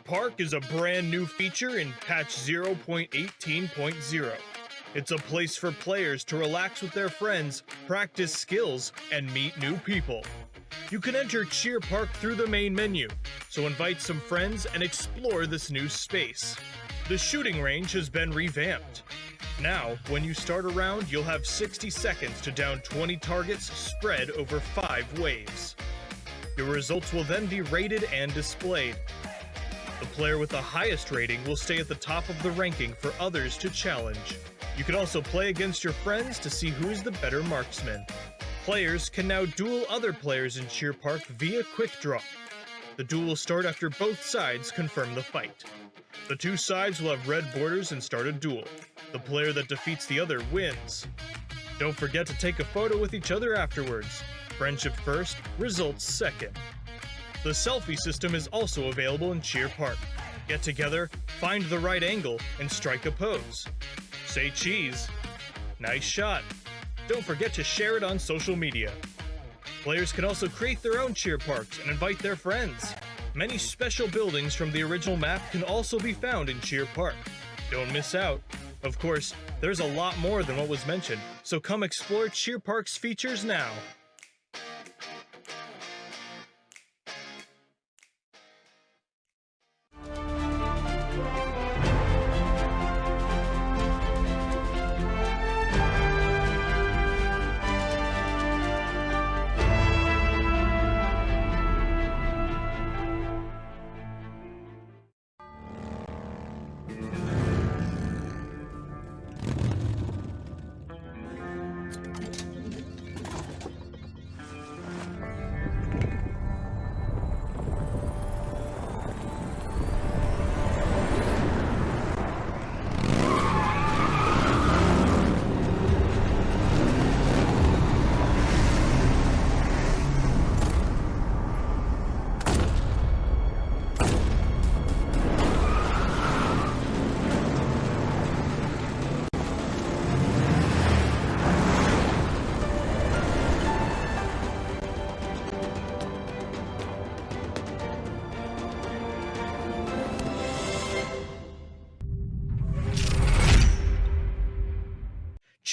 Park is a brand new feature in patch 0.18.0. It's a place for players to relax with their friends, practice skills, and meet new people. You can enter Cheer Park through the main menu, so invite some friends and explore this new space. The shooting range has been revamped. Now, when you start a round, you'll have 60 seconds to down 20 targets spread over 5 waves. Your results will then be rated and displayed. The player with the highest rating will stay at the top of the ranking for others to challenge. You can also play against your friends to see who is the better marksman. Players can now duel other players in Cheer Park via quick draw. The duel will start after both sides confirm the fight. The two sides will have red borders and start a duel. The player that defeats the other wins. Don't forget to take a photo with each other afterwards. Friendship first, results second. The selfie system is also available in Cheer Park. Get together, find the right angle, and strike a pose. Say cheese. Nice shot. Don't forget to share it on social media. Players can also create their own Cheer Parks and invite their friends. Many special buildings from the original map can also be found in Cheer Park. Don't miss out. Of course, there's a lot more than what was mentioned, so come explore Cheer Park's features now.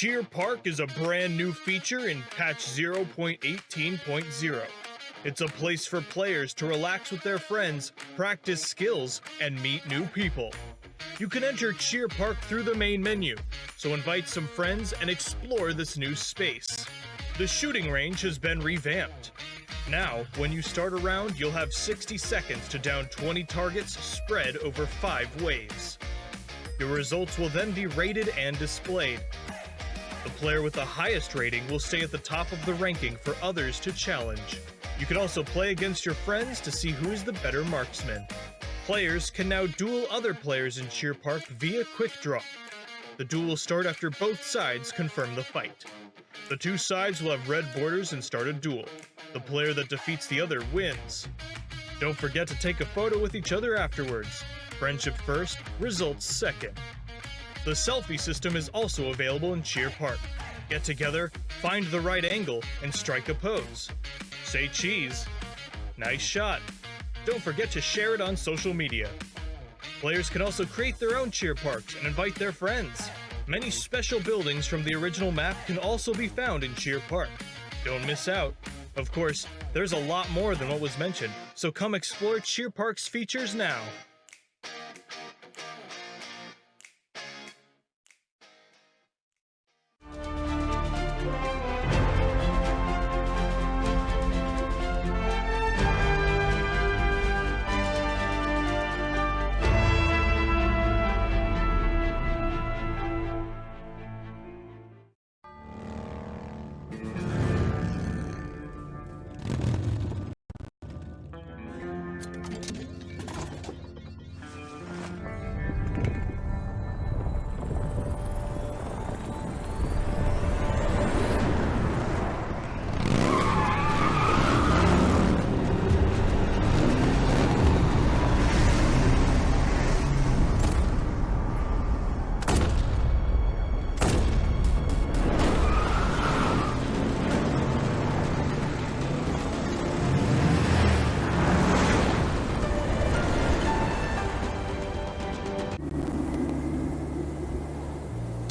Cheer Park is a brand new feature in patch 0.18.0. It's a place for players to relax with their friends, practice skills, and meet new people. You can enter Cheer Park through the main menu, so invite some friends and explore this new space. The shooting range has been revamped. Now, when you start a round, you'll have 60 seconds to down 20 targets spread over 5 waves. Your results will then be rated and displayed. The player with the highest rating will stay at the top of the ranking for others to challenge. You can also play against your friends to see who is the better marksman. Players can now duel other players in Cheer Park via quick draw. The duel will start after both sides confirm the fight. The two sides will have red borders and start a duel. The player that defeats the other wins. Don't forget to take a photo with each other afterwards. Friendship first, results second. The selfie system is also available in Cheer Park. Get together, find the right angle, and strike a pose. Say cheese. Nice shot. Don't forget to share it on social media. Players can also create their own Cheer Parks and invite their friends. Many special buildings from the original map can also be found in Cheer Park. Don't miss out. Of course, there's a lot more than what was mentioned, so come explore Cheer Park's features now.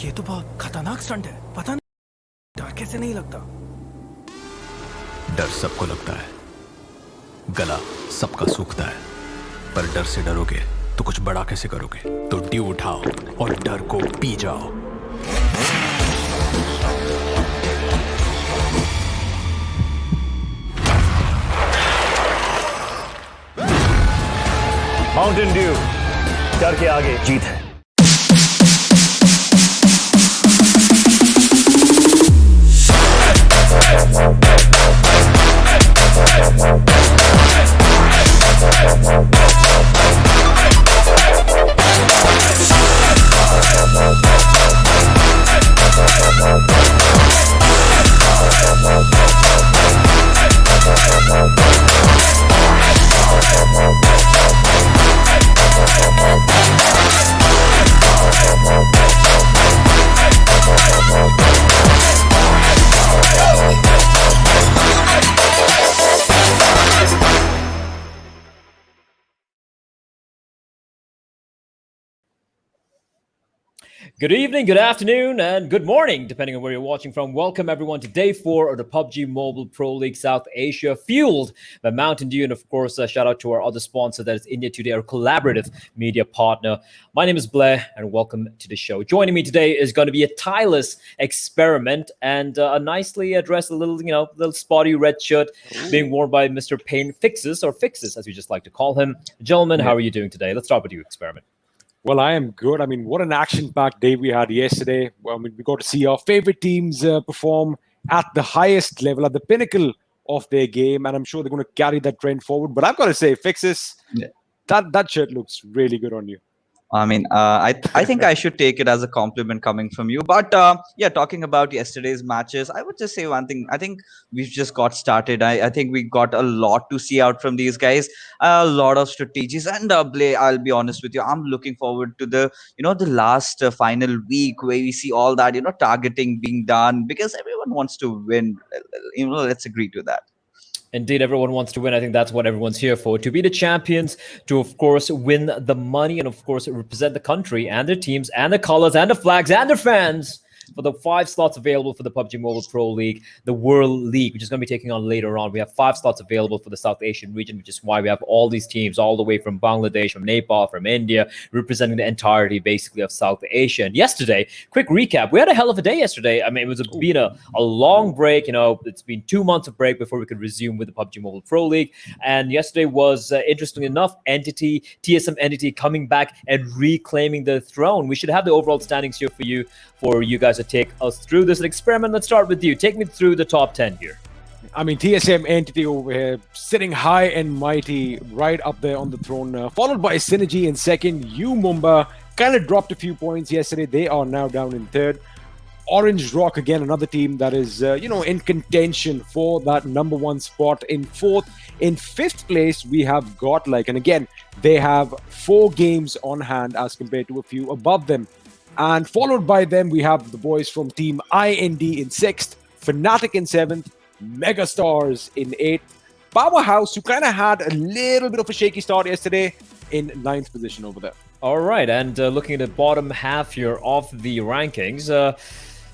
ये तो बहुत खतरनाक stunt है। पता नहीं डर कैसे नहीं लगता। डर सबको लगता है, गला सबका सूखता है, पर डर से डरोगे तो कुछ बड़ा कैसे करोगे? तो ड्यू उठाओ और डर को पी जाओ। माउंटेन ड्यू, डर के आगे जीत है। Good evening, good afternoon, and good morning, depending on where you're watching from. Welcome, everyone, to Day 4 of the PUBG Mobile Pro League South Asia, fueled by Mountain Dew. And, of course, shout out to our other sponsor, that is India Today, our collaborative media partner. My name is Blair, and welcome to the show. Joining me today is going to be a tireless experiment and a nicely dressed, little spotty red shirt being worn by Mr. Payne Fixes, or Fixes, as we just like to call him. Gentlemen, how are you doing today? Let's start with you, Experiment. Well, I am good. I mean, what an action-packed day we had yesterday. Well, I mean, we got to see our favorite teams perform at the highest level, at the pinnacle of their game, and I'm sure they're going to carry that trend forward. But I've got to say, Fixes, that shirt looks really good on you. I mean, I think I should take it as a compliment coming from you. But yeah, talking about yesterday's matches, I would just say one thing. I think we've just got started. I think we got a lot to see out from these guys. A lot of strategies. And Blay, I'll be honest with you, I'm looking forward to the last final week where we see all that targeting being done, because everyone wants to win. Let's agree to that. Indeed, everyone wants to win. I think that's what everyone's here for. To be the champions, to, of course, win the money, and, of course, represent the country and their teams and the colors and the flags and their fans for the 5 slots available for the PUBG Mobile Pro League, the World League, which is going to be taking on later on. We have 5 slots available for the South Asian region, which is why we have all these teams all the way from Bangladesh, from Nepal, from India, representing the entirety, basically, of South Asia. And yesterday, quick recap, we had a hell of a day yesterday. I mean, it was been a long break. It's been 2 months of break before we could resume with the PUBG Mobile Pro League. And yesterday was, interestingly enough, TSM Entity coming back and reclaiming the throne. We should have the overall standings here for you guys to take us through this experiment. Let's start with you. Take me through the top 10 here. I mean, TSM Entity over here, sitting high and mighty, right up there on the throne, followed by Synergy in second. Mumba kind of dropped a few points yesterday. They are now down in third. Orange Rock, again, another team that is, in contention for that number 1 spot in fourth. In fifth place, we have Godlike. And again, they have 4 games on hand as compared to a few above them. And followed by them, we have the boys from Team IND in 6th, Fnatic in 7th, Megastars in 8th, Powerhouse, who kind of had a little bit of a shaky start yesterday, in 9th position over there. All right, and looking at the bottom half here of the rankings,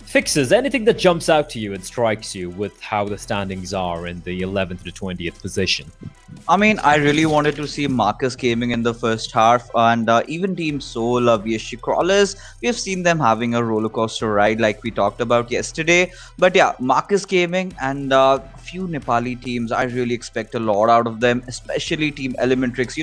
Fixes, anything that jumps out to you and strikes you with how the standings are in the 11th to 20th position? I mean, I really wanted to see Marcus Gaming in the first half, and even Team Soul, VSG Crawlers, we have seen them having a roller coaster ride like we talked about yesterday. But yeah, Marcus Gaming and few Nepali teams, I really expect a lot out of them, especially Team Elementrix.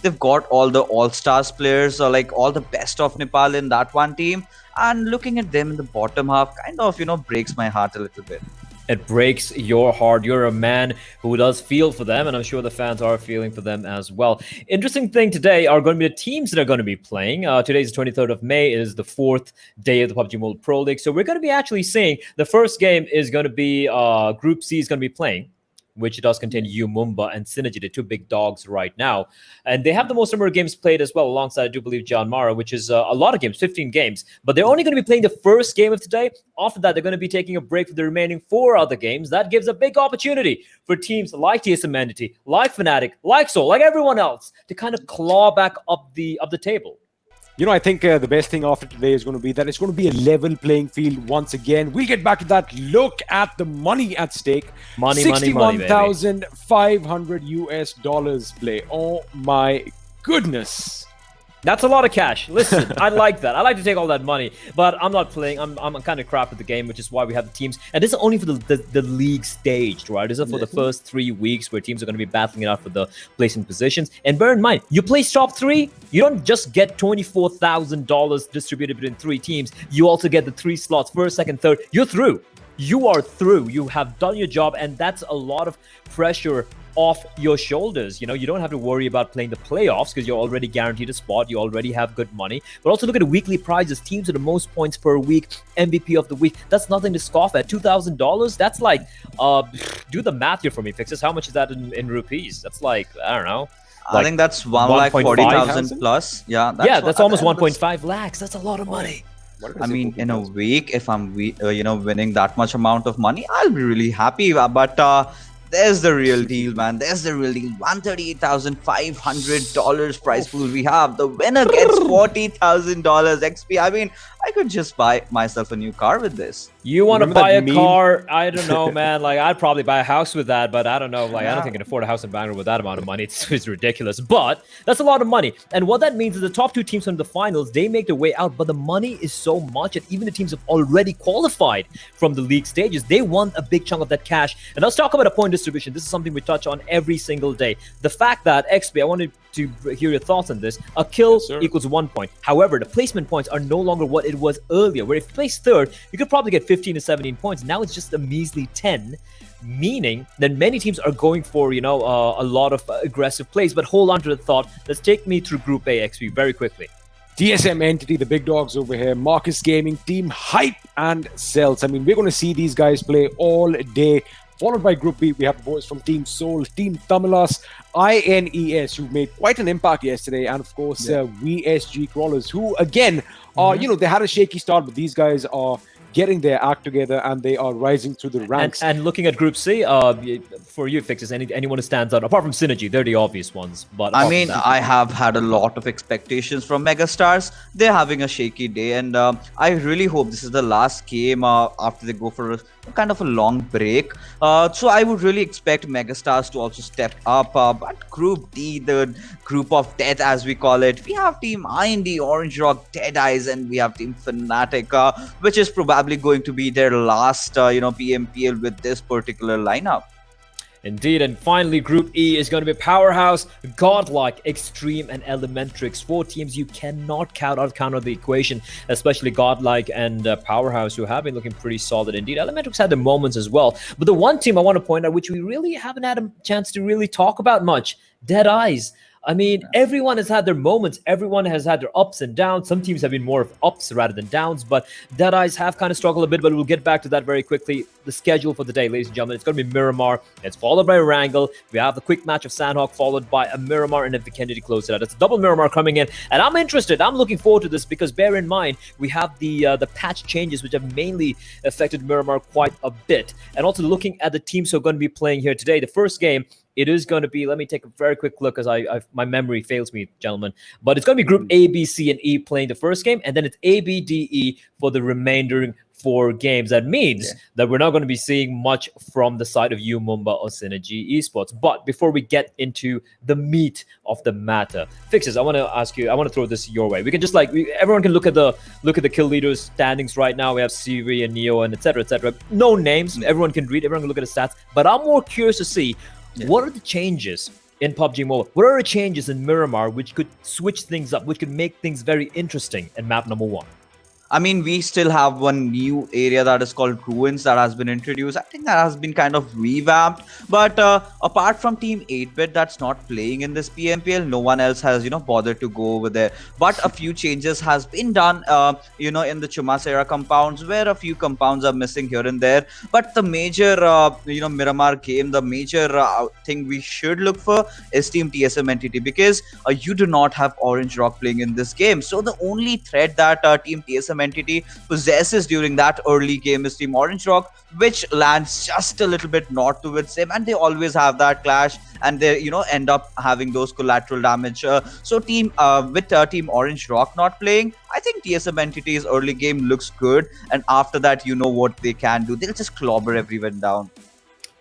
They've got all the all-stars players, like all the best of Nepal in that one team. And looking at them in the bottom half kind of, breaks my heart a little bit. It breaks your heart. You're a man who does feel for them, and I'm sure the fans are feeling for them as well. Interesting thing today are going to be the teams that are going to be playing. Today's the 23rd of May. It is the 4th day of the PUBG Mobile Pro League. So we're going to be actually seeing the first game is going to be Group C is going to be playing, which does contain Mumba and Synergy, the 2 big dogs right now. And they have the most number of games played as well, alongside, I do believe, John Mara, which is a lot of games, 15 games. But they're only going to be playing the first game of today. After that, they're going to be taking a break for the remaining 4 other games. That gives a big opportunity for teams like TSM Entity, like Fnatic, like Soul, like everyone else, to kind of claw back up the table. I think the best thing after today is going to be that it's going to be a level playing field once again. We'll get back to that. Look at the money at stake. Money, baby. $61,500 play. Oh my goodness. That's a lot of cash. Listen, I like that. I like to take all that money, but I'm not playing. I'm kind of crap at the game, which is why we have the teams. And this is only for the league stage, right? This is for the first 3 weeks where teams are going to be battling it out for the placing positions. And bear in mind, you place top 3, you don't just get $24,000 distributed between 3 teams. You also get the 3 slots, first, second, third. You're through. You are through. You have done your job, and that's a lot of pressure off your shoulders. You don't have to worry about playing the playoffs because you're already guaranteed a spot. You already have good money. But also look at the weekly prizes. Teams with the most points per week, MVP of the week. That's nothing to scoff at. $2,000. That's like, do the math here for me, Fixes. How much is that in rupees? That's like, I don't know. I think that's 1,40,000 plus. Yeah, that's almost 1.5 lakhs. That's a lot of money. I mean, in a week, if I'm winning that much amount of money, I'll be really happy. But there's the real deal, man. There's the real deal. $138,500 prize pool we have. The winner gets $40,000 XP. I mean, I could just buy myself a new car with this. You want to buy a car? I don't know, man. Like, I'd probably buy a house with that, but I don't know. Like, I don't think I can afford a house in Bangalore with that amount of money. It's ridiculous. But that's a lot of money. And what that means is the top 2 teams from the finals, they make their way out, but the money is so much that even the teams have already qualified from the league stages. They want a big chunk of that cash. And let's talk about a point distribution. This is something we touch on every single day. The fact that, XP, I wanted to hear your thoughts on this. A kill equals 1 point. However, the placement points are no longer what it was earlier, where if you place 3rd, you could probably get 15 to 17 points. Now it's just a measly 10, meaning that many teams are going for, a lot of aggressive plays. But hold on to the thought. Let's take me through Group A, XP, very quickly. TSM Entity, the big dogs over here, Marcus Gaming, Team Hype, and Cells. I mean, we're going to see these guys play all day. Followed by Group B, we have the boys from Team Soul, Team Tamilas, INES, who made quite an impact yesterday, and of course, VSG Crawlers, who again, they had a shaky start, but these guys are getting their act together and they are rising through the ranks. And looking at Group C, for you, Fixes, anyone who stands out, apart from Synergy, they're the obvious ones. But I mean, I have had a lot of expectations from Megastars. They're having a shaky day, and I really hope this is the last game after they go for a kind of a long break. So I would really expect Megastars to also step up. But Group D, the group of death as we call it, we have Team IND, Orange Rock, Deadeyes, and we have Team Fnatic, which is probably going to be their last PMPL with this particular lineup. Indeed, and finally, Group E is going to be Powerhouse, Godlike, Extreme, and Elementrix. 4 teams you cannot count out of the equation, especially Godlike and Powerhouse, who have been looking pretty solid indeed. Elementrix had their moments as well. But the one team I want to point out, which we really haven't had a chance to really talk about much, Deadeyes. I mean, everyone has had their moments. Everyone has had their ups and downs. Some teams have been more of ups rather than downs, but Deadeyes have kind of struggled a bit, but we'll get back to that very quickly. The schedule for the day, ladies and gentlemen, it's going to be Miramar. It's followed by Erangel. We have the quick match of Sanhok, followed by a Miramar and a Vikendi to close it out. It's a double Miramar coming in, and I'm interested. I'm looking forward to this because bear in mind, we have the patch changes, which have mainly affected Miramar quite a bit. And also looking at the teams who are going to be playing here today, the first game, it is going to be, let me take a very quick look as my memory fails me, gentlemen. But it's going to be Group A, B, C, and E playing the first game, and then it's A, B, D, E for the remaining 4 games. That means that we're not going to be seeing much from the side of Mumba or Synergy Esports. But before we get into the meat of the matter, Fixes, I want to ask you, I want to throw this your way. We can just everyone can look at the kill leaders standings right now. We have Siri and Neo and etc. etc. No names. Everyone can read. Everyone can look at the stats. But I'm more curious to see what are the changes in PUBG Mobile? What are the changes in Miramar which could switch things up, which could make things very interesting in map number 1? I mean, we still have one new area that is called Ruins that has been introduced. I think that has been kind of revamped. But apart from Team 8-Bit that's not playing in this PMPL, no one else has, bothered to go over there. But a few changes has been done, in the Chumasera compounds, where a few compounds are missing here and there. But the major, Miramar game, the major thing we should look for is Team TSM Entity, because you do not have Orange Rock playing in this game. So the only threat that Team TSM TSM entity possesses during that early game is Team Orange Rock, which lands just a little bit north towards them, and they always have that clash, and they end up having those collateral damage. So Team Orange Rock not playing, I think TSM entity's early game looks good, and after that, you know what they can do. They'll just clobber everyone down.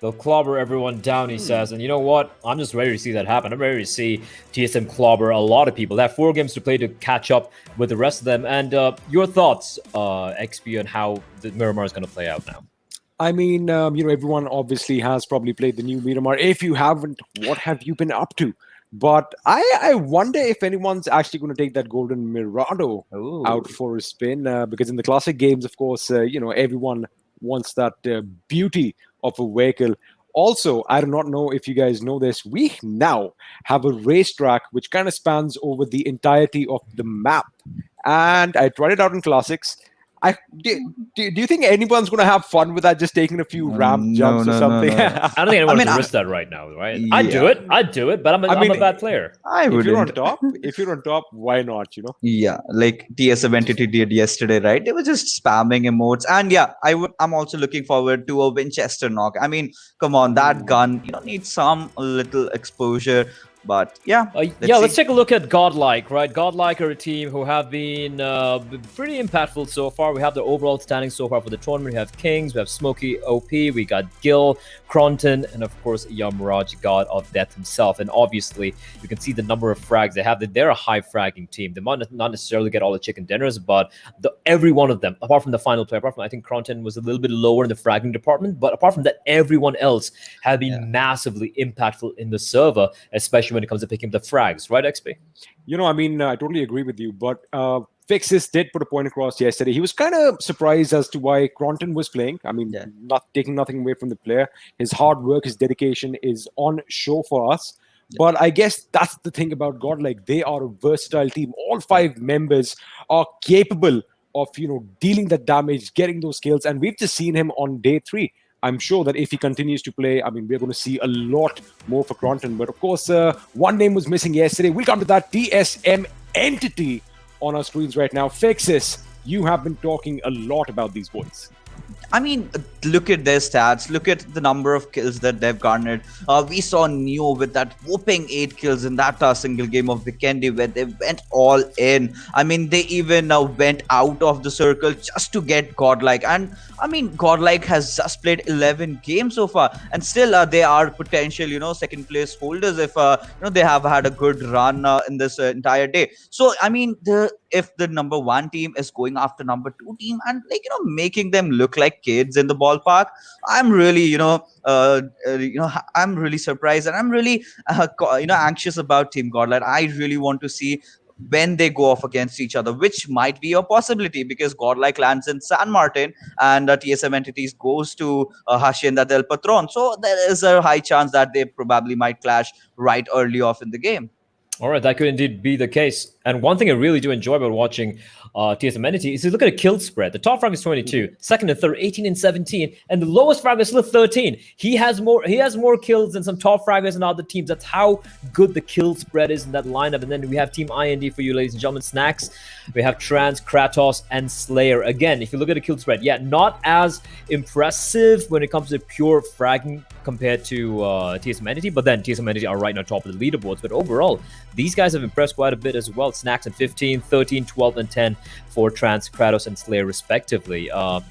They'll clobber everyone down, he says. And you know what? I'm just ready to see that happen. I'm ready to see TSM clobber a lot of people. They have 4 games to play to catch up with the rest of them. And your thoughts, XP, on how the Miramar is going to play out now? I mean, everyone obviously has probably played the new Miramar. If you haven't, what have you been up to? But I wonder if anyone's actually going to take that golden Mirado out for a spin. Because in the classic games, of course, everyone wants that beauty of a vehicle. Also, I do not know if you guys know this, we now have a racetrack which kind of spans over the entirety of the map. And I tried it out in classics. Do you think anyone's going to have fun with that, just taking a few ramp jumps or something? I don't think anyone would risk that right now, right? Yeah. I'd do it, but I'm a bad player. If you're on top, why not, Yeah, like TSM entity did yesterday, right? They were just spamming emotes. And yeah, I'm also looking forward to a Winchester knock. I mean, come on, that gun, needs some little exposure. But yeah, let's take a look at Godlike, right? Godlike are a team who have been pretty impactful so far. We have the overall standing so far for the tournament. We have Kings, we have Smokey OP, we got Gil, Cronton, and of course Yamraj, God of Death himself. And obviously, you can see the number of frags they have. They're a high fragging team. They might not necessarily get all the chicken dinners, but every one of them, apart from the final player, I think Cronton was a little bit lower in the fragging department, but apart from that, everyone else have been massively impactful in the server, especially when it comes to picking up the frags, right, XP? I totally agree with you, but Fixis did put a point across yesterday. He was kind of surprised as to why Cronton was playing. Not taking nothing away from the player. His hard work, his dedication is on show for us. But I guess that's the thing about Godlike. They are a versatile team. All 5 members are capable of, dealing that damage, getting those kills. And we've just seen him on day 3. I'm sure that if he continues to play, we're going to see a lot more for Cronton. But of course, one name was missing yesterday. We'll come to that. TSM entity on our screens right now. Fixis, you have been talking a lot about these boys. Look at their stats. Look at the number of kills that they've garnered. We saw Neo with that whooping 8 kills in that single game of Vikendi where they went all in. They even went out of the circle just to get Godlike. And Godlike has just played 11 games so far, and still they are potential, second place holders if they have had a good run in this entire day. So if the number 1 team is going after number 2 team and making them look like kids in the ballpark, I'm really I'm really surprised, and I'm really anxious about Team Godlike. I really want to see when they go off against each other, which might be a possibility because Godlike lands in San Martin and TSM entities goes to Hacienda del Patron. So there is a high chance that they probably might clash right early off in the game. All right, that could indeed be the case. And one thing I really do enjoy about watching TSM Entity is to look at a kill spread. The top frag is 22, second and third 18 and 17, and the lowest frag is still 13. He has more kills than some top fraggers in other teams. That's how good the kill spread is in that lineup. And then we have Team IND for you, ladies and gentlemen. Snacks. We have Trans, Kratos, and Slayer. Again, if you look at the kill spread, not as impressive when it comes to pure fragging compared to TSM Entity, but then TSM Entity are right on top of the leaderboards. But overall, these guys have impressed quite a bit as well. Snacks at 15, 13, 12, and 10 for Trans, Kratos, and Slayer respectively.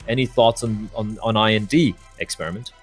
Any thoughts on IND experiment?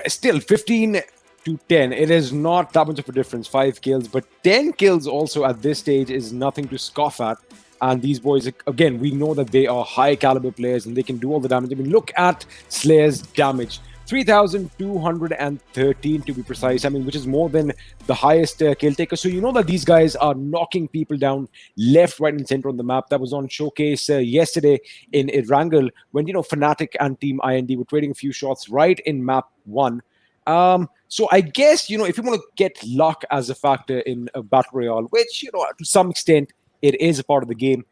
Still 15 to 10. It is not that much of a difference. 5 kills, but 10 kills also at this stage is nothing to scoff at. And these boys, again, we know that they are high caliber players and they can do all the damage. Look at Slayer's damage. 3,213 to be precise, which is more than the highest kill taker. So you know that these guys are knocking people down left, right, and center on the map. That was on showcase yesterday in Erangel when, Fnatic and Team IND were trading a few shots right in map 1. So I guess, if you want to get luck as a factor in a battle royale, which, to some extent, it is a part of the game,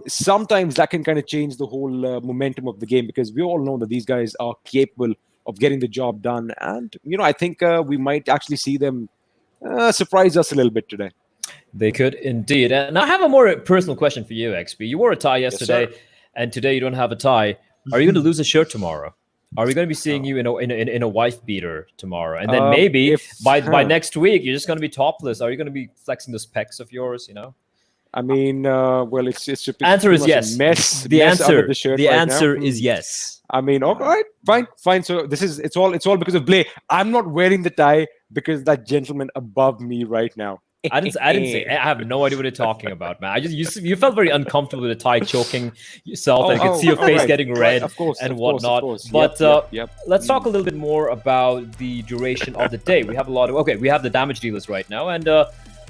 sometimes that can kind of change the whole momentum of the game, because we all know that these guys are capable of getting the job done. And, I think we might actually see them surprise us a little bit today. They could indeed. And I have a more personal question for you, XP. You wore a tie yesterday, sir. and today you don't have a tie. Are you going to lose a shirt tomorrow? Are we going to be seeing you in a wife beater tomorrow? And then maybe by next week you're just going to be topless. Are you going to be flexing those pecs of yours? You know. I mean, well, it's Answer is pretty much a yes. mess. The mess answer. under the shirt The right answer now. is yes. I mean, all right, fine. So it's all because of Blay. I'm not wearing the tie because that gentleman above me right now. I didn't say. I have no idea what you're talking about, man. You felt very uncomfortable with the tie choking yourself, and I could see your face getting red and whatnot. But let's talk a little bit more about the duration of the day. We have a lot of we have the damage dealers right now, and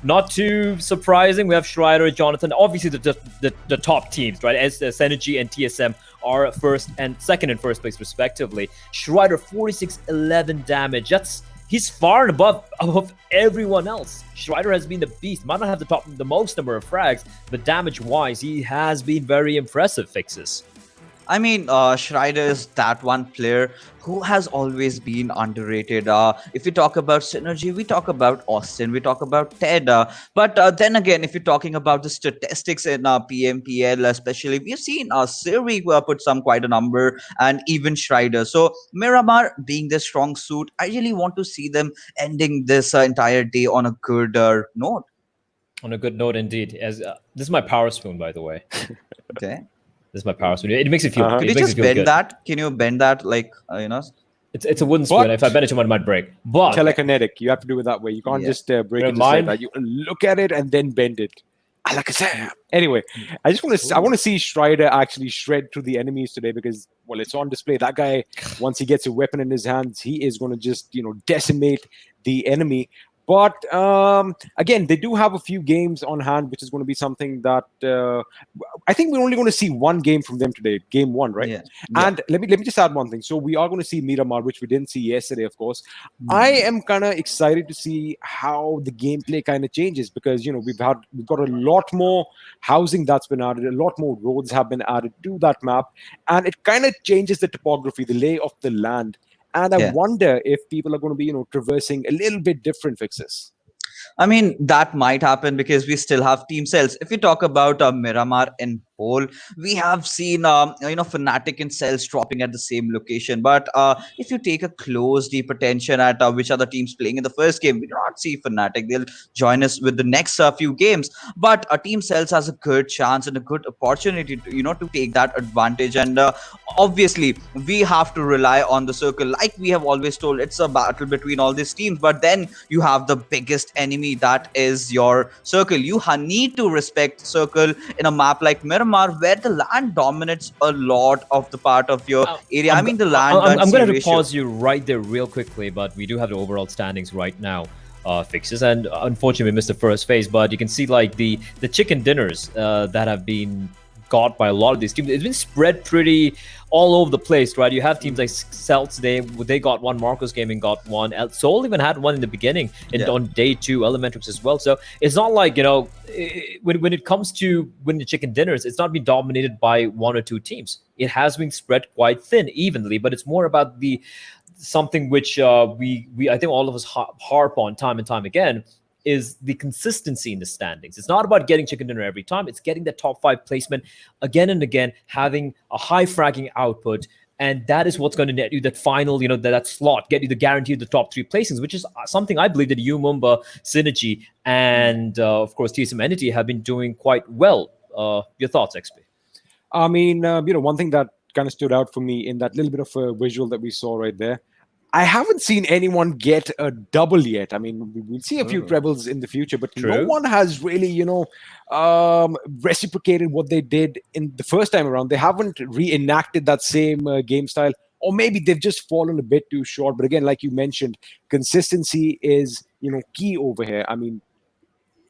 not too surprising, we have Strider, Jonathan. Obviously, the top teams, right? As Synergy and TSM are first and second in first place, respectively. Strider 4611 damage. He's far and above everyone else. Strider has been the beast. Might not have the most number of frags, but damage-wise, he has been very impressive. Fixes. I mean, Schreider is that one player who has always been underrated. If we talk about Synergy, we talk about Austin, we talk about Ted. But then again, if you're talking about the statistics in PMPL, especially, we've seen Siri put quite a number, and even Schreider. So Miramar being their strong suit, I really want to see them ending this entire day on a good note. On a good note, indeed. As this is my power spoon, by the way. Okay. This is my power spoon. It makes it feel. Could you just bend that? Can you bend that, like It's a wooden spoon. If I bend it too much, it might break. But telekinetic, you have to do it that way. You can't just break it just like that. You look at it and then bend it. I like a Sam. Anyway, I want to see Strider actually shred through the enemies today because, well, it's on display. That guy, once he gets a weapon in his hands, he is going to just decimate the enemy. But again, they do have a few games on hand, which is going to be something that I think we're only going to see one game from them today, game one, right? Yeah. And let me just add one thing. So we are going to see Miramar, which we didn't see yesterday, of course. I am kind of excited to see how the gameplay kind of changes because we've got a lot more housing that's been added, a lot more roads have been added to that map, and it kind of changes the topography, the lay of the land. And I wonder if people are going to be, traversing a little bit different Fixes. I mean, that might happen because we still have team cells. If you talk about Miramar and whole, we have seen Fnatic and cells dropping at the same location. But if you take a close, deep attention at which other teams playing in the first game, we do not see Fnatic. They'll join us with the next few games. But team cells has a good chance and a good opportunity to take that advantage. And obviously, we have to rely on the circle. Like we have always told, it's a battle between all these teams. But then you have the biggest enemy, that is your circle. You need to respect circle in a map like Miramar, where the land dominates a lot of the part of your area. I'm going to pause you right there real quickly, but we do have the overall standings right now. Fixes, and unfortunately we missed the first phase, but you can see like the chicken dinners that have been got by a lot of these teams. It's been spread pretty all over the place, right? You have teams like Celts, they got one, Marcos Gaming got one, Soul even had one in the beginning on day 2, Elementrix as well. So it's not like, when it comes to winning the chicken dinners, it's not been dominated by one or two teams. It has been spread quite thin, evenly, but it's more about something which I think all of us harp on time and time again, is the consistency in the standings. It's not about getting chicken dinner every time. It's getting the top 5 placement again and again, having a high fragging output. And that is what's going to net you that final, that slot, get you the guarantee of the top 3 placings, which is something I believe that Mumba, Synergy, and of course TSM Entity have been doing quite well. Your thoughts, XP? I mean, one thing that kind of stood out for me in that little bit of a visual that we saw right there, I haven't seen anyone get a double yet. I mean, we'll see a few trebles in the future, but no one has really, reciprocated what they did in the first time around. They haven't reenacted that same game style, or maybe they've just fallen a bit too short. But again, like you mentioned, consistency is, key over here. I mean,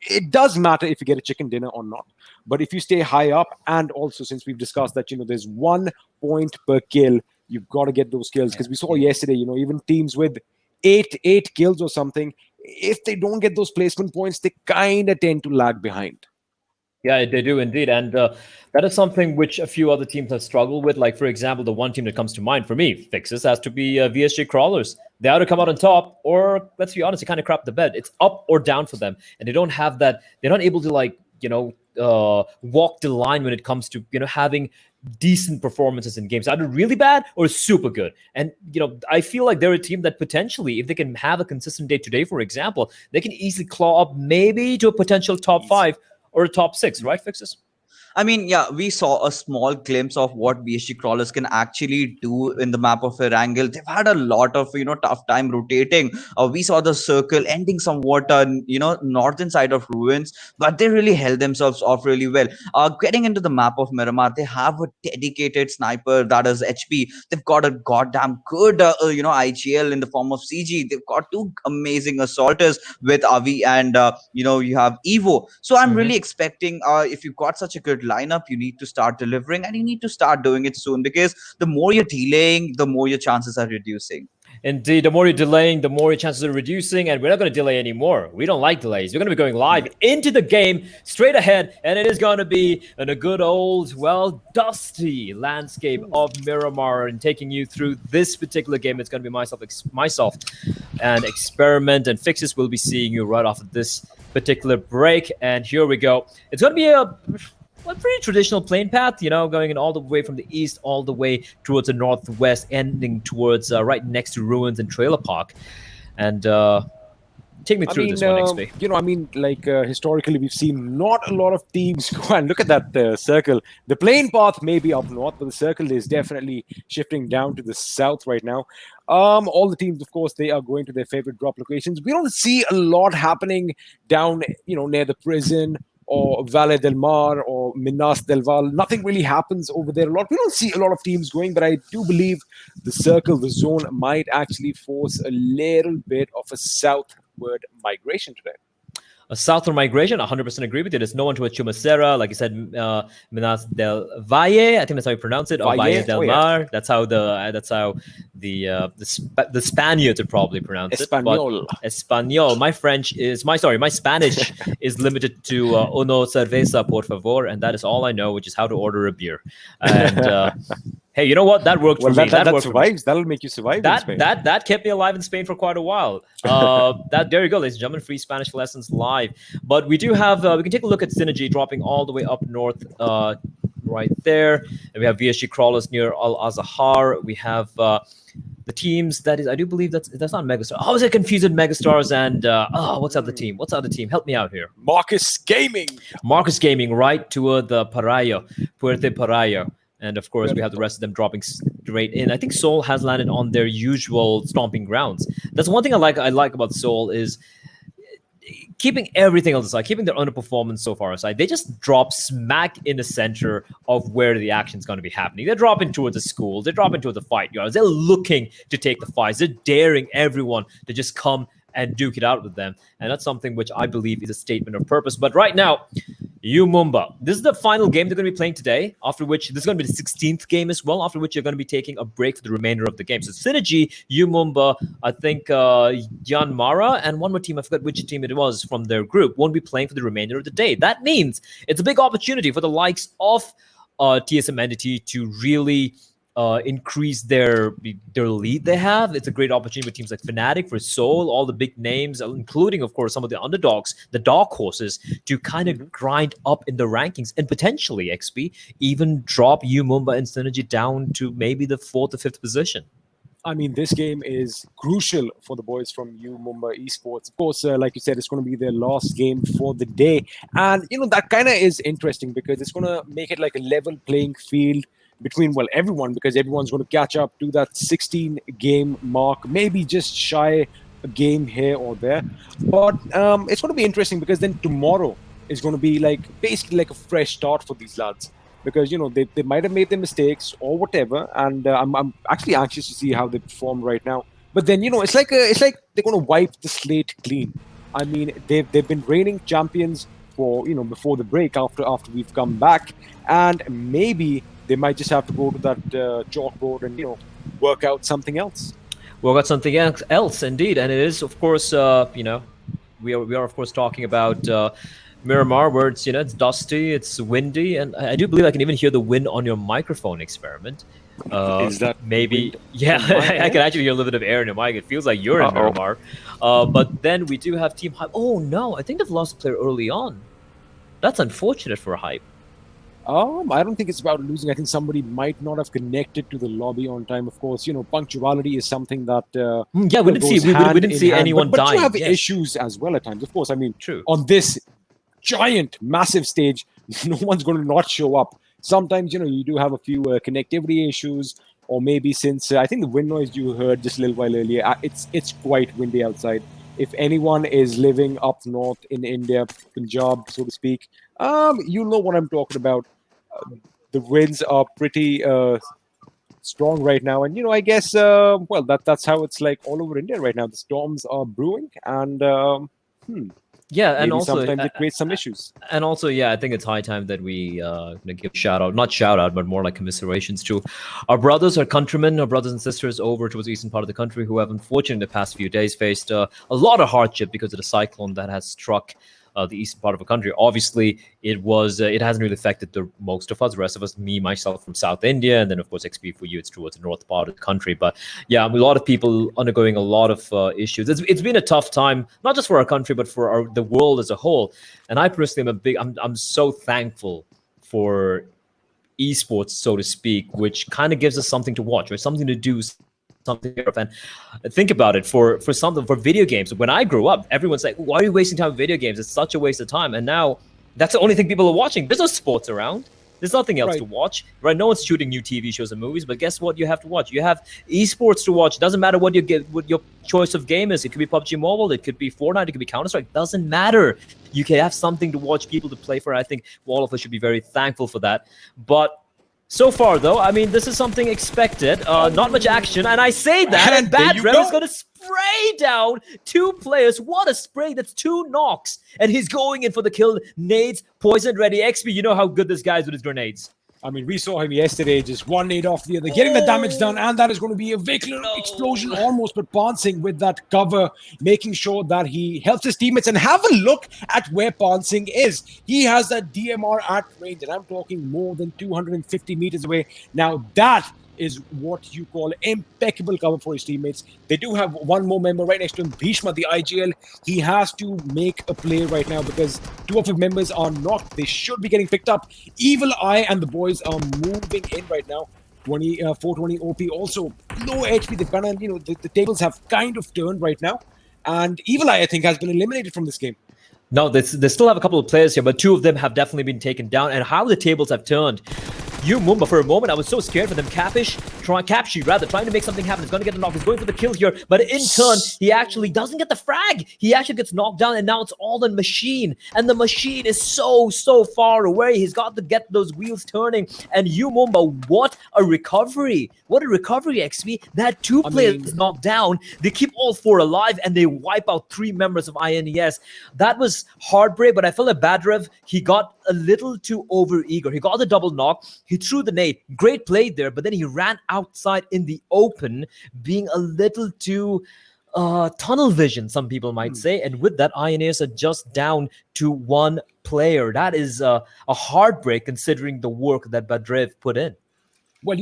it does matter if you get a chicken dinner or not. But if you stay high up, and also since we've discussed that, there's 1 point per kill, you've got to get those kills, because we saw yesterday, even teams with eight kills or something, if they don't get those placement points, they kind of tend to lag behind. Yeah, they do indeed, and that is something which a few other teams have struggled with. Like, for example, the one team that comes to mind for me, fixes, has to be VSG Crawlers. They either come out on top, or let's be honest, they kind of crap the bed. It's up or down for them, and they don't have that. They're not able to walk the line when it comes to having decent performances in games, either really bad or super good. And I feel like they're a team that potentially, if they can have a consistent day today, for example, they can easily claw up maybe to a potential top 5 or a top 6, right, Fixes? I mean, yeah, we saw a small glimpse of what BSG crawlers can actually do in the map of Erangel. They've had a lot of tough time rotating. We saw the circle ending somewhat northern side of ruins, but they really held themselves off really well. Getting into the map of Miramar, they have a dedicated sniper, that is HP. They've got a goddamn good IGL in the form of CG. They've got two amazing assaulters with Avi and you have Evo. So I'm really expecting, if you've got such a good lineup, you need to start delivering, and you need to start doing it soon, because the more you're delaying, the more your chances are reducing. Indeed, the more you're delaying, the more your chances are reducing, and we're not going to delay anymore. We don't like delays. We're going to be going live into the game, straight ahead, and it is going to be in a good old, dusty landscape of Miramar, and taking you through this particular game. It's going to be myself, and Experiment and Fixes will be seeing you right after this particular break, and here we go. It's going to be a pretty traditional plane path, going in all the way from the east all the way towards the northwest, ending towards right next to ruins and trailer park. And take me through this one, XP. Historically, we've seen not a lot of teams go and look at that circle. The plane path may be up north, but the circle is definitely shifting down to the south right now. All the teams, of course, they are going to their favorite drop locations. We don't see a lot happening down, near the prison, or Valle del Mar, or Minas del Val. Nothing really happens over there a lot. We don't see a lot of teams going, but I do believe the circle, the zone, might actually force a little bit of a southward migration today. A southward migration, 100% agree with you. There's no one towards Chumacera, like you said, Minas del Valle. I think that's how you pronounce it, or Valle del Mar. That's how the Spaniards would probably pronounce Espanol. it. Espanol. My Spanish is limited to uno cerveza por favor, and that is all I know, which is how to order a beer. And hey, you know what? That worked for me. That survives. That'll make you survive in Spain. That kept me alive in Spain for quite a while. There you go, ladies and gentlemen. Free Spanish lessons live. But we do have, we can take a look at Synergy dropping all the way up north right there. And we have VSG Crawlers near Al-Azhar. We have the teams, that is, I do believe that's not Megastar. I was confused with Megastars and, what's the other team? What's the other team? Help me out here. Marcus Gaming, right toward the Puerto Parayo. And of course, we have the rest of them dropping straight in. I think Seoul has landed on their usual stomping grounds. That's one thing I like about Seoul, is keeping everything else aside, keeping their underperformance so far aside. They just drop smack in the center of where the action is going to be happening. They're dropping towards the school. They're dropping towards the fight yards. They're looking to take the fights. They're daring everyone to just come and duke it out with them. And that's something which I believe is a statement of purpose. But right now, Mumba, this is the final game they're going to be playing today, after which this is going to be the 16th game as well, after which you're going to be taking a break for the remainder of the game. So Synergy, Mumba, I think Yanmara, and one more team, I forgot which team it was from their group, won't be playing for the remainder of the day. That means it's a big opportunity for the likes of TSM Entity to really increase their lead they have. It's a great opportunity for teams like Fnatic, for Seoul, all the big names, including, of course, some of the underdogs, the dark horses, to kind of grind up in the rankings and potentially, XP, even drop Mumba and Synergy down to maybe the 4th or 5th position. I mean, this game is crucial for the boys from Mumba Esports. Of course, like you said, it's going to be their last game for the day. And, that kind of is interesting, because it's going to make it like a level playing field between, everyone, because everyone's going to catch up to that 16-game mark, maybe just shy a game here or there. But it's going to be interesting, because then tomorrow is going to be basically like a fresh start for these lads, because they might have made their mistakes or whatever, and I'm actually anxious to see how they perform right now. But then it's like they're going to wipe the slate clean. I mean, they've been reigning champions for before the break, after we've come back, and maybe they might just have to go to that chalkboard and work out something else. Indeed, and it is, of course, we are of course talking about Miramar, where it's it's dusty, it's windy, and I do believe I can even hear the wind on your microphone experiment. Is that Maybe? wind Yeah, on my I end? can actually hear a little bit of air in your mic. It feels like you're in Uh-oh. Miramar. But then we do have Team Hype. Oh no, I think they've lost a player early on. That's unfortunate for Hype. I don't think it's about losing. I think somebody might not have connected to the lobby on time. Of course, punctuality is something that Yeah, we didn't see we didn't see anyone but dying. you have yes. issues as well at times. Of course, I mean, True. on this giant, massive stage, no one's going to not show up. Sometimes, you do have a few connectivity issues, or maybe since I think the wind noise you heard just a little while earlier, it's quite windy outside. If anyone is living up north in India, Punjab, so to speak, you know what I'm talking about. The winds are pretty strong right now, and I guess that's how it's like all over India right now. The storms are brewing, and Yeah, and maybe also sometimes it creates some issues. And also, yeah, I think it's high time that we give shout out, not shout out, but more like commiserations to our brothers, our countrymen, our brothers and sisters over towards the eastern part of the country who have, unfortunately, in the past few days faced a lot of hardship because of the cyclone that has struck the eastern part of the country. Obviously, it hasn't really affected the most of us, the rest of us, me, myself from South India, and then of course XP for you, it's towards the north part of the country. But yeah, a lot of people undergoing a lot of issues. It's been a tough time, not just for our country, but for the world as a whole. And I personally I'm so thankful for esports, so to speak, which kind of gives us something to watch, right? Something to do, something to and think about it for video games. When I grew up, everyone's like, why are you wasting time with video games? It's such a waste of time. And now that's the only thing people are watching. There's no sports around. There's nothing else Right. to watch, right? No one's shooting new TV shows and movies, but guess what? You have to watch. You have esports to watch. Doesn't matter what your choice of game is. It could be PUBG Mobile, it could be Fortnite, it could be Counter-Strike. Doesn't matter. You can have something to watch, people to play for. I think all of us should be very thankful for that. But so far, though, I mean, this is something expected. Not much action, and I say that, and there Bad you Rev go. is going to spray down two players. What a spray! That's two knocks, and he's going in for the kill. Nades, poison ready. XP, you know how good this guy is with his grenades. I mean, we saw him yesterday, just one nade off the other, getting the damage done, and that is going to be a vehicular explosion almost, but Pansing with that cover, making sure that he helps his teammates. And have a look at where Pansing is. He has that DMR at range, and I'm talking more than 250 meters away. Now, that is what you call impeccable cover for his teammates. They do have one more member right next to him, Bhishma, the IGL. He has to make a play right now because two of his members are knocked. They should be getting picked up. Evil Eye and the boys are moving in right now. 420 OP also low HP. They've kind of, the tables have kind of turned right now. And Evil Eye, I think, has been eliminated from this game. No, they still have a couple of players here, but two of them have definitely been taken down. And how the tables have turned. You, Mumba, for a moment, I was so scared for them. Capshi, trying to make something happen. He's going to get the knock. He's going for the kill here. But in turn, he actually doesn't get the frag. He actually gets knocked down, and now it's all on Machine. And the Machine is so far away. He's got to get those wheels turning. And you, Mumba, what a recovery. What a recovery, XP. They had two players knocked down. They keep all four alive, and they wipe out three members of INES. That was heartbreak, but I feel like Badrev, he got a little too over-eager. He got the double knock. He threw the nade. Great play there, but then he ran outside in the open, being a little too tunnel vision, some people might say. And with that, INAs are just down to one player. That is a heartbreak considering the work that Badrev put in. Well,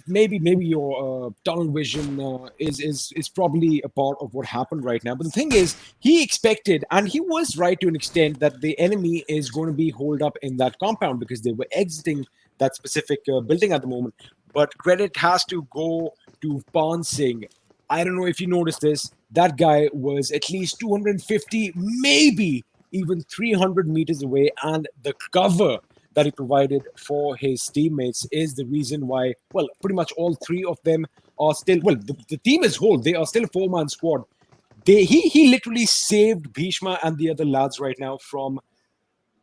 maybe your tunnel vision is probably a part of what happened right now. But the thing is, he expected, and he was right to an extent, that the enemy is going to be holed up in that compound because they were exiting that specific building at the moment. But credit has to go to Pansing. I don't know if you noticed this. That guy was at least 250, maybe even 300 meters away, and the cover that he provided for his teammates is the reason why, well, pretty much all three of them are still, well, the team as whole, they are still a four-man squad. He literally saved Bhishma and the other lads right now from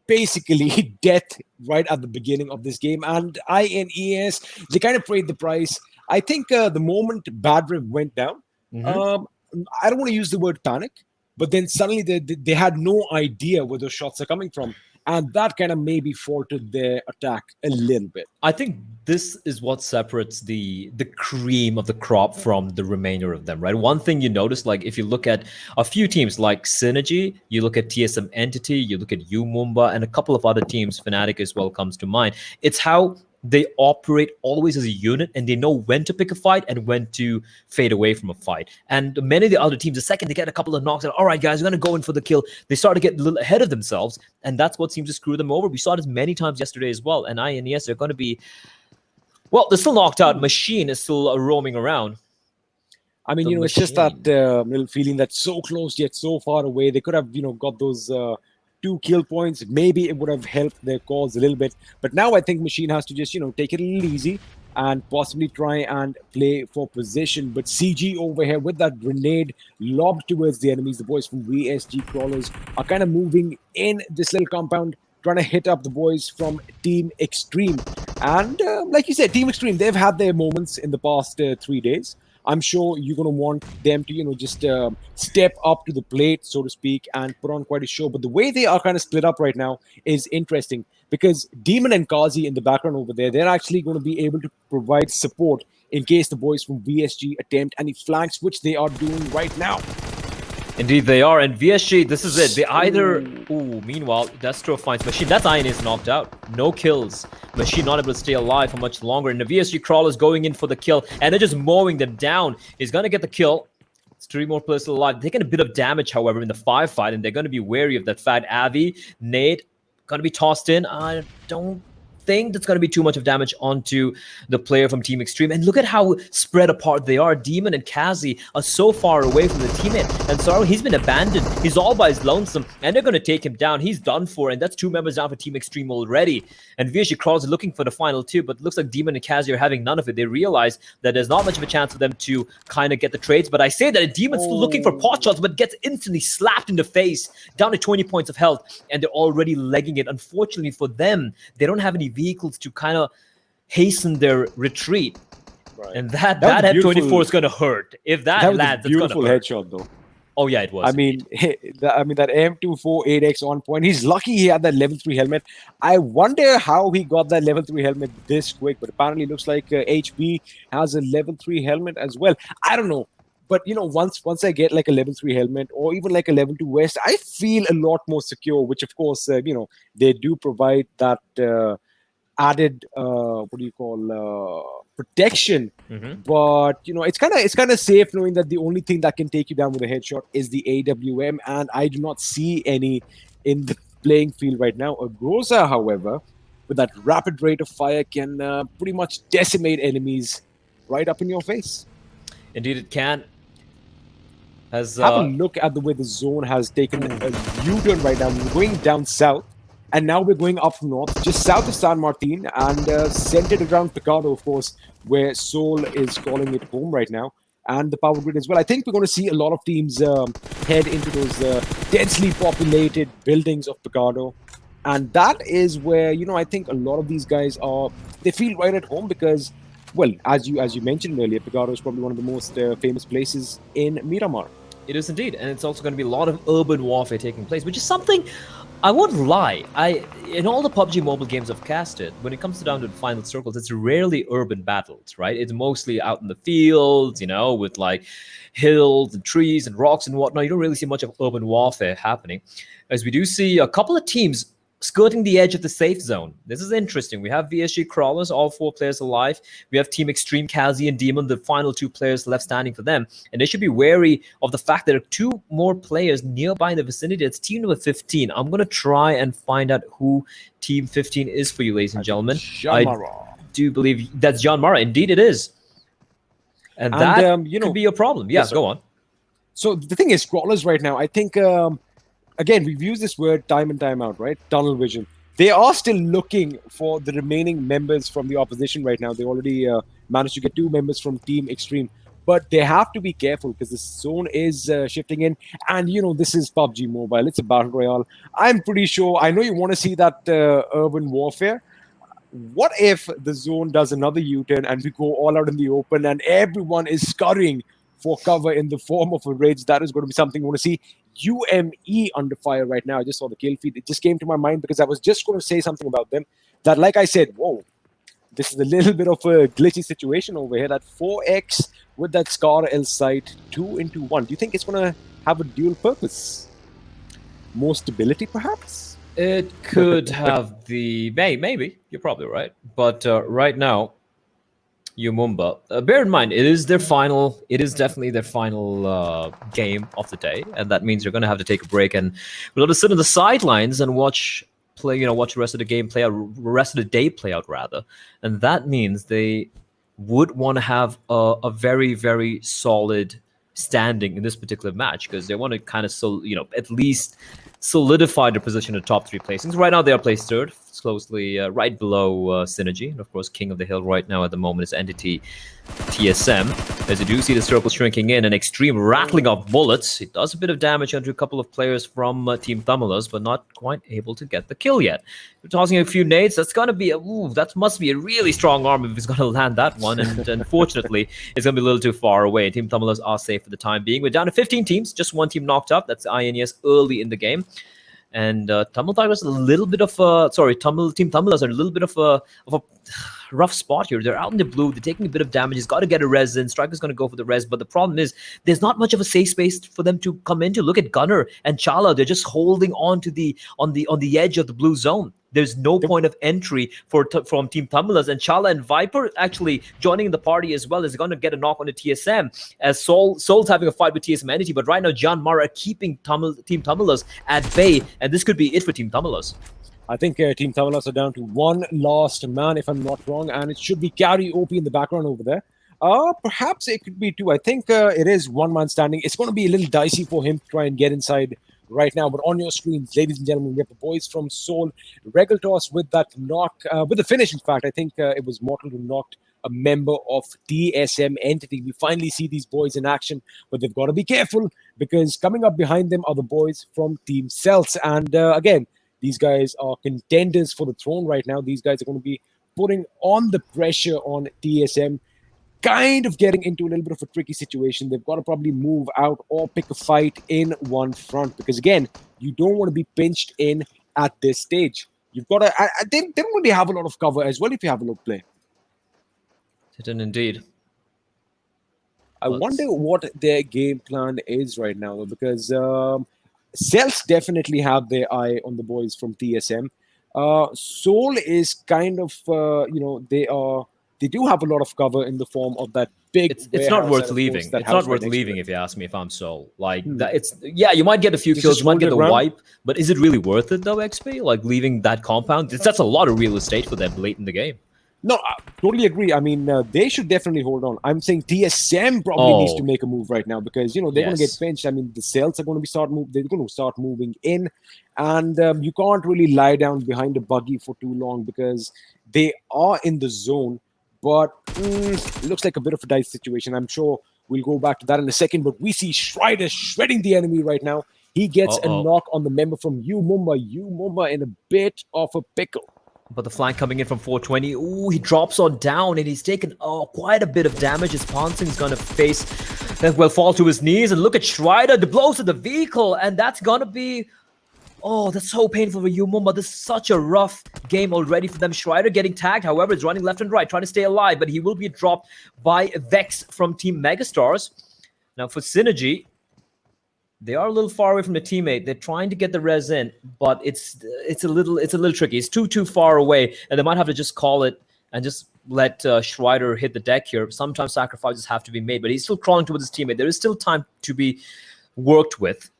basically death right at the beginning of this game. And INES, they kind of paid the price. I think the moment Badrev went down, I don't want to use the word panic, but then suddenly they had no idea where those shots are coming from. and that kind of maybe faltered their attack a little bit. I think this is what separates the cream of the crop from the remainder of them, right? One thing you notice, like if you look at a few teams like Synergy, you look at TSM Entity, you look at Mumba, and a couple of other teams, Fnatic as well comes to mind. It's how they operate always as a unit, and they know when to pick a fight and when to fade away from a fight. And many of the other teams, the second they get a couple of knocks, all right, guys, we're going to go in for the kill, they start to get a little ahead of themselves, and that's what seems to screw them over. We saw this many times yesterday as well. And INES, they're going to be, well, they're still knocked out. Machine is still roaming around. I mean, it's just that little feeling that's so close yet so far away. They could have, got those 2 kill points. Maybe it would have helped their cause a little bit. But now I think Machine has to just, take it a little easy and possibly try and play for position. But CG over here with that grenade lobbed towards the enemies, the boys from VSG Crawlers are kind of moving in this little compound, trying to hit up the boys from Team Extreme. And like you said, Team Extreme, they've had their moments in the past 3 days. I'm sure you're going to want them to, just step up to the plate, so to speak, and put on quite a show. But the way they are kind of split up right now is interesting because Demon and Kazi in the background over there, they're actually going to be able to provide support in case the boys from VSG attempt any flanks, which they are doing right now. Indeed, they are. And VSG, this is it. They either... Ooh, meanwhile, Destro finds Machine. That's INES knocked out. No kills. Machine not able to stay alive for much longer. And the VSG Crawlers going in for the kill. And they're just mowing them down. He's going to get the kill. It's 3 more players still alive. Taking a bit of damage, however, in the firefight. And they're going to be wary of that fact. Avi, Nate, going to be tossed in. I don't think that's going to be too much of damage onto the player from Team Extreme. And look at how spread apart they are. Demon and Kazi are so far away from the teammate. And Saro, he's been abandoned. He's all by his lonesome. And they're going to take him down. He's done for. And that's 2 members down for Team Extreme already. And VSG Crawls are looking for the final 2. But it looks like Demon and Kazi are having none of it. They realize that there's not much of a chance for them to kind of get the trades. But I say that a Demon's still looking for pot shots, but gets instantly slapped in the face. Down to 20 points of health. And they're already legging it. Unfortunately for them, they don't have any vehicles to kind of hasten their retreat. Right. And that M24 is going to hurt. If that lands, it's going to hurt. Beautiful headshot, though. Oh, yeah, it was. I mean, that M24 8x on point. He's lucky he had that level 3 helmet. I wonder how he got that level 3 helmet this quick, but apparently it looks like HB has a level 3 helmet as well. I don't know. But, once I get like a level 3 helmet or even like a level 2 vest, I feel a lot more secure, which of course, they do provide that added protection. But it's kind of safe knowing that the only thing that can take you down with a headshot is the AWM, and I do not see any in the playing field right now. A Groza, however, with that rapid rate of fire, can pretty much decimate enemies right up in your face. Indeed, it can. Have a look at the way the zone has taken a U-turn right now. We're going down south. And now we're going up north, just south of San Martin, and centered around Picado, of course, where Seoul is calling it home right now, and the power grid as well. I think we're going to see a lot of teams head into those densely populated buildings of Picado. And that is where, I think a lot of these guys they feel right at home because, well, as you mentioned earlier, Picado is probably one of the most famous places in Miramar. It is indeed. And it's also going to be a lot of urban warfare taking place, which is something... I won't lie. In all the PUBG Mobile games I've casted, when it comes down to the final circles, it's rarely urban battles, right? It's mostly out in the fields, with like hills and trees and rocks and whatnot. You don't really see much of urban warfare happening, as we do see a couple of teams skirting the edge of the safe zone. This is interesting. We have VSG Crawlers, all 4 players alive. We have Team Extreme, Kazi, and Demon, the final 2 players left standing for them. And they should be wary of the fact that there are 2 more players nearby in the vicinity. It's team number 15. I'm going to try and find out who Team 15 is for you, ladies and gentlemen. I do believe that's John Mara. Indeed, it is. And that could be a problem. Yeah, go on. So the thing is, Crawlers right now, I think... again, we've used this word time and time out, right? Tunnel vision. They are still looking for the remaining members from the opposition right now. They already managed to get 2 members from Team Extreme. But they have to be careful because the zone is shifting in. And, this is PUBG Mobile. It's a battle royale. I'm pretty sure, I know you want to see that urban warfare. What if the zone does another U-turn and we go all out in the open and everyone is scurrying for cover in the form of a Ridge. That is going to be something we want to see. UME under fire right now. I just saw the kill feed. It just came to my mind because I was just going to say something about them. That, like I said, whoa, this is a little bit of a glitchy situation over here. That 4x with that Scar L sight, 2 into 1. Do you think it's going to have a dual purpose? More stability, perhaps? It could have the... Maybe. You're probably right. But right now, Mumba, bear in mind, it is their final... It is definitely their final game of the day. And that means you're going to have to take a break and we'll have to sit on the sidelines and watch the rest of the game play out, rest of the day play out, rather. And that means they would want to have a very, very solid standing in this particular match because they want to kind of, at least solidify their position in the top 3 placings. Right now, they are placed 3rd, closely right below Synergy. And of course, King of the Hill right now at the moment is Entity TSM. As you do see the circle shrinking in, an extreme rattling of bullets. It does a bit of damage onto a couple of players from Team Thummelers, but not quite able to get the kill yet. We're tossing a few nades. That's going to be that must be a really strong arm if he's going to land that one. And unfortunately, it's going to be a little too far away. Team Thummelers are safe for the time being. We're down to 15 teams, just 1 team knocked up. That's INES early in the game. And Team Thummelers are a little bit of a rough spot here. They're out in the blue. They're taking a bit of damage. He's got to get a res in. Striker's going to go for the res, but the problem is there's not much of a safe space for them to come into. Look at Gunner and Chala. They're just holding on to on the edge of the blue zone. There's no point of entry from Team Thummelers, and Chala and Viper actually joining the party as well is going to get a knock on the TSM as Soul's having a fight with TSM Entity, but right now John Mara are keeping Team Thummelers at bay, and this could be it for Team Thummelers. I think Team Thummelers are down to 1 last man, if I'm not wrong, and it should be Gary OP in the background over there. Perhaps it could be 2. I think it is 1 man standing. It's going to be a little dicey for him to try and get inside right now, but on your screens, ladies and gentlemen, we have the boys from Seoul. Regaltos with that knock, with the finish, in fact. I think it was Mortal who knocked a member of TSM Entity. We finally see these boys in action, but they've got to be careful because coming up behind them are the boys from Team Celts. And again, these guys are contenders for the throne right now. These guys are going to be putting on the pressure on TSM, kind of getting into a little bit of a tricky situation. They've got to probably move out or pick a fight in one front because, again, you don't want to be pinched in at this stage. You've got to... they don't really have a lot of cover as well if you have a look play. It didn't indeed. I wonder what their game plan is right now, because Cells definitely have their eye on the boys from TSM. Seoul is kind of, they do have a lot of cover in the form of that big... It's not worth leaving. It's not worth leaving if you ask me, if I'm Seoul. Like, you might get a few kills, you might get the wipe, but is it really worth it though, XP? Like, leaving that compound? That's a lot of real estate for them late in the game. No, I totally agree. I mean, they should definitely hold on. I'm saying TSM probably needs to make a move right now because, they're going to get pinched. I mean, the Cells are going to they're going to start moving in, and you can't really lie down behind a buggy for too long because they are in the zone, but it looks like a bit of a dice situation. I'm sure we'll go back to that in a second, but we see Strider shredding the enemy right now. He gets a knock on the member from Mumba in a bit of a pickle. But the flank coming in from 420. Ooh, he drops on down and he's taken quite a bit of damage. His Ponsing's going to fall to his knees. And look at Strider, the blows to the vehicle. And that's going to be... Oh, that's so painful for Mumba. This is such a rough game already for them. Strider getting tagged. However, is running left and right, trying to stay alive. But he will be dropped by Vex from Team Megastars. Now for Synergy... They are a little far away from the teammate. They're trying to get the res in, but it's a little tricky. It's too far away, and they might have to just call it and just let Strider hit the deck here. Sometimes sacrifices have to be made, but he's still crawling towards his teammate. There is still time to be worked with.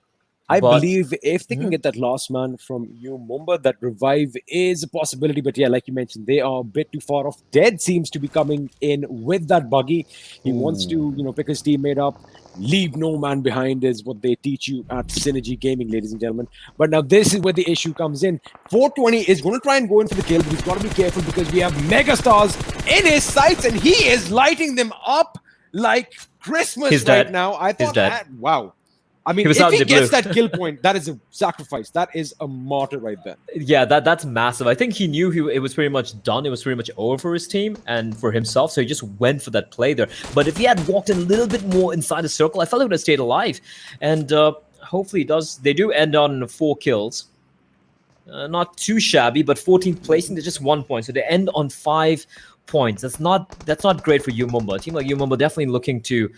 I believe if they can get that last man from Mumba, that revive is a possibility. But yeah, like you mentioned, they are a bit too far off. Dead seems to be coming in with that buggy. He wants to, pick his teammate up. Leave no man behind is what they teach you at Synergy Gaming, ladies and gentlemen. But now this is where the issue comes in. 420 is going to try and go in for the kill, but he's got to be careful because we have Megastars in his sights and he is lighting them up like Christmas now. I thought, wow. I mean, He was if out in he the gets blue. that kill point, that is a sacrifice. That is a martyr right there. Yeah, that's massive. I think he knew it was pretty much done. It was pretty much over for his team and for himself. So he just went for that play there. But if he had walked in a little bit more inside the circle, I felt he would have stayed alive. And hopefully he does. They do end on 4 kills. Not too shabby, but 14th placing, they're just 1 point. So they end on 5 points. That's not great for Mumba. A team like Mumba definitely looking to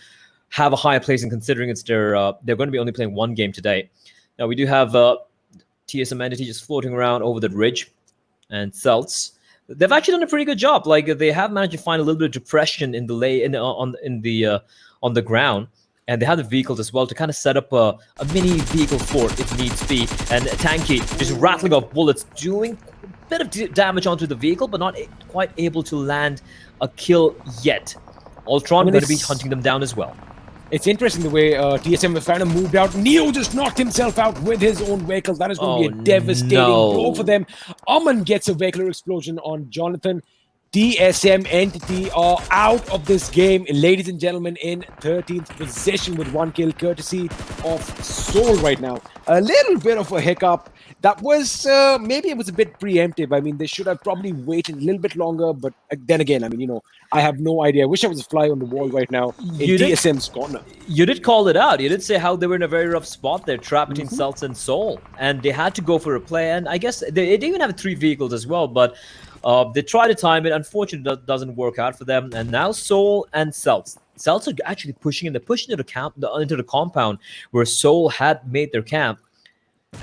have a higher placing, considering it's they're going to be only playing 1 game today. Now we do have TSM Entity just floating around over the ridge, and Celts. They've actually done a pretty good job. Like they have managed to find a little bit of depression in the on the ground. And they have the vehicles as well to kind of set up a mini vehicle fort if needs be. And Tanky just rattling off bullets, doing a bit of damage onto the vehicle, but not quite able to land a kill yet. Ultron going to be hunting them down as well. It's interesting the way TSM was kind of moved out. Neo just knocked himself out with his own vehicles. That is going to be a devastating blow for them. Aman gets a vehicular explosion on Jonathan. TSM Entity are out of this game, ladies and gentlemen, in 13th position with 1 kill, courtesy of Soul right now. A little bit of a hiccup. That was, maybe it was a bit preemptive. I mean, they should have probably waited a little bit longer, but then again, I mean, I have no idea. I wish I was a fly on the wall right now in TSM's corner. You did call it out. You did say how they were in a very rough spot there, trapped between Celts and Soul. And they had to go for a play, and I guess they even have 3 vehicles as well, but they try to time it. Unfortunately, it doesn't work out for them. And now Soul and Celts. Celts are actually pushing in. They're pushing into the compound where Soul had made their camp.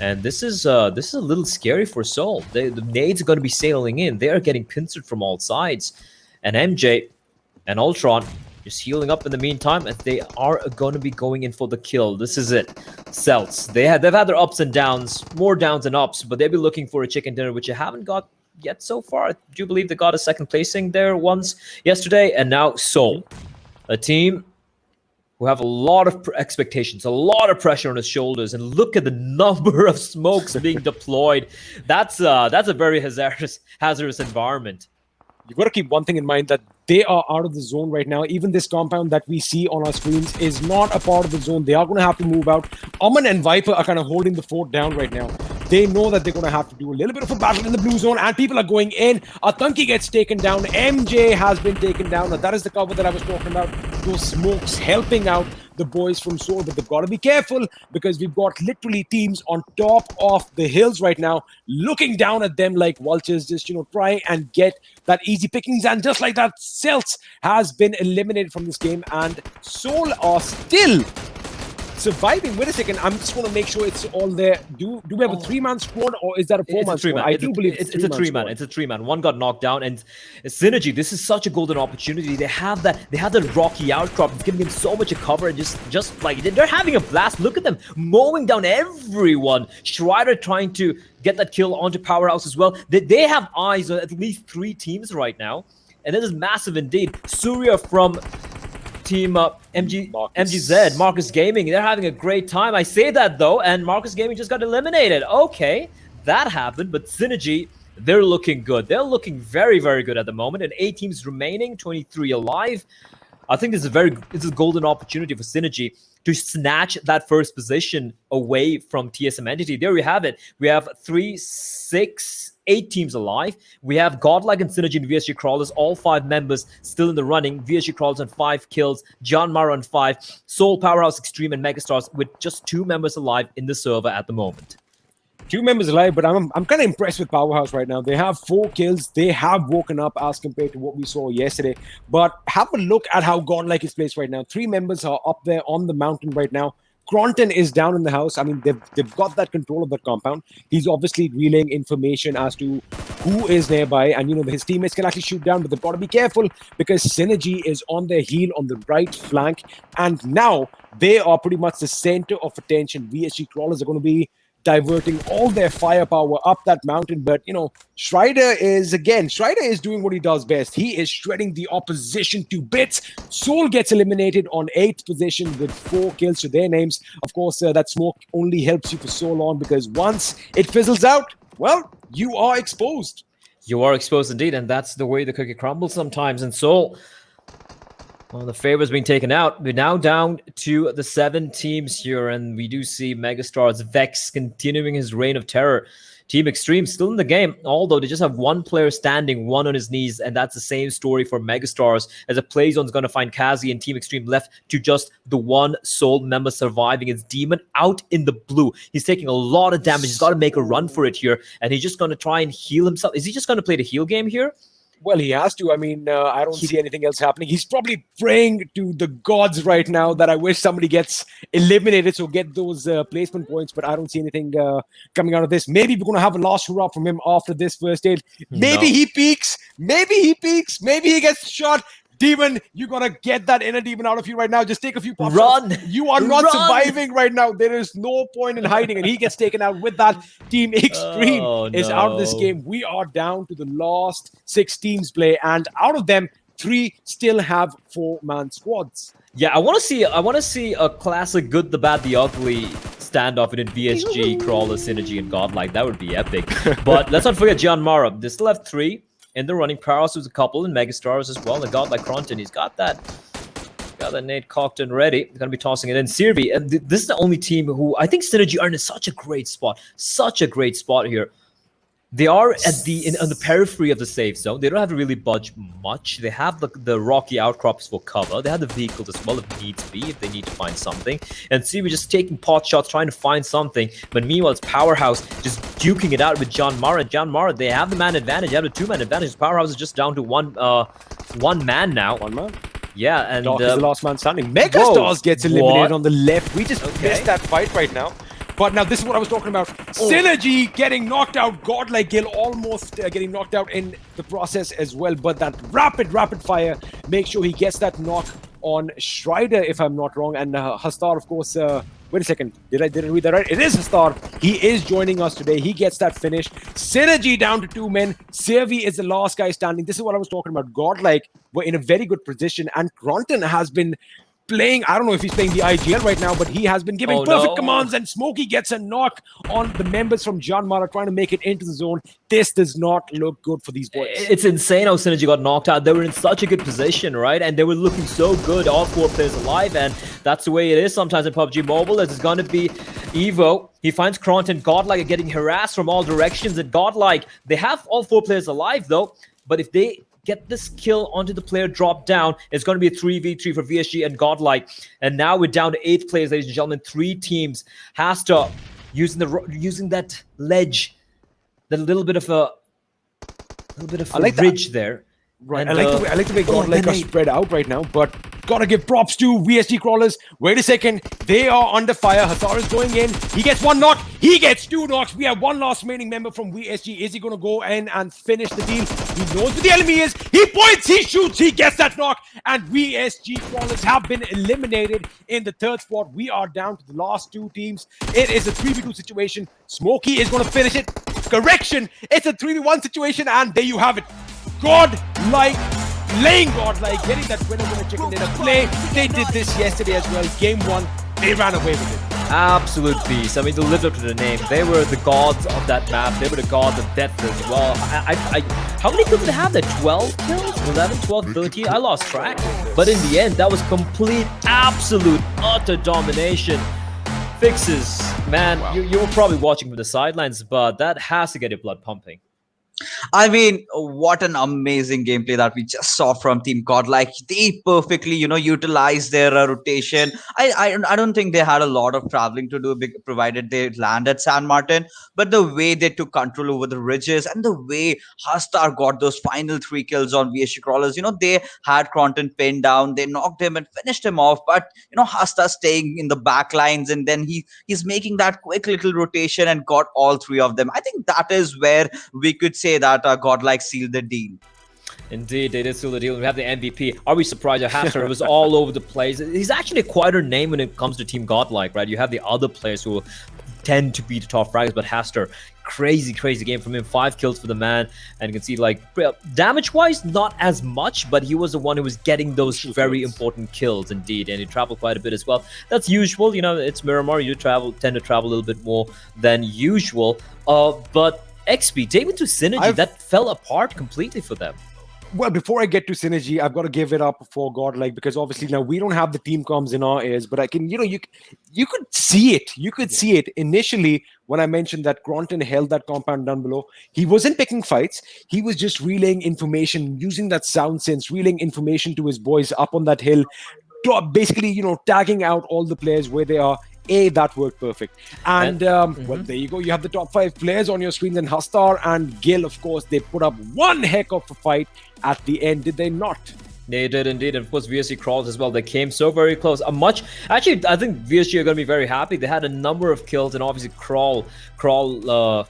And this is a little scary for Soul. The nades are going to be sailing in. They are getting pincered from all sides. And MJ and Ultron just healing up in the meantime, as they are going to be going in for the kill. This is it. Celts. They've had their ups and downs, more downs than ups, but they'll be looking for a chicken dinner, which they haven't got yet so far. I do believe they got a 2nd placing there once yesterday, and now Soul, a team who have a lot of expectations, a lot of pressure on his shoulders, and look at the number of smokes being deployed. That's a very hazardous environment. You've got to keep one thing in mind, that they are out of the zone right now. Even this compound that we see on our screens is not a part of the zone. They are going to have to move out. Aman and Viper are kind of holding the fort down right now. They know that they're going to have to do a little bit of a battle in the blue zone, and people are going in. Atanki gets taken down. MJ has been taken down. Now, that is the cover that I was talking about. Those smokes helping out the boys from Soul, but they've got to be careful because we've got literally teams on top of the hills right now looking down at them like vultures, just, trying and get that easy pickings. And just like that, Celts has been eliminated from this game, and Soul are still surviving. Wait a second, I'm just going to make sure it's all there. Do we have a 3-man squad, or is that a 4-man squad? I do believe it's a 3-man. It's a 3-man. One got knocked down, and Synergy, this is such a golden opportunity. They have that rocky outcrop. It's giving them so much cover, and just like they're having a blast. Look at them mowing down everyone. Strider trying to get that kill onto Powerhouse as well. They have eyes on at least 3 teams right now, and this is massive indeed. Surya from Team MGZ, Marcus Gaming, they're having a great time. I say that though, and Marcus Gaming just got eliminated. Okay, that happened, but Synergy, they're looking good. They're looking very, very good at the moment, and 8 teams remaining, 23 alive. I think this is a golden opportunity for Synergy to snatch that 1st position away from TSM Entity. There we have it. We have 3, 6, 8 teams alive. We have Godlike and Synergy and VSG Crawlers, all 5 members still in the running. VSG Crawlers on 5 kills, John Mara on 5, Soul, Powerhouse, Extreme, and Megastars with just 2 members alive in the server at the moment. 2 members alive, but I'm kind of impressed with Powerhouse right now. They have 4 kills. They have woken up as compared to what we saw yesterday. But have a look at how Godlike is placed right now. 3 members are up there on the mountain right now. Cronton is down in the house. I mean, they've got that control of that compound. He's obviously relaying information as to who is nearby, and his teammates can actually shoot down, but they've got to be careful because Synergy is on their heel on the right flank, and now they are pretty much the center of attention. VSG Crawlers are going to be diverting all their firepower up that mountain. But, Strider is doing what he does best. He is shredding the opposition to bits. Soul gets eliminated on 8th position with 4 kills to their names. Of course, that smoke only helps you for so long because once it fizzles out, well, you are exposed. You are exposed indeed, and that's the way the cookie crumbles sometimes. And Soul, Well, the favors being taken out. We're now down to the 7 teams here, and we do see Megastar's Vex continuing his reign of terror. Team Extreme still in the game, although they just have one player standing, one on his knees, and that's the same story for Megastars, as a play zone is going to find Kazi and Team Extreme left to just the one sole member surviving. It's Demon out in the blue. He's taking a lot of damage. He's got to make a run for it here, and he's just going to try and heal himself. Is he just going to play the heal game here? Well, he has to. I mean, I don't see anything else happening. He's probably praying to the gods right now that I wish somebody gets eliminated, so get those placement points, but I don't see anything coming out of this. Maybe we're going to have a last hurrah from him after this first stage. Maybe he peaks. Maybe he peaks. Maybe he gets shot. Demon, you got to get that inner demon out of you right now. Just take a few pops. Run! You are not surviving right now. There is no point in hiding, and he gets taken out with that. Team Extreme is out of this game. We are down to the last 6 teams play, and out of them, 3 still have 4-man squads. Yeah, I want to see a classic good, the bad, the ugly standoff in VSG, Crawler, Synergy, and Godlike. That would be epic. But let's not forget Gian Mara. They still have 3 in the running. Powerhouse was a couple, and Megastars as well. And Godlike Cronton, he's got that nade cocked and ready. They're going to be tossing it in. Sirvi, and this is the only team who I think Synergy are in such a great spot. Such a great spot here. They are at on the periphery of the safe zone. They don't have to really budge much. They have the rocky outcrops for cover. They have the vehicles as well if needs be, if they need to find something. And Sirvi just taking pot shots, trying to find something. But meanwhile, it's Powerhouse just duking it out with Gian Mara. Gian Mara, they have the man advantage. They have the 2-man advantage. Powerhouse is just down to one man now. 1 man. Yeah, and Doc is the last man standing. Megastars gets eliminated on the left. We just missed that fight right now. But now this is what I was talking about. Synergy getting knocked out. Godlike Gil almost getting knocked out in the process as well. But that rapid fire, make sure he gets that knock on Strider, if I'm not wrong. And Hastar, of course, wait a second. Did I read that right? It is Hastar. He is joining us today. He gets that finish. Synergy down to 2 men. Sirvi is the last guy standing. This is what I was talking about. Godlike were in a very good position. And Cronton has been playing, I don't know if he's playing the IGL right now, but he has been giving perfect commands, and Smokey gets a knock on the members from Gian Mara trying to make it into the zone. This does not look good for these boys. It's insane how Synergy got knocked out. They were in such a good position, right? And they were looking so good, all 4 players alive, and that's the way it is sometimes in PUBG Mobile. It's going to be Evo. He finds Cronton. Godlike are getting harassed from all directions, and Godlike, they have all 4 players alive though, but if they get this kill onto the player drop down, it's going to be a 3v3 for VSG and Godlike. And now we're down to 8 players, ladies and gentlemen. 3 teams. Hasta using that ledge, that little bit of a ridge there. Right, and, I like the way Godlike are spread out right now, but gotta give props to VSG Crawlers. Wait a second, they are under fire. Hazar is going in. He gets 1 knock. He gets 2 knocks. We have 1 last remaining member from VSG. Is he gonna go in and finish the deal? He knows who the enemy is. He points, he shoots, he gets that knock, and VSG Crawlers have been eliminated in the 3rd spot. We are down to the last 2 teams. It is a 3v2 situation. Smokey is gonna finish it. Correction, it's a 3v1 situation, and there you have it. Godlike, playing Godlike, getting that winner chicken dinner play. They did this yesterday as well. Game 1, they ran away with it. Absolute beast. I mean, they lived up to the name. They were the gods of that map. They were the gods of death as well. How many kills did they have there? 12 kills? 11, 12, 13? I lost track. But in the end, that was complete, absolute, utter domination. Fixes, man, wow. You were probably watching from the sidelines, but that has to get your blood pumping. I mean, what an amazing gameplay that we just saw from Team Godlike. They perfectly, utilized their rotation. I don't think they had a lot of traveling to do, provided they land at San Martin. But the way they took control over the ridges and the way Hastar got those final 3 kills on VSG Crawlers, they had Cronton pinned down. They knocked him and finished him off. But, Hastar staying in the back lines, and then he's making that quick little rotation and got all 3 of them. I think that is where we could say that Godlike sealed the deal. Indeed, they did seal the deal. We have the MVP. Are we surprised at Hastar? It was all over the place. He's actually a quieter name when it comes to Team Godlike, right? You have the other players who tend to be the top fraggers, but Hastar, crazy game from him. 5 kills for the man, and you can see, like, damage-wise, not as much, but he was the one who was getting those very important kills, indeed, and he traveled quite a bit as well. That's usual, it's Miramar. You tend to travel a little bit more than usual, but XP, take me to Synergy. That fell apart completely for them. Well, before I get to Synergy, I've got to give it up for Godlike, because obviously now we don't have the team comms in our ears, but I can, you could see it. You could see it initially when I mentioned that Gronton held that compound down below. He wasn't picking fights. He was just relaying information, using that sound sense, relaying information to his boys up on that hill, basically, tagging out all the players where they are. That worked perfect. And well, there you go. You have the top 5 players on your screens, and Hastar and Gil, of course, they put up one heck of a fight at the end, did they not? They did indeed, and of course VSG crawls as well. They came so very close. Actually, I think VSG are going to be very happy. They had a number of kills, and obviously Crawl. Evo.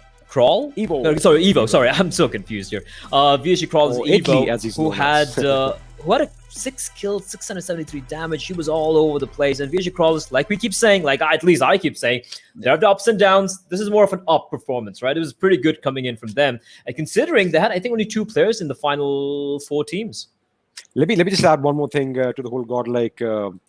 No, sorry, Evo. Sorry, I'm so confused here. VSG Crawl is Evo, as he's who known had as. who had 6 kills, 673 damage. He was all over the place. And VSG Crawlers, like we keep saying, like at least I keep saying, they have the ups and downs. This is more of an up performance, right? It was pretty good coming in from them. And considering they had, I think, only 2 players in the final 4 teams. Let me just add one more thing to the whole Godlike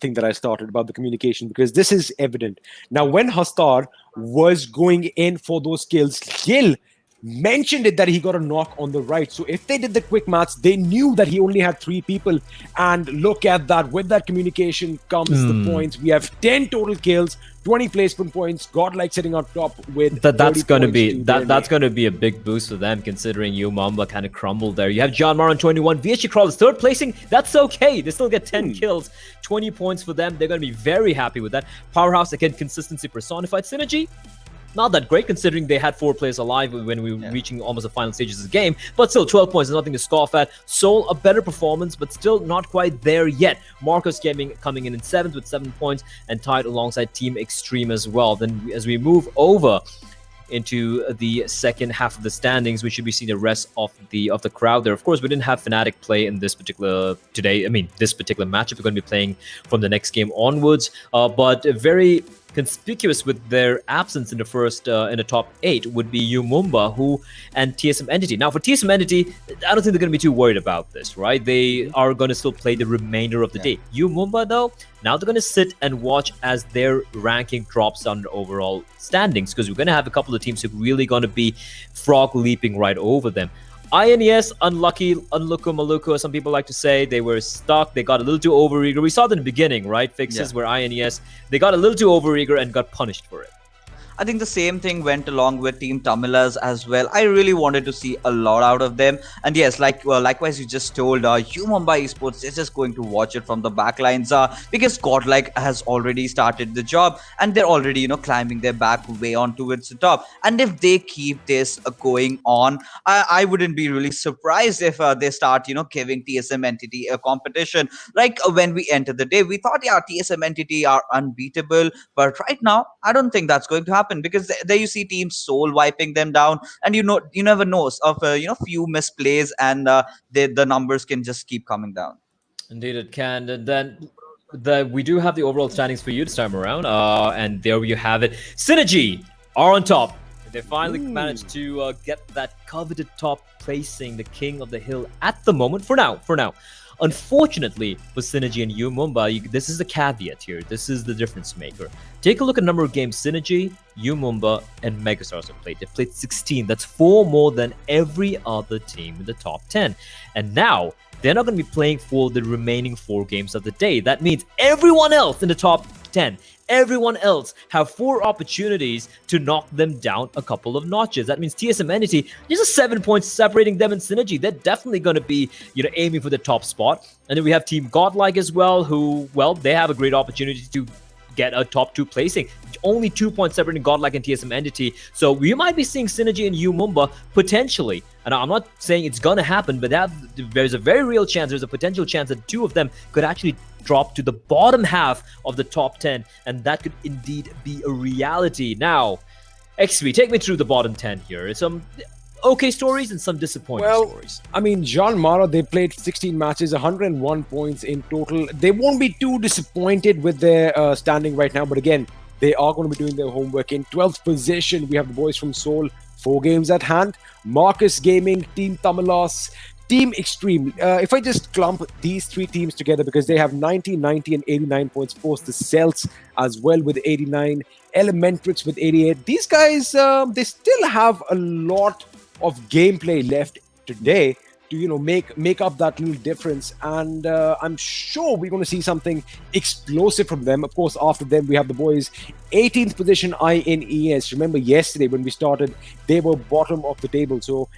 thing that I started about the communication, because this is evident. Now, when Hastar was going in for those kills, Gil mentioned it that he got a knock on the right. So if they did the quick maths, they knew that he only had 3 people. And look at that. With that communication comes the points. We have 10 total kills, 20 placement points. Godlike sitting on top with that's going to be a big boost for them, considering Mamba kind of crumbled there. You have John Mar on 21. VSG Crawlers 3rd placing. That's okay. They still get 10 kills, 20 points for them. They're going to be very happy with that. Powerhouse, again, consistency personified. Synergy, not that great, considering they had 4 players alive when we were reaching almost the final stages of the game. But still, 12 points is nothing to scoff at. Soul, a better performance, but still not quite there yet. Marcus Gaming coming in 7th with 7 points, and tied alongside Team Extreme as well. Then as we move over into the second half of the standings, we should be seeing the rest of the crowd there. Of course, we didn't have Fnatic play in this particular this particular matchup. We're going to be playing from the next game onwards, but very conspicuous with their absence in the first in the top 8 would be Mumba and TSM Entity. Now for TSM Entity, I don't think they're going to be too worried about this, right? They are going to still play the remainder of the day. Mumba though, now they're going to sit and watch as their ranking drops down the overall standings, because we're going to have a couple of teams who are really going to be frog leaping right over them. INES, unlucky, unluku maluku, as some people like to say. They were stuck. They got a little too overeager. We saw that in the beginning, right? Fixes where INES, they got a little too overeager and got punished for it. I think the same thing went along with Team Tamilas as well. I really wanted to see a lot out of them. And yes, likewise, you just told Mumbai Esports is just going to watch it from the backlines because Godlike has already started the job, and they're already, climbing their back way on towards the top. And if they keep this going on, I wouldn't be really surprised if they start, giving TSM Entity a competition. Like when we entered the day, we thought, TSM Entity are unbeatable. But right now, I don't think that's going to happen, because there you see Team Soul wiping them down, and you never know of few misplays, and the numbers can just keep coming down. Indeed, it can. And then we do have the overall standings for you this time around, and there you have it. Synergy are on top. They finally managed to get that coveted top placing, the king of the hill at the moment. For now. Unfortunately for Synergy and Mumba, this is the caveat here. This is the difference maker. Take a look at number of games Synergy, Mumba, and Megastars have played. They've played 16. That's 4 more than every other team in the top 10. And now, they're not going to be playing for the remaining 4 games of the day. That means everyone else in the top 10, everyone else have 4 opportunities to knock them down a couple of notches. That means TSM Entity, just 7 points separating them and Synergy. They're definitely going to be, aiming for the top spot. And then we have Team Godlike as well, who, well, they have a great opportunity to get a top 2 placing. Only 2 points separating Godlike and TSM Entity. So we might be seeing Synergy and Mumba potentially. And I'm not saying it's going to happen, but there's a very real chance, there's a potential chance that 2 of them could actually drop to the bottom half of the top 10. And that could indeed be a reality. Now, XV, take me through the bottom 10 here. Some okay stories and some disappointing stories. I mean, Jean Mara, they played 16 matches, 101 points in total. They won't be too disappointed with their standing right now, but again, they are going to be doing their homework. In 12th position, we have the boys from Seoul, 4 games at hand. Marcus Gaming, Team Tamilas, Team Extreme. If I just clump these 3 teams together, because they have 90, 90, and 89 points. Of course, the Celts as well with 89, Elementrix with 88. These guys, they still have a lot of gameplay left today. to make up that little difference. And I'm sure we're going to see something explosive from them. Of course, after them we have the boys 18th position INES. Remember yesterday when we started, they were bottom of the table. So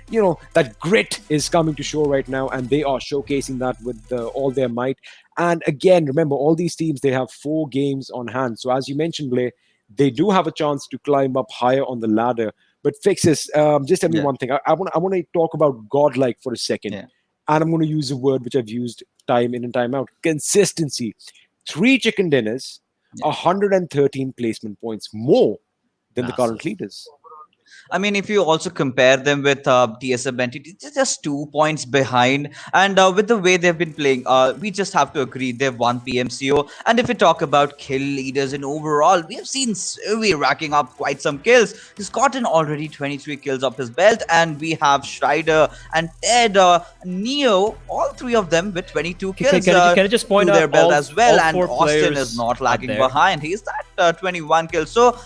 that grit is coming to show right now, and they are showcasing that with all their might. And again, remember, all these teams, they have 4 games on hand. So as you mentioned, Blay, they do have a chance to climb up higher on the ladder. But Fixes, just tell me one thing. I want to talk about godlike for a second. Yeah. And I'm going to use a word which I've used time in and time out. Consistency. 3 chicken dinners, 113 placement points, more than the current leaders. I mean, if you also compare them with TSM entity, it's just 2 points behind. And with the way they've been playing, we just have to agree they've won PMCO. And if we talk about kill leaders in overall, we have seen Survey racking up quite some kills. He's gotten already 23 kills up his belt. And we have Strider and Ted, Neo, all 3 of them with 22 kills Can I just point to out their belt all, as well. And 4 Austin is not lagging behind. He's at 21 kills. So,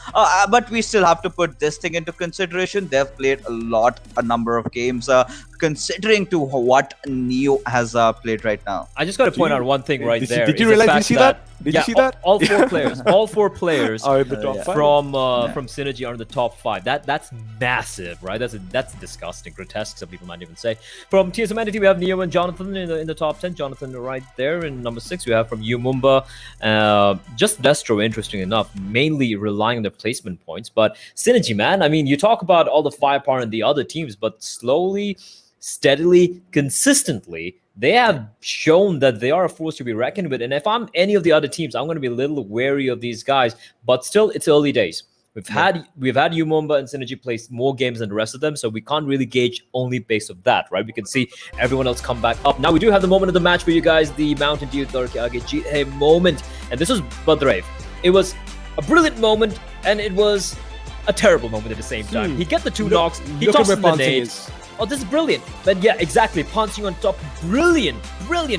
but we still have to put this thing into consideration. They've played a number of games, considering to what Neo has played right now. I just got to point out one thing right there. Did you realize? Did you see that? Did you see that? All 4 players. All 4 players are in the top 5 from Synergy are in the top 5. That's massive, right? That's disgusting, grotesque. Some people might even say. From TSM entity, we have Neo and Jonathan in the top 10. Jonathan right there in number 6. We have from Mumba, just Destro. Interesting enough, mainly relying on their placement points. But Synergy, man, I mean, you talk about all the firepower in the other teams, but slowly, steadily, consistently, they have shown that they are a force to be reckoned with. And if I'm any of the other teams, I'm going to be a little wary of these guys. But still, it's early days. We've had Umumba and Synergy play more games than the rest of them, so we can't really gauge only based of that, right? We can see everyone else come back up. Now we do have the moment of the match for you guys, the Mountain Dew Darke moment, and this was Badrave. It was a brilliant moment, and it was a terrible moment at the same time. He get the 2 knocks, he tosses the nade. Oh, this is brilliant. But yeah, exactly. Pouncing on top. Brilliant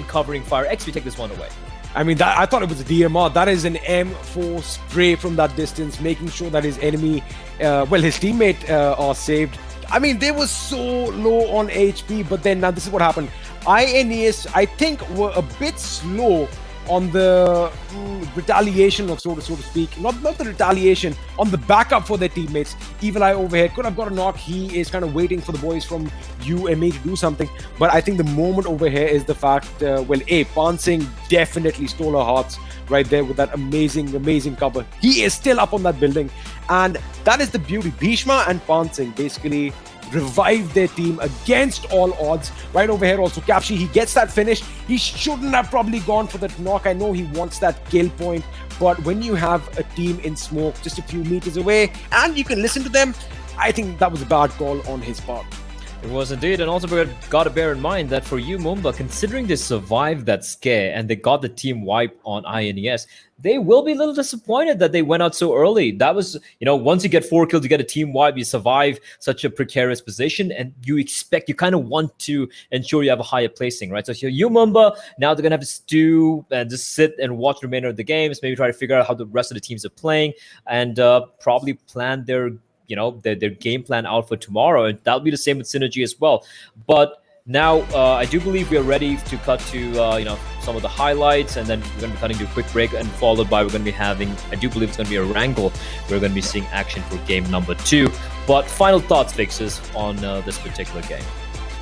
covering fire. XP, take this one away. I mean, I thought it was a DMR. That is an M4 spray from that distance, making sure that his enemy, his teammate are saved. I mean, they were so low on HP, but then now this is what happened. INES, I think, were a bit slow on the retaliation of so to speak, not the retaliation, on the backup for their teammates. Evil Eye overhead could have got a knock. He is kind of waiting for the boys from UMA to do something. But I think the moment over here is the fact, Pansing definitely stole our hearts right there with that amazing cover. He is still up on that building, and that is the beauty. Bhishma and Pansing basically revived their team against all odds. Right over here also, Capshi, he gets that finish. He shouldn't have probably gone for that knock. I know he wants that kill point, but when you have a team in smoke just a few meters away and you can listen to them, I think that was a bad call on his part. It was indeed, and also we got to bear in mind that for you, Mumba, considering they survived that scare and they got the team wipe on INES, they will be a little disappointed that they went out so early. That was, once you get 4 kills, you get a team wipe, you survive such a precarious position, and you kind of want to ensure you have a higher placing, right? So you, Mumba, now they're going to have to stew and just sit and watch the remainder of the games, maybe try to figure out how the rest of the teams are playing, and probably plan their game plan out for tomorrow, and that'll be the same with Synergy as well. But now I do believe we are ready to cut to some of the highlights, and then we're going to be cutting to a quick break, and followed by we're going to be having, I do believe it's going to be Erangel. We're going to be seeing action for game number 2. But final thoughts, Fixes, on this particular game.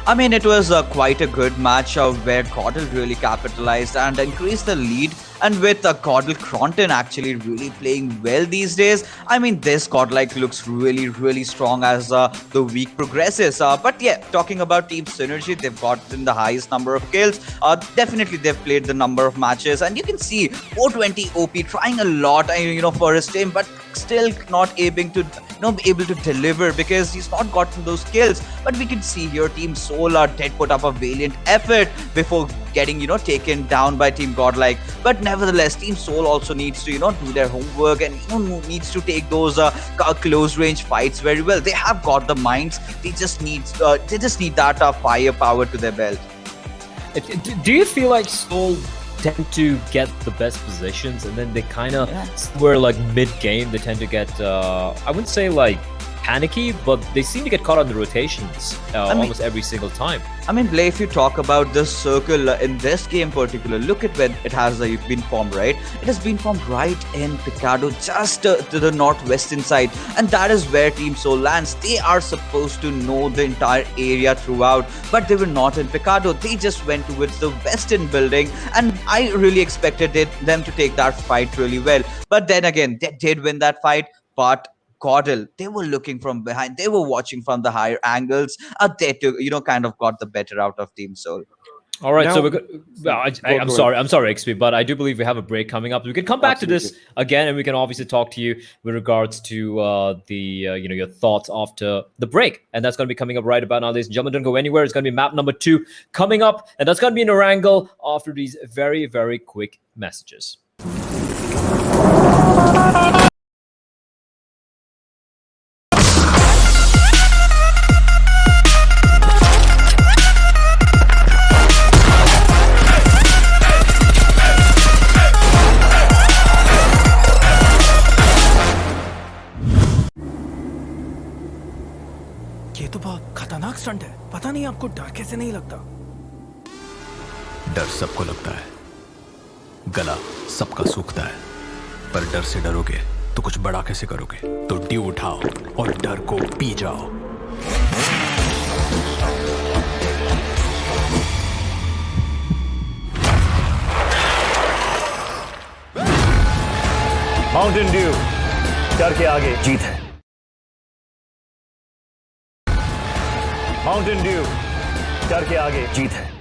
I mean, it was quite a good match where Caudle really capitalized and increased the lead. And with Caudle Cronton actually really playing well these days, I mean, this Godlike looks really strong as the week progresses. But yeah, talking about Team Synergy, they've gotten the highest number of kills. Definitely, they've played the number of matches. And you can see 420 OP trying a lot, for his team, but still not able to deliver because he's not gotten those kills. But we can see here Team Soul did put up a valiant effort before getting taken down by Team Godlike. But nevertheless, Team Soul also needs to do their homework and needs to take those close range fights very well. They have got the minds. They just need that firepower to their belt. Do you feel like Soul tend to get the best positions, and then they kind of were like mid-game, they tend to get I wouldn't say like panicky, but they seem to get caught on the rotations almost every single time. I mean, Blay, if you talk about this circle in this game particular, look at where it has been formed, right? It has been formed right in Picado, just to the northwestern side. And that is where Team Soul lands. They are supposed to know the entire area throughout, but they were not in Picado. They just went towards the western building. And I really expected them to take that fight really well. But then again, they did win that fight, but Caudle, they were looking from behind. They were watching from the higher angles. They took, kind of got the better out of Team Soul. All right, Now- so we're I'm sorry, XP, but I do believe we have a break coming up. We can come back to this again, and we can obviously talk to you with regards to your thoughts after the break, and that's going to be coming up right about now, ladies and gentlemen. Don't go anywhere. It's going to be map number 2 coming up, and that's going to be in Erangel after these very, very quick messages. ये तो बहुत खतरनाक stunt है। पता नहीं आपको डर कैसे नहीं लगता। डर सबको लगता है, गला सबका सूखता है, पर डर से डरोगे तो कुछ बड़ा कैसे करोगे? तो ड्यू उठाओ और डर को पी जाओ। माउंटेन ड्यू, डर के आगे जीत है। माउंटेन ड्यू, डर के आगे जीत है।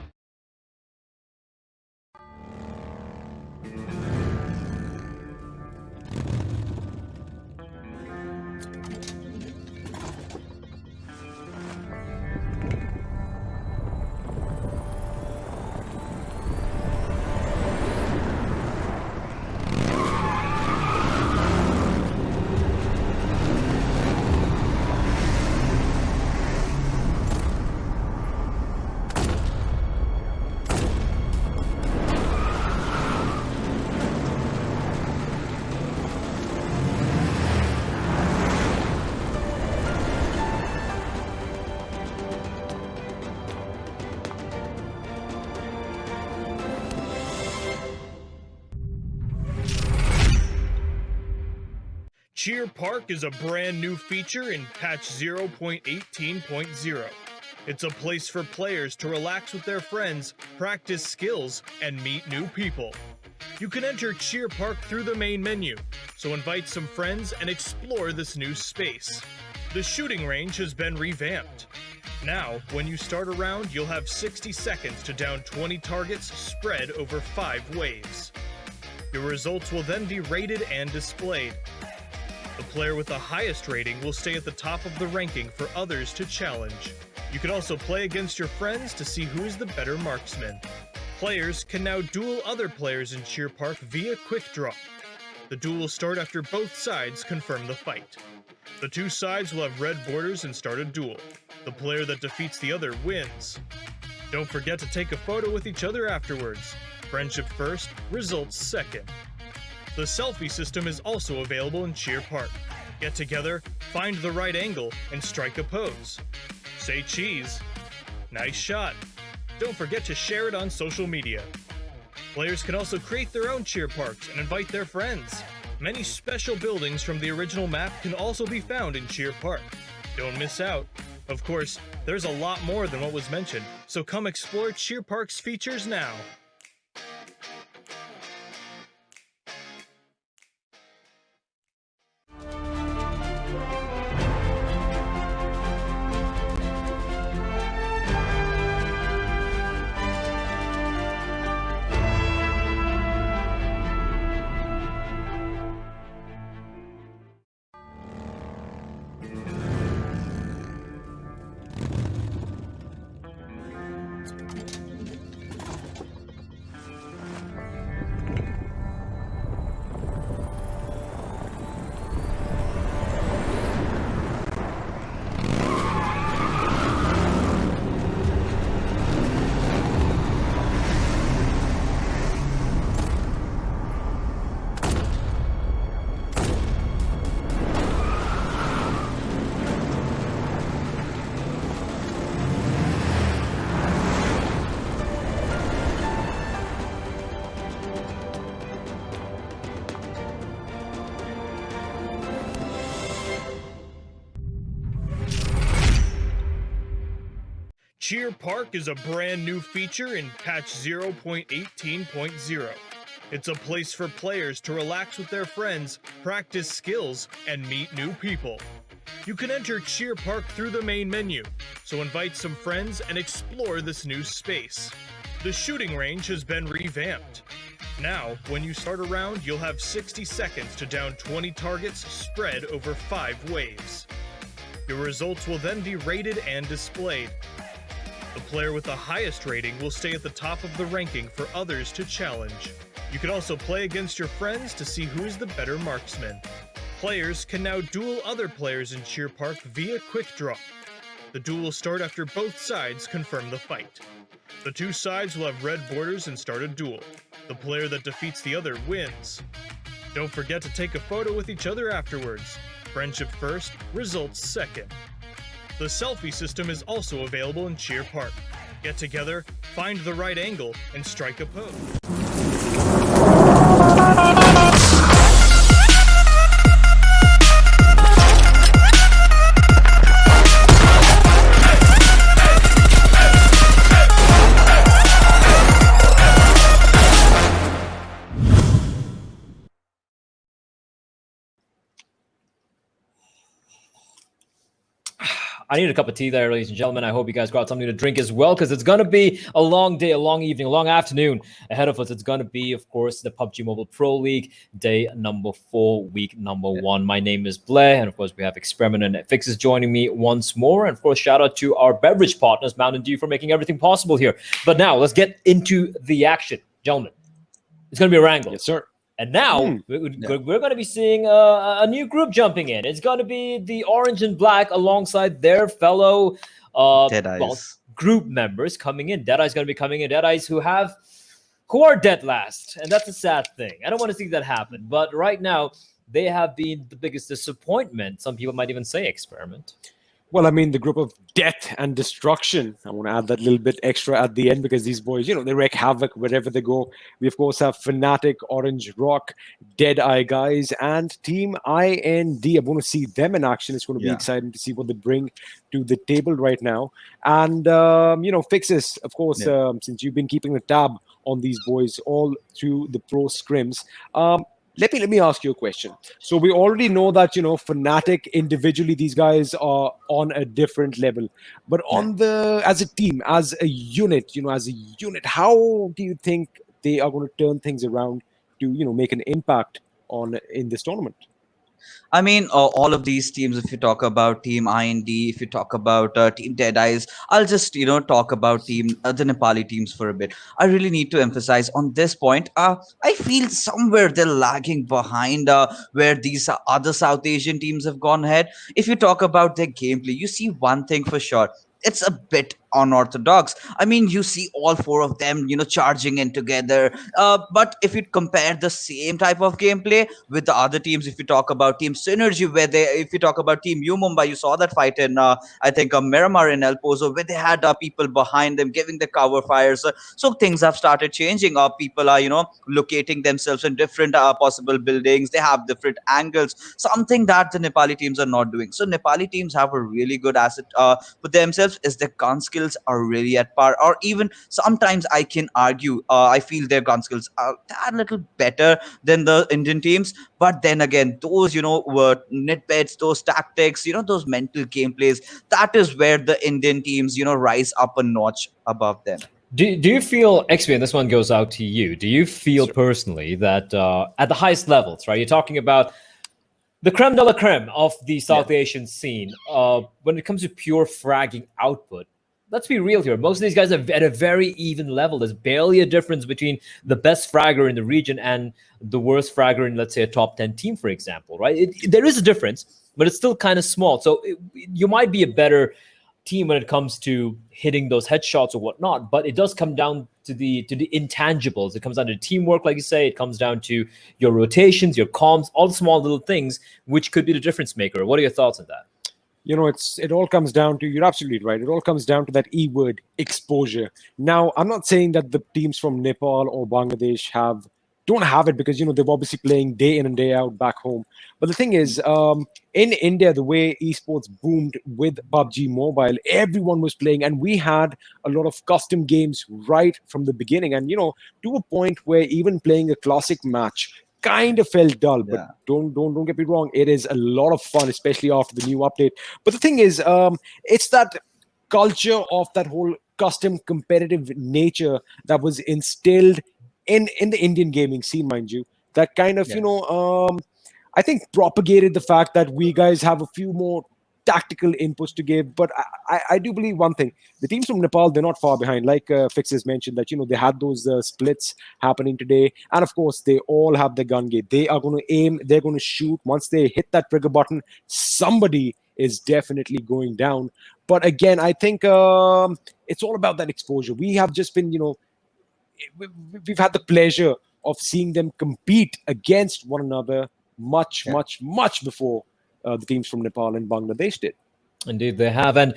Cheer Park is a brand new feature in patch 0.18.0. It's a place for players to relax with their friends, practice skills, and meet new people. You can enter Cheer Park through the main menu, so invite some friends and explore this new space. The shooting range has been revamped. Now, when you start a round, you'll have 60 seconds to down 20 targets spread over 5 waves. Your results will then be rated and displayed. The player with the highest rating will stay at the top of the ranking for others to challenge. You can also play against your friends to see who is the better marksman. Players can now duel other players in Cheer Park via Quick Draw. The duel will start after both sides confirm the fight. The two sides will have red borders and start a duel. The player that defeats the other wins. Don't forget to take a photo with each other afterwards. Friendship first, results second. The selfie system is also available in Cheer Park. Get together, find the right angle, and strike a pose. Say cheese. Nice shot. Don't forget to share it on social media. Players can also create their own cheer parks and invite their friends. Many special buildings from the original map can also be found in Cheer Park. Don't miss out. Of course, there's a lot more than what was mentioned, so come explore Cheer Park's features now. Cheer Park is a brand new feature in patch 0.18.0. It's a place for players to relax with their friends, practice skills, and meet new people. You can enter Cheer Park through the main menu, so invite some friends and explore this new space. The shooting range has been revamped. Now, when you start a round, you'll have 60 seconds to down 20 targets spread over 5 waves. Your results will then be rated and displayed. The player with the highest rating will stay at the top of the ranking for others to challenge. You can also play against your friends to see who is the better marksman. Players can now duel other players in Cheer Park via quick draw. The duel will start after both sides confirm the fight. The two sides will have red borders and start a duel. The player that defeats the other wins. Don't forget to take a photo with each other afterwards. Friendship first, results second. The selfie system is also available in Cheer Park. Get together, find the right angle, and strike a pose. I need a cup of tea there, ladies and gentlemen. I hope you guys got something to drink as well, because it's going to be a long day, a long evening, a long afternoon ahead of us. It's going to be, of course, the PUBG Mobile Pro League, day number 4, week number 1. My name is Blair, and of course, we have Experiment and Fixes joining me once more. And of course, shout out to our beverage partners, Mountain Dew, for making everything possible here. But now, let's get into the action, gentlemen. It's going to be Erangel. Yes, sir. And now we're going to be seeing a new group jumping in. It's going to be the Orange and Black alongside their fellow group members coming in. Deadeye's going to be coming in. Deadeye's who are dead last, and that's a sad thing. I don't want to see that happen. But right now, they have been the biggest disappointment. Some people might even say Experiment. Well, I mean, the group of death and destruction. I want to add that little bit extra at the end because these boys, they wreak havoc wherever they go. We, of course, have Fnatic, Orange Rock, Deadeye guys, and Team IND. I want to see them in action. It's going to be exciting to see what they bring to the table right now. And, Fixes, of course, since you've been keeping a tab on these boys all through the pro scrims. Let me ask you a question. So we already know that, Fnatic individually, these guys are on a different level. But as a team, as a unit, how do you think they are going to turn things around to, make an impact in this tournament? I mean, all of these teams, if you talk about Team IND, if you talk about Team Deadeyes, I'll just, talk about the Nepali teams for a bit. I really need to emphasize on this point. I feel somewhere they're lagging behind where these other South Asian teams have gone ahead. If you talk about their gameplay, you see one thing for sure. It's a bit unorthodox. I mean, you see all 4 of them, charging in together. But if you compare the same type of gameplay with the other teams, if you talk about Team Synergy, if you talk about Team U Mumbai, you saw that fight in, I think, Miramar in El Pozo, where they had people behind them giving the cover fires. So things have started changing. People are, locating themselves in different possible buildings. They have different angles, something that the Nepali teams are not doing. So Nepali teams have a really good asset for themselves is their gun skills are really at par, or even sometimes I can argue I feel their gun skills are a little better than the Indian teams. But then again, those nitbits, those tactics, those mental gameplays, that is where the Indian teams rise up a notch above them. Do you feel, XP, and this one goes out to you, do you feel personally that at the highest levels, right, you're talking about the creme de la creme of the South Asian scene, when it comes to pure fragging output, let's be real here. Most of these guys are at a very even level. There's barely a difference between the best fragger in the region and the worst fragger in, let's say, a top 10 team, for example, right? There is a difference, but it's still kind of small. So you might be a better team when it comes to hitting those headshots or whatnot, but it does come down to the intangibles. It comes down to teamwork, like you say. It comes down to your rotations, your comms, all the small little things, which could be the difference maker. What are your thoughts on that? It all comes down to, you're absolutely right. It all comes down to that E word, exposure. Now, I'm not saying that the teams from Nepal or Bangladesh have don't have it because they're obviously playing day in and day out back home. But the thing is, in India, the way esports boomed with PUBG Mobile, everyone was playing, and we had a lot of custom games right from the beginning. And to a point where even playing a classic match kind of felt dull. But Yeah. don't get me wrong, it is a lot of fun, especially after the new update. But the thing is, it's that culture of that whole custom competitive nature that was instilled in the Indian gaming scene, mind you, that kind of I think propagated the fact that we guys have a few more tactical inputs to give. But I do believe one thing: the teams from Nepal, they're not far behind. Like Fixes mentioned that they had those splits happening today, and of course they all have the gun gate. They are going to aim, they're going to shoot. Once they hit that trigger button, somebody is definitely going down. But again, I think it's all about that exposure. We have just been, we've had the pleasure of seeing them compete against one another much before the teams from Nepal and Bangladesh did. Indeed, they have. And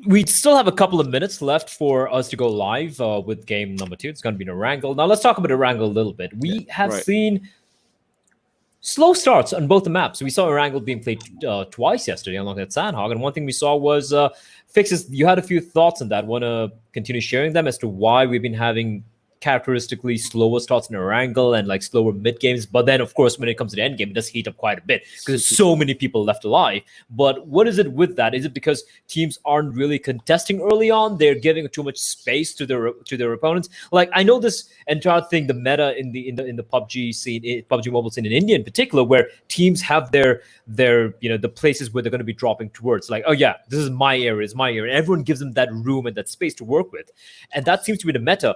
we still have a couple of minutes left for us to go live with game number 2. It's going to be an Erangel. Now, let's talk about Erangel a little bit. We have seen slow starts on both the maps. We saw Erangel being played twice yesterday along with Sanhok. And one thing we saw was Fixes. You had a few thoughts on that. Want to continue sharing them as to why we've been having characteristically slower starts in Erangel and like slower mid games, but then of course when it comes to the end game, it does heat up quite a bit because there's so many people left alive. But what is it with that? Is it because teams aren't really contesting early on? They're giving too much space to their opponents. Like I know this entire thing, the meta in the PUBG scene, PUBG Mobile scene in India in particular, where teams have their the places where they're going to be dropping towards. Like, oh yeah, this is my area, it's my area. And everyone gives them that room and that space to work with, and that seems to be the meta.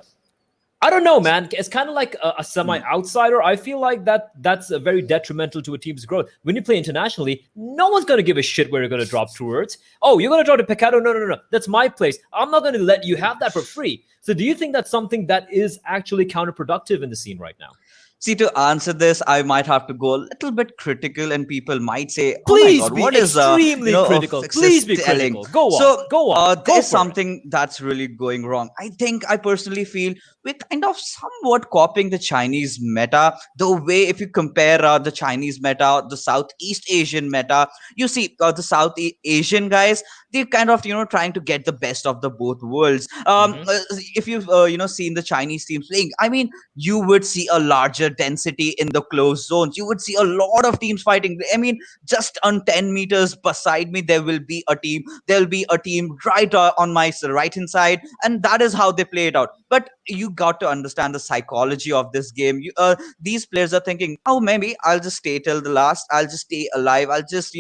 I don't know, man. It's kind of like a semi-outsider. I feel like that's very detrimental to a team's growth. When you play internationally, no one's going to give a shit where you're going to drop towards. Oh, you're going to drop to Pecado? No. That's my place. I'm not going to let you have that for free. So do you think that's something that is actually counterproductive in the scene right now? See, to answer this, I might have to go a little bit critical, and people might say, "Please oh my God, be what is extremely critical. Please be critical. Go on. There's something that's really going wrong. I personally feel we're kind of somewhat copying the Chinese meta. The way, if you compare the Chinese meta, the Southeast Asian meta, you see the South Asian guys, they're kind of trying to get the best of the both worlds. If you've seen the Chinese teams playing, I mean, you would see a larger density in the closed zones. You would see a lot of teams fighting. I mean, just on 10 meters beside me, there will be a team. There'll be a team right on my right hand side, and that is how they play it out. But you got to understand the psychology of this game. These players are thinking, oh, maybe I'll just stay till the last. I'll just stay alive. I'll just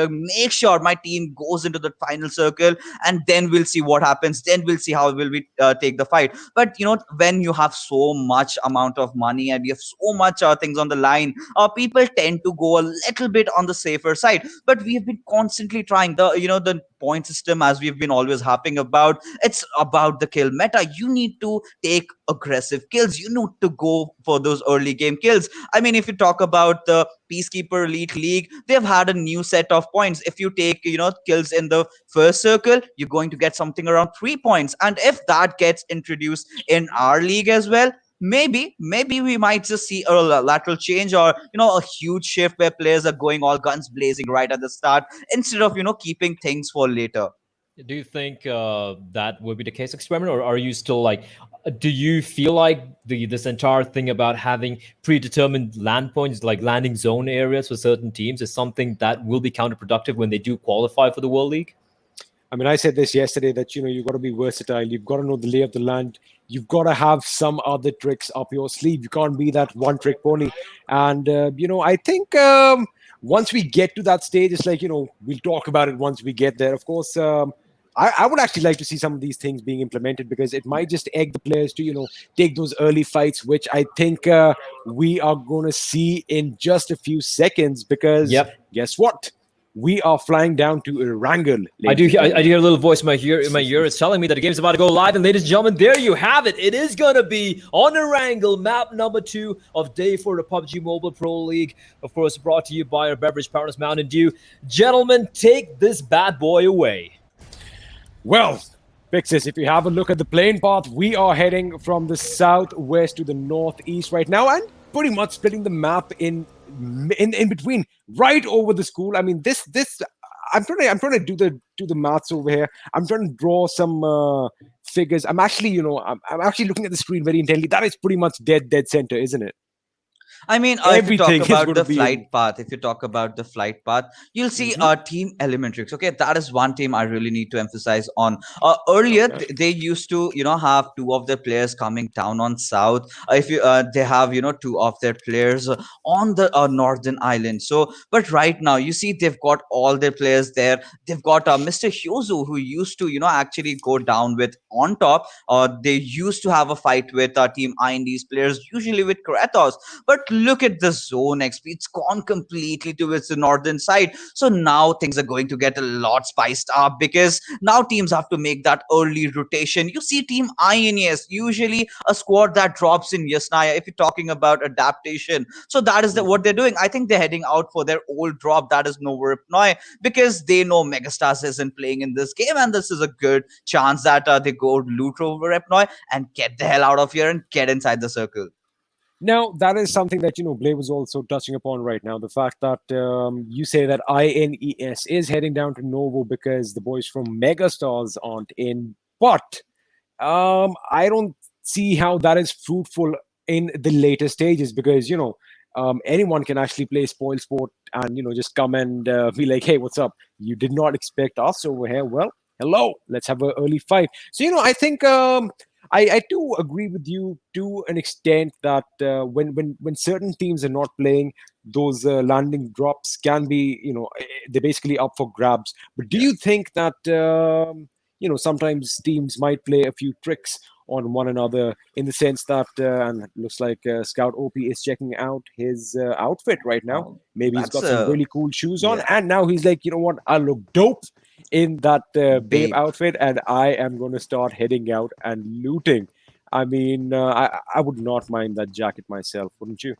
make sure my team goes into the final circle, and then we'll see what happens. Then we'll see how will we take the fight. But when you have so much amount of money and you have so much things on the line, people tend to go a little bit on the safer side. But we have been constantly trying the point system, as we've been always harping about. It's about the kill meta. You need to take aggressive kills. You need to go for those early game kills. I mean, if you talk about the Peacekeeper Elite League, they've had a new set of points. If you take kills in the first circle, you're going to get something around 3 points. And if that gets introduced in our league as well, maybe we might just see a lateral change, or a huge shift where players are going all guns blazing right at the start instead of keeping things for later. Do you think that would be the case, Experiment, or are you still like, do you feel like this entire thing about having predetermined land points, like landing zone areas for certain teams, is something that will be counterproductive when they do qualify for the World League? I mean, I said this yesterday that you've got to be versatile. You've got to know the lay of the land. You've got to have some other tricks up your sleeve. You can't be that one-trick pony. And I think once we get to that stage, it's like we'll talk about it once we get there. Of course, I would actually like to see some of these things being implemented, because it might just egg the players to take those early fights, which I think we are going to see in just a few seconds. Because guess what? We are flying down to Erangel. I do hear a little voice in my ear. It's telling me that the game's about to go live. And ladies and gentlemen, there you have it. It is going to be on Erangel, map number 2 of day 4 of the PUBG Mobile Pro League. Of course, brought to you by our beverage partners, Mountain Dew. Gentlemen, take this bad boy away. Well, Pixis, if you have a look at the plane path, we are heading from the southwest to the northeast right now, and pretty much splitting the map in between, right over the school. I mean, this I'm trying to do the maths over here. I'm trying to draw some figures. I'm actually, I'm actually looking at the screen very intently. That is pretty much dead center, isn't it? I mean, if you talk Everything is about going to the be in. flight path, if you talk about the flight path, you'll see Mhm. Team Elementrix. Okay, that is one team I really need to emphasize on. Earlier, Okay. they used to, have two of their players coming down on south. If you, they have, two of their players on the northern island. So, but right now, you see, they've got all their players there. They've got Mr. Hyozu, who used to, actually go down with on top. They used to have a fight with Team IND's players, usually with Kratos, but look at the zone XP. It's gone completely towards the northern side. So now things are going to get a lot spiced up because now teams have to make that early rotation. You see, Team INES, usually a squad that drops in Yasnaya, if you're talking about adaptation. So that is what they're doing. I think they're heading out for their old drop, that is Nova Ripnoi, because they know Megastars isn't playing in this game, and this is a good chance that they go loot over Ripnoi and get the hell out of here and get inside the circle. Now, that is something that, Blay was also touching upon right now. The fact that you say that INES is heading down to Novo because the boys from Megastars aren't in. But I don't see how that is fruitful in the later stages because, anyone can actually play spoil sport and, just come and be like, hey, what's up? You did not expect us over here. Well, hello, let's have an early fight. So, I think I do agree with you to an extent that when certain teams are not playing, those landing drops can be, they're basically up for grabs. But do you think that sometimes teams might play a few tricks on one another in the sense that and it looks like Scout OP is checking out his outfit right now. Oh, Maybe he's that's got some really cool shoes on, yeah, and now he's like, you know what, I look dope in that babe babe. outfit, and I am going to start heading out and looting. I mean, I would not mind that jacket myself, wouldn't you?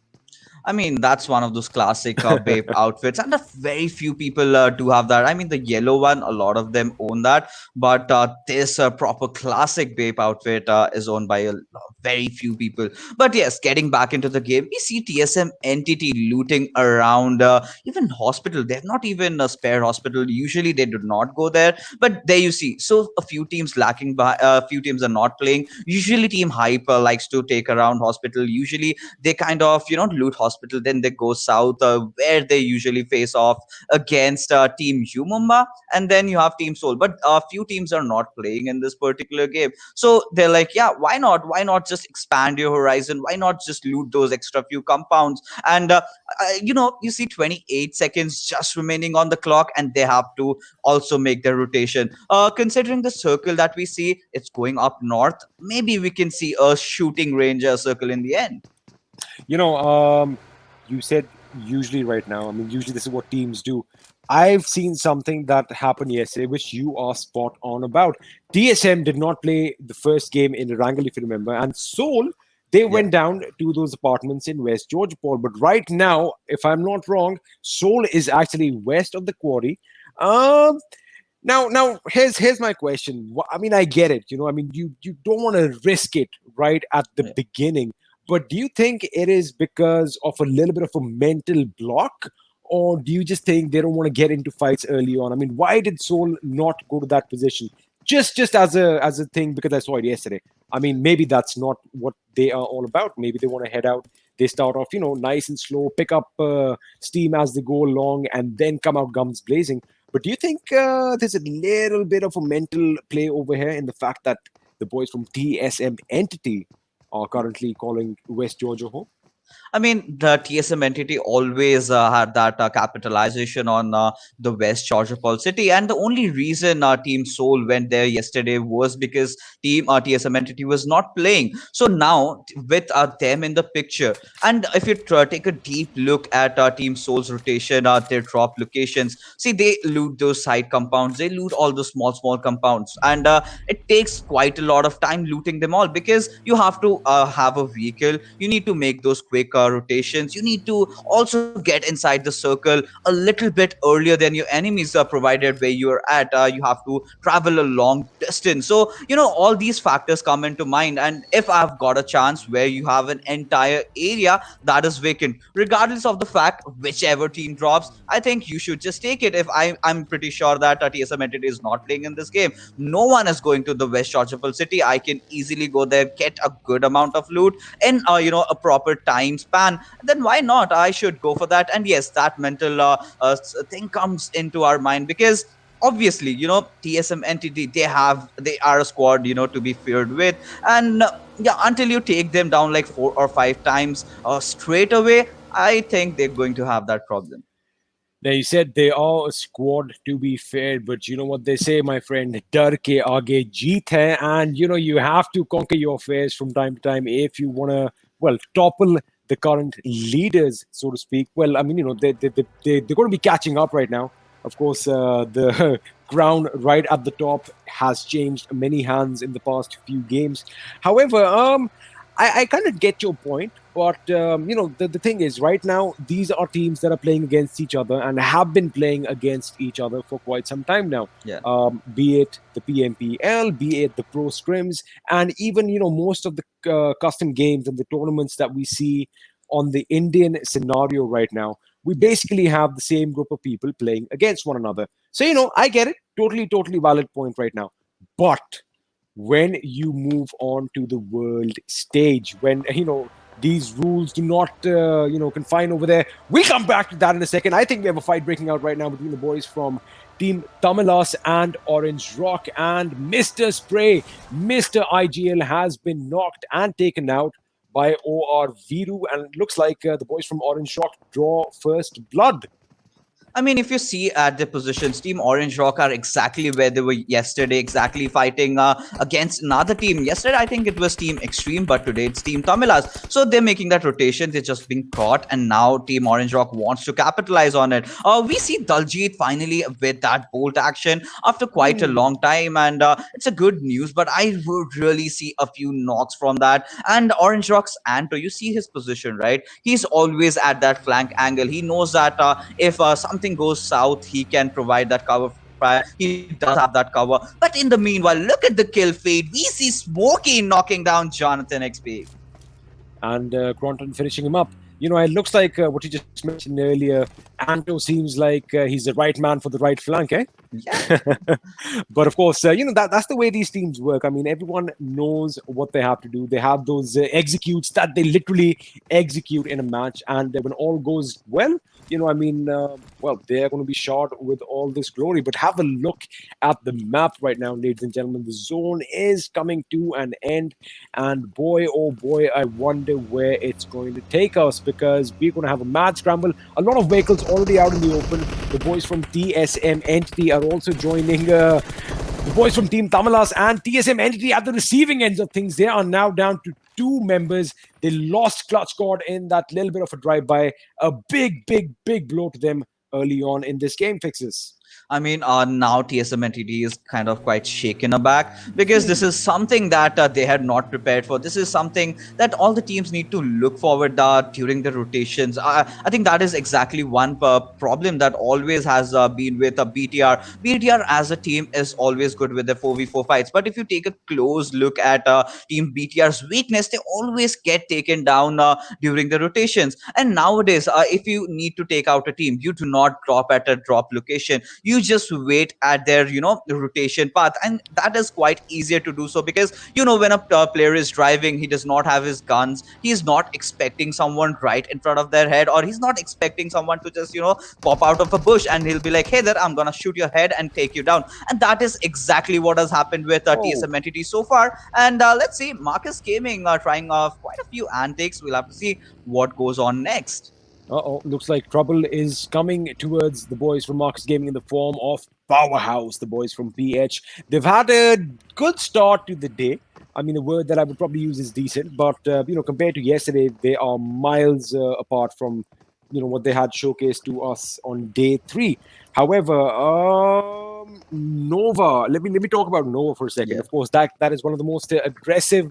I mean, that's one of those classic Bape outfits, and a very few people do have that. I mean, the yellow one, a lot of them own that, but this proper classic Bape outfit is owned by a very few people. But yes, getting back into the game, we see TSM entity looting around even hospital. They have not even a spare hospital. Usually, they do not go there, but there you see. So a few teams lacking, a few teams are not playing. Usually, Team Hype likes to take around hospital. Usually they kind of loot hospital, then they go south where they usually face off against Team Humumba, and then you have Team Soul, but a few teams are not playing in this particular game, so they're like, yeah, why not just expand your horizon, why not just loot those extra few compounds, and you see 28 seconds just remaining on the clock, and they have to also make their rotation. Considering the circle that we see, it's going up north, maybe we can see a shooting ranger circle in the end. You know, you said usually right now. I mean, usually this is what teams do. I've seen something that happened yesterday, which you are spot on about. TSM did not play the first game in Erangel, if you remember, and Seoul, they went down to those apartments in West Georgia, Paul. But right now, if I'm not wrong, Seoul is actually west of the quarry. Um, now, here's my question. I mean, I get it. I mean, you don't want to risk it right at the beginning. But do you think it is because of a little bit of a mental block, or do you just think they don't want to get into fights early on? I mean, why did Soul not go to that position? Just as a thing because I saw it yesterday. I mean, maybe that's not what they are all about. Maybe they want to head out. They start off, nice and slow, pick up steam as they go along, and then come out guns blazing. But do you think there's a little bit of a mental play over here in the fact that the boys from TSM entity are currently calling West Georgia home? I mean, the TSM entity always had that capitalization on the West Georgia Pole City, and the only reason Team Soul went there yesterday was because Team TSM entity was not playing. So now, with them in the picture, and if you take a deep look at Team Soul's rotation, their drop locations, see they loot those side compounds, they loot all those small compounds, and it takes quite a lot of time looting them all because you have to have a vehicle, you need to make those quick quick rotations. You need to also get inside the circle a little bit earlier than your enemies are provided where you're at. You have to travel a long distance. So, all these factors come into mind. And if I've got a chance where you have an entire area that is vacant, regardless of the fact whichever team drops, I think you should just take it. If I'm pretty sure that TSM entity is not playing in this game, no one is going to the West Chargeable City. I can easily go there, get a good amount of loot in a proper time span. Then why not? I should go for that. And yes, that mental thing comes into our mind because obviously TSM entity, they are a squad to be feared with. And yeah, until you take them down like 4 or 5 times straight away, I think they're going to have that problem. Now, you said they are a squad to be fair, but you know what they say, my friend, डर के आगे जीत है. And you have to conquer your fears from time to time if you want to, well, topple the current leaders, so to speak. Well, I mean, they're going to be catching up right now. Of course, the ground right at the top has changed many hands in the past few games. However, I kind of get your point, but the thing is, right now these are teams that are playing against each other and have been playing against each other for quite some time now. Yeah. Be it the PMPL, be it the Pro Scrims, and even most of the custom games and the tournaments that we see on the Indian scenario right now. We basically have the same group of people playing against one another. So I get it, totally valid point right now, but when you move on to the world stage, when these rules do not confine over there, we come back to that in a second. I think we have a fight breaking out right now between the boys from Team Tamilas and Orange Rock, and Mr. Spray, Mr. IGL has been knocked and taken out by OR Viru, and it looks like the boys from Orange Rock draw first blood. I mean, if you see at the positions, Team Orange Rock are exactly where they were yesterday, exactly fighting against another team. Yesterday, I think it was Team Extreme, but today it's Team Tamilas. So they're making that rotation. They're just being caught, and now Team Orange Rock wants to capitalize on it. We see Daljit finally with that bolt action after quite a long time, and it's a good news, but I would really see a few knocks from that. And Orange Rock's Anto, you see his position, right? He's always at that flank angle. He knows that if something goes south, he can provide that cover fire. He does have that cover. But in the meanwhile, look at the kill feed. We see Smokey knocking down Jonathan XP. And Cronton finishing him up. It looks like what you just mentioned earlier, Anto seems like he's the right man for the right flank, eh? Yeah. But of course, that's the way these teams work. I mean, everyone knows what they have to do. They have those executes that they literally execute in a match. And when all goes well, they're going to be shot with all this glory. But have a look at the map right now, ladies and gentlemen. The zone is coming to an end. And boy, oh boy, I wonder where it's going to take us, because we're going to have a mad scramble. A lot of vehicles already out in the open. The boys from TSM Entity are also joining the boys from Team Tamilas and TSM Entity at the receiving ends of things. They are now down to 2 members. They lost Clutch Squad in that little bit of a drive-by. A big blow to them early on in this game, Fixes. I mean, now TSM entity is kind of quite shaken aback, because this is something that they had not prepared for. This is something that all the teams need to look forward during the rotations. I think that is exactly one problem that always has been with BTR. BTR as a team is always good with the 4v4 fights, but if you take a close look at Team BTR's weakness, they always get taken down during the rotations. And nowadays, if you need to take out a team, you do not drop at a drop location. You just wait at their rotation path, and that is quite easier to do so, because when a player is driving, he does not have his guns. He's not expecting someone right in front of their head, or he's not expecting someone to just pop out of a bush and he'll be like, hey there, I'm gonna shoot your head and take you down. And that is exactly what has happened with TSM entity so far. And let's see, Marcus Gaming trying quite a few antics. We'll have to see what goes on next. Looks like trouble is coming towards the boys from Marcus Gaming in the form of Powerhouse, the boys from PH. They've had a good start to the day. I mean, a word that I would probably use is decent, but, compared to yesterday, they are miles apart from, what they had showcased to us on day 3. However, Nova, let me talk about Nova for a second. Yeah. Of course, that is one of the most aggressive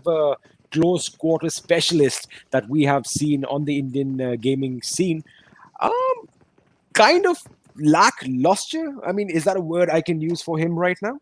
close quarter specialist that we have seen on the Indian gaming scene. Kind of lackluster. I mean, is that a word I can use for him right now?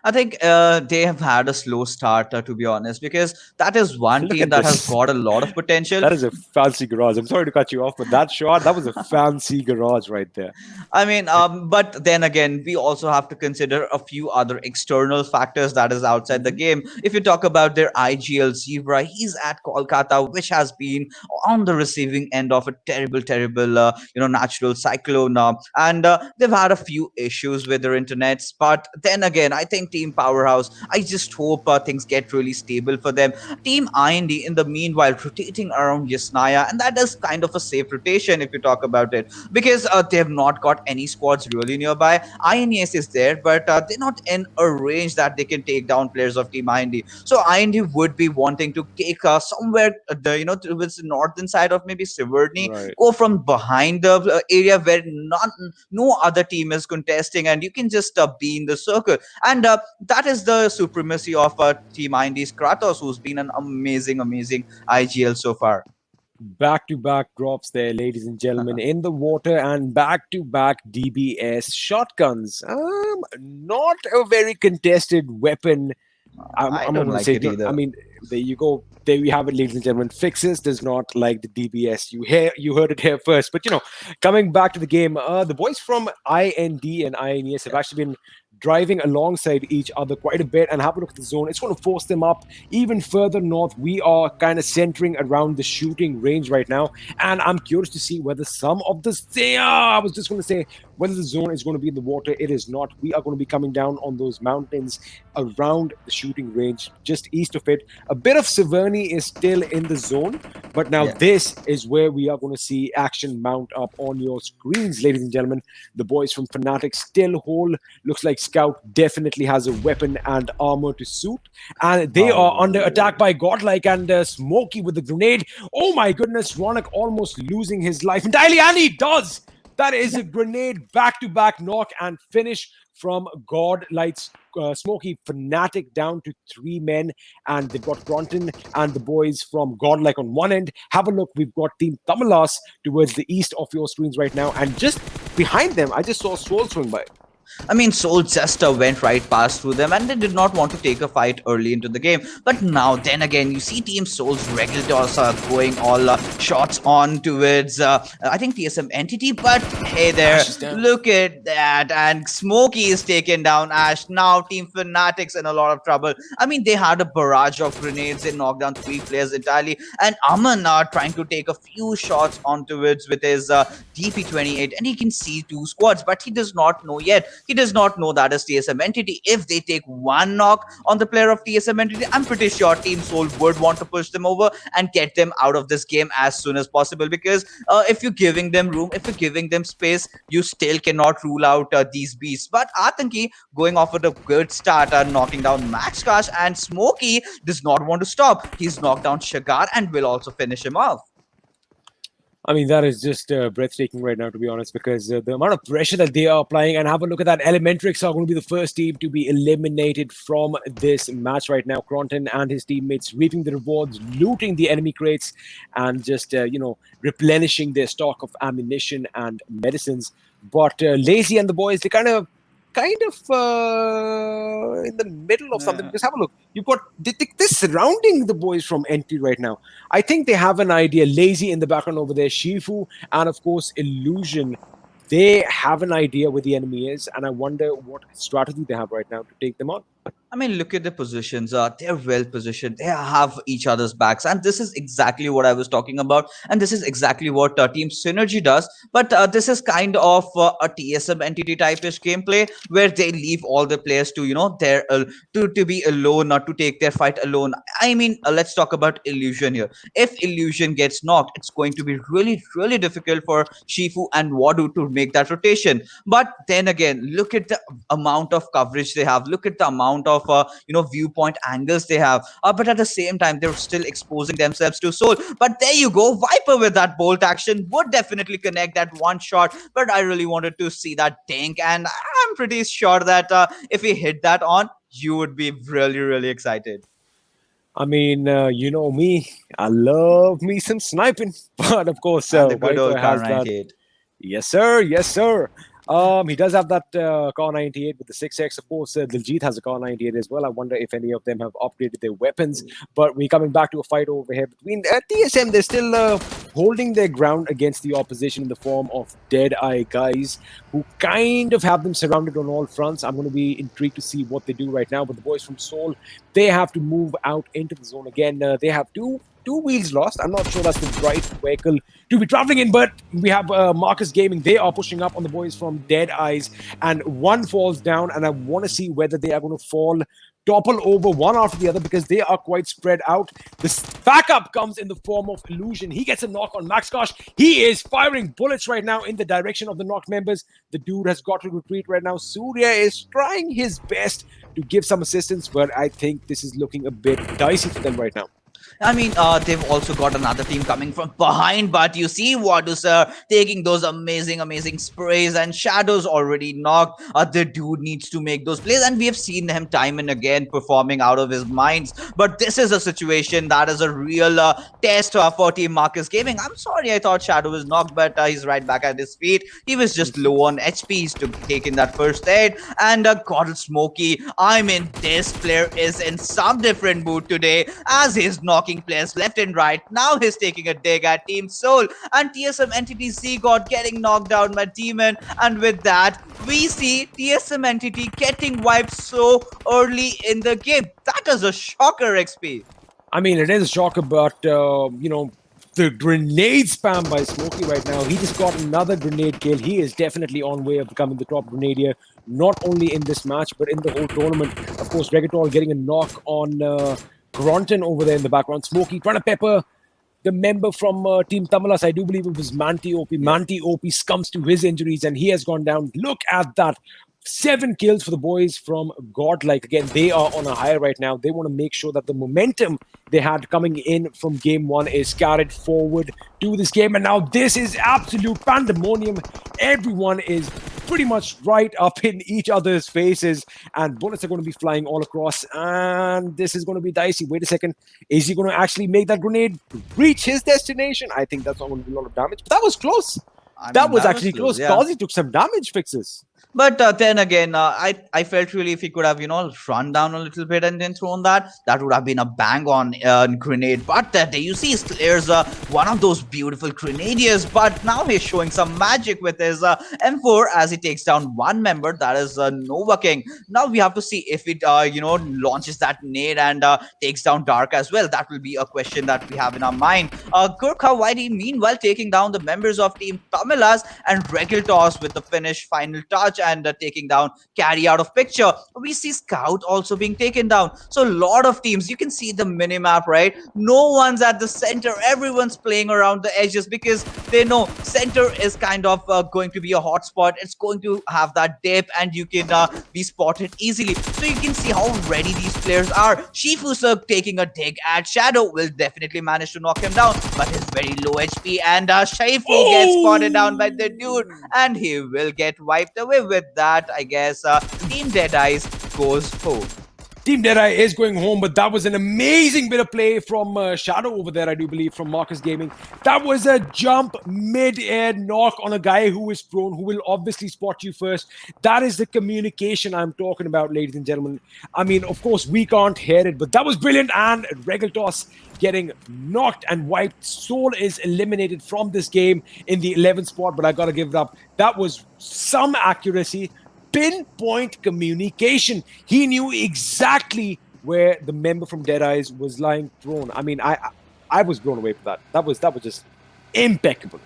I think they have had a slow start, to be honest, because that is one Look team at that has this. got a lot of potential. That is a fancy garage. I'm sorry to cut you off, but that shot, that was a fancy garage right there. I mean, but then again, we also have to consider a few other external factors that is outside the Mhm. game. If you talk about their IGL Zebra, he's at Kolkata, which has been on the receiving end of a terrible, terrible, natural cyclone, and they've had a few issues with their internets. But then again, I think Team Powerhouse. I just hope things get really stable for them. Team IND, in the meanwhile, rotating around Yasnaya, and that is kind of a safe rotation if you talk about it because they have not got any squads really nearby. INES is there, but they're not in a range that they can take down players of Team IND. So IND would be wanting to take somewhere towards the northern side of maybe Siverny, Right. go from behind the area where no other team is contesting, and you can just be in the circle. And that is the supremacy of Team IND's Kratos, who's been an amazing, amazing IGL so far. Back to back drops there, ladies and gentlemen, in the water, and back to back DBS shotguns. Not a very contested weapon. I I'm not don't going to like say. it I either. mean, there you go. There we have it, ladies and gentlemen. Fixes does not like the DBS. You heard it here first. But coming back to the game, the boys from IND and INES have actually been driving alongside each other quite a bit. And have a look at the zone. It's going to force them up even further north. We are kind of centering around the shooting range right now, and I'm curious to see whether some of this. Yeah, I was just going to say whether the zone is going to be in the water. It is not. We are going to be coming down on those mountains around the shooting range, just east of it. A bit of Severny is still in the zone, but now Yeah. this is where we are going to see action mount up on your screens, ladies and gentlemen. The boys from Fnatic still hold. Looks like Scout definitely has a weapon and armor to suit, and they are under attack by Godlike and Smokey with the grenade. Oh my goodness, Ronak almost losing his life entirely, and he does. That is a grenade back-to-back knock and finish from Godlike's Smoky Fnatic down to 3 men, and they've got Bronton and the boys from Godlike on one end. Have a look, we've got Team Tamalas towards the east of your screens right now, and just behind them, I just saw Soul swing by. I mean, Soul just went right past through them and they did not want to take a fight early into the game. But now, then again, you see Team Soul's Regulators going all shots on towards, I think, TSM Entity. But hey there, Ash is down. look at that. And Smokey is taken down. Ash, now Team Fanatics in a lot of trouble. I mean, they had a barrage of grenades. They knocked down 3 players entirely. And Aman trying to take a few shots on towards with his DP28. And he can see 2 squads, but he does not know yet. He does not know that is TSM Entity. If they take one knock on the player of TSM Entity, I'm pretty sure Team Soul would want to push them over and get them out of this game as soon as possible. Because if you're giving them room, if you're giving them space, you still cannot rule out these beasts. But Atanki going off with a good start, knocking down Max Cash, and Smokey does not want to stop. He's knocked down Shagar and will also finish him off. I mean, that is just breathtaking right now, to be honest, because the amount of pressure that they are applying, and have a look at that. Elementrix are going to be the first team to be eliminated from this match right now. Cronton and his teammates reaping the rewards, looting the enemy crates, and just, replenishing their stock of ammunition and medicines. But Lazy and the boys, they kind of in the middle of something. Because have a look, you've got they're surrounding the boys from NT right now. I think they have an idea. Lazy in the background over there, Shifu, and of course Illusion. They have an idea where the enemy is, and I wonder what strategy they have right now to take them on. I mean, look at the positions. They're well positioned. They have each other's backs, and this is exactly what I was talking about. And this is exactly what Team Synergy does. But this is kind of a TSM entity type-ish gameplay where they leave all the players to their to be alone, not to take their fight alone. I mean, let's talk about Illusion here. If Illusion gets knocked, it's going to be really, really difficult for Shifu and Wadu to make that rotation. But then again, look at the amount of coverage they have. Look at the amount of viewpoint angles they have. But at the same time, they're still exposing themselves to Soul. But there you go, Viper with that bolt action would definitely connect that one shot. But I really wanted to see that dink, and I'm pretty sure that if he hit that on, you would be really, really excited. I mean, you know me, I love me some sniping, but of course, And the good White old Boy Car has that. 98. Yes, sir. Yes, sir. He does have that Car 98 with the 6x. Of course, Diljit has a Car 98 as well. I wonder if any of them have upgraded their weapons. But we're coming back to a fight over here between TSM. They're still holding their ground against the opposition in the form of Dead Eye guys who kind of have them surrounded on all fronts. I'm going to be intrigued to see what they do right now. But the boys from Seoul, they have to move out into the zone again. They have two wheels lost. I'm not sure that's the right vehicle to be traveling in, but we have Marcus Gaming. They are pushing up on the boys from Dead Eyes, and one falls down, and I want to see whether they are going to fall, topple over one after the other because they are quite spread out. This backup comes in the form of Illusion. He gets a knock on Max Kosh. He is firing bullets right now in the direction of the knocked members. The dude has got to retreat right now. Surya is trying his best to give some assistance, but I think this is looking a bit dicey for them right now. I mean, they've also got another team coming from behind, but you see Wadu sir taking those amazing sprays, and Shadow's already knocked. The dude needs to make those plays, and we have seen him time and again performing out of his minds. But this is a situation that is a real test for Team Marcus Gaming. I'm sorry, I thought Shadow was knocked, but he's right back at his feet. He was just low on HPs to take in that first aid, and God Smokey. I mean, this player is in some different mood today as he's knocking players left and right. Now he's taking a dig at Team Soul, and TSM Entity Z God getting knocked down by Demon. And with that, we see TSM Entity getting wiped so early in the game. That is a shocker, XP. I mean, it is a shocker, but the grenade spam by Smokey right now. He just got another grenade kill. He is definitely on way of becoming the top grenadier, not only in this match but in the whole tournament. Of course, Regatol getting a knock on Gronton over there in the background. Smokey trying to pepper the member from Team Tamalas. I do believe it was Manti OP. Manti OP succumbs to his injuries and he has gone down. Look at that. 7 kills for the boys from Godlike. Again, they are on a high right now. They want to make sure that the momentum they had coming in from game 1 is carried forward to this game. And now this is absolute pandemonium. Everyone is pretty much right up in each other's faces and bullets are going to be flying all across. And this is going to be dicey. Wait a second. Is he going to actually make that grenade reach his destination? I think that's not going to do a lot of damage. But that was close. That was actually close. Yeah. Kazi took some damage fixes. But then again, I felt really if he could have, run down a little bit and then thrown that would have been a bang on grenade. But there you see, Slayer's one of those beautiful grenadiers. But now he's showing some magic with his M4 as he takes down one member, that is Nova King. Now we have to see if it, launches that nade and takes down Dark as well. That will be a question that we have in our mind. Gurkha Whitey, meanwhile, taking down the members of Team Tamilas, and Regal Toss with the finish final touch and taking down Carry out of picture. We see Scout also being taken down. So a lot of teams, you can see the minimap, right? No one's at the center. Everyone's playing around the edges because they know center is kind of going to be a hot spot. It's going to have that dip and you can be spotted easily. So you can see how ready these players are. Shifu taking a dig at Shadow will definitely manage to knock him down, but he's very low HP, and Shifu gets spotted down by the dude and he will get wiped away. With that, I guess Team Deadeyes goes home. Team Deadeye is going home, but that was an amazing bit of play from Shadow over there, I do believe, from Marcus Gaming. That was a jump mid-air knock on a guy who is prone, who will obviously spot you first. That is the communication I'm talking about, ladies and gentlemen. I mean, of course, we can't hear it, but that was brilliant. And Regal Toss getting knocked and wiped. Soul is eliminated from this game in the 11th spot, but I gotta give it up. That was some accuracy. Pinpoint communication. He knew exactly where the member from Deadeyes was lying prone. I mean, I was blown away for that. That was just impeccable.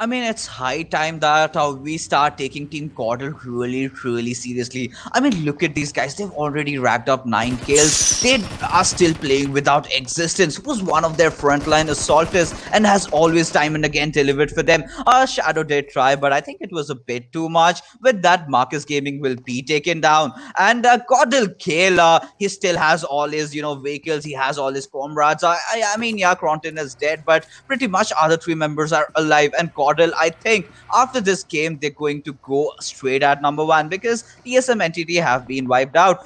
I mean, it's high time that we start taking Team Caudal really seriously. I mean, look at these guys. They've already racked up 9 kills. They are still playing without existence. Who's one of their frontline assaulters and has always time and again delivered for them. Shadow did try, but I think it was a bit too much. With that, Marcus Gaming will be taken down. And Caudal Kale, he still has all his, vehicles. He has all his comrades. I mean, yeah, Cronton is dead, but pretty much other 3 members are alive. And Caudle, I think after this game, they're going to go straight at number one because TSM entity have been wiped out.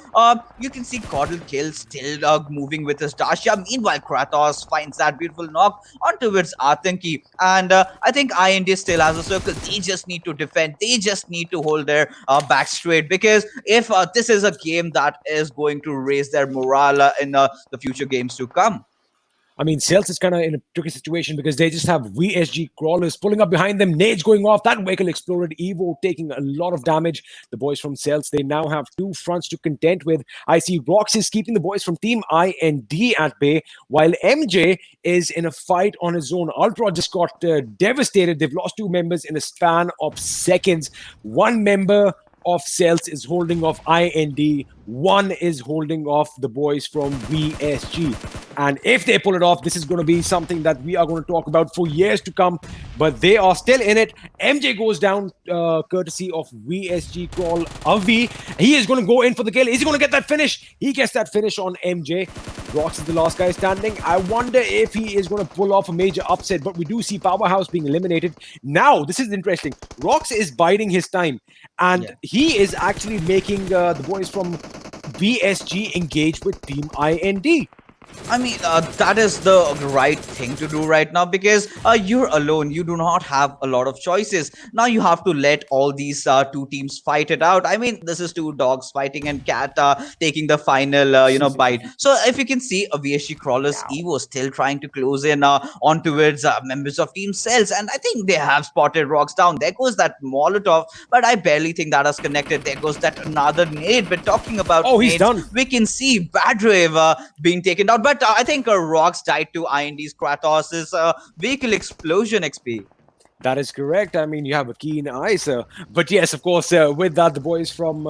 You can see Caudle kill still moving with his Dasha. Meanwhile, Kratos finds that beautiful knock onto its Atanki. And I think IND still has a circle. They just need to defend. They just need to hold their back straight because if this is a game that is going to raise their morale in the future games to come. I mean, Cells is kind of in a tricky situation because they just have VSG crawlers pulling up behind them, nades going off. That vehicle exploded. Evo taking a lot of damage. The boys from Cells, they now have two fronts to contend with. I see Rox is keeping the boys from Team IND at bay, while MJ is in a fight on his own. Ultra just got devastated. They've lost two members in a span of seconds. One member of Cells is holding off IND. One is holding off the boys from VSG. And if they pull it off, this is going to be something that we are going to talk about for years to come. But they are still in it. MJ goes down courtesy of VSG crawl Avi. He is going to go in for the kill. Is he going to get that finish? He gets that finish on MJ. Rox is the last guy standing. I wonder if he is going to pull off a major upset. But we do see Powerhouse being eliminated. Now, this is interesting. Rox is biding his time. And he is actually making the boys from VSG engage with Team IND. I mean, that is the right thing to do right now because you're alone. You do not have a lot of choices. Now you have to let all these two teams fight it out. I mean, this is two dogs fighting and Cat taking the final, bite. So if you can see, VSG Crawlers Evo still trying to close in on towards members of Team Cells. And I think they have spotted Rocks down. There goes that Molotov, but I barely think that is connected. There goes that another nade. But talking about he's done. We can see Bad Rave being taken down. But I think Rocks died to IND's Kratos' vehicle explosion XP. That is correct. I mean, you have a keen eye, sir. But yes, of course, with that, the boys from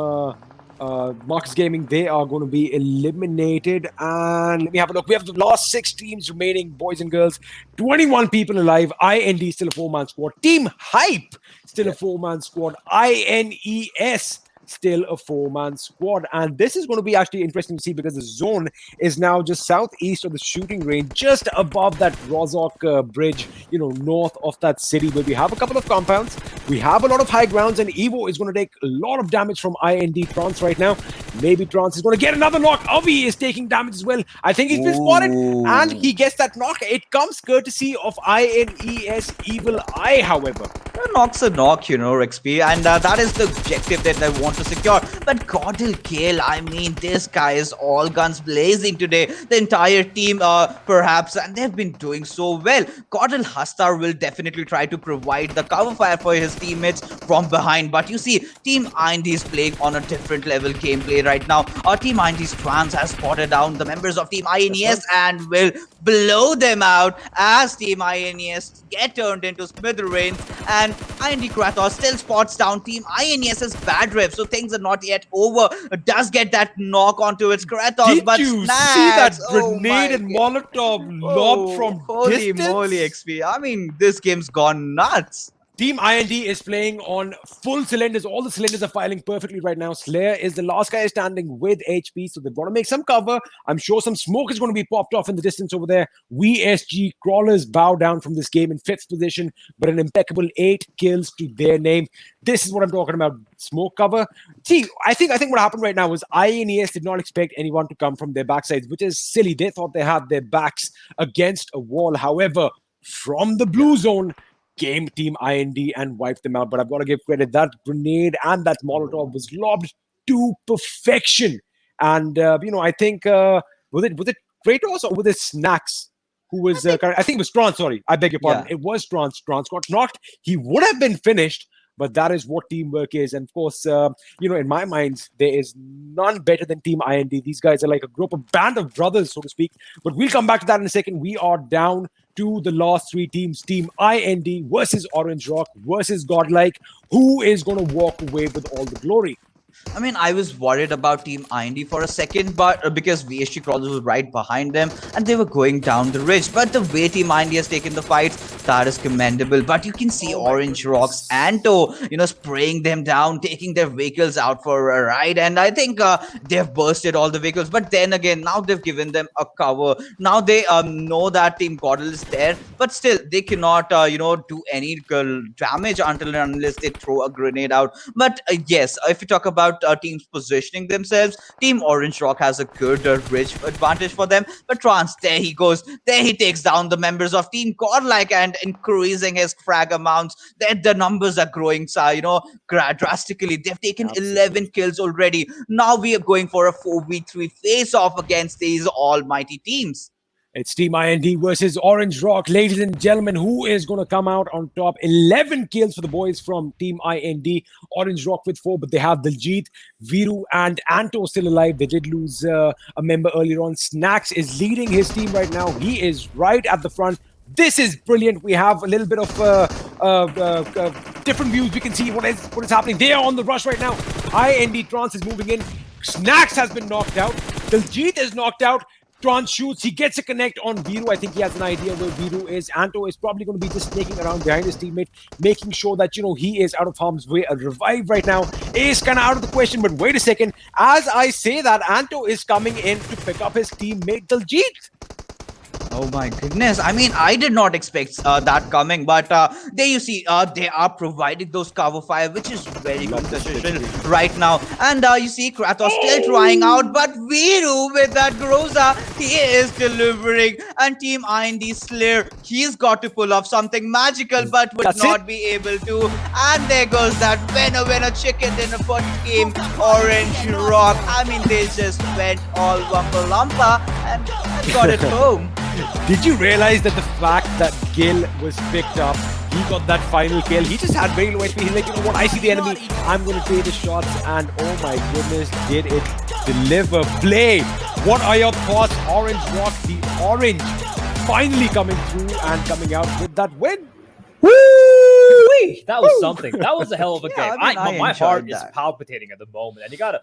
Marcus Gaming, they are going to be eliminated. And let me have a look. We have the last 6 teams remaining, boys and girls. 21 people alive. IND still a 4-man squad. Team Hype still a 4-man squad. INES still a 4-man squad. And this is going to be actually interesting to see because the zone is now just southeast of the shooting range, just above that Rozok bridge, north of that city where we have a couple of compounds. We have a lot of high grounds, and Evo is going to take a lot of damage from IND Trance right now. Maybe Trance is going to get another knock. Avi is taking damage as well. I think he's been spotted, and he gets that knock. It comes courtesy of INES Evil Eye, however. Knock's a knock, XP, and that is the objective that they want to secure. But Caudle kill, I mean, this guy is all guns blazing today. The entire team, perhaps, and they've been doing so well. Caudle Hastar will definitely try to provide the cover fire for his teammates from behind. But you see, Team IND is playing on a different level gameplay right now. Team IND's Trans has spotted down the members of Team INES and will blow them out as Team INES get turned into smithereens. And IND Kratos still spots down Team INES's Bad Rev, so things are not yet over. It does get that knock onto its Kratos, Did but you see that grenade and God. Molotov lob from Holy distance? moly, XP. I mean, this game's gone nuts. Team IND is playing on full cylinders. All the cylinders are firing perfectly right now. Slayer is the last guy standing with HP, so they've got to make some cover. I'm sure some smoke is going to be popped off in the distance over there. VSG Crawlers bow down from this game in 5th position, but an impeccable 8 kills to their name. This is what I'm talking about. Smoke cover. See, I think what happened right now was INES did not expect anyone to come from their backsides, which is silly. They thought they had their backs against a wall. However, from the blue zone, came Team IND and wiped them out. But I've got to give credit. That grenade and that Molotov was lobbed to perfection. And, I think, was it Kratos or was it Snacks? Who was, I think it was Trance, sorry. I beg your pardon. Yeah. It was Trance. Trance got knocked. He would have been finished, but that is what teamwork is. And of course, in my mind, there is none better than Team IND. These guys are like a band of brothers, so to speak. But we'll come back to that in a second. We are down to the last 3 teams. Team IND versus Orange Rock versus Godlike. Who is going to walk away with all the glory? I mean, I was worried about Team IND for a second, but because VSG Crawlers was right behind them and they were going down the ridge. But the way Team IND has taken the fight, that is commendable. But you can see Orange Rocks, Anto, spraying them down, taking their vehicles out for a ride. And I think they've bursted all the vehicles. But then again, now they've given them a cover. Now they know that Team Goddle is there, but still they cannot, do any damage until and unless they throw a grenade out. But yes, if you talk about teams positioning themselves, Team Orange Rock has a good ridge advantage for them. But Trance, there he goes. There he takes down the members of Team Godlike and increasing his frag amounts. The numbers are growing, drastically. They've taken 11 kills already. Now we are going for a 4v3 face-off against these almighty teams. It's Team IND versus Orange Rock. Ladies and gentlemen, who is going to come out on top? 11 kills for the boys from Team IND. Orange Rock with 4, but they have Diljit, Viru, and Anto still alive. They did lose a member earlier on. Snacks is leading his team right now. He is right at the front. This is brilliant. We have a little bit of different views. We can see what is happening. They are on the rush right now. IND Trance is moving in. Snacks has been knocked out. Diljit is knocked out. Trance shoots. He gets a connect on Viru. I think he has an idea where Viru is. Anto is probably going to be just snaking around behind his teammate, making sure that, he is out of harm's way. A revive right now is kind of out of the question. But wait a second. As I say that, Anto is coming in to pick up his teammate Diljit. Oh my goodness. I mean, I did not expect that coming, but there you see, they are providing those cover fire, which is very good position right now. And you see Kratos still trying out, but Viru with that Groza, he is delivering. And Team IND Slayer, he's got to pull off something magical, but would not be able to. And there goes that winner chicken dinner for Team Orange Rock. I mean, they just went all Wumpa Lumpa and got it home. Did you realize that the fact that Gil was picked up, he got that final kill, he just had very low HP. He's like, you know what, I see the enemy, I'm going to take the shots, and oh my goodness, did it deliver. Play. What are your thoughts? Orange Rock, the orange, finally coming through and coming out with that win. Woo-wee! That was something. That was a hell of a game. My heart is palpitating at the moment. And you gotta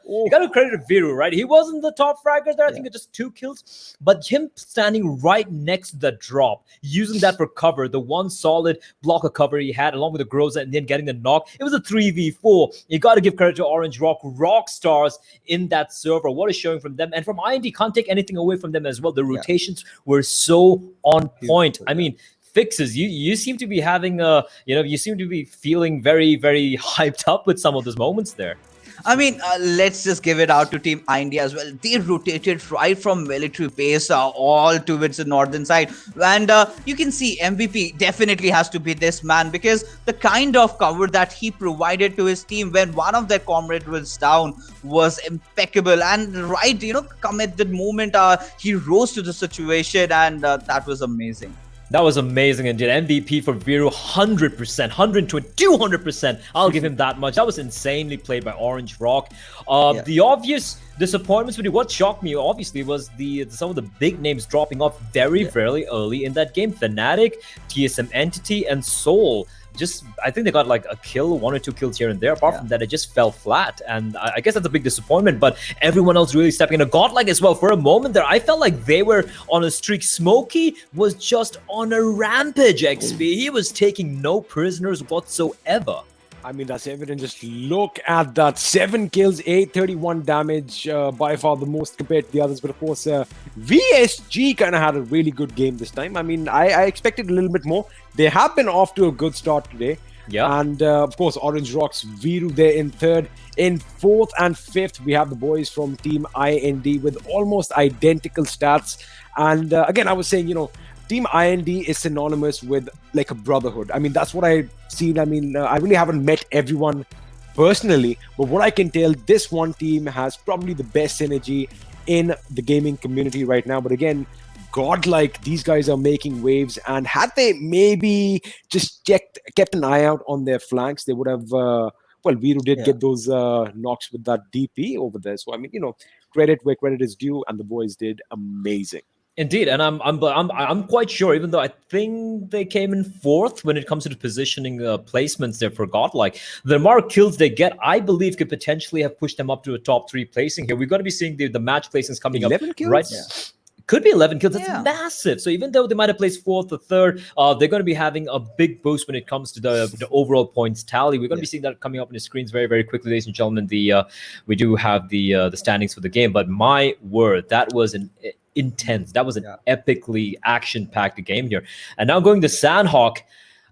credit Viru, right? He wasn't the top fragger there. I think it just 2 kills. But him standing right next to the drop, using that for cover, the one solid block of cover he had, along with the Groza, and then getting the knock. It was a 3v4. You gotta give credit to Orange Rock, rock stars in that server. What is showing from them? And from IND, can't take anything away from them as well. The rotations were so on point. I mean, Fixes, you seem to be having you seem to be feeling very, very hyped up with some of those moments there. I mean, let's just give it out to Team India as well. They rotated right from military base all towards the northern side. And you can see MVP definitely has to be this man, because the kind of cover that he provided to his team when one of their comrades was down was impeccable. And right, come at the moment, he rose to the situation, and that was amazing. That was amazing indeed. MVP for Viru, 100%, 120, 200%. I'll give him that much. That was insanely played by Orange Rock. The obvious disappointments with what shocked me, obviously, was some of the big names dropping off very early in that game. Fnatic, TSM Entity, and Soul. I think they got like a kill, 1 or 2 kills here and there. Apart from that, it just fell flat. And I guess that's a big disappointment. But everyone else really stepping in. Godlike as well. For a moment there, I felt like they were on a streak. Smokey was just on a rampage, XP. He was taking no prisoners whatsoever. I mean, that's evident. Just look at that. 7 kills, 831 damage. By far the most compared to the others. But of course, VSG kind of had a really good game this time. I mean, I expected a little bit more. They have been off to a good start today. Yeah. And of course, Orange Rocks, Viru there in 3rd. In 4th and 5th, we have the boys from Team IND with almost identical stats. And again, I was saying, Team IND is synonymous with like a brotherhood. I mean, that's what I've seen. I mean, I really haven't met everyone personally, but what I can tell, this one team has probably the best synergy in the gaming community right now. But again, Godlike, these guys are making waves, and had they maybe just kept an eye out on their flanks, they would have, Viru did get those knocks with that DP over there. So, I mean, credit where credit is due, and the boys did amazing. Indeed, and I'm quite sure. Even though I think they came in fourth when it comes to the positioning placements there for Godlike, the amount of kills they get, I believe, could potentially have pushed them up to a top 3 placing here. We're going to be seeing the match placings coming 11 up, kills? right? Yeah. Could be 11 kills. That's Yeah. massive. So even though they might have placed fourth or third, they're going to be having a big boost when it comes to the overall points tally. We're going to be seeing that coming up on the screens very, very quickly, ladies and gentlemen. We do have the standings for the game, but my word, that was an intense. That was an epically action-packed game here. And now going to Sanhok.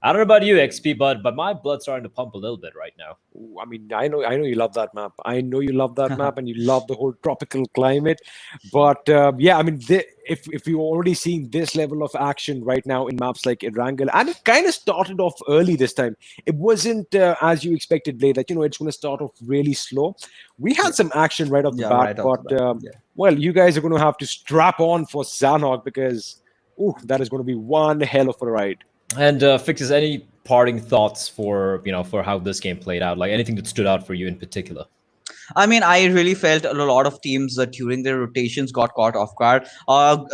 I don't know about you, XP, but my blood's starting to pump a little bit right now. Ooh, I mean, I know you love that map. I know you love that map, and you love the whole tropical climate. But yeah, I mean, if you're already seeing this level of action right now in maps like Erangel, and it kind of started off early this time. It wasn't as you expected, Blade. That it's going to start off really slow. We had some action right off the bat, right off but the bat. well, you guys are going to have to strap on for Sanhok because that is going to be one hell of a ride. And Fixes, any parting thoughts for how this game played out? Like anything that stood out for you in particular? I mean, I really felt a lot of teams during their rotations got caught off guard.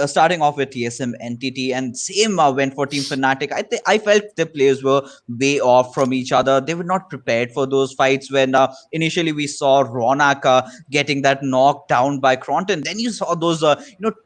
Starting off with TSM Entity, and same went for Team Fnatic. I felt the players were way off from each other. They were not prepared for those fights. When initially we saw Ronak getting that knocked down by Cronton, then you saw those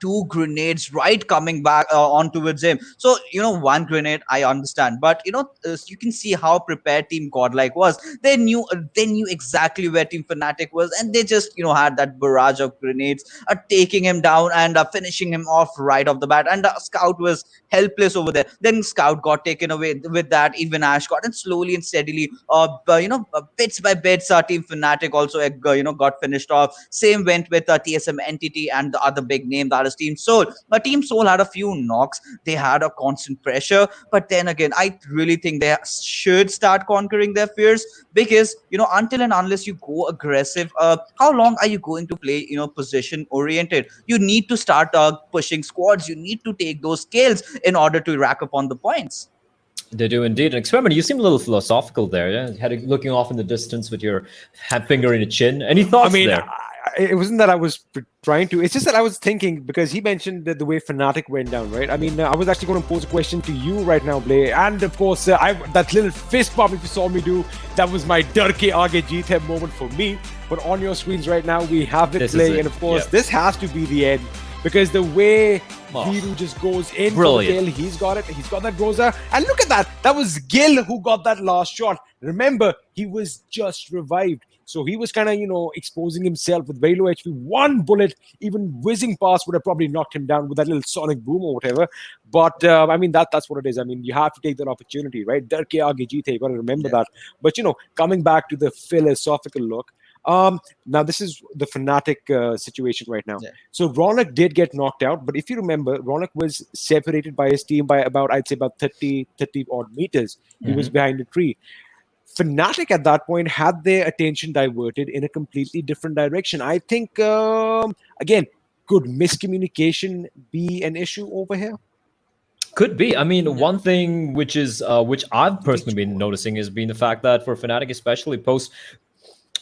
2 grenades right coming back on towards him. So one grenade I understand, but you can see how prepared Team Godlike was. They knew exactly where Team Fnatic was, and they just had that barrage of grenades taking him down and finishing him off right off the bat. And Scout was helpless over there. Then Scout got taken away with that. Even Ash got, and slowly and steadily bits by bits Team Fnatic also got finished off. Same went with TSM Entity and the other big name, that is Team Soul. But Team Soul had a few knocks. They had a constant pressure, but then again, I really think they should start conquering their fears, because until and unless you go aggressive, how long are you going to play position oriented? You need to start pushing squads. You need to take those kills in order to rack up on the points. They do indeed. And Experiment, you seem a little philosophical there. Yeah, looking off in the distance with your finger in the chin. Any thoughts there? It wasn't that I was trying to. It's just that I was thinking, because he mentioned that the way Fnatic went down, right? I mean, I was actually going to pose a question to you right now, Blay. And of course, that little fist bump, if you saw me do, that was my Dar ke aage jeet hai moment for me. But on your screens right now, we have it, Blay. And of course, this has to be the end. Because the way Viru just goes in for the kill, he's got it. He's got that Groza. And look at that. That was Gil who got that last shot. Remember, he was just revived. So he was kind of, exposing himself with very low HP. One bullet, even whizzing past, would have probably knocked him down with that little sonic boom or whatever. But, I mean, that's what it is. I mean, you have to take that opportunity, right? Dar ke aage jeet hai. You got to remember that. But, coming back to the philosophical look, now this is the Fnatic situation right now. So Ronak did get knocked out, but if you remember, Ronak was separated by his team by I'd say about 30 odd meters. He was behind a tree. Fnatic at that point had their attention diverted in a completely different direction. I think, again, could miscommunication be an issue over here? Could be. I mean, one thing which I've personally been noticing has been the fact that for Fnatic, especially post.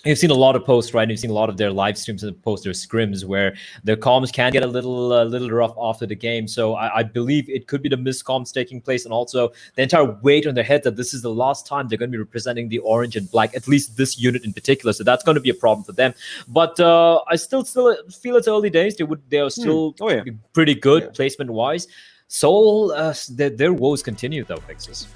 You've seen a lot of posts, right? You've seen a lot of their live streams and post their scrims where their comms can get a little rough after the game. So I believe it could be the miscomms taking place, and also the entire weight on their head that this is the last time they're going to be representing the orange and black, at least this unit in particular. So that's going to be a problem for them. But I still feel it's early days. They are still pretty good placement wise. Soul, their woes continue though, Fixes.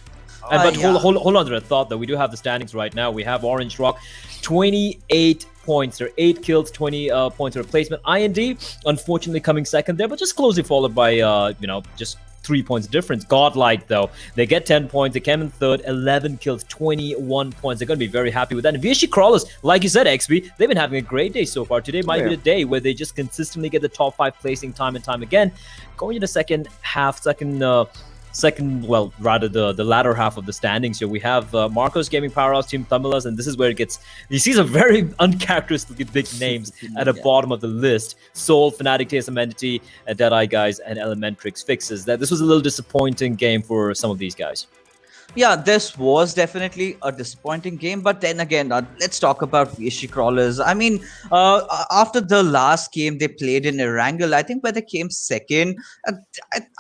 But hold on to the thought that we do have the standings right now. We have Orange Rock, 28 points. They're 8 kills, 20 points of replacement. IND, unfortunately, coming second there, but just closely followed by, just 3 points difference. Godlike, though, they get 10 points. They came in third, 11 kills, 21 points. They're going to be very happy with that. And VSG Crawlers, like you said, XB, they've been having a great day so far. Today might be the day where they just consistently get the top 5 placing time and time again. Going into the second half, the latter half of the standings here, we have Marcos Gaming Powerhouse, Team Thumbelas, and this is where it gets, you see some very uncharacteristically big names at the bottom of the list. Soul, Fnatic, TSM Entity, Deadeye Guys, and Elementrix Fixes. This was a little disappointing game for some of these guys. Yeah, this was definitely a disappointing game, but then again, let's talk about VSG Crawlers. I mean, after the last game they played in Erangel, I think where they came second, uh,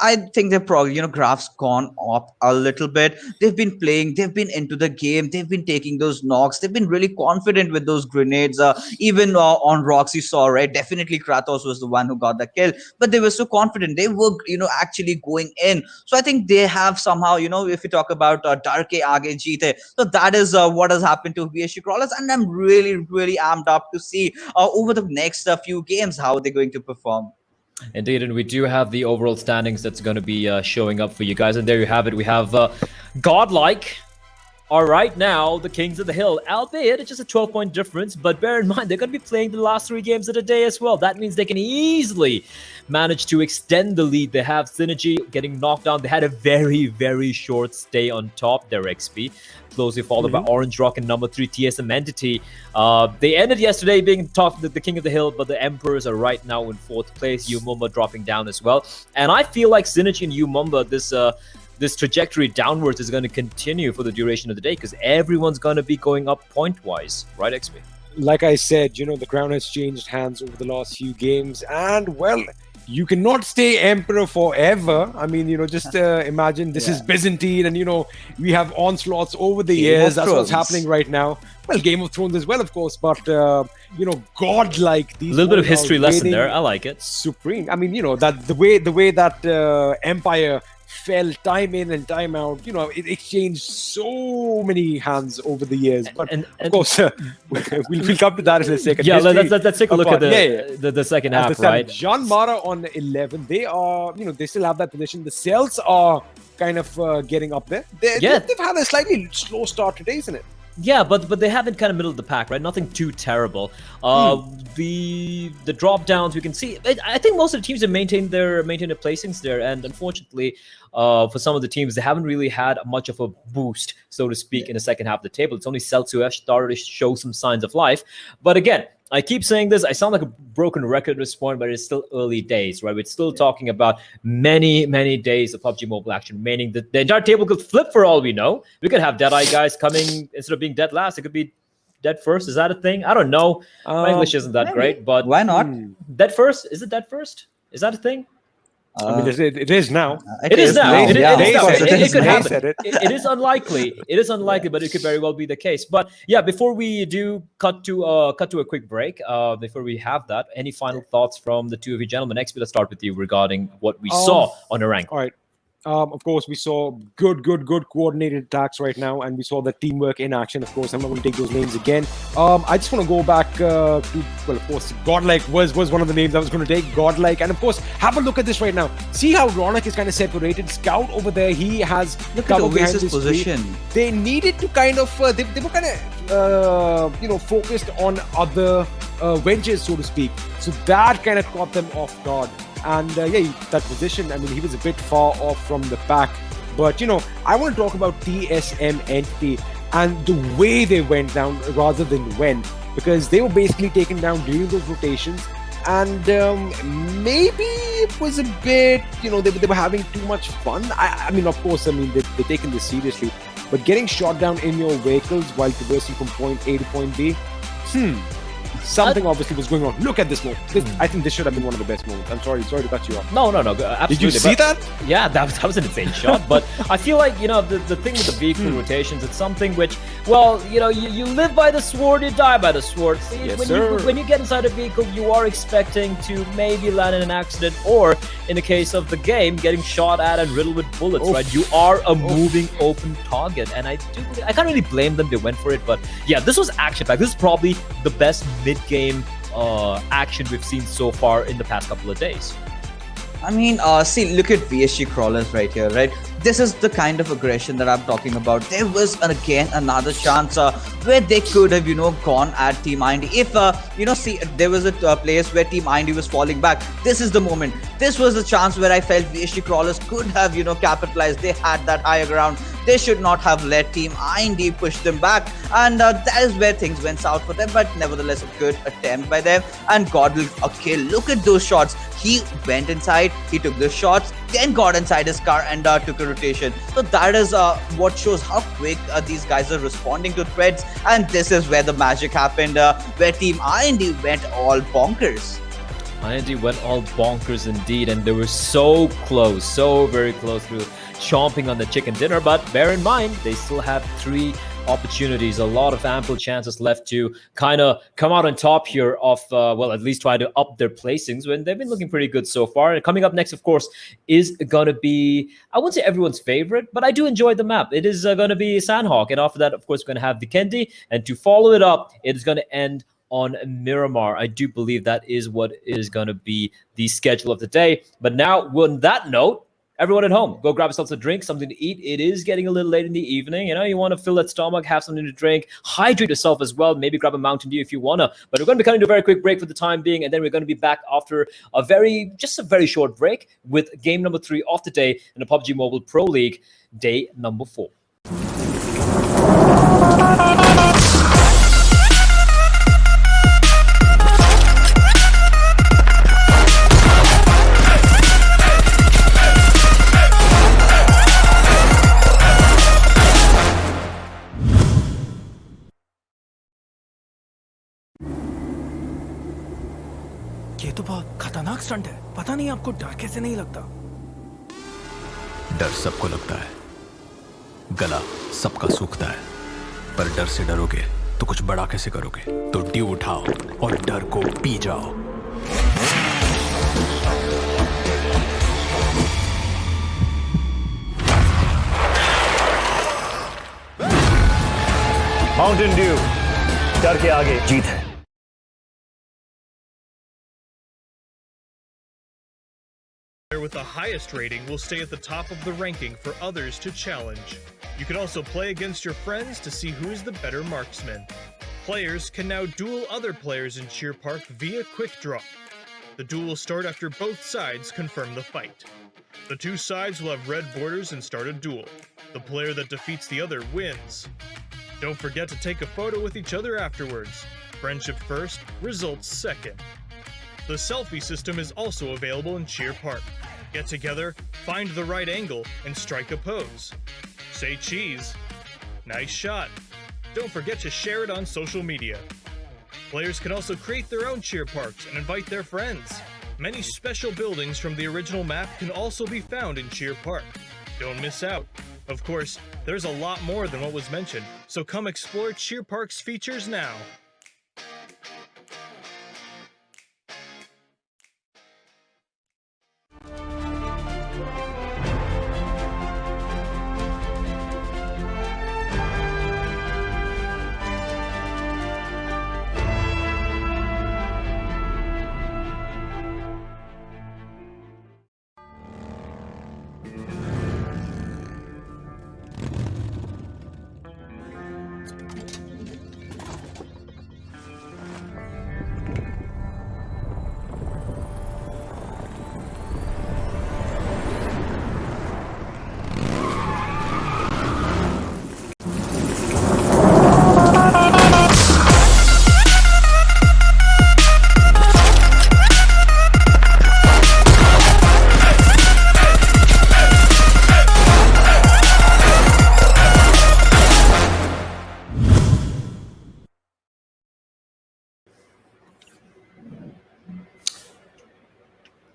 I think they're probably, graphs gone up a little bit. They've been playing, they've been into the game, they've been taking those knocks, they've been really confident with those grenades. Even on rocks, you saw, right? Definitely Kratos was the one who got the kill, but they were so confident. They were, actually going in. So I think they have somehow, if you talk about Darke Aage Jeete, so that is what has happened to VSG Crawlers, and I'm really, really amped up to see over the next few games how they're going to perform. Indeed, and we do have the overall standings that's going to be showing up for you guys. And there you have it. We have Godlike are right now the Kings of the Hill, albeit it's just a 12-point difference. But bear in mind, they're going to be playing the last 3 games of the day as well. That means they can easily manage to extend the lead. They have Synergy getting knocked down. They had a very, very short stay on top, their XP. Closely followed by Orange Rock and number 3 TSM Entity. They ended yesterday being top, the King of the Hill, but the Emperors are right now in 4th place. Umumba dropping down as well. And I feel like Synergy and Umumba, this trajectory downwards is going to continue for the duration of the day because everyone's going to be going up point-wise. Right, XP? Like I said, the crown has changed hands over the last few games. And, well, you cannot stay emperor forever. I mean, just imagine this is Byzantine and, we have onslaughts over the years. That's what's happening right now. Well, Game of Thrones as well, of course, but, godlike. A little bit of history lesson there. I like it. Supreme. I mean, that the way that Empire fell time in and time out, it exchanged so many hands over the years. But of course, we'll come to that in a second. Yeah, let's take a look at the second half, right? Jean Mara on 11. They are, they still have that position. The Cells are kind of getting up there. They've had a slightly slow start today, isn't it? Yeah, but they haven't kind of middle of the pack, right? Nothing too terrible. The drop downs we can see. I think most of the teams have maintained their placings there, and unfortunately, for some of the teams, they haven't really had much of a boost, so to speak, in the second half of the table. It's only Celts who have started to show some signs of life. But again, I keep saying this. I sound like a broken record at this point, but it's still early days, right? We're still talking about many, many days of PUBG Mobile action, meaning that the entire table could flip for all we know. We could have Deadeye guys coming, instead of being dead last, it could be dead first. Is that a thing? I don't know. My English isn't that great, but why not? Dead first? Is it dead first? Is that a thing? I mean, it is now. It is now. It could happen. It. It is unlikely. It is unlikely, but it could very well be the case. But yeah, before we do cut to a quick break, before we have that, any final thoughts from the two of you gentlemen? XP, let's start with you regarding what we saw on Erangel. All right. Of course, we saw good coordinated attacks right now, and we saw the teamwork in action. Of course, I'm not going to take those names again. I just want to go back to, well, of course, Godlike was one of the names I was going to take. Godlike, and of course, have a look at this right now. See how Ronak is kind of separated. Scout over there, he has look at Oasis' position. They needed to kind of, they were kind of, focused on other ventures, so to speak. So that kind of caught them off guard. And that position, I mean, he was a bit far off from the pack. But, I want to talk about TSM Entity and the way they went down rather than when. Because they were basically taken down during those rotations. And maybe it was a bit, they were having too much fun. I mean, of course, they're taking this seriously. But getting shot down in your vehicles while traversing from point A to point B, something obviously was going on. Look at this moment. I think this should have been one of the best moments. I'm sorry to cut you off. No, absolutely. Did you see that? Yeah, that was an insane shot. But I feel like, the thing with the vehicle rotations, it's something which, well, you live by the sword, you die by the sword. When you get inside a vehicle, you are expecting to maybe land in an accident, or in the case of the game, getting shot at and riddled with bullets, right? You are a moving open target. And I can't really blame them. They went for it. But yeah, this was action-packed. This is probably the best mid-game action we've seen so far in the past couple of days. I mean, see, look at VSG Crawlers right here, right? This is the kind of aggression that I'm talking about. There was, again, another chance where they could have, gone at Team Indy. If, see, there was a place where Team Indy was falling back. This is the moment. This was the chance where I felt VSG Crawlers could have, capitalized. They had that higher ground. They should not have let Team IND push them back, and that is where things went south for them. But nevertheless, a good attempt by them, and Godel a kill. Look at those shots. He went inside, he took the shots, then got inside his car and took a rotation. So that is what shows how quick these guys are responding to threats, and this is where the magic happened, where Team IND went all bonkers. IND went all bonkers indeed, and they were so close, so very close to chomping on the chicken dinner. But bear in mind, they still have 3 opportunities, a lot of ample chances left to kind of come out on top here of, well, at least try to up their placings when they've been looking pretty good so far. And coming up next, of course, is going to be, I wouldn't say everyone's favorite, but I do enjoy the map. It is going to be Sanhok. And after that, of course, we're going to have Vikendi. And to follow it up, it is going to end on Miramar. I do believe that is what is going to be the schedule of the day. But now, on that note, everyone at home, go grab yourself a drink, something to eat. It is getting a little late in the evening. You know, you want to fill that stomach, have something to drink, hydrate yourself as well. Maybe grab a Mountain Dew if you want to. But we're going to be cutting to a very quick break for the time being. And then we're going to be back after a very short break with game number 3 of the day in the PUBG Mobile Pro League, day number 4. ये तो बहुत खतरनाक stunt है। पता नहीं आपको डर कैसे नहीं लगता? डर सबको लगता है, गला सबका सूखता है, पर डर से डरोगे तो कुछ बड़ा कैसे करोगे? तो ड्यू उठाओ और डर को पी जाओ। माउंटेन ड्यू, डर के आगे जीत है। With the highest rating will stay at the top of the ranking for others to challenge. You can also play against your friends to see who is the better marksman. Players can now duel other players in Cheer Park via quick draw. The duel will start after both sides confirm the fight. The 2 sides will have red borders and start a duel. The player that defeats the other wins. Don't forget to take a photo with each other afterwards. Friendship first, results second. The selfie system is also available in Cheer Park. Get together, find the right angle, and strike a pose. Say cheese. Nice shot. Don't forget to share it on social media. Players can also create their own cheer parks and invite their friends. Many special buildings from the original map can also be found in Cheer Park. Don't miss out. Of course, there's a lot more than what was mentioned, so come explore Cheer Park's features now.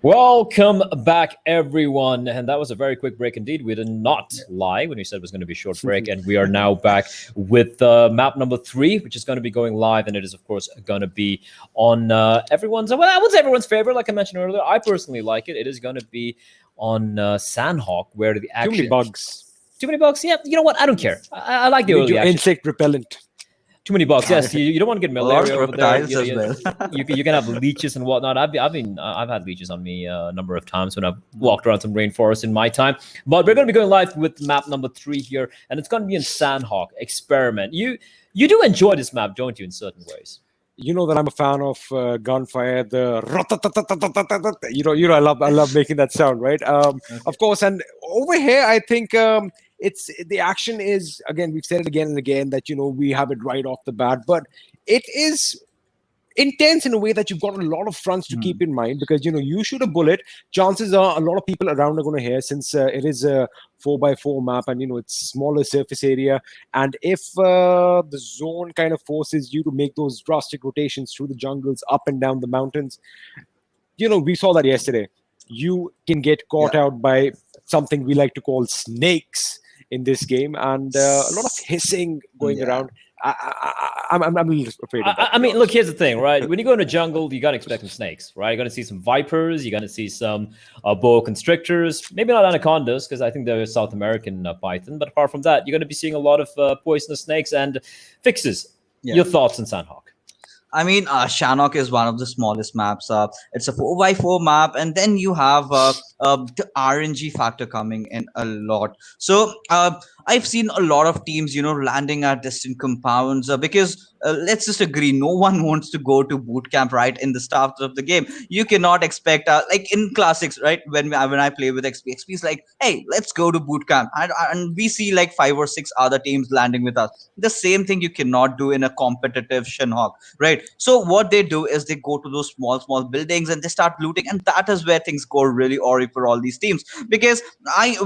Welcome back, everyone. And that was a very quick break indeed. We did not lie when we said it was going to be a short break. And we are now back with map number 3, which is going to be going live. And it is, of course, going to be on everyone's, well, I wouldn't say everyone's favorite, like I mentioned earlier. I personally like it. It is going to be on Sanhok, where the action... Too many bugs. Too many bugs? Yeah, you know what? I don't care. I like the early action. Insect repellent. Too many bugs. Yes, you don't want to get malaria over there. Reptiles as well. You can have leeches and whatnot. I've had leeches on me a number of times when I've walked around some rainforest in my time. But we're going to be going live with map number 3 here, and it's going to be in Sanhok Experiment. You do enjoy this map, don't you? In certain ways. You know that I'm a fan of gunfire. The I love making that sound, right? Of course, and over here, I think it's the action is, again, we've said it again and again that we have it right off the bat, but it is intense in a way that you've got a lot of fronts to keep in mind, because you shoot a bullet, chances are a lot of people around are going to hear, since it is a 4x4 map, and it's smaller surface area, and if the zone kind of forces you to make those drastic rotations through the jungles, up and down the mountains, we saw that yesterday. You can get caught out by something we like to call snakes in this game, and a lot of hissing going around. I'm a little afraid of that. I mean, look, here's the thing, right? When you go in a jungle, you got to expect some snakes, right? You're going to see some vipers. You're going to see some boa constrictors. Maybe not anacondas, because I think they're a South American python. But apart from that, you're going to be seeing a lot of poisonous snakes and fixes. Your thoughts on Sanhok? I mean, Sanhok is one of the smallest maps. It's a 4x4 map, and then you have the RNG factor coming in a lot. So I've seen a lot of teams, landing at distant compounds because let's just agree, no one wants to go to boot camp right in the start of the game. You cannot expect, like in classics, right? When I play with XP is like, hey, let's go to boot camp, and we see like 5 or 6 other teams landing with us. The same thing you cannot do in a competitive Sanhok, right? So what they do is they go to those small buildings and they start looting, and that is where things go really awry for all these teams. Because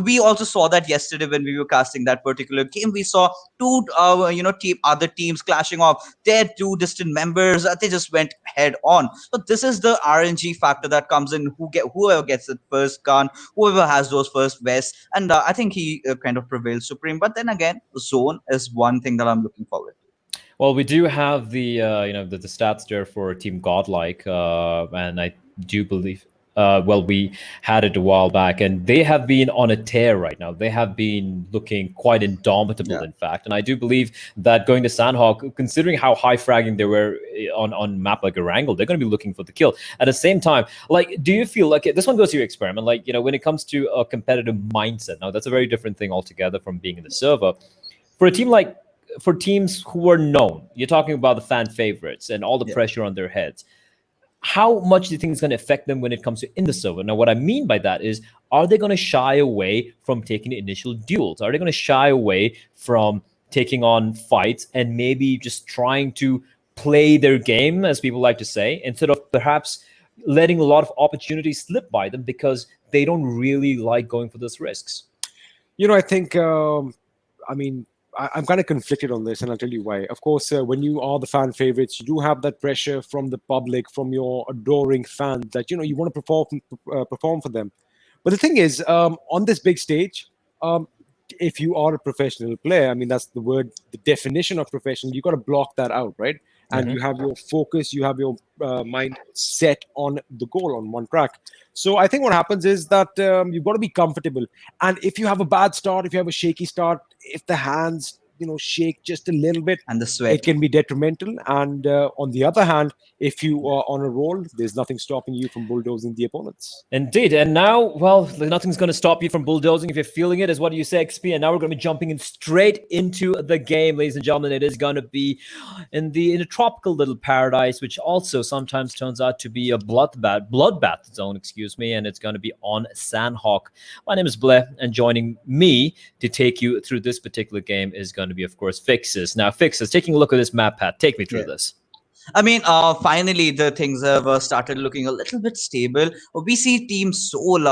we also saw that yesterday when we were casting that particular game. We saw two other teams clashing off. Their 2 distant members, they just went head on. So this is the RNG factor that comes in. Whoever gets the first gun, whoever has those first vests, and I think he kind of prevails supreme. But then again, zone is one thing that I'm looking forward to. Well, we do have the the stats there for Team Godlike, and I do believe. We had it a while back, and they have been on a tear right now. They have been looking quite indomitable, in fact. And I do believe that going to Sanhok, considering how high fragging they were on map like Erangel, they're going to be looking for the kill. At the same time, like, do you feel like this one goes to your experiment? Like, when it comes to a competitive mindset, now that's a very different thing altogether from being in the server. For teams who are known, you're talking about the fan favorites and all the pressure on their heads. How much do you think it's going to affect them when it comes to in the server? Now, what I mean by that is, are they going to shy away from taking initial duels? Are they going to shy away from taking on fights and maybe just trying to play their game, as people like to say, instead of perhaps letting a lot of opportunities slip by them because they don't really like going for those risks? I think, I'm kind of conflicted on this, and I'll tell you why. Of course, when you are the fan favorites, you do have that pressure from the public, from your adoring fans, that you want to perform for them. But the thing is, on this big stage, if you are a professional player, I mean, that's the definition of professional. You got to block that out, right? And you have your focus, you have your mind set on the goal, on one track. So I think what happens is that you've got to be comfortable. And if you have a bad start, if you have a shaky start, if the hands shake just a little bit, and the sweat, it can be detrimental. And on the other hand, if you are on a roll, there's nothing stopping you from bulldozing the opponents. Indeed. And now, well, nothing's going to stop you from bulldozing if you're feeling it, is what you say, XP. And now we're going to be jumping in straight into the game, ladies and gentlemen. It is going to be in a tropical little paradise, which also sometimes turns out to be a bloodbath zone, excuse me. And it's going to be on Sanhok. My name is Blair, and joining me to take you through this particular game is going to be, of course, Fixes. Now, Fixes, taking a look at this map, Pat, take me through this. I mean, finally, the things have started looking a little bit stable. We see Team Soul,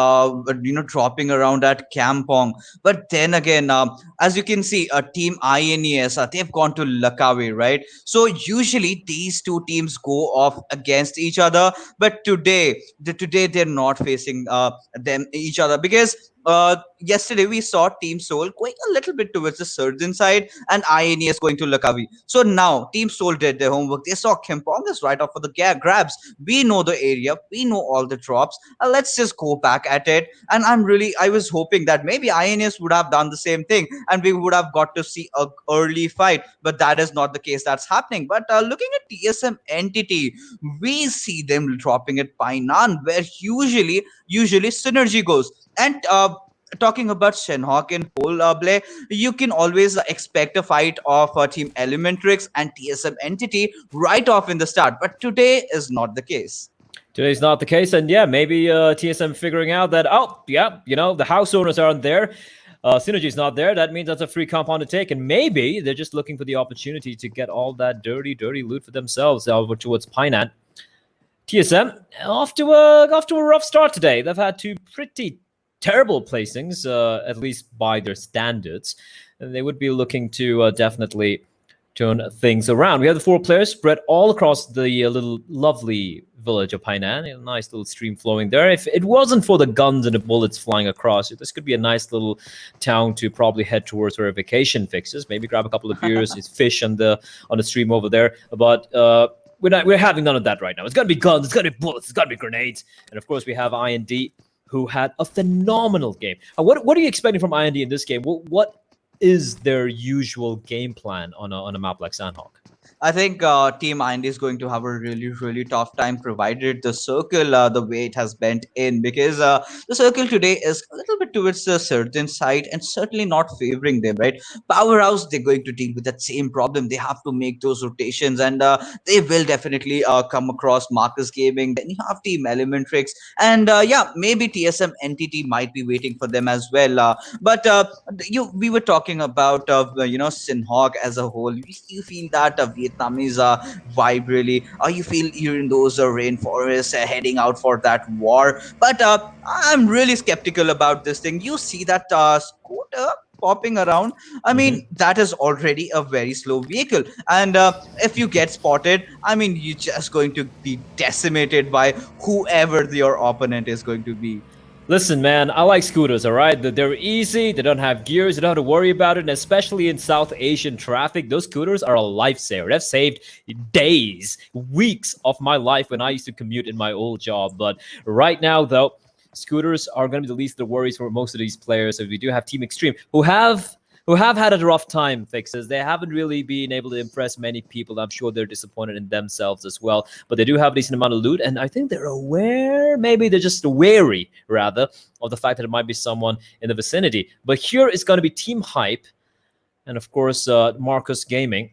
dropping around at Kampong. But then again, as you can see, Team INES, they've gone to Lakawi, right? So usually these two teams go off against each other. But today they're not facing each other, because yesterday we saw Team Soul going a little bit towards the Surgeon side and INES going to Lakavi. So now Team Soul did their homework. They saw Kampong is right off for the grabs. We know the area. We know all the drops. Let's just go back at it. And I was hoping that maybe INES would have done the same thing and we would have got to see an early fight. But that is not the case that's happening. But looking at TSM Entity, we see them dropping it Painan, where usually Synergy goes. And talking about Sanhok and whole, Blair, you can always expect a fight of Team Elementrix and TSM Entity right off in the start. But today is not the case. Today's not the case. And yeah, maybe TSM figuring out that, the house owners aren't there. Synergy's not there. That means that's a free compound to take, and maybe they're just looking for the opportunity to get all that dirty loot for themselves over towards Pinant. TSM off to a rough start today. They've had two pretty terrible placings, at least by their standards, and they would be looking to definitely turn things around. We have the 4 players spread all across the little lovely village of Hainan. A nice little stream flowing there. If it wasn't for the guns and the bullets flying across, this could be a nice little town to probably head towards where vacation fixes. Maybe grab a couple of beers, it's fish on the stream over there. But we're having none of that right now. It's gonna be guns, it's gonna be bullets, it's gonna be grenades, and of course we have IND, who had a phenomenal game. What are you expecting from IND in this game? What is their usual game plan on a map like Sanhok? I think Team Ind is going to have a really, really tough time provided the circle the way it has bent in, because the circle today is a little bit towards the certain side and certainly not favoring them, right? Powerhouse, they're going to deal with that same problem. They have to make those rotations, and they will definitely come across Marcus Gaming. Then you have Team Elementrix, and yeah, maybe TSM Entity might be waiting for them as well. But we were talking about Sinhawk as a whole. You feel that Vietnamese vibe really. You feel you're in those rainforests heading out for that war. But I'm really skeptical about this thing. You see that scooter popping around. I mean, that is already a very slow vehicle, and if you get spotted, I mean, you're just going to be decimated by whoever your opponent is going to be. Listen, man, I like scooters, all right? They're easy, they don't have gears, you don't have to worry about it, and especially in South Asian traffic, those scooters are a lifesaver. They've saved days, weeks of my life when I used to commute in my old job. But right now, though, scooters are going to be the least of the worries for most of these players. So we do have Team Extreme, who have had a rough time, Fixes. They haven't really been able to impress many people. I'm sure they're disappointed in themselves as well. But they do have a decent amount of loot, and I think they're aware, maybe they're just wary, rather, of the fact that it might be someone in the vicinity. But here is going to be Team Hype, and of course, Marcus Gaming,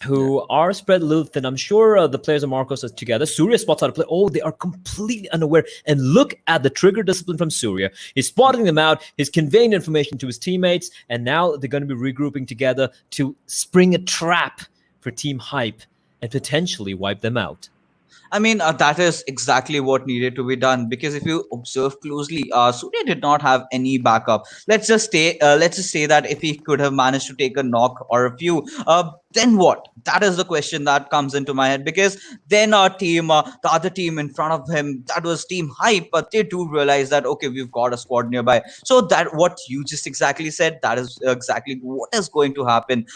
who are spread a little thin. I'm sure the players of Marcos are together. Surya spots out a play. Oh, they are completely unaware. And look at the trigger discipline from Surya. He's spotting them out. He's conveying information to his teammates. And now they're going to be regrouping together to spring a trap for Team Hype and potentially wipe them out. I mean, that is exactly what needed to be done, because if you observe closely, Surya did not have any backup. Let's just say that if he could have managed to take a knock or a few, then what? That is the question that comes into my head, because then our team, the other team in front of him, that was Team Hype, but they do realize that okay, we've got a squad nearby. So that what you just exactly said, that is exactly what is going to happen.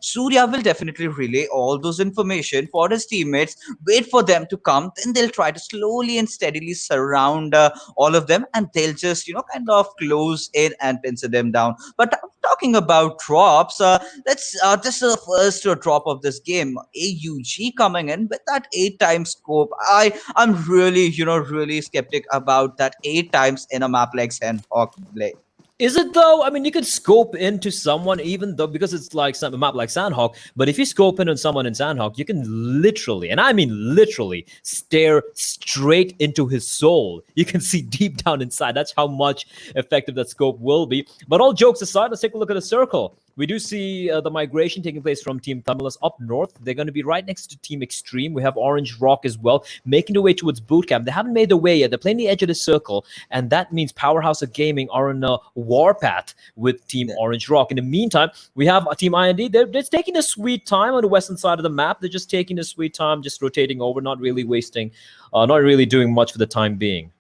Surya will definitely relay all those information for his teammates, wait for them to come, then they'll try to slowly and steadily surround all of them, and they'll just kind of close in and pincer them down. But talking about drops, let's this is the first drop of this game. AUG coming in with that 8 times scope. I'm really really skeptic about that 8 times in a map like Sanhok Blade. Is it though? I mean, you could scope into someone, even though because it's like a map like Sanhok. But if you scope in on someone in Sanhok, you can literally, and I mean literally, stare straight into his soul. You can see deep down inside. That's how much effective that scope will be. But all jokes aside, let's take a look at the circle. We do see the migration taking place from Team Tamilas up north. They're going to be right next to Team Extreme. We have Orange Rock as well, making their way towards Bootcamp. They haven't made their way yet. They're playing the edge of the circle, and that means Powerhouse of Gaming are in a warpath with Team Orange Rock. In the meantime, we have Team IND. They're taking a sweet time on the western side of the map. They're just taking a sweet time, just rotating over, not really wasting, not really doing much for the time being.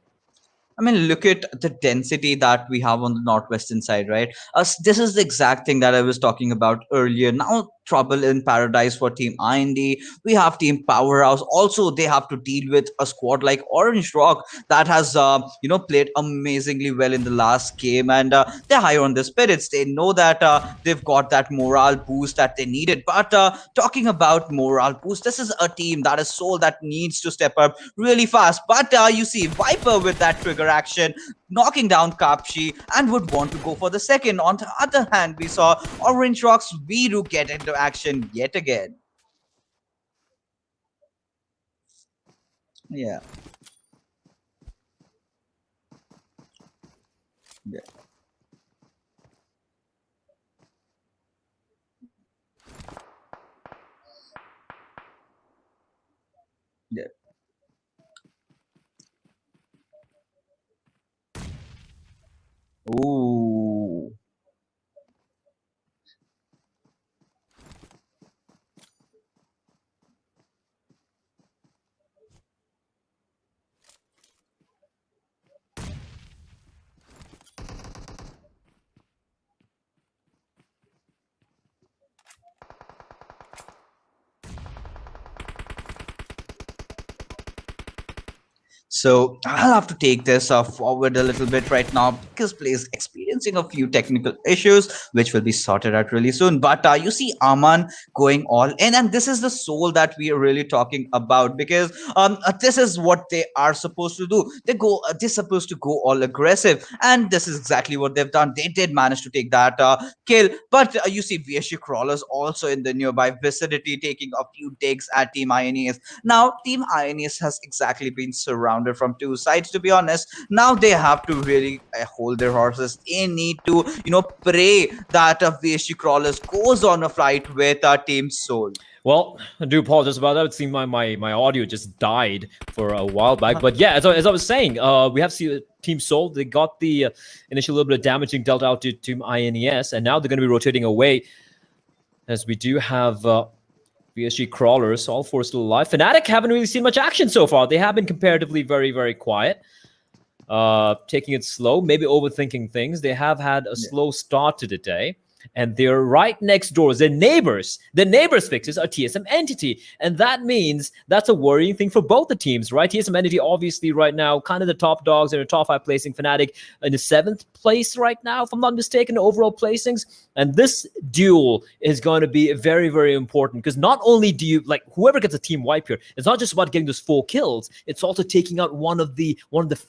I mean, look at the density that we have on the northwestern side, right? This is the exact thing that I was talking about earlier. Now, trouble in paradise for Team IND. We have Team Powerhouse. Also, they have to deal with a squad like Orange Rock that has, played amazingly well in the last game, and they're high on their spirits. They know that they've got that morale boost that they needed. But talking about morale boost, this is a team that is soul that needs to step up really fast. But you see Viper with that trigger action, knocking down Kapshi, and would want to go for the second. On the other hand, we saw Orange Rock's Viru get into action yet again. Yeah. Yeah. Yeah. Ooh. So I'll have to take this forward a little bit right now because Play is experiencing a few technical issues, which will be sorted out really soon. But you see Aman going all in, and this is the soul that we are really talking about because this is what they are supposed to do. They're supposed to go all aggressive, and this is exactly what they've done. They did manage to take that kill, but you see VSG crawlers also in the nearby vicinity taking a few digs at Team INES. Now, Team INS has exactly been surrounded from two sides, to be honest. Now they have to really hold their horses. They need to, pray that VSG Crawlers goes on a flight with Team Soul. Well, I do apologize about that. It seemed my audio just died for a while back. But yeah, as I was saying, we have seen Team Soul. They got the initial little bit of damaging dealt out to Team INES, and now they're going to be rotating away as we do have VSG Crawlers, all four still alive. Fnatic haven't really seen much action so far. They have been comparatively very, very quiet. Taking it slow, maybe overthinking things. They have had a slow start to the day. And they're right next door. Their neighbors fixes are TSM Entity. And that means that's a worrying thing for both the teams, right? TSM Entity, obviously, right now, kind of the top dogs in a top 5 placing. Fnatic in the 7th place right now, if I'm not mistaken, overall placings. And this duel is going to be very, very important because not only do you, like, whoever gets a team wipe here, it's not just about getting those 4 kills, it's also taking out one of the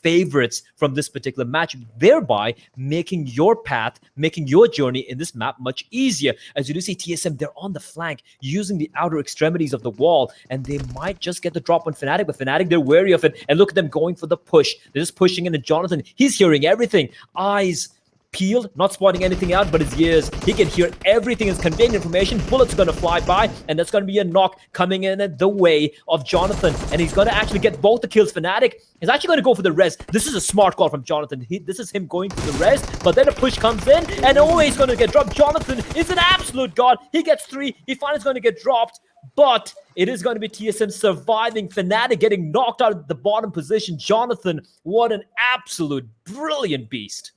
favorites from this particular match, thereby making your path, making your journey in this match much easier. As you do see TSM, they're on the flank using the outer extremities of the wall, and they might just get the drop on Fnatic, but Fnatic, they're wary of it, and look at them going for the push. They're just pushing in, and Jonathan, he's hearing everything. Eyes peeled, not spotting anything out, but his ears, he can hear everything is contained information. Bullets are going to fly by, and that's going to be a knock coming in at the way of Jonathan, and he's going to actually get both the kills. Fnatic is actually going to go for the res. This is a smart call from Jonathan. This is him going for the res, but then a push comes in, and always going to get dropped. Jonathan is an absolute god. He gets 3. He finally is going to get dropped, but it is going to be TSM surviving. Fnatic getting knocked out of the bottom position. Jonathan, what an absolute brilliant beast.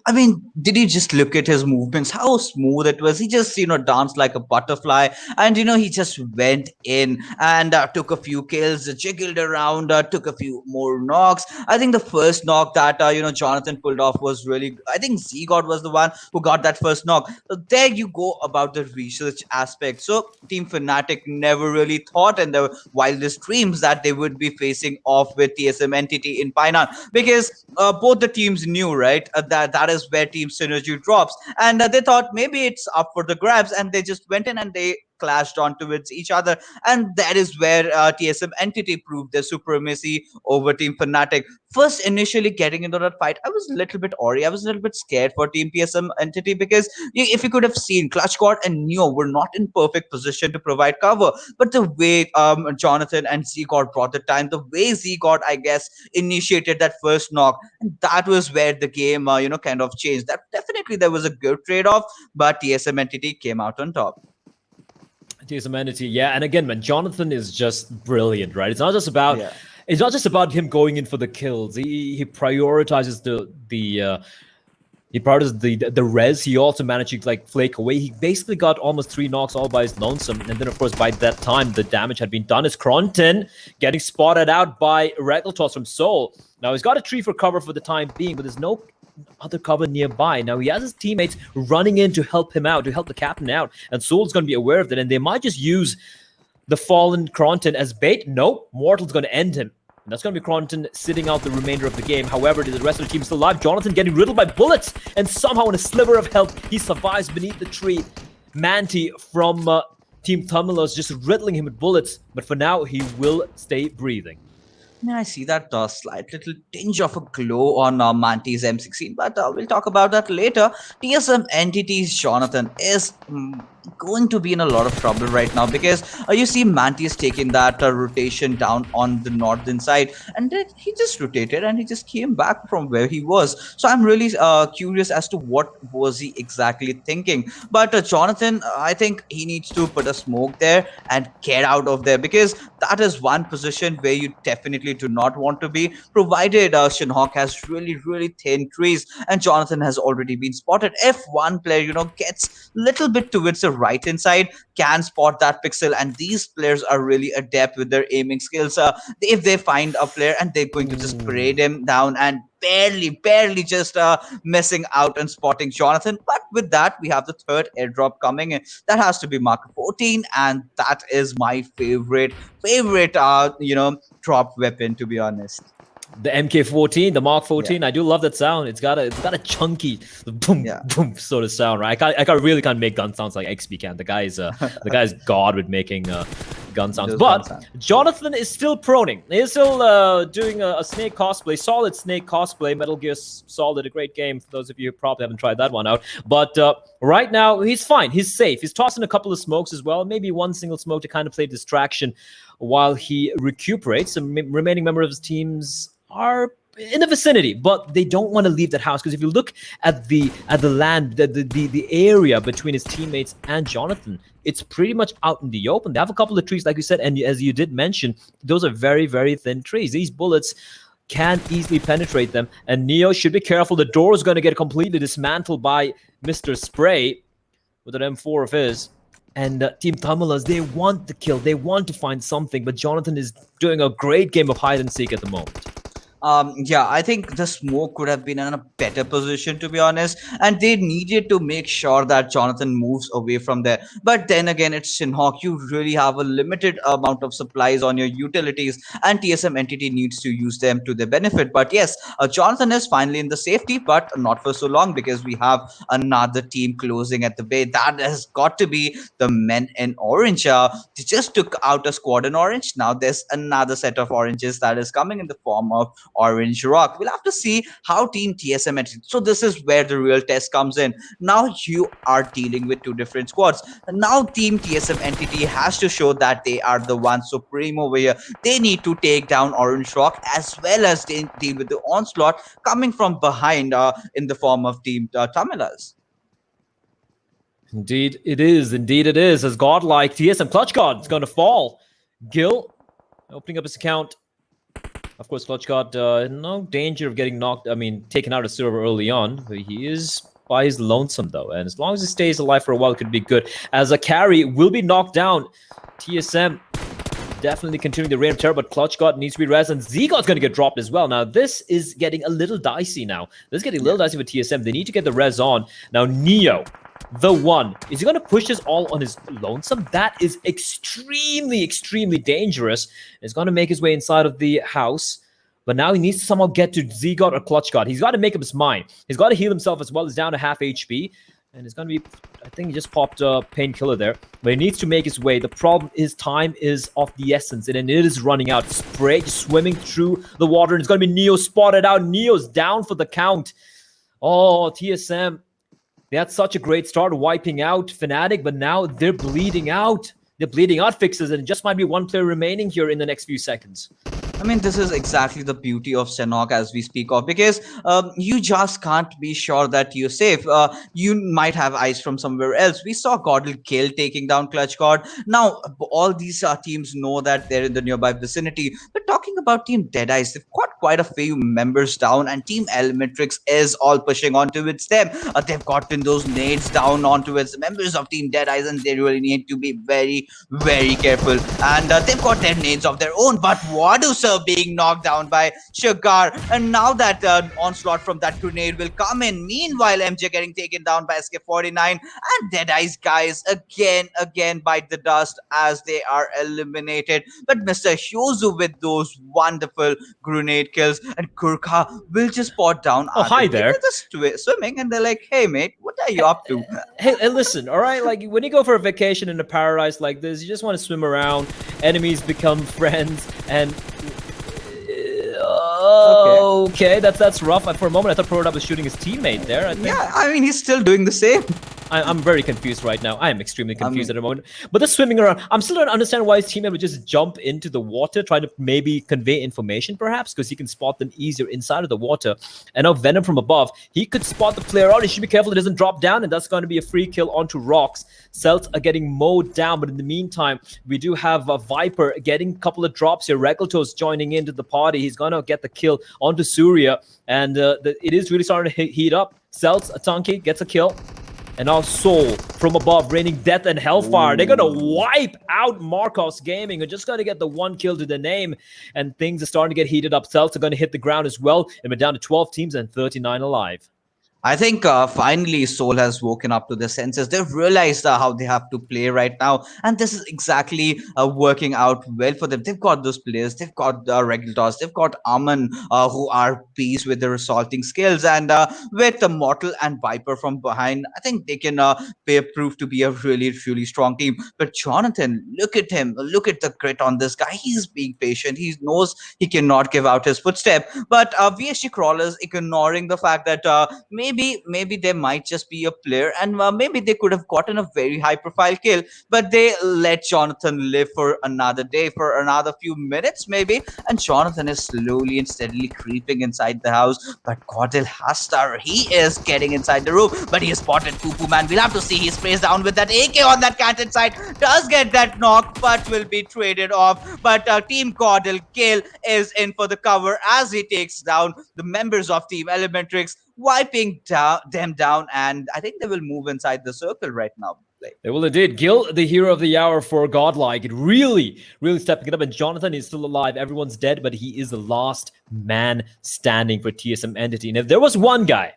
I mean, did you just look at his movements? How smooth it was. He just, danced like a butterfly. And, he just went in and took a few kills, jiggled around, took a few more knocks. I think the first knock that, Jonathan pulled off was really, I think Z-God was the one who got that first knock. So there you go about the research aspect. So Team Fnatic never really thought in their wildest dreams that they would be facing off with TSM Entity in Painan, because both the teams knew, right, that is where team synergy drops, and they thought maybe it's up for the grabs, and they just went in and they clashed onto each other, and that is where TSM Entity proved their supremacy over Team Fnatic. First, initially getting into that fight, I was a little bit I was a little bit scared for Team TSM Entity because if you could have seen, Clutchcord and Neo were not in perfect position to provide cover, but the way Jonathan and Z-God brought the time, the way Z-God, I guess, initiated that first knock, and that was where the game, kind of changed. That definitely there was a good trade-off, but TSM Entity came out on top. TSM Entity, yeah, and again, man, Jonathan is just brilliant, right? It's not just about him going in for the kills. He prioritizes the res. He also managed to flake away. He basically got almost 3 knocks all by his lonesome, and then of course by that time the damage had been done. As Cronton getting spotted out by Erangel toss from Soul. Now he's got a tree for cover for the time being, but there's no other cover nearby. Now he has his teammates running in to help him out, to help the captain out, and Soul's going to be aware of that, and they might just use the fallen Cronton as bait. Nope, Mortal's going to end him. And that's going to be Cronton sitting out the remainder of the game. However, the rest of the team is still alive. Jonathan getting riddled by bullets, and somehow in a sliver of health, he survives beneath the tree. Manti from Team Thummelos just riddling him with bullets, but for now, he will stay breathing. I see that slight little tinge of a glow on Manti's M16, but we'll talk about that later. TSM Entity's Jonathan is going to be in a lot of trouble right now, because you see Mantis taking that rotation down on the northern side, and then he just rotated and he just came back from where he was. So I'm really curious as to what was he exactly thinking. But Jonathan, I think he needs to put a smoke there and get out of there, because that is one position where you definitely do not want to be, provided Sanhok has really thin trees and Jonathan has already been spotted. If one player, gets little bit towards the right hand side, can spot that pixel, and these players are really adept with their aiming skills. If they find a player and they're going to just parade him down and barely just missing out and spotting Jonathan. But with that, we have the third airdrop coming in. That has to be Mark 14, and that is my favorite drop weapon, to be honest. The MK14, the Mark 14, I do love that sound. It's got a chunky boom boom sort of sound, right? I really can't make gun sounds like XP can. The guy's god with making gun sounds. But Jonathan is still proning. He's still doing a Snake cosplay, solid Snake cosplay. Metal Gear Solid, a great game for those of you who probably haven't tried that one out. But right now, he's fine. He's safe. He's tossing a couple of smokes as well. Maybe one single smoke to kind of play distraction while he recuperates. Some remaining members of his teams are in the vicinity, but they don't want to leave that house, because if you look at the land, the area between his teammates and Jonathan, it's pretty much out in the open. They have a couple of trees, like you said, and as you did mention, those are very thin trees. These bullets can easily penetrate them, and Neo should be careful. The door is going to get completely dismantled by Mr. Spray with an M4 of his. And Team Tamilas, they want the kill. They want to find something, but Jonathan is doing a great game of hide and seek at the moment. I think the smoke could have been in a better position, to be honest, and they needed to make sure that Jonathan moves away from there. But then again, it's Sanhok. You really have a limited amount of supplies on your utilities, and TSM entity needs to use them to their benefit. But yes, Jonathan is finally in the safety, but not for so long, because we have another team closing at the bay. That has got to be the men in orange. They just took out a squad in orange. Now there's another set of oranges that is coming in the form of Orange Rock. We'll have to see how Team TSM entity. So this is where the real test comes in. Now you are dealing with two different squads. Now Team TSM entity has to show that they are the one supreme over here. They need to take down Orange Rock, as well as they deal with the onslaught coming from behind in the form of Team Tamilas. Indeed it is. Indeed it is. As godlike TSM Clutch God is going to fall. Gil opening up his account. Of course, Clutch got no danger of getting taken out of server early on. He is by his lonesome, though. And as long as he stays alive for a while, it could be good. As a carry will be knocked down. TSM definitely continuing the reign of terror, but Clutch God needs to be res, and Z-God's going to get dropped as well. Now, this is getting a little dicey now. This is getting a little dicey with TSM. They need to get the res on. Now, Neo, the one, is he going to push this all on his lonesome? That is extremely dangerous. He's going to make his way inside of the house, but now he needs to somehow get to Z-God or Clutch God. He's got to make up his mind. He's got to heal himself as well. He's down to half HP, and it's going to be, I think he just popped a painkiller there, but he needs to make his way. The problem is time is of the essence, and it is running out. Spray just swimming through the water, and it's going to be Neo spotted out. Neo's down for the count. Oh, TSM. They had such a great start wiping out Fnatic, but now they're bleeding out. They're bleeding out fixes, and it just might be one player remaining here in the next few seconds. I mean, this is exactly the beauty of Sanhok as we speak of, because you just can't be sure that you're safe. You might have eyes from somewhere else. We saw Godel Kill taking down Clutch God. Now, all these teams know that they're in the nearby vicinity. But talking about Team Deadeyes, they've got quite a few members down, and Team Elementrix is all pushing on towards them. They've gotten those nades down onto its members of Team Deadeyes, and they really need to be very careful. And they've got their nades of their own, but Wadusa being knocked down by Sugar, and now that onslaught from that grenade will come in. Meanwhile, MJ getting taken down by SK49, and Deadeyes guys again bite the dust as they are eliminated. But Mr. Hyozu with those wonderful grenade kills, and Gurkha will just pot down. Oh, hi there. They're just swimming, and they're like, hey mate, what are you up to? Hey, listen, all right, like when you go for a vacation in a paradise like this, you just want to swim around, enemies become friends, and okay, that's rough. For a moment, I thought Prototype was shooting his teammate there. Yeah, I mean, he's still doing the same. I'm very confused right now. I am extremely confused at the moment. But the swimming around, I'm still don't understand why his teammate would just jump into the water, try to maybe convey information, perhaps, because he can spot them easier inside of the water. And now Venom from above, he could spot the player out. He should be careful it doesn't drop down, and that's going to be a free kill onto Rocks. Celts are getting mowed down, but in the meantime, we do have Viper getting a couple of drops here. Regalto's joining into the party. He's going to get the kill onto Surya, and it is really starting to heat up. Celts, Atanki gets a kill. And now Soul from above, raining death and hellfire. They're going to wipe out Marcos Gaming. They're just going to get the one kill to the name. And things are starting to get heated up. Celts are going to hit the ground as well. And we're down to 12 teams and 39 alive. I think finally Seoul has woken up to their senses. They've realized how they have to play right now, and this is exactly working out well for them. They've got those players, they've got Regulators, they've got Aman who are beasts with their assaulting skills, and with the Mortal and Viper from behind, I think they can prove to be a really, really strong team. But Jonathan, look at him, look at the grit on this guy. He's being patient, he knows he cannot give out his footstep. But VSG Crawlers ignoring the fact that maybe there might just be a player, and maybe they could have gotten a very high profile kill, but they let Jonathan live for another day, for another few minutes maybe, and Jonathan is slowly and steadily creeping inside the house. But Cordell Hastar, he is getting inside the room, but he has spotted Poo Man. We'll have to see. He sprays down with that AK on that cat inside, does get that knock, but will be traded off. But Team Cordell Kill is in for the cover as he takes down the members of Team Elementrix, wiping them down, and I think they will move inside the circle right now. They will indeed. Gil, the hero of the hour for Godlike, really stepping it up. And Jonathan is still alive. Everyone's dead, but he is the last man standing for TSM Entity. And if there was one guy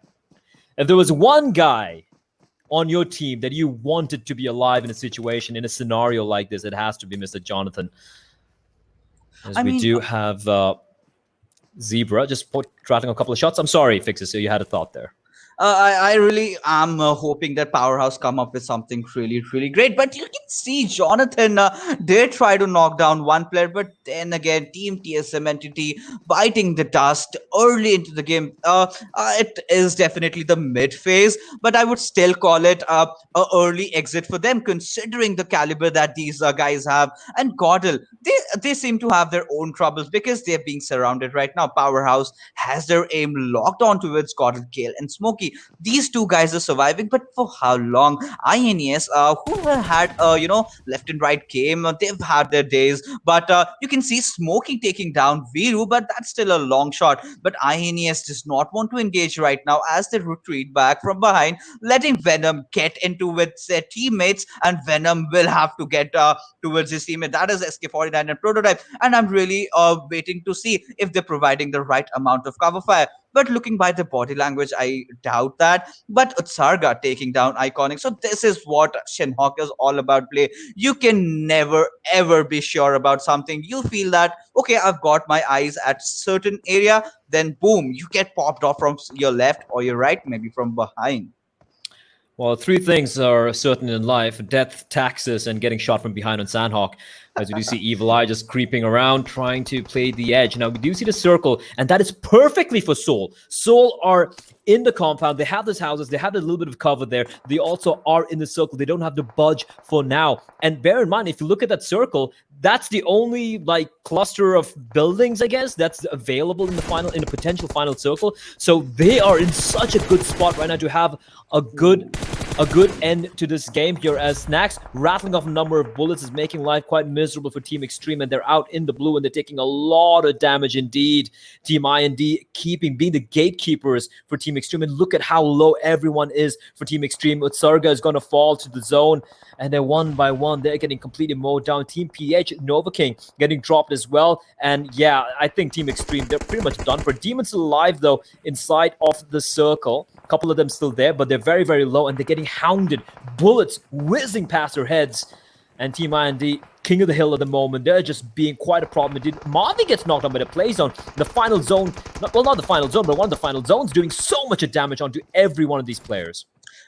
on your team that you wanted to be alive in a situation, in a scenario like this, it has to be Mr. Jonathan. As we do have Zebra just trotting a couple of shots. I'm sorry, Fixer, so you had a thought there. I really am hoping that Powerhouse come up with something really, really great. But you can see Jonathan did try to knock down one player, but then again, Team TSM Entity biting the dust early into the game. It is definitely the mid phase, but I would still call it a early exit for them, considering the caliber that these guys have. And Gordel, they seem to have their own troubles because they're being surrounded right now. Powerhouse has their aim locked on towards Gordel, Kale, and Smokey. These two guys are surviving, but for how long? INES, who have had left and right game, they've had their days, but you can see Smokey taking down Viru, but that's still a long shot. But INES does not want to engage right now as they retreat back from behind, letting Venom get into with their teammates, and Venom will have to get towards his teammate. That is SK49 and Prototype, and I'm really waiting to see if they're providing the right amount of cover fire. But looking by the body language, I doubt that. But Utsarga taking down Iconic. So this is what Sanhok is all about play. You can never, ever be sure about something. You feel that, okay, I've got my eyes at certain area. Then boom, you get popped off from your left or your right, maybe from behind. Well, three things are certain in life: death, taxes, and getting shot from behind on Sanhok. As we do see Evil Eye just creeping around, trying to play the edge. Now, we do see the circle, and that is perfectly for Soul. Soul are in the compound. They have these houses. They have a little bit of cover there. They also are in the circle. They don't have to budge for now. And bear in mind, if you look at that circle, that's the only cluster of buildings, I guess, that's available in the potential final circle. So they are in such a good spot right now to have a good end to this game here, as Snacks rattling off a number of bullets is making life quite miserable for Team Extreme, and they're out in the blue and they're taking a lot of damage indeed. Team IND being the gatekeepers for Team Extreme, and look at how low everyone is for Team Extreme. Utsarga is going to fall to the zone, and then one by one they're getting completely mowed down. Team PH, Nova King getting dropped as well, and yeah, I think Team Extreme, they're pretty much done for. Demon's still alive though inside of the circle. A couple of them still there, but they're very, very low, and they're getting hounded. Bullets whizzing past their heads. And Team IND, king of the hill at the moment, they're just being quite a problem. Marvin gets knocked on by the play zone. The final zone, not the final zone, but one of the final zones doing so much damage onto every one of these players.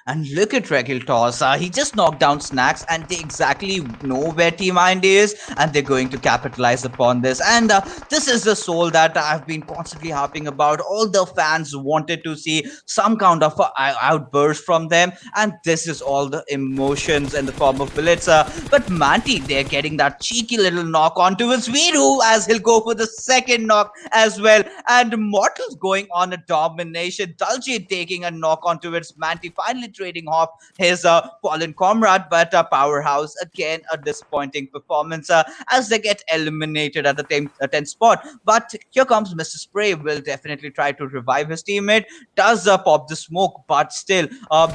And look at Regil Toss. He just knocked down Snacks, and they exactly know where Team Mind is, and they're going to capitalize upon this. And this is the soul that I've been constantly harping about. All the fans wanted to see some kind of outburst from them, and this is all the emotions in the form of bullets. But Manti, they're getting that cheeky little knock onto his Viru as he'll go for the second knock as well. And Mortal's going on a domination. Dulce taking a knock onto its Manti, finally trading off his fallen comrade. But Powerhouse, again, a disappointing performance as they get eliminated at the 10th spot. But here comes Mr. Spray, will definitely try to revive his teammate. Does pop the smoke, but still,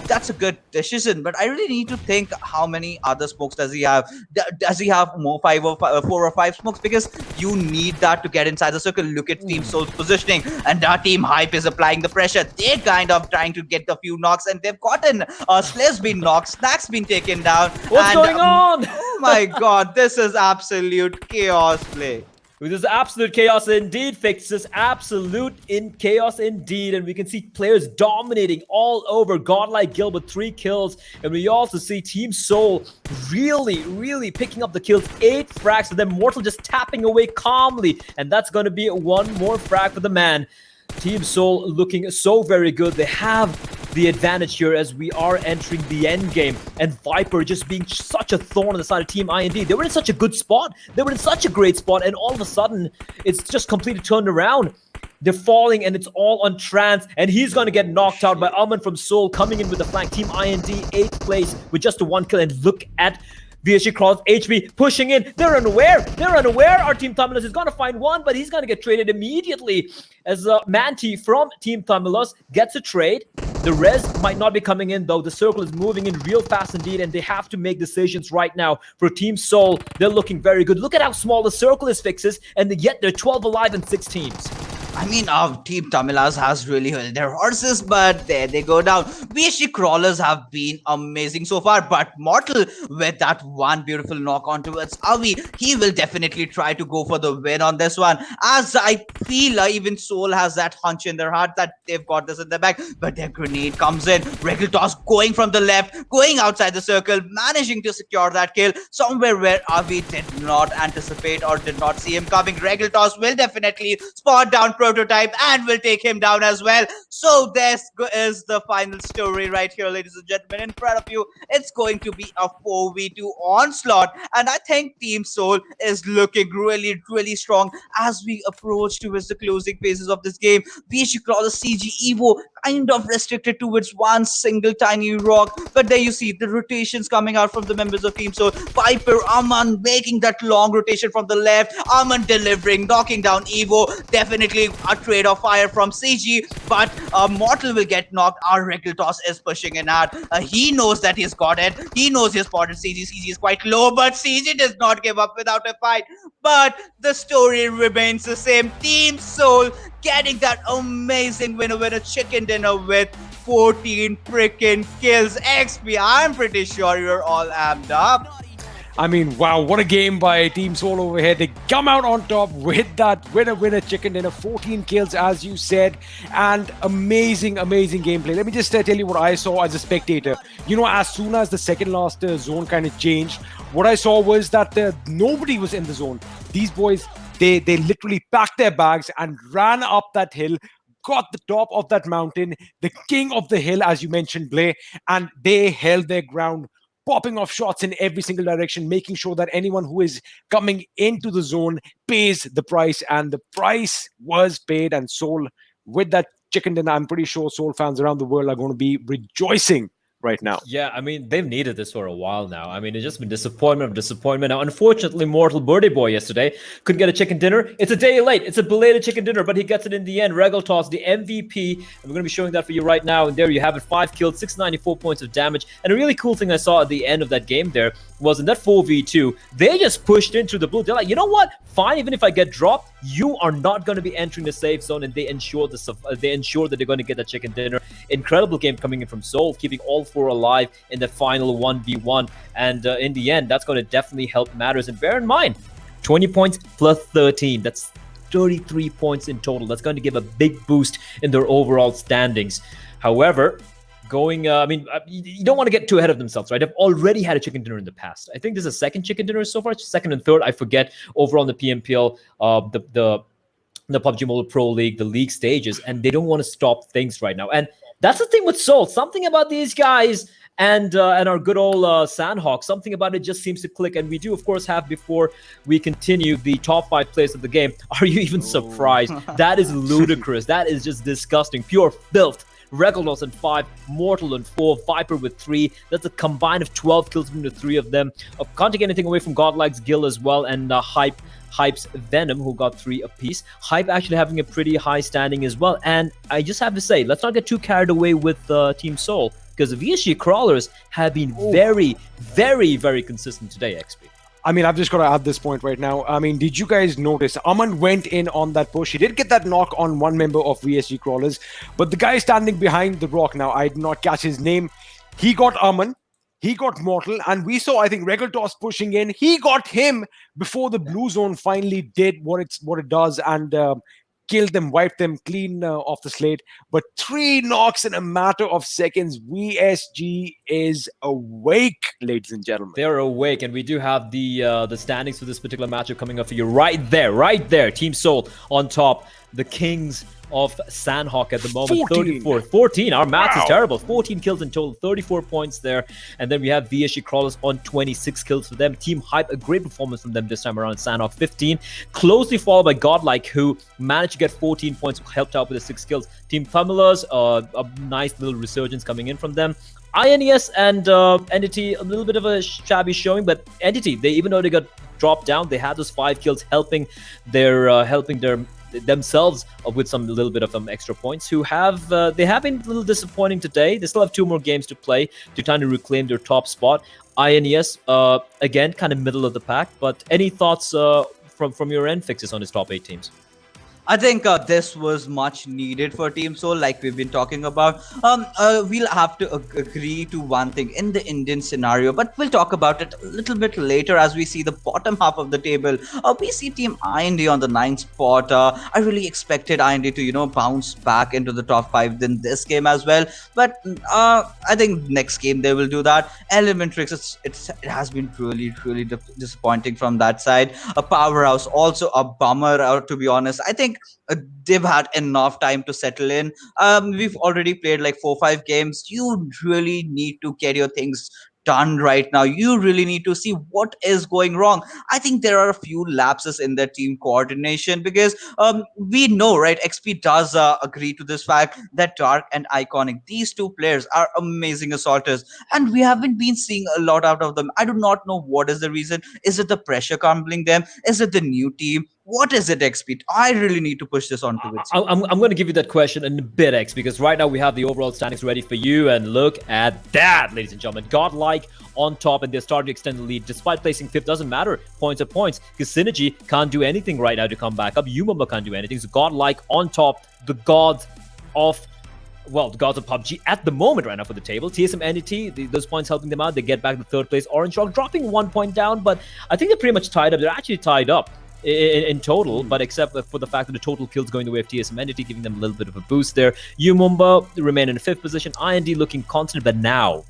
that's a good decision. But I really need to think how many other smokes does he have? Does he have more 4 or 5 smokes? Because you need that to get inside the circle. Look at Team Soul's positioning, and Team Hype is applying the pressure. They're kind of trying to get a few knocks, and they've gotten Slayer's been knocked, Snack's been taken down. What's going on? Oh my god, this is absolute chaos play. This is absolute chaos indeed, Fixes. Absolute chaos indeed. And we can see players dominating all over. Godlike Guild with 3 kills. And we also see Team Soul really picking up the kills. 8 frags for them. Mortal just tapping away calmly. And that's going to be 1 more frag for the man. Team Soul looking so very good. They have the advantage here as we are entering the end game, and Viper just being such a thorn on the side of Team IND. They were in such a good spot, they were in such a great spot, and all of a sudden it's just completely turned around. They're falling, and it's all on Trance, and he's going to get knocked out by Aman from Soul, coming in with the flank. Team IND 8th place with just a 1 kill, and look at VSG Crawls, HB pushing in. They're unaware. Our Team Tamilus is going to find one, but he's going to get traded immediately as Manti from Team Tamilus gets a trade. The res might not be coming in, though. The circle is moving in real fast indeed, and they have to make decisions right now. For Team Soul, they're looking very good. Look at how small the circle is, Fixes, and yet they're 12 alive in 6 teams. I mean, our Team Tamilas has really held their horses, but there they go down. VSG Crawlers have been amazing so far, but Mortal with that one beautiful knock on towards Avi, he will definitely try to go for the win on this one. As I feel even Soul has that hunch in their heart that they've got this in their back, but their grenade comes in. Regular Toss going from the left, going outside the circle, managing to secure that kill somewhere where Avi did not anticipate or did not see him coming. Regular Toss will definitely spot down Prototype and will take him down as well. So this is the final story right here, ladies and gentlemen. In front of you, it's going to be a 4v2 onslaught, and I think Team Soul is looking really strong as we approach towards the closing phases of this game. VSG Crawler CG Evo kind of restricted towards one single tiny rock, but there you see the rotations coming out from the members of Team Soul. Viper, Aman making that long rotation from the left, Aman delivering, knocking down Evo. Definitely a trade of fire from CG, but Mortal will get knocked. Our Regular Toss is pushing in hard. He knows that he's got it. He knows he's spotted CG. CG is quite low, but CG does not give up without a fight. But the story remains the same. Team Soul getting that amazing winner chicken dinner with 14 freaking kills. XP, I'm pretty sure you're all amped up. I mean, wow, what a game by Team Soul over here. They come out on top with that winner chicken dinner. 14 kills, as you said, and amazing gameplay. Let me just tell you what I saw as a spectator. You know, as soon as the second last zone kind of changed, what I saw was that nobody was in the zone. These boys, they literally packed their bags and ran up that hill, got the top of that mountain, the king of the hill, as you mentioned, Blay, and they held their ground, popping off shots in every single direction, making sure that anyone who is coming into the zone pays the price. And the price was paid, and Soul, with that chicken dinner, I'm pretty sure Soul fans around the world are going to be rejoicing right now. Yeah, I mean, they've needed this for a while now. I mean, it's just been disappointment of disappointment. Now, unfortunately, Mortal Birthday Boy yesterday couldn't get a chicken dinner. It's a day late. It's a belated chicken dinner, but he gets it in the end. Regal Toss, the MVP. And we're going to be showing that for you right now. And there you have it. 5 kills, 694 points of damage. And a really cool thing I saw at the end of that game there was in that 4v2, they just pushed into the blue. They're like, you know what? Fine, even if I get dropped, you are not going to be entering the safe zone, and they ensure that they're going to get the chicken dinner. Incredible game coming in from Soul, keeping all 4 alive in the final 1v1, and in the end, that's going to definitely help matters. And bear in mind, 20 points plus 13, that's 33 points in total. That's going to give a big boost in their overall standings. However, going. You don't want to get too ahead of themselves, right? They've already had a chicken dinner in the past. I think this is a second chicken dinner so far, second and third. I forget. Over on the PMPL, the PUBG Mobile Pro League, the league stages, and they don't want to stop things right now. And that's the thing with Seoul. Something about these guys and our good old Sanhok, something about it just seems to click. And we do, of course, have, before we continue, the top 5 players of the game. Are you even surprised? That is ludicrous. That is just disgusting. Pure filth. Regulos and 5, Mortal and 4, Viper with 3. That's a combine of 12 kills between the 3 of them. Can't take anything away from Godlike's Gil as well, and Hype's Venom, who got 3 apiece. Hype actually having a pretty high standing as well. And I just have to say, let's not get too carried away with Team Seoul, because the VSG Crawlers have been very, very, very consistent today, XP. I mean, I've just got to add this point right now. I mean, did you guys notice? Aman went in on that push. He did get that knock on one member of VSG Crawlers, but the guy standing behind the rock now, I did not catch his name. He got Aman, he got Mortal, and we saw, I think, Regaltos pushing in. He got him before the blue zone finally did what it does and killed them, wiped them clean off the slate. But 3 knocks in a matter of seconds. VSG is awake, ladies and gentlemen. They're awake, and we do have the standings for this particular matchup coming up for you right there. Team Seoul on top. The Kings of Sanhok at the moment. 14. Our maths is terrible. 14 kills in total, 34 points there. And then we have VSG Crawlers on 26 kills for them. Team Hype, a great performance from them this time around. Sanhok 15. Closely followed by Godlike, who managed to get 14 points, helped out with the 6 kills. Team Thumblers, a nice little resurgence coming in from them. INES and Entity, a little bit of a shabby showing, but Entity, even though they got dropped down, they had those 5 kills, helping themselves with some little bit of extra points. They have been a little disappointing today. They still have 2 more games to play to try to reclaim their top spot. INES, again, kind of middle of the pack. But any thoughts from your end, Fixes, on his top 8 teams? I think this was much needed for Team Seoul, like we've been talking about. We'll have to agree to one thing in the Indian scenario, but we'll talk about it a little bit later as we see the bottom half of the table. We see Team IND on the 9th spot. I really expected IND to, bounce back into the top 5 in this game as well. But I think next game they will do that. Elementrix, it has been really, really disappointing from that side. A Powerhouse, also a bummer, to be honest. I think they've had enough time to settle in. We've already played like 4-5 games. You really need to get your things done right now. You really need to see what is going wrong. I think there are a few lapses in their team coordination, because we know, right, XP does agree to this fact that Dark and Iconic, these 2 players are amazing assaulters, and we haven't been seeing a lot out of them. I do not know what is the reason. Is it the pressure crumbling them? Is it the new team? What is it, XP? I really need to push this on to it. I'm going to give you that question in a bit, X, because right now we have the overall standings ready for you, and look at that, ladies and gentlemen. Godlike on top, and they're starting to extend the lead. Despite placing 5th, doesn't matter. Points are points, because Synergy can't do anything right now to come back up. Umamba can't do anything. So Godlike on top, the gods of PUBG at the moment right now for the table. TSM Entity, those points helping them out. They get back to 3rd place. Orange Rock dropping 1 point down, but I think they're pretty much tied up. They're actually tied up in total, but except for the fact that the total kills going the way of TSM Entity, giving them a little bit of a boost there. Umumba remain in 5th position. IND looking constant, but now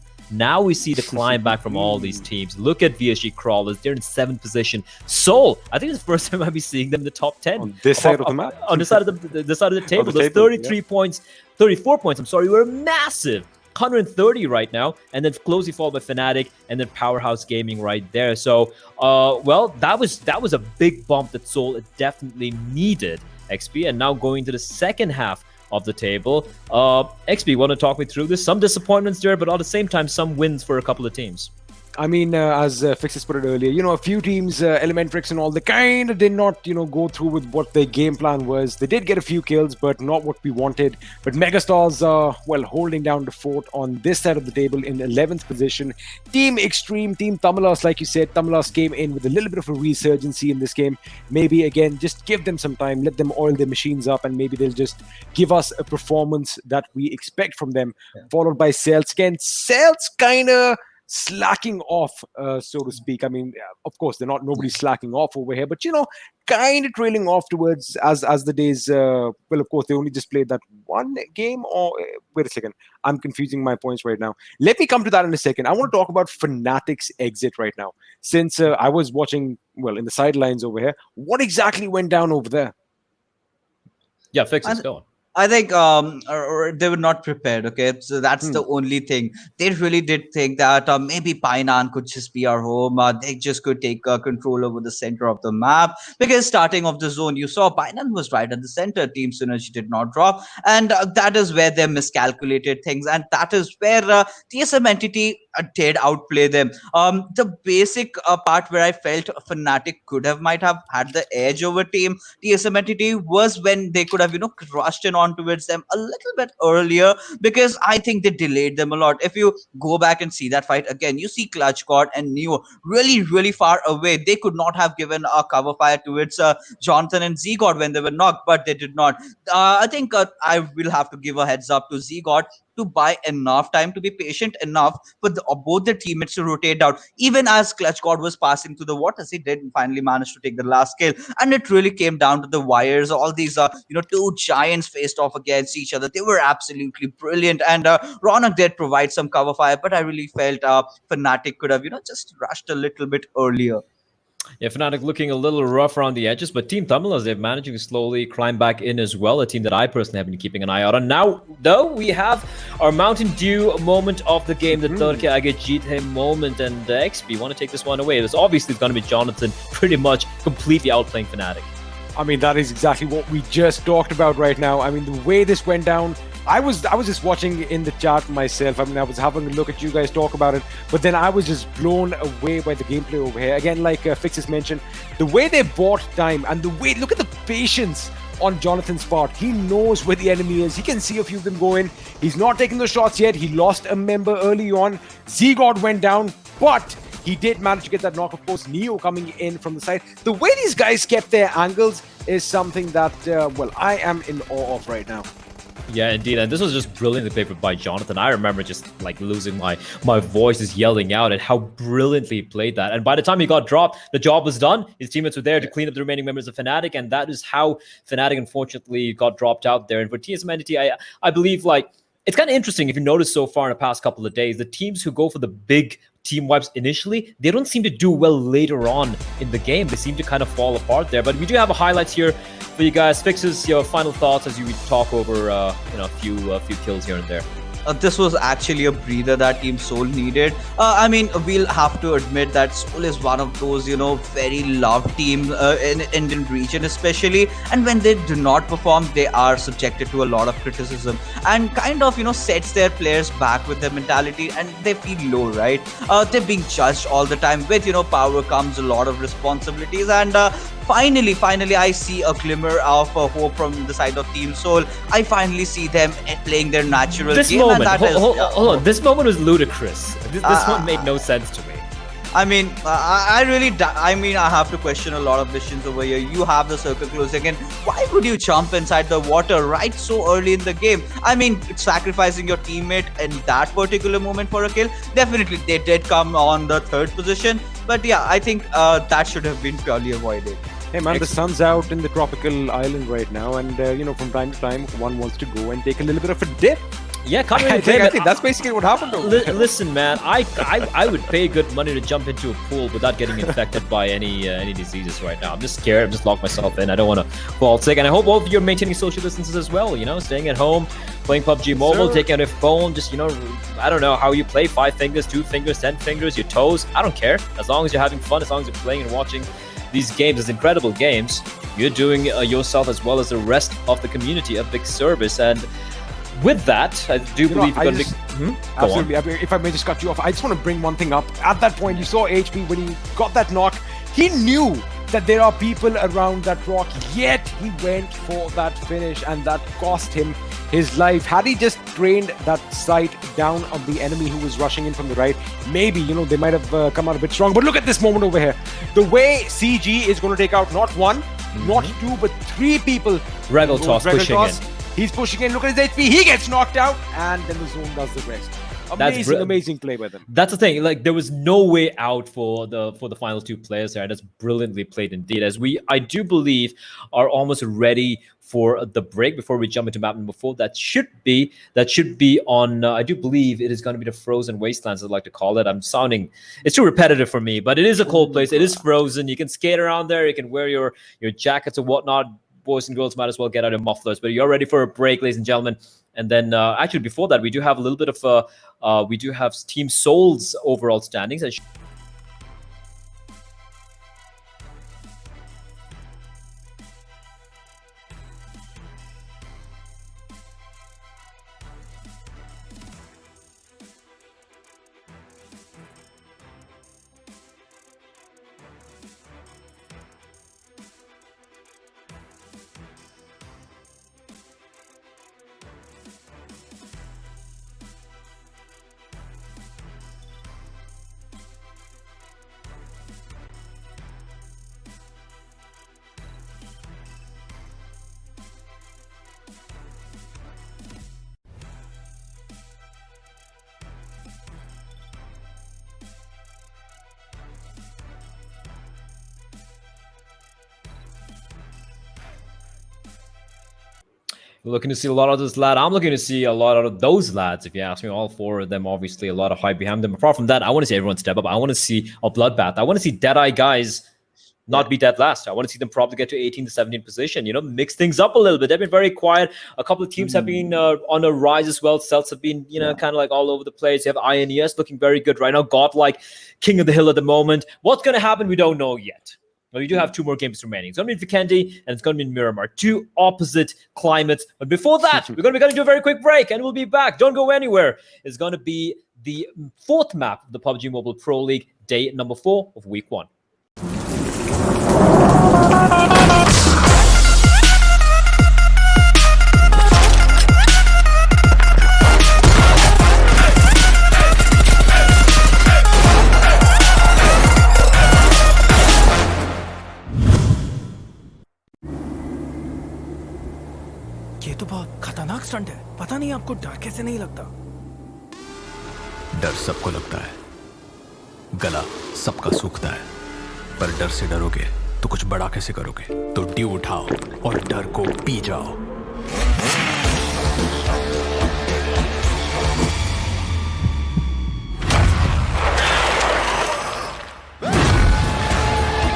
we see the climb back from all these teams. Look at VSG Crawlers. They're in 7th position. Seoul, I think it's the first time I'll be seeing them in the top 10. On this side of the map? On this side of the table. Those 34 points, were massive. 130 right now, and then closely followed by Fnatic, and then Powerhouse Gaming right there. So, that was a big bump that Seoul definitely needed, XP, and now going to the second half of the table. XP, want to talk me through this? Some disappointments there, but at the same time, some wins for a couple of teams. I mean, as Fixes put it earlier, a few teams, Elementrix and all, they kind of did not, go through with what their game plan was. They did get a few kills, but not what we wanted. But Megastars are, holding down the fort on this side of the table in 11th position. Team Extreme, Team Thumblers, like you said, Thumblers came in with a little bit of a resurgency in this game. Maybe, again, just give them some time, let them oil their machines up, and maybe they'll just give us a performance that we expect from them. Yeah. Followed by Celtscan. Celts kind of slacking off, so to speak. I mean, of course, nobody's slacking off over here, but kind of trailing off towards as the days. Well, of course, they only just played that one game. Or wait a second, I'm confusing my points right now. Let me come to that in a second. I want to talk about Fnatic's exit right now, since I was watching, well, in the sidelines over here. What exactly went down over there? Yeah, fix it. Go on. I think or they were not prepared. Okay, so that's the only thing. They really did think that maybe Painan could just be our home. They just could take control over the center of the map, because starting off the zone, you saw Painan was right at the center. Team Synergy did not drop, and that is where they miscalculated things, and that is where TSM entity did outplay them. The basic part where I felt Fnatic might have had the edge over team TSM entity was when they could have rushed in on towards them a little bit earlier, because I think they delayed them a lot. If you go back and see that fight again, you see Clutch God and Neo really far away. They could not have given a cover fire towards Jonathan and Z-God when they were knocked, but they did not. I think I will have to give a heads up to Z-God to buy enough time, to be patient enough for both the teammates to rotate out. Even as Clutch God was passing through the waters, he did finally manage to take the last kill, and it really came down to the wires. All these two giants faced off against each other. They were absolutely brilliant, and Ronak did provide some cover fire, but I really felt Fnatic could have just rushed a little bit earlier. Yeah, Fnatic looking a little rough around the edges, but Team Tamilas, they're managing to slowly climb back in as well, a team that I personally have been keeping an eye out on. Now, though, we have our Mountain Dew moment of the game, the Tarke Aage Jeet Hai moment, and XP want to take this one away. This obviously is going to be Jonathan pretty much completely outplaying Fnatic. I mean, that is exactly what we just talked about right now. I mean, the way this went down, I was just watching in the chat myself. I mean, I was having a look at you guys talk about it, but then I was just blown away by the gameplay over here. Again, like Fixes mentioned, the way they bought time and the way, look at the patience on Jonathan's part. He knows where the enemy is. He can see a few of them go in. He's not taking the shots yet. He lost a member early on. Z-God went down, but he did manage to get that knock. Of course, Neo coming in from the side. The way these guys kept their angles is something that, well, I am in awe of right now. Yeah, indeed. And this was just brilliantly played by Jonathan. I remember just like losing my voice, just yelling out at how brilliantly he played that. And by the time he got dropped, the job was done. His teammates were there to clean up the remaining members of Fnatic, and that is how Fnatic unfortunately got dropped out there. And for TSM Entity, I believe like it's kind of interesting if you notice so far in the past couple of days, the teams who go for the big team wipes initially, they don't seem to do well later on in the game. They seem to kind of fall apart there. But we do have a highlights here for you guys. Fixes your final thoughts as you talk over a few kills here and there. This was actually a breather that Team Soul needed. I mean, we'll have to admit that Soul is one of those, very loved teams in Indian region especially. And when they do not perform, they are subjected to a lot of criticism and kind of, sets their players back with their mentality, and they feel low, right? They're being judged all the time. With, power comes a lot of responsibilities, and finally, I see a glimmer of hope from the side of Team Soul. I finally see them playing their natural game. Hold on. This moment was ludicrous. This one made no sense to me. I mean, I have to question a lot of decisions over here. You have the circle closing in. Why would you jump inside the water right so early in the game? I mean, sacrificing your teammate in that particular moment for a kill. Definitely, they did come on the third position. But yeah, I think that should have been purely avoided. Hey man, the sun's out in the tropical island right now, and from time to time, one wants to go and take a little bit of a dip. Yeah, I think that's basically what happened. Listen, man, I would pay good money to jump into a pool without getting infected by any diseases right now. I'm just scared. I'm just locked myself in. I don't want to fall sick, and I hope all of you are maintaining social distances as well. Staying at home, playing PUBG Mobile, taking out your phone. Just I don't know how you play. 5 fingers, 2 fingers, 10 fingers, your toes. I don't care. As long as you're having fun, as long as you're playing and watching these games, these incredible games, you're doing yourself as well as the rest of the community a big service. And with that, I do believe you're going to be... Absolutely. I mean, if I may just cut you off, I just want to bring one thing up. At that point, you saw HP when he got that knock. He knew that there are people around that rock, yet he went for that finish, and that cost him his life. Had he just trained that sight down on the enemy who was rushing in from the right, maybe, they might have come out a bit strong. But look at this moment over here. The way CG is going to take out not one, not 2, but 3 people. Regal toss pushing in. He's pushing in. Look at his HP. He gets knocked out, and then the zone does the rest. Amazing play by them. That's the thing. Like there was no way out for the final two players there. That's brilliantly played indeed. As I do believe, are almost ready for the break before we jump into map number 4. That should be on. I do believe it is going to be the Frozen Wastelands, I'd like to call it. It's too repetitive for me, but it is a cold place. It is frozen. You can skate around there. You can wear your jackets or whatnot. Boys and girls might as well get out your mufflers. But you're ready for a break, ladies and gentlemen. And then actually before that, we do have a little bit of we do have Team Seoul's overall standings. We're looking to see a lot of this lad. I'm looking to see a lot of those lads, if you ask me. All 4 of them, obviously, a lot of hype behind them. Apart from that, I want to see everyone step up. I want to see a bloodbath. I want to see Deadeye guys not be dead last. I want to see them probably get to 18 to 17 position. Mix things up a little bit. They've been very quiet. A couple of teams have been on a rise as well. Celts have been, kind of like all over the place. You have INES looking very good right now. Godlike, king of the hill at the moment. What's going to happen? We don't know yet. Well, we do have 2 more games remaining. It's going to be Vikendi and it's going to be Miramar. 2 opposite climates. But before that, we're going to do a very quick break and we'll be back. Don't go anywhere. It's going to be the 4th map of the PUBG Mobile Pro League, day number 4 of week 1. ये तो बहुत खतरनाक stunt है। पता नहीं आपको डर कैसे नहीं लगता? डर सबको लगता है, गला सबका सूखता है, पर डर से डरोगे तो कुछ बड़ा कैसे करोगे? तो ड्यू उठाओ और डर को पी जाओ।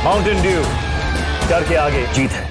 माउंटेन ड्यू, डर के आगे जीत है।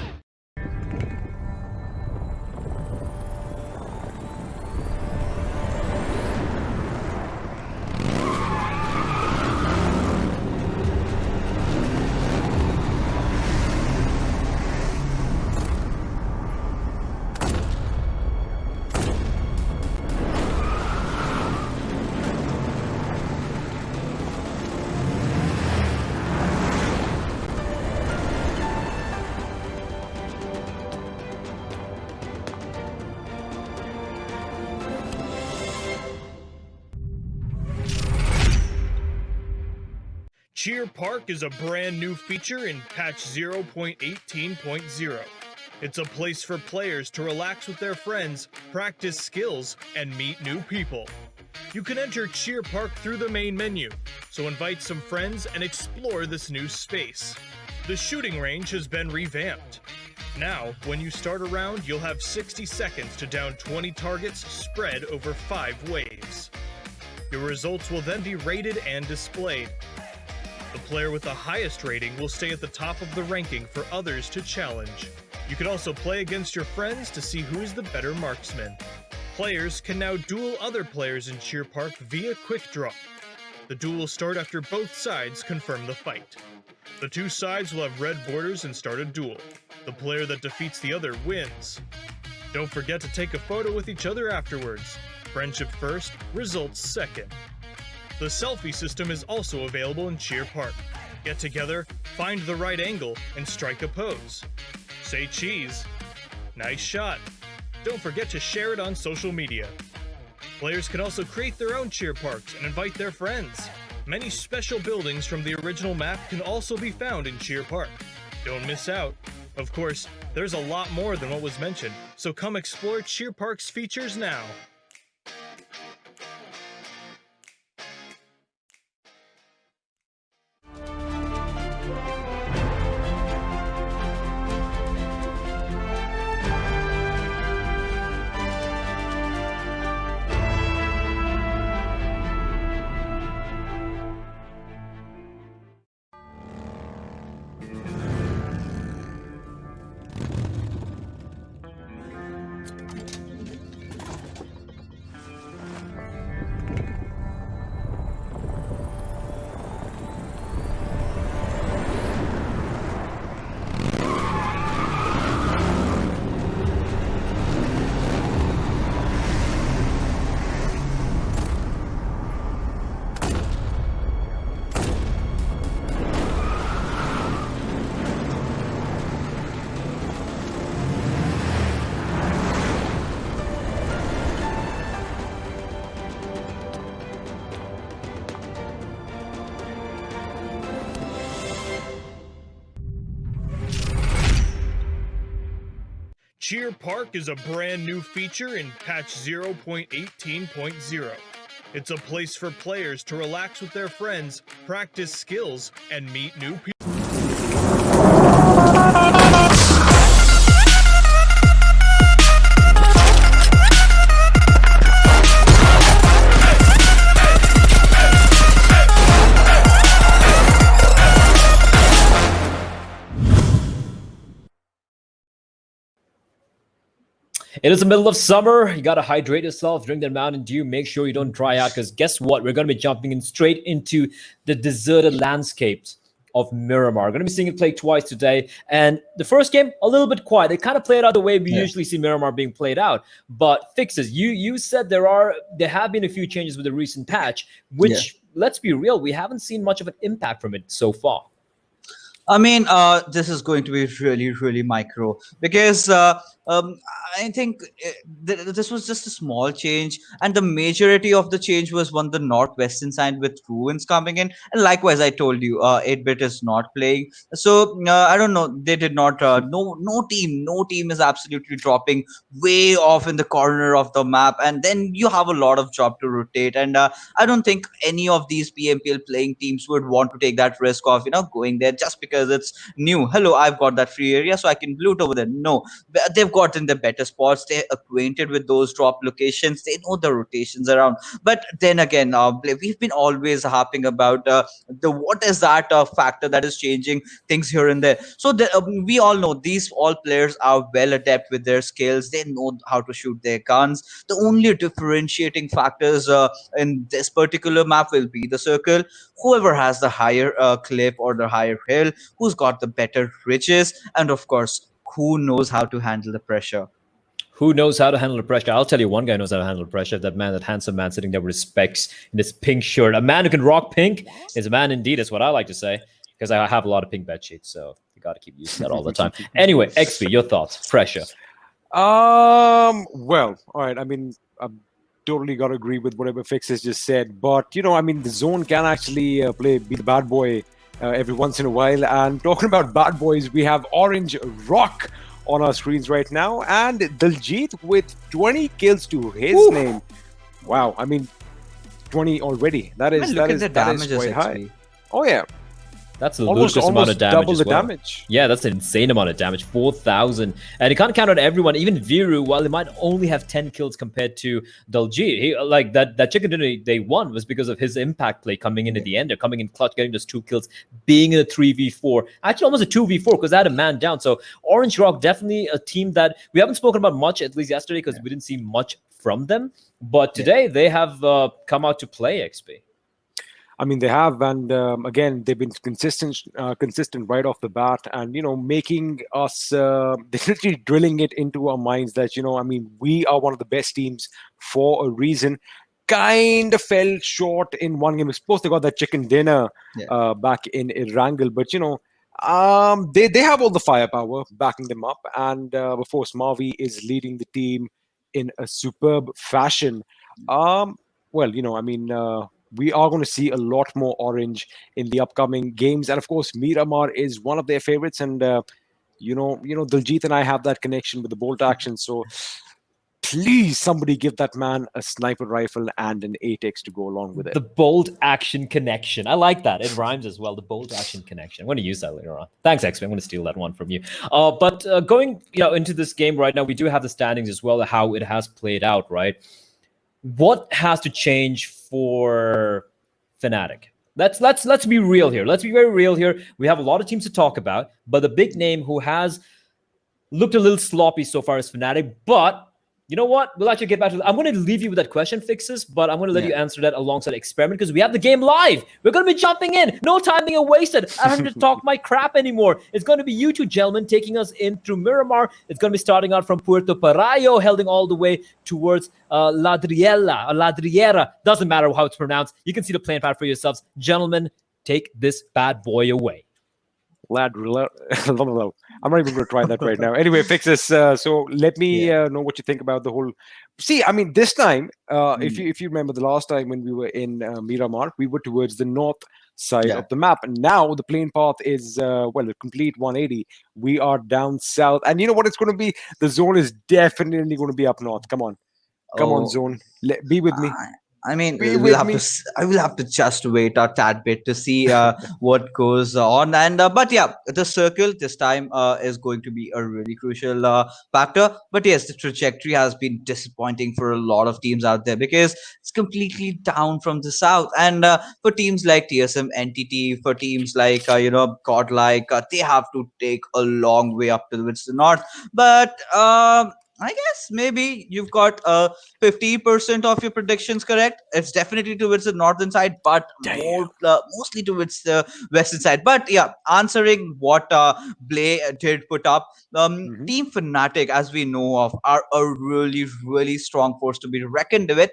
Cheer Park is a brand new feature in patch 0.18.0. It's a place for players to relax with their friends, practice skills, and meet new people. You can enter Cheer Park through the main menu, so invite some friends and explore this new space. The shooting range has been revamped. Now, when you start a round, you'll have 60 seconds to down 20 targets spread over 5 waves. Your results will then be rated and displayed. The player with the highest rating will stay at the top of the ranking for others to challenge. You can also play against your friends to see who is the better marksman. Players can now duel other players in Cheer Park via quick draw. The duel will start after both sides confirm the fight. The 2 sides will have red borders and start a duel. The player that defeats the other wins. Don't forget to take a photo with each other afterwards. Friendship first, results second. The selfie system is also available in Cheer Park. Get together, find the right angle, and strike a pose. Say cheese. Nice shot. Don't forget to share it on social media. Players can also create their own cheer parks and invite their friends. Many special buildings from the original map can also be found in Cheer Park. Don't miss out. Of course, there's a lot more than what was mentioned, so come explore Cheer Park's features now. Cheer Park is a brand new feature in patch 0.18.0. It's a place for players to relax with their friends, practice skills, and meet new people. It is the middle of summer. You got to hydrate yourself, drink that Mountain Dew. Make sure you don't dry out, because guess what? We're going to be jumping in straight into the deserted landscapes of Miramar. We're going to be seeing it play twice today. And the first game, a little bit quiet. It kind of played out the way we usually see Miramar being played out. But Fixes, you said there have been a few changes with the recent patch, which, let's be real, we haven't seen much of an impact from it so far. I mean, this is going to be really, really micro, because I think this was just a small change, and the majority of the change was on the northwestern side with Ruins coming in. And likewise, I told you, 8-bit is not playing, so I don't know. They did not. No team is absolutely dropping way off in the corner of the map, and then you have a lot of job to rotate. And I don't think any of these PMPL playing teams would want to take that risk of going there just because it's new. Hello, I've got that free area, so I can loot over there. No, they've gotten the better spots. They're acquainted with those drop locations. They know the rotations around. But then again, we've been always harping about the what is that factor that is changing things here and there. So we all know these all players are well adept with their skills. They know how to shoot their guns. The only differentiating factors in this particular map will be the circle. Whoever has the higher clip or the higher hill, who's got the better riches, and of course, who knows how to handle the pressure. Who knows how to handle the pressure? I'll tell you, one guy knows how to handle the pressure. That man, that handsome man sitting there with his specs in his pink shirt. A man who can rock pink is a man indeed, is what I like to say, because I have a lot of pink bed sheets, so you got to keep using that all the time. Anyway, XP, your thoughts? Pressure. Well, all right. I mean, totally got to agree with whatever Fixes just said. But, I mean, the zone can actually be the bad boy every once in a while. And talking about bad boys, we have Orange Rock on our screens right now. And Diljit with 20 kills to his name. Wow. I mean, 20 already. That is quite high. Oh, yeah. That's a ludicrous amount of damage. Double the damage. Yeah, that's an insane amount of damage. 4,000. And you can't count on everyone. Even Viru, while they might only have 10 kills compared to Diljit, like that chicken dinner they won was because of his impact play coming in at the end. They're coming in clutch, getting just 2 kills, being in a 3v4. Actually, almost a 2v4 because they had a man down. So Orange Rock, definitely a team that we haven't spoken about much, at least yesterday, because we didn't see much from them. But today they have come out to play, XP. I mean, they have, and again, they've been consistent right off the bat, and making us they're literally drilling it into our minds that I mean, we are one of the best teams for a reason. Kind of fell short in one game. I suppose they got that chicken dinner back in Erangel, but they have all the firepower backing them up, and of course, Mavi is leading the team in a superb fashion. Well, I mean. We are going to see a lot more Orange in the upcoming games. And of course, Miramar is one of their favorites. And, Diljit and I have that connection with the bolt action. So please, somebody give that man a sniper rifle and an 8x to go along with it. The bolt action connection. I like that. It rhymes as well. The bolt action connection. I'm going to use that later on. Thanks, XP. I'm going to steal that one from you. But going into this game right now, we do have the standings as well, how it has played out, right? What has to change for Fnatic? Let's be real here. Let's be very real here. We have a lot of teams to talk about, but the big name who has looked a little sloppy so far is Fnatic. But you know what? We'll actually get back to I'm going to leave you with that question, Fixes, but I'm going to let you answer that alongside Experiment because we have the game live. We're going to be jumping in. No time being wasted. I don't have to talk my crap anymore. It's going to be you two gentlemen taking us in through Miramar. It's going to be starting out from Puerto Parayo, heading all the way towards Ladriela or Ladriera. Doesn't matter how it's pronounced. You can see the playing pad for yourselves. Gentlemen, take this bad boy away. I'm not even going to try that right now. Anyway, Fixes. So let me know what you think about the whole. See, I mean, this time, if you remember the last time when we were in Miramar, we were towards the north side Yeah. of the map. And now the plane path is, well, a complete 180. We are down south. And you know what it's going to be? The zone is definitely going to be up north. Come on. Come on, Oh, zone. Be with me. I mean, Be with me. I will have to just wait a tad bit to see what goes on. And but yeah, the circle this time is going to be a really crucial factor. But yes, the trajectory has been disappointing for a lot of teams out there because it's completely down from the south. And for teams like TSM Entity, for teams like Godlike, they have to take a long way up towards the north. But I guess maybe you've got 50% of your predictions correct. It's definitely towards the northern side, but mostly towards the western side. But yeah, answering what Blay did put up, Mhm. Team Fnatic, as we know of, are a really, really strong force to be reckoned with,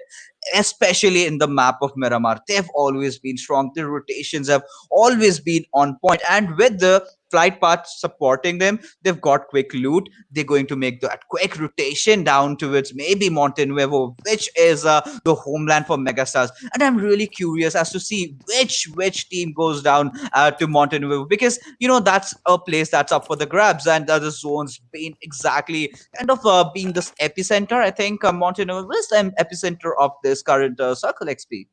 especially in the map of Miramar. They've always been strong. Their rotations have always been on point, and with the flight path supporting them, they've got quick loot. They're going to make that quick rotation down towards maybe Monte Nuevo, which is the homeland for megastars. And I'm really curious as to see which team goes down to Monte Nuevo, because that's a place that's up for the grabs, and the zone's been exactly kind of being this epicenter. I think Monte Nuevo is the epicenter of this current Circle XP.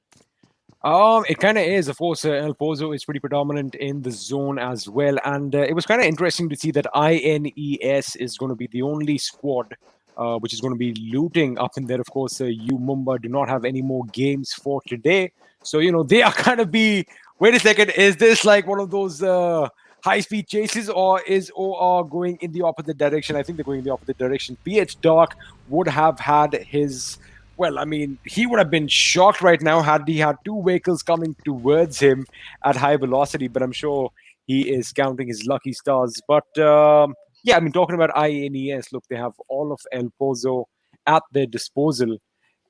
It kind of is. Of course, El Pozo is pretty predominant in the zone as well. And it was kind of interesting to see that INES is going to be the only squad which is going to be looting up in there. Of course, U Mumba do not have any more games for today. So, they are kind of be. Wait a second. Is this like one of those high-speed chases, or is OR going in the opposite direction? I think they're going in the opposite direction. PH Dark would have had his. Well, I mean, he would have been shocked right now had he had two vehicles coming towards him at high velocity, but I'm sure he is counting his lucky stars. But yeah, I mean, talking about INES, look, they have all of El Pozo at their disposal.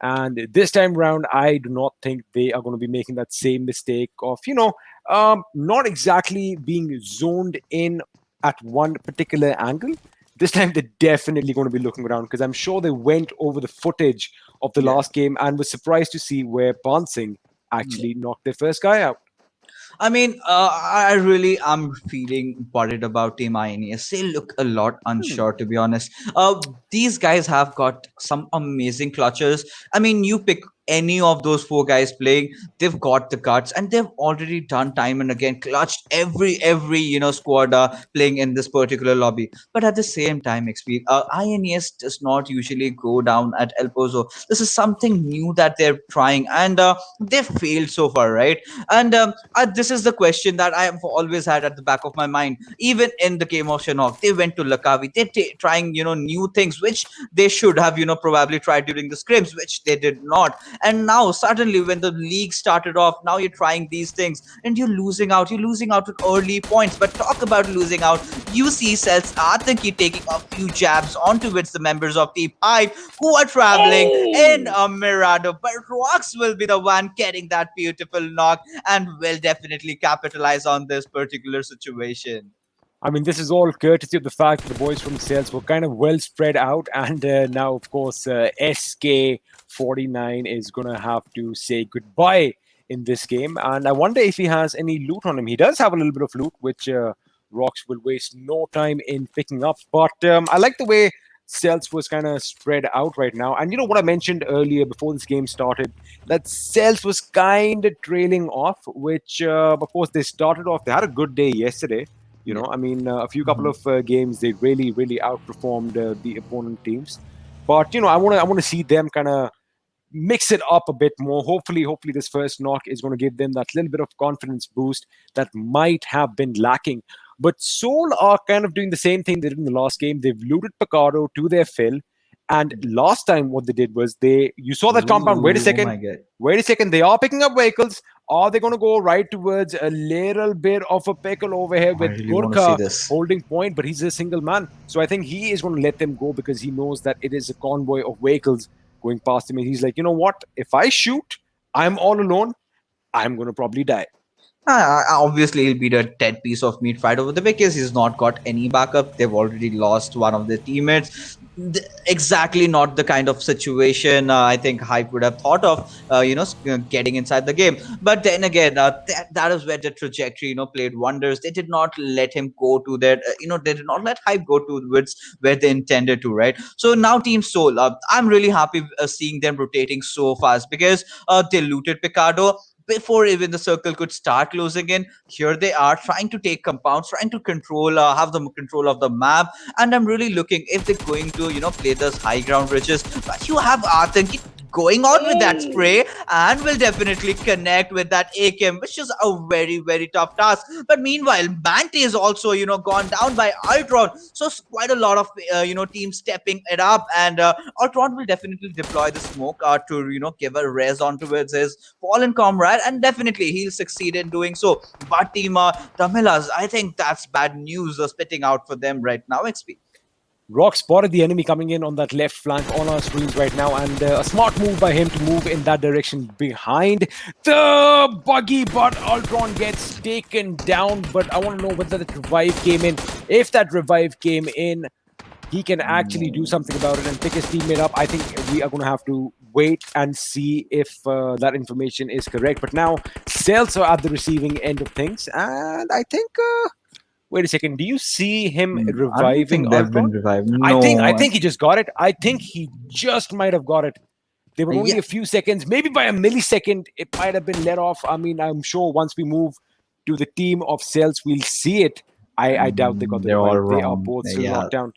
And this time round, I do not think they are going to be making that same mistake of, not exactly being zoned in at one particular angle. This time they're definitely going to be looking around, because I'm sure they went over the footage of the Yeah. last game and was surprised to see where Pansing actually knocked their first guy out. I mean, I really am feeling worried about Team INES. They look a lot unsure, to be honest. These guys have got some amazing clutches. I mean, you pick any of those four guys playing, they've got the guts, and they've already done time and again clutched every squad playing in this particular lobby. But at the same time, XP, INES does not usually go down at El Pozo. This is something new that they're trying, and they've failed so far, right? And this is the question that I have always had at the back of my mind. Even in the game of Sanhok, they went to Lakavi. They're trying, new things which they should have, probably tried during the scrims, which they did not. And now suddenly, when the league started off, now you're trying these things and you're losing out. You're losing out with early points. But talk about losing out. You see Cells Atanki taking a few jabs onto its the members of Team Hive who are traveling in a Mirado. But Rox will be the one getting that beautiful knock and will definitely capitalize on this particular situation. I mean, this is all courtesy of the fact that the boys from Sales were kind of well spread out. And now, of course, SK49 is going to have to say goodbye in this game. And I wonder if he has any loot on him. He does have a little bit of loot, which Rox will waste no time in picking up. But I like the way Cells was kind of spread out right now. And you know what I mentioned earlier before this game started, that Cells was kind of trailing off, which, of course, they started off. They had a good day yesterday. I mean, a few couple of games, they really outperformed the opponent teams. But I want to see them kind of mix it up a bit more. Hopefully, this first knock is going to give them that little bit of confidence boost that might have been lacking. But Seoul are kind of doing the same thing they did in the last game. They've looted Picardo to their fill. And last time, what they did was you saw that compound. Wait a Oh second. my God. Wait a second. They are picking up vehicles. Are they going to go right towards a little bit of a pickle over here with really wanna see Gurkha this. holding point? But he's a single man. So I think he is going to let them go because he knows that it is a convoy of vehicles going past him. And he's like, you know what? If I shoot, I'm all alone. I'm going to probably die. Obviously, he'll be the dead piece of meat right over there because he's not got any backup. They've already lost one of their teammates. exactly not the kind of situation I think Hype would have thought of, getting inside the game. But then again, that is where the trajectory, played wonders. They did not let him go to their, they did not let Hype go towards where they intended to, right? So now Team Soul, I'm really happy seeing them rotating so fast because they looted Picardo before even the circle could start closing in. Here they are trying to take compounds, trying to control, have the control of the map. And I'm really looking if they're going to, play those high ground ridges. But you have Atanki going on with that spray and will definitely connect with that AKM, which is a very, very tough task. But meanwhile, Bante is also, gone down by Ultron. So quite a lot of, teams stepping it up. And Ultron will definitely deploy the smoke to, give a res on towards his fallen comrade. And definitely he'll succeed in doing so. But Team Tamilas, I think that's bad news spitting out for them right now, XP. Rock spotted the enemy coming in on that left flank on our screens right now, and a smart move by him to move in that direction behind the buggy, but Ultron gets taken down. But I want to know whether that revive came in. If that revive came in, he can actually do something about it and pick his teammate up. I think we are going to have to wait and see if that information is correct. But now, Cells are at the receiving end of things, and I think... wait a second. Do you see him I don't reviving think they've been Ultron? revived. I No. think he just got it. I think he just might have got it. There were only Yeah. a few seconds, maybe by a millisecond, it might have been let off. I mean, I'm sure once we move to the team of Cells, we'll see it. I doubt they got the They're all revive. They are wrong. both still Yeah, knocked down.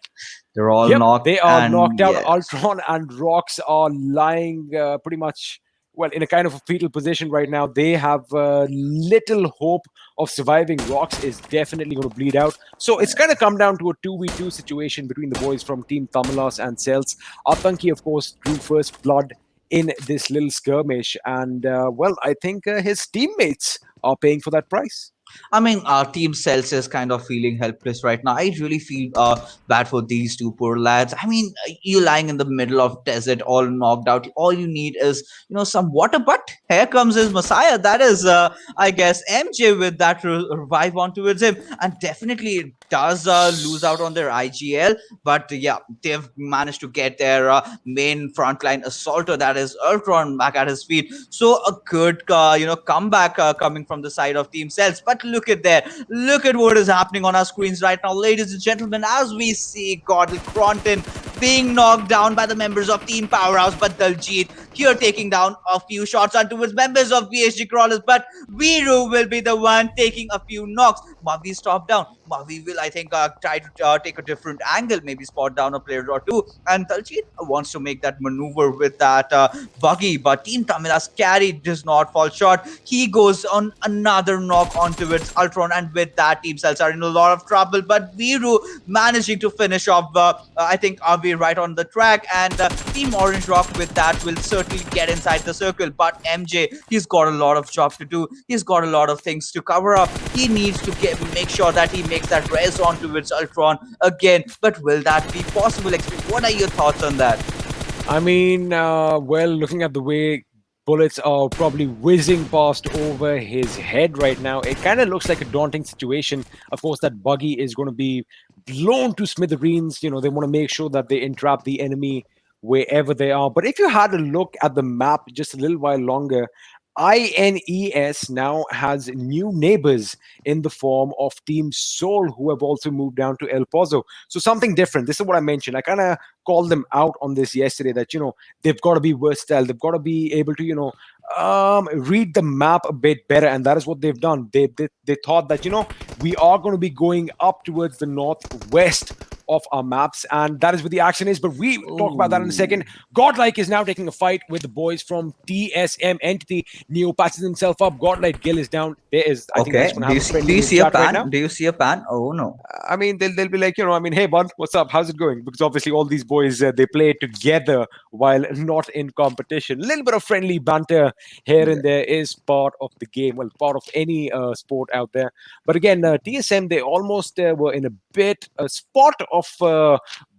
they're all Yep, knocked. they are And knocked out. yes. Ultron and Rocks are lying pretty much, well, in a kind of a fetal position right now. They have little hope of surviving. Rocks is definitely going to bleed out. So it's kind of come down to a 2v2 situation between the boys from Team Tamilas and Cells. Atanki, of course, drew first blood in this little skirmish. And, well, I think his teammates are paying for that price. I mean, our team Cells is kind of feeling helpless right now. I really feel bad for these two poor lads. I mean, you lying in the middle of desert, all knocked out. All you need is, some water. But here comes his Messiah. That is, I guess, MJ with that revive on towards him, and definitely it does lose out on their IGL. But yeah, they've managed to get their main frontline assaulter, that is Ultron, back at his feet. So a good, comeback coming from the side of Team Cells. But look at that. Look at what is happening on our screens right now, ladies and gentlemen, as we see Gordon Cronton being knocked down by the members of Team Powerhouse, but Daljit here taking down a few shots onto his members of VHG Crawlers, but Viru will be the one taking a few knocks. Mavi stop down. Mavi will, I think, try to take a different angle, maybe spot down a player or two, and Daljit wants to make that maneuver with that buggy, but Team Tamila's carry does not fall short. He goes on another knock onto its Ultron, and with that, Team Cells are in a lot of trouble. But Viru managing to finish off, I think, Avi right on the track, and Team Orange Rock with that will certainly get inside the circle. But MJ, he's got a lot of job to do. He's got a lot of things to cover up. He needs to make sure that he makes that res onto its Ultron again. But will that be possible? What are your thoughts on that? I mean, well, looking at the way bullets are probably whizzing past over his head right now, it kind of looks like a daunting situation. Of course, that buggy is going to be blown to smithereens. They want to make sure that they entrap the enemy wherever they are. But if you had a look at the map just a little while longer, INES now has new neighbors in the form of Team Soul, who have also moved down to El Pozo. So something different. This is what I mentioned. I kind of called them out on this yesterday that, they've got to be versatile. They've got to be able to, read the map a bit better. And that is what they've done. They thought that, we are going to be going up towards the northwest of our maps, and that is where the action is. But we talk about that in a second. Godlike is now taking a fight with the boys from TSM Entity. Neo patches himself up. Godlike Gill is down. There is, I think, Okay. that's going to have a Do friendly you see a chat right pan? now. Do you see a pan? Oh no. I mean, they'll be like, hey, bud, what's up? How's it going? Because obviously all these boys, they play together while not in competition. A little bit of friendly banter here and there is part of the game, well, part of any sport out there. But again, TSM, they almost were in a spot of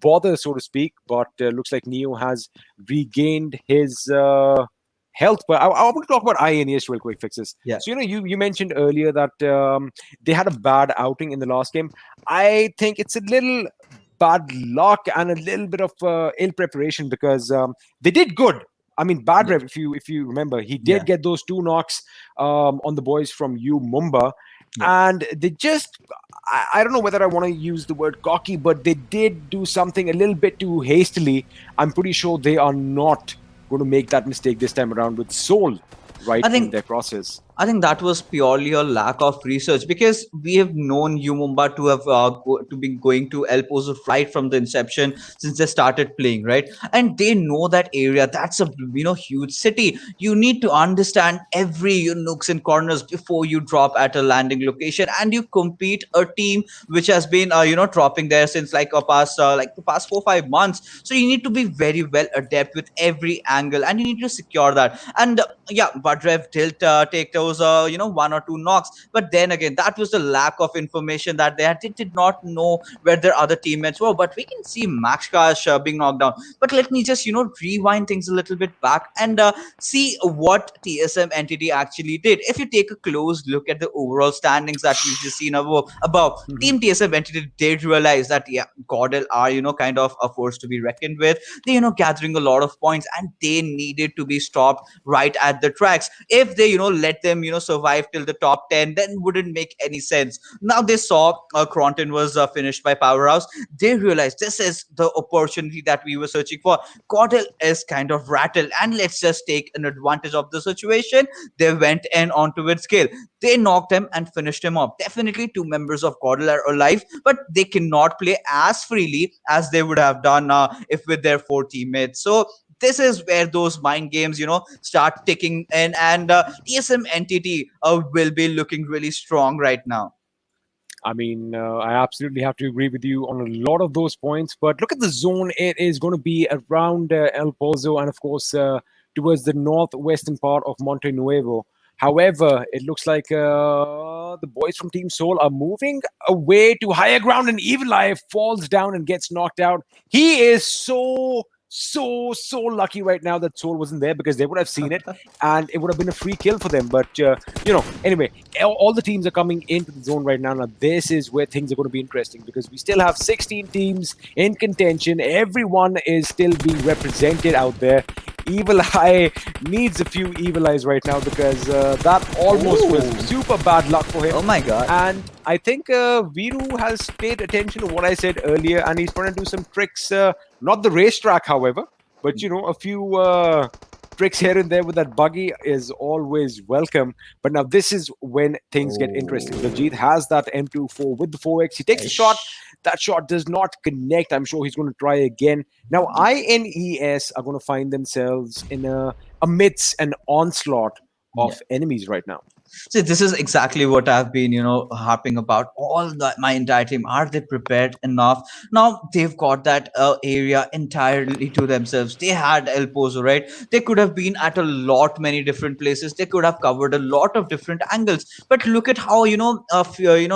bother, so to speak. But looks like Neo has regained his health. But I want to talk about INES real quick, Fixes. Yeah. So, you mentioned earlier that they had a bad outing in the last game. I think it's a little bad luck and a little bit of ill preparation because they did good. I mean, bad rev. If you remember, he did get those 2 knocks on the boys from U Mumba, and they just. I don't know whether I want to use the word cocky, but they did do something a little bit too hastily. I'm pretty sure they are not going to make that mistake this time around with Soul right I think in their crosses. I think that was purely a lack of research because we have known Umumba to have to be going to El Pozo right from the inception since they started playing, right? And they know that area. That's a huge city. You need to understand every nooks and corners before you drop at a landing location, and you compete a team which has been dropping there since like the past 4 5 months. So you need to be very well adept with every angle, and you need to secure that. And yeah, Badrev did take those 1 or 2 knocks, but then again, that was the lack of information that they had. They did not know where their other teammates were. But we can see Max Kash being knocked down. But let me just rewind things a little bit back and see what TSM entity actually did. If you take a close look at the overall standings that we've just seen above, Team TSM entity did realize that Gordel are kind of a force to be reckoned with. They gathering a lot of points, and they needed to be stopped right at the tracks. If they let them survive till the top 10, then wouldn't make any sense. Now they saw Cronton was finished by Powerhouse. They realized this is the opportunity that we were searching for. Cordell is kind of rattled, and let's just take an advantage of the situation. They went in onto its scale. They knocked him and finished him off. Definitely 2 members of Cordell are alive, but they cannot play as freely as they would have done if with their 4 teammates. So this is where those mind games start ticking in, and TSM entity will be looking really strong right now. I mean, I absolutely have to agree with you on a lot of those points. But look at the zone. It is going to be around El Pozo and, of course, towards the northwestern part of Monte Nuevo. However, it looks like the boys from Team Soul are moving away to higher ground, and Evil Eye falls down and gets knocked out. He is so lucky right now that Soul wasn't there, because they would have seen it and it would have been a free kill for them. But anyway, all the teams are coming into the zone right now. Now this is where things are going to be interesting, because we still have 16 teams in contention. Everyone is still being represented out there. Evil Eye needs a few Evil Eyes right now, because that almost was super bad luck for him. Oh my god. And I think Viru has paid attention to what I said earlier, and he's trying to do some tricks. Not the racetrack, however, but a few tricks here and there with that buggy is always welcome. But now this is when things get interesting. Daljeet has that M24 with the 4x. He takes a shot. That shot does not connect. I'm sure he's going to try again. Now INES are going to find themselves in amidst an onslaught of enemies right now. See, this is exactly what I've been, harping about my entire team. Are they prepared enough? Now they've got that area entirely to themselves. They had El Pozo, right? They could have been at a lot many different places. They could have covered a lot of different angles. But look at how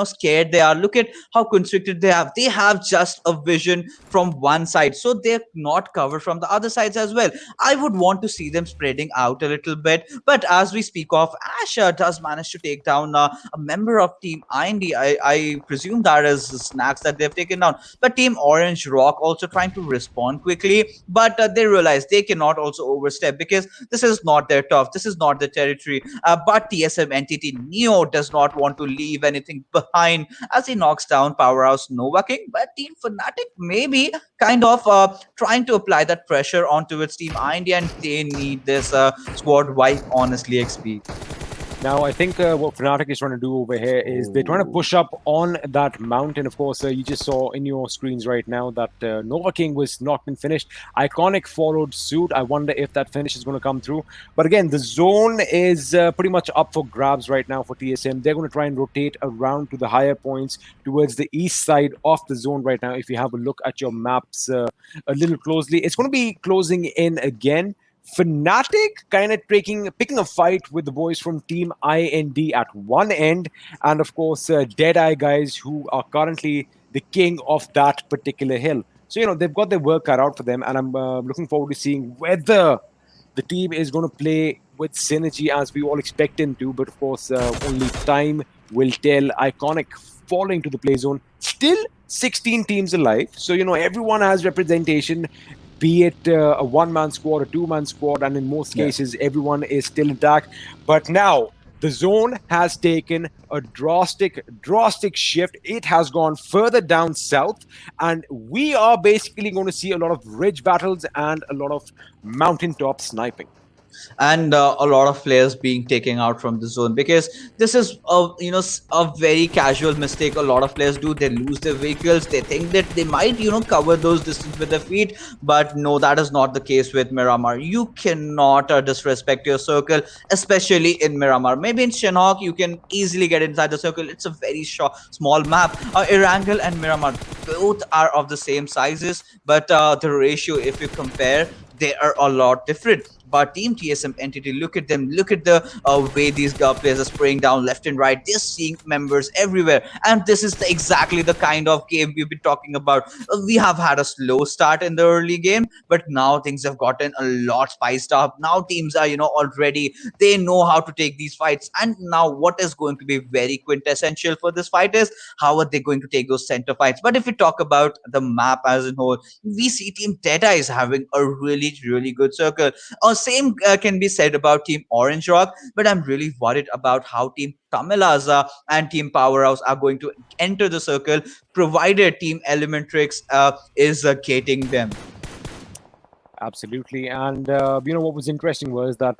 scared they are. Look at how constricted they have. They have just a vision from one side, so they're not covered from the other sides as well. I would want to see them spreading out a little bit. But as we speak of, Ash does manage to take down a member of Team IND. I presume that is the snacks that they've taken down. But Team Orange Rock also trying to respond quickly, but they realize they cannot also overstep, because this is not their turf. This is not their territory. But TSM entity Neo does not want to leave anything behind as he knocks down Powerhouse Nova King. But Team Fnatic maybe kind of trying to apply that pressure onto its Team IND, and they need this squad wipe, honestly, XP. Now, I think what Fnatic is trying to do over here is they're trying to push up on that mountain. Of course, you just saw in your screens right now that Nova King was not been finished. Iconic followed suit. I wonder if that finish is going to come through. But again, the zone is pretty much up for grabs right now for TSM. They're going to try and rotate around to the higher points towards the east side of the zone right now. If you have a look at your maps a little closely, it's going to be closing in again. Fnatic kind of picking a fight with the boys from Team IND at one end, and of course Deadeye guys, who are currently the king of that particular hill. So they've got their work cut out for them, and I'm looking forward to seeing whether the team is going to play with synergy as we all expect them to. But of course, only time will tell. Iconic falling to the play zone. Still 16 teams alive. So, everyone has representation, be it a one-man squad, a two-man squad, and in most cases, everyone is still intact. But now, the zone has taken a drastic shift. It has gone further down south, and we are basically going to see a lot of ridge battles and a lot of mountaintop sniping. And a lot of players being taken out from the zone, because this is a very casual mistake a lot of players do. They lose their vehicles, they think that they might cover those distance with their feet, but no, that is not the case with Miramar. You cannot disrespect your circle, especially in Miramar. Maybe in Sanhok you can easily get inside the circle, it's a very short small map. Erangel and Miramar both are of the same sizes, but the ratio, if you compare, they are a lot different. But Team TSM Entity, look at them, look at the way these players are spraying down left and right. They're seeing members everywhere, and this is exactly the kind of game we've been talking about. We have had a slow start in the early game, but now things have gotten a lot spiced up. Now teams are already, they know how to take these fights. And now what is going to be very quintessential for this fight is how are they going to take those center fights. But if we talk about the map as a whole, we see Team Deadeye is having a really good circle. Same can be said about Team Orange Rock, but I'm really worried about how Team Tamilaza and Team Powerhouse are going to enter the circle, provided Team Elementrix is gating them. Absolutely. And what was interesting was that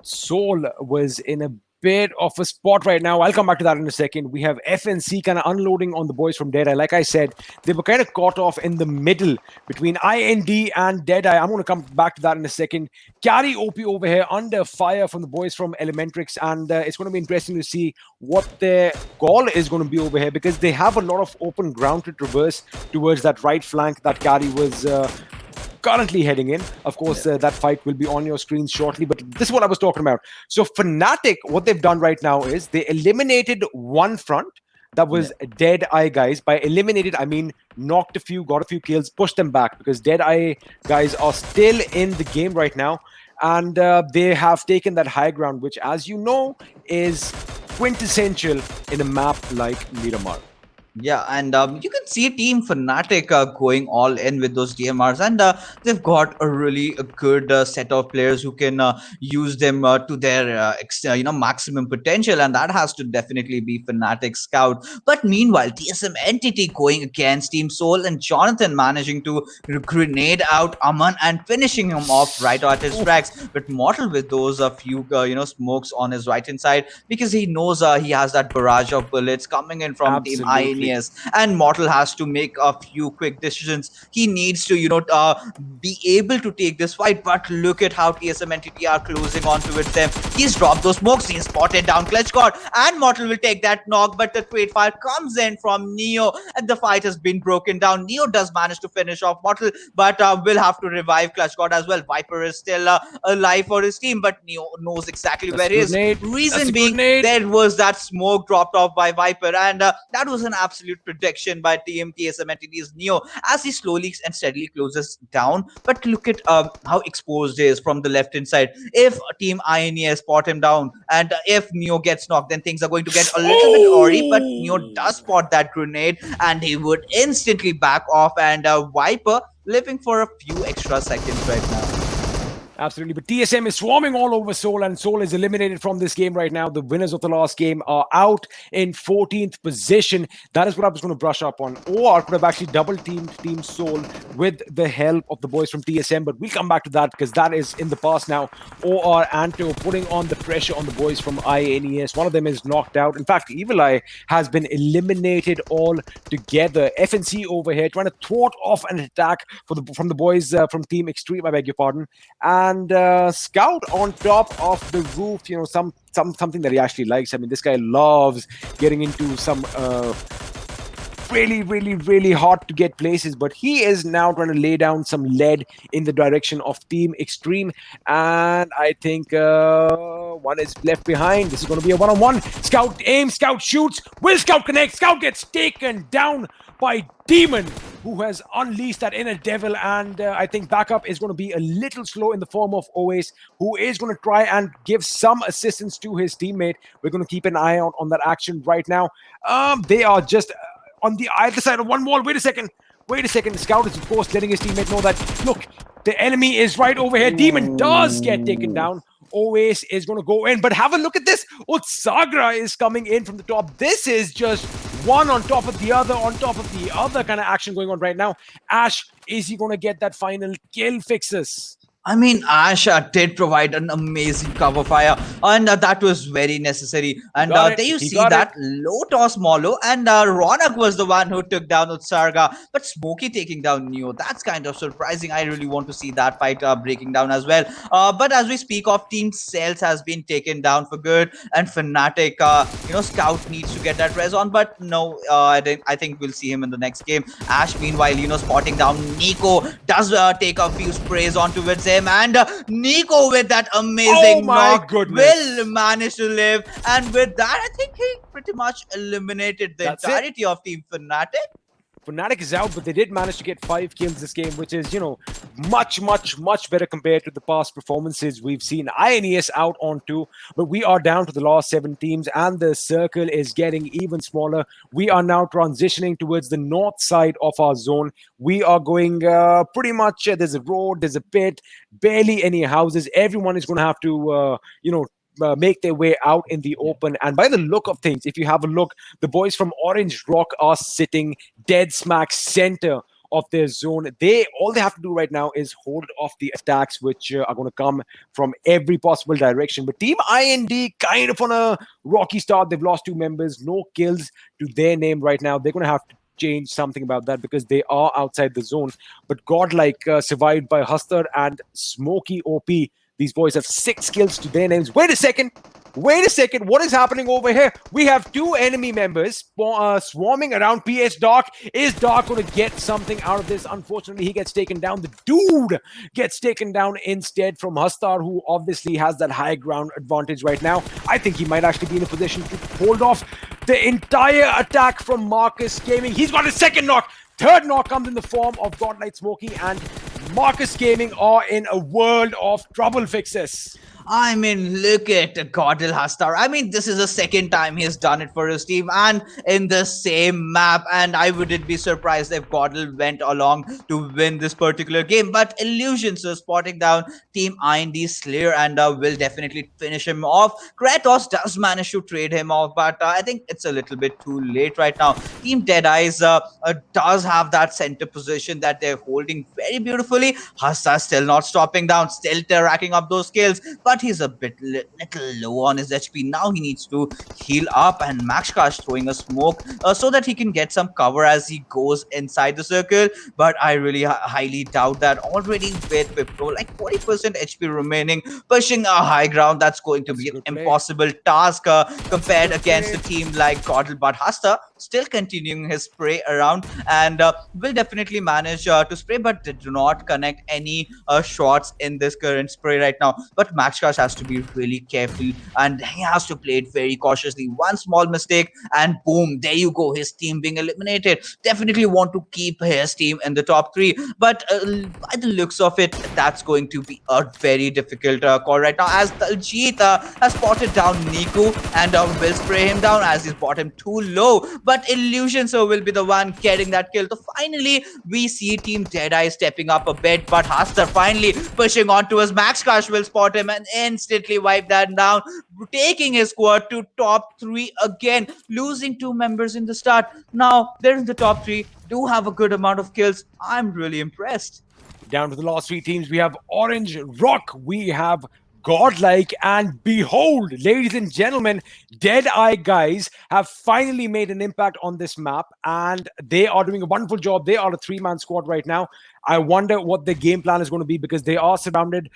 Soul was in a bit of a spot right now. I'll come back to that in a second. We have FNC kind of unloading on the boys from Deadeye. Like I said, they were kind of caught off in the middle between IND and Deadeye. I'm going to come back to that in a second. Carry OP over here under fire from the boys from Elementrix, and it's going to be interesting to see what their goal is going to be over here, because they have a lot of open ground to traverse towards that right flank that Carry was currently heading in. Of course, that fight will be on your screen shortly, but this is what I was talking about. So Fnatic, what they've done right now is they eliminated one front that was Deadeye guys. By eliminated, I mean knocked a few, got a few kills, pushed them back, because Deadeye guys are still in the game right now, and they have taken that high ground, which, as you know, is quintessential in a map like Miramar. Yeah, and you can see Team Fnatic going all in with those DMRs, and they've got a really good set of players who can use them to their maximum potential, and that has to definitely be Fnatic Scout. But meanwhile, TSM Entity going against Team Soul, and Jonathan managing to grenade out Aman and finishing him off right at his tracks. But Mortal with those few smokes on his right hand side, because he knows he has that barrage of bullets coming in from Team INES. And Mortal has to make a few quick decisions. He needs to be able to take this fight. But look at how TSM Entity are closing onto it them. He's dropped those smokes, he's spotted down Clutch God, and Mortal will take that knock, but the trade fire comes in from Neo, and the fight has been broken down. Neo does manage to finish off Mortal, but will have to revive Clutch God as well. Viper is still alive for his team, but Neo knows exactly where he is. Reason being, there was that smoke dropped off by Viper, and that was an absolute prediction by Team TSM Entity's Neo as he slowly and steadily closes down. But look at how exposed he is from the left hand side. If Team INES spot him down, and if Neo gets knocked, then things are going to get a little bit awry. But Neo does spot that grenade, and he would instantly back off, and Viper living for a few extra seconds right now. Absolutely, but TSM is swarming all over Soul, and Soul is eliminated from this game right now. The winners of the last game are out in 14th position. That is what I was going to brush up on. OR could have actually double-teamed Team Soul with the help of the boys from TSM, but we'll come back to that because that is in the past now. OR Anto putting on the pressure on the boys from INES. One of them is knocked out. In fact, Evil Eye has been eliminated all together. FNC over here trying to thwart off an attack from the boys from Team Extreme, I beg your pardon. And Scout on top of the roof, something that he actually likes. I mean, this guy loves getting into some really hard to get places, but he is now trying to lay down some lead in the direction of Team Extreme, and I think one is left behind. This is going to be a one-on-one. Scout aims, Scout shoots. Will Scout connect? Scout gets taken down by Demon, who has unleashed that inner devil, and I think backup is going to be a little slow in the form of Oasis, who is going to try and give some assistance to his teammate. We're going to keep an eye out on that action right now. They are just on the either side of one wall. Wait a second. The scout is, of course, letting his teammate know that, look, the enemy is right over here. Demon does get taken down. Oasis is going to go in, but have a look at this. Utsagra is coming in from the top. This is just one on top of the other kind of action going on right now. Ash, is he going to get that final kill fixes? I mean, Ash did provide an amazing cover fire, and that was very necessary. And there you see that low toss Molo, and Ronak was the one who took down Utsarga, but Smokey taking down Neo. That's kind of surprising. I really want to see that fight breaking down as well. But as we speak of, Team Cells has been taken down for good, and Fnatic, Scout needs to get that res on, but no, I think we'll see him in the next game. Ash, meanwhile, spotting down Nico, does take a few sprays onto it. And Nico with that amazing knock will manage to live, and with that I think he pretty much eliminated the entirety of Team Fnatic. Fnatic is out, but they did manage to get 5 kills this game, which is, much better compared to the past performances we've seen. INES out on 2, but we are down to the last 7 teams, and the circle is getting even smaller. We are now transitioning towards the north side of our zone. We are going pretty much, there's a road, there's a pit, barely any houses. Everyone is going to have to, make their way out in the open. And by the look of things, if you have a look, the boys from Orange Rock are sitting dead smack center of their zone. All they have to do right now is hold off the attacks, which are going to come from every possible direction. But Team IND kind of on a rocky start. They've lost 2 members, no kills to their name right now. They're going to have to change something about that because they are outside the zone. But Godlike survived by Hustar and Smokey OP. These boys have 6 kills to their names. Wait a second. What is happening over here? We have 2 enemy members swarming around PS Dark. Is Dark going to get something out of this? Unfortunately, he gets taken down. The dude gets taken down instead from Hustar, who obviously has that high ground advantage right now. I think he might actually be in a position to hold off the entire attack from Marcus Gaming. He's got a second knock. Third knock comes in the form of Godlight Smokey, and Marcus Gaming are in a world of trouble fixes. I mean, look at Godel Hustar. I mean, this is the second time he has done it for his team and in the same map. And I wouldn't be surprised if Godel went along to win this particular game. But Illusions are spotting down Team IND Slayer and will definitely finish him off. Kratos does manage to trade him off, but I think it's a little bit too late right now. Team Deadeyes does have that center position that they're holding very beautifully. Hustar still not stopping down, still racking up those kills, but he's a little low on his HP. Now he needs to heal up, and Maxkash throwing a smoke so that he can get some cover as he goes inside the circle. But I really highly doubt that. Already with Pipro, like 40% HP remaining, pushing a high ground, that's going to be an impossible task compared against a team like Godel. But Hasta still continuing his spray around and will definitely manage to spray, but they do not connect any shots in this current spray right now. But Maxkash has to be really careful and he has to play it very cautiously. One small mistake and boom, there you go, his team being eliminated. Definitely want to keep his team in the top 3, but by the looks of it, that's going to be a very difficult call right now, as Daljit has spotted down Niku and will spray him down as he's bought him too low. But Illusion will be the one getting that kill. So finally, we see Team Deadeye stepping up a bit, but Hustar finally pushing on to us. Maxkash will spot him and instantly wipe that down, taking his squad to top 3 again, losing 2 members in the start. Now they're in the top 3, do have a good amount of kills. I'm really impressed. Down to the last 3 teams, we have Orange Rock, we have Godlike, and behold, ladies and gentlemen, Deadeye guys have finally made an impact on this map, and they are doing a wonderful job. They are a 3-man squad right now. I wonder what their game plan is going to be, because they are surrounded.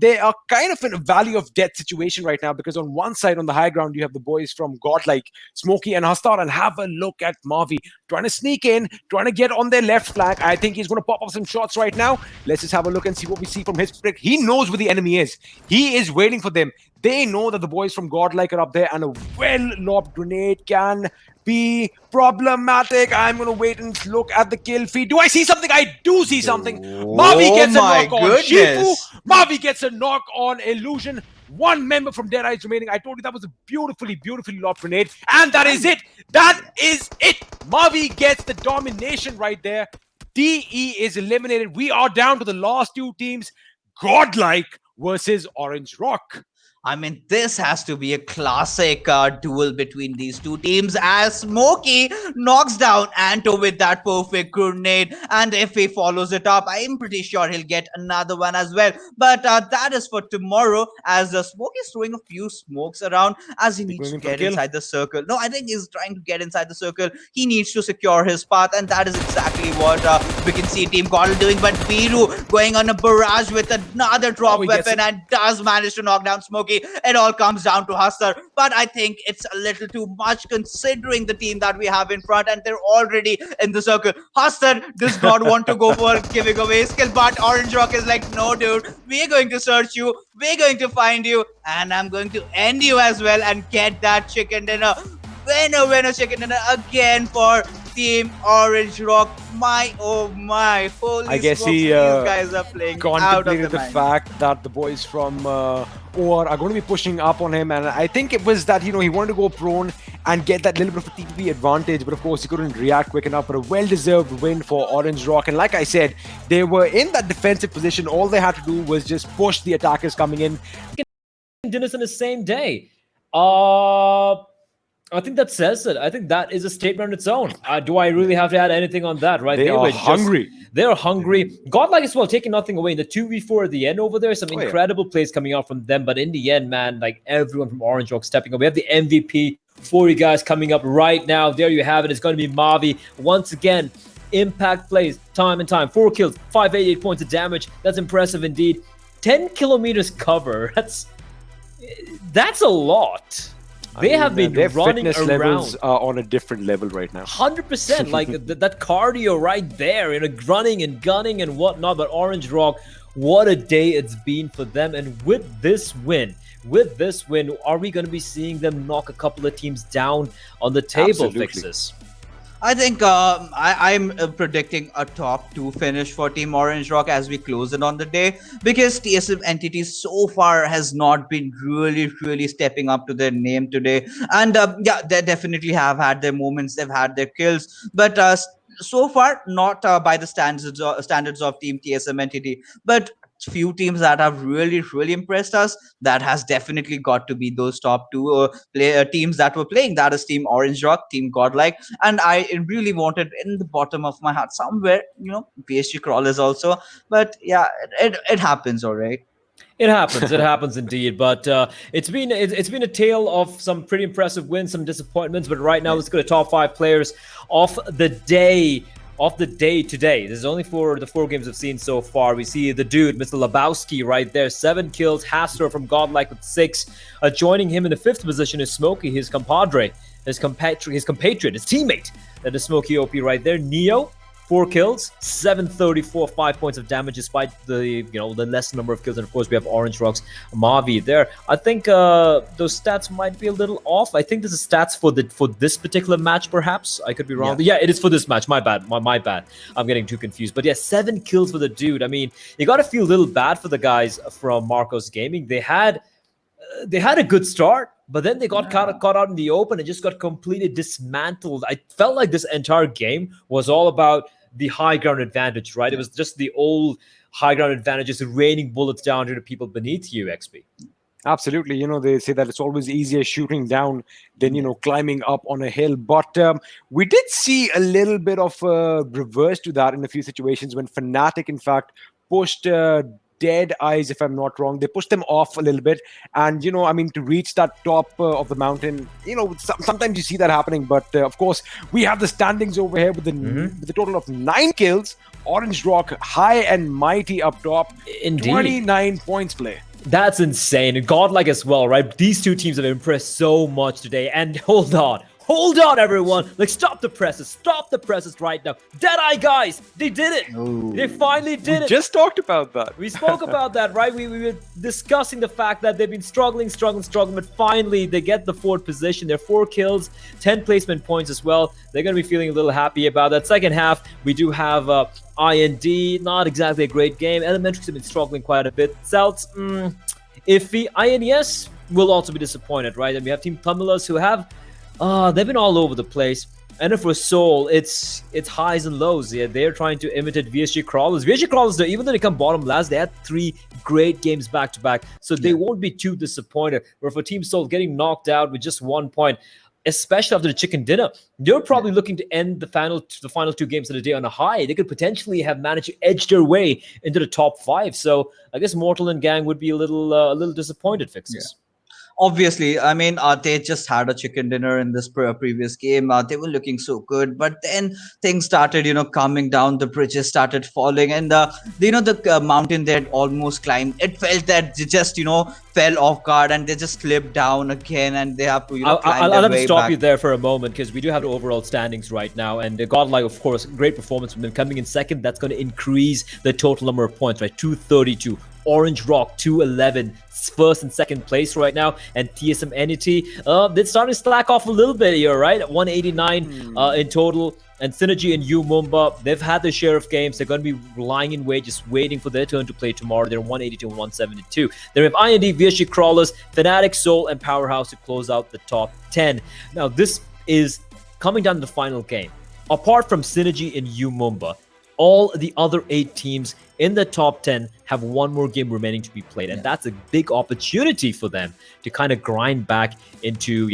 They are kind of in a valley of death situation right now, because on one side, on the high ground, you have the boys from Godlike, Smokey and Hustar, and have a look at Mavi trying to sneak in, trying to get on their left flank. I think he's going to pop up some shots right now. Let's just have a look and see what we see from his pick. He knows where the enemy is. He is waiting for them. They know that the boys from Godlike are up there, and a well-lobbed grenade can be problematic. I'm going to wait and look at the kill feed. Do I see something? I do see something. Mavi gets a my knock on Shifu. goodness. Mavi gets a knock on Illusion. One member from Dead Eyes remaining. I told you that was a beautifully lobbed grenade. And that is it. That is it. Mavi gets the domination right there. DE is eliminated. We are down to the last two teams. Godlike versus Orange Rock. I mean, this has to be a classic duel between these two teams as Smokey knocks down Anto with that perfect grenade. And if he follows it up, I'm pretty sure he'll get another one as well. But that is for tomorrow as Smokey is throwing a few smokes around as he needs to get inside the circle. No, I think he's trying to get inside the circle. He needs to secure his path, and that is exactly what we can see Team Godl doing. But Biru going on a barrage with another drop weapon and does manage to knock down Smokey. It all comes down to Hustler, but I think it's a little too much considering the team that we have in front, and they're already in the circle. Hustler does not want to go for giving away skill, but Orange Rock is like, no dude, we're going to search you, we're going to find you, and I'm going to end you as well and get that chicken dinner. Winner chicken dinner again for Team Orange Rock. My oh my, holy I guess smokes, he these guys are playing out of contemplated the mind. fact that the boys from OR are going to be pushing up on him, and I think it was that, he wanted to go prone and get that little bit of a TPP advantage, but of course he couldn't react quick enough. But a well-deserved win for Orange Rock, and like I said, they were in that defensive position. All they had to do was just push the attackers coming in. Dinners in the same day. I think that says it. I think that is a statement on its own. Do I really have to add anything on that? Right? They are hungry. They're hungry. Godlike as well, taking nothing away in the 2v4 at the end over there. Some incredible plays coming out from them. But in the end, man, like everyone from Orange Rock stepping up. We have the MVP for you guys coming up right now. There you have it. It's going to be Mavi once again. Impact plays time and time. 4 kills, 588 points of damage. That's impressive indeed. 10 kilometers cover. That's a lot. They have been their running fitness around. levels are on a different level right now. 100%, like that cardio right there, running and gunning and whatnot. But Orange Rock, what a day it's been for them. And with this win, are we going to be seeing them knock a couple of teams down on the table? Absolutely. Fixes? I think I'm predicting a top 2 finish for Team Orange Rock as we close it on the day, because TSM entity so far has not been really stepping up to their name today. And yeah, they definitely have had their moments, they've had their kills, but so far not by the standards of Team TSM entity. But few teams that have really impressed us, that has definitely got to be those top 2 teams that were playing. That is Team Orange Rock, Team Godlike, and I really wanted in the bottom of my heart somewhere, PSG Crawlers also. But yeah, it happens, all right. It happens. It happens indeed. But it's been a tale of some pretty impressive wins, some disappointments. But right now, let's go to top 5 players of the day. Today. This is only for the 4 games we've seen so far. We see the dude, Mr. Lebowski, right there. 7 kills. Hasler from Godlike with 6. Joining him in the 5th position is Smokey, his compadre, his compatriot, his teammate. That is Smokey OP right there. Neo, 4 kills, 734, 5 points of damage despite the the less number of kills. And of course, we have Orange Rock's Mavi there. I think those stats might be a little off. I think this is stats for this particular match, perhaps. I could be wrong. Yeah, it is for this match. My bad. My bad. I'm getting too confused. But yeah, 7 kills for the dude. I mean, you got to feel a little bad for the guys from Marcos Gaming. They had a good start, but then they got caught out in the open and just got completely dismantled. I felt like this entire game was all about the high ground advantage, right? It was just the old high ground advantage, just raining bullets down to the people beneath you, XP. Absolutely. They say that it's always easier shooting down than, climbing up on a hill. But we did see a little bit of a reverse to that in a few situations when Fnatic, in fact, pushed Dead Eyes, if I'm not wrong. They pushed them off a little bit. And, to reach that top of the mountain, sometimes you see that happening. But, of course, we have the standings over here with the total of 9 kills. Orange Rock high and mighty up top. Indeed. 29 points play. That's insane. And Godlike as well, right? These two teams have impressed so much today. And hold on. Hold on, everyone. Like, stop the presses right now. Deadeye, guys, they did it. They finally did it. Just talked about that. We spoke about that, right? We were discussing the fact that they've been struggling, but finally they get the 4th position. They're 4 kills, 10 placement points as well. They're going to be feeling a little happy about that. Second half, we do have IND, not exactly a great game. Elementaries have been struggling quite a bit. Celts, iffy. INES will also be disappointed, right? And we have Team Tamilas who have, they've been all over the place. And for Seoul, it's highs and lows. Yeah, they're trying to imitate VSG Crawlers. VSG Crawlers, though, even though they come bottom last, they had 3 great games back to back, so they won't be too disappointed. Where for Team Seoul, getting knocked out with just 1 point, especially after the chicken dinner, they're probably looking to end the final 2 games of the day on a high. They could potentially have managed to edge their way into the top 5. So I guess Mortal and Gang would be a little disappointed, Fixes. Yeah. Obviously, I mean, they just had a chicken dinner in this previous game. They were looking so good, but then things started, coming down. The bridges started falling, and the mountain they had almost climbed. It felt that they just, fell off guard, and they just slipped down again, and they have to, climb I'll their have to way stop back. you there for a moment, because we do have the overall standings right now, and Godlike, of course, great performance from them coming in second. That's going to increase the total number of points, right? 232. Orange Rock 211, first and second place right now, and TSM Entity they're starting to slack off a little bit here, right? 189 in total. And Synergy and Mumba, they've had their share of games. They're going to be lying in wait, just waiting for their turn to play tomorrow. They're 182 and 172. Then we have IND, VSG Crawlers, Fnatic, Seoul, and Powerhouse to close out the top 10. Now, this is coming down to the final game. Apart from Synergy and Mumba, all the other 8 teams in the top 10 have 1 more game remaining to be played, and that's a big opportunity for them to kind of grind back into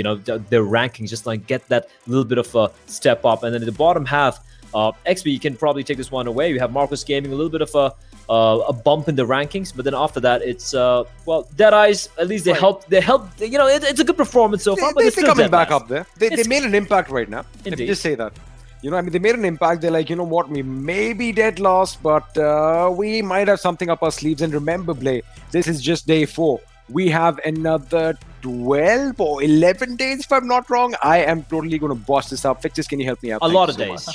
their rankings, just like get that little bit of a step up. And then in the bottom half, XP, you can probably take this one away. You have Marcus Gaming, a little bit of a bump in the rankings, but then after that, it's Deadeyes. At least they help. It's a good performance so far. But They're coming back up there. They made an impact right now. Indeed. Let me just say that. They made an impact. They're like, you know what, we may be dead last, but we might have something up our sleeves. And remember, Blay, this is just day 4. We have another 12 or 11 days, if I'm not wrong. I am totally going to boss this up. Fixes, can you help me out? A lot of days.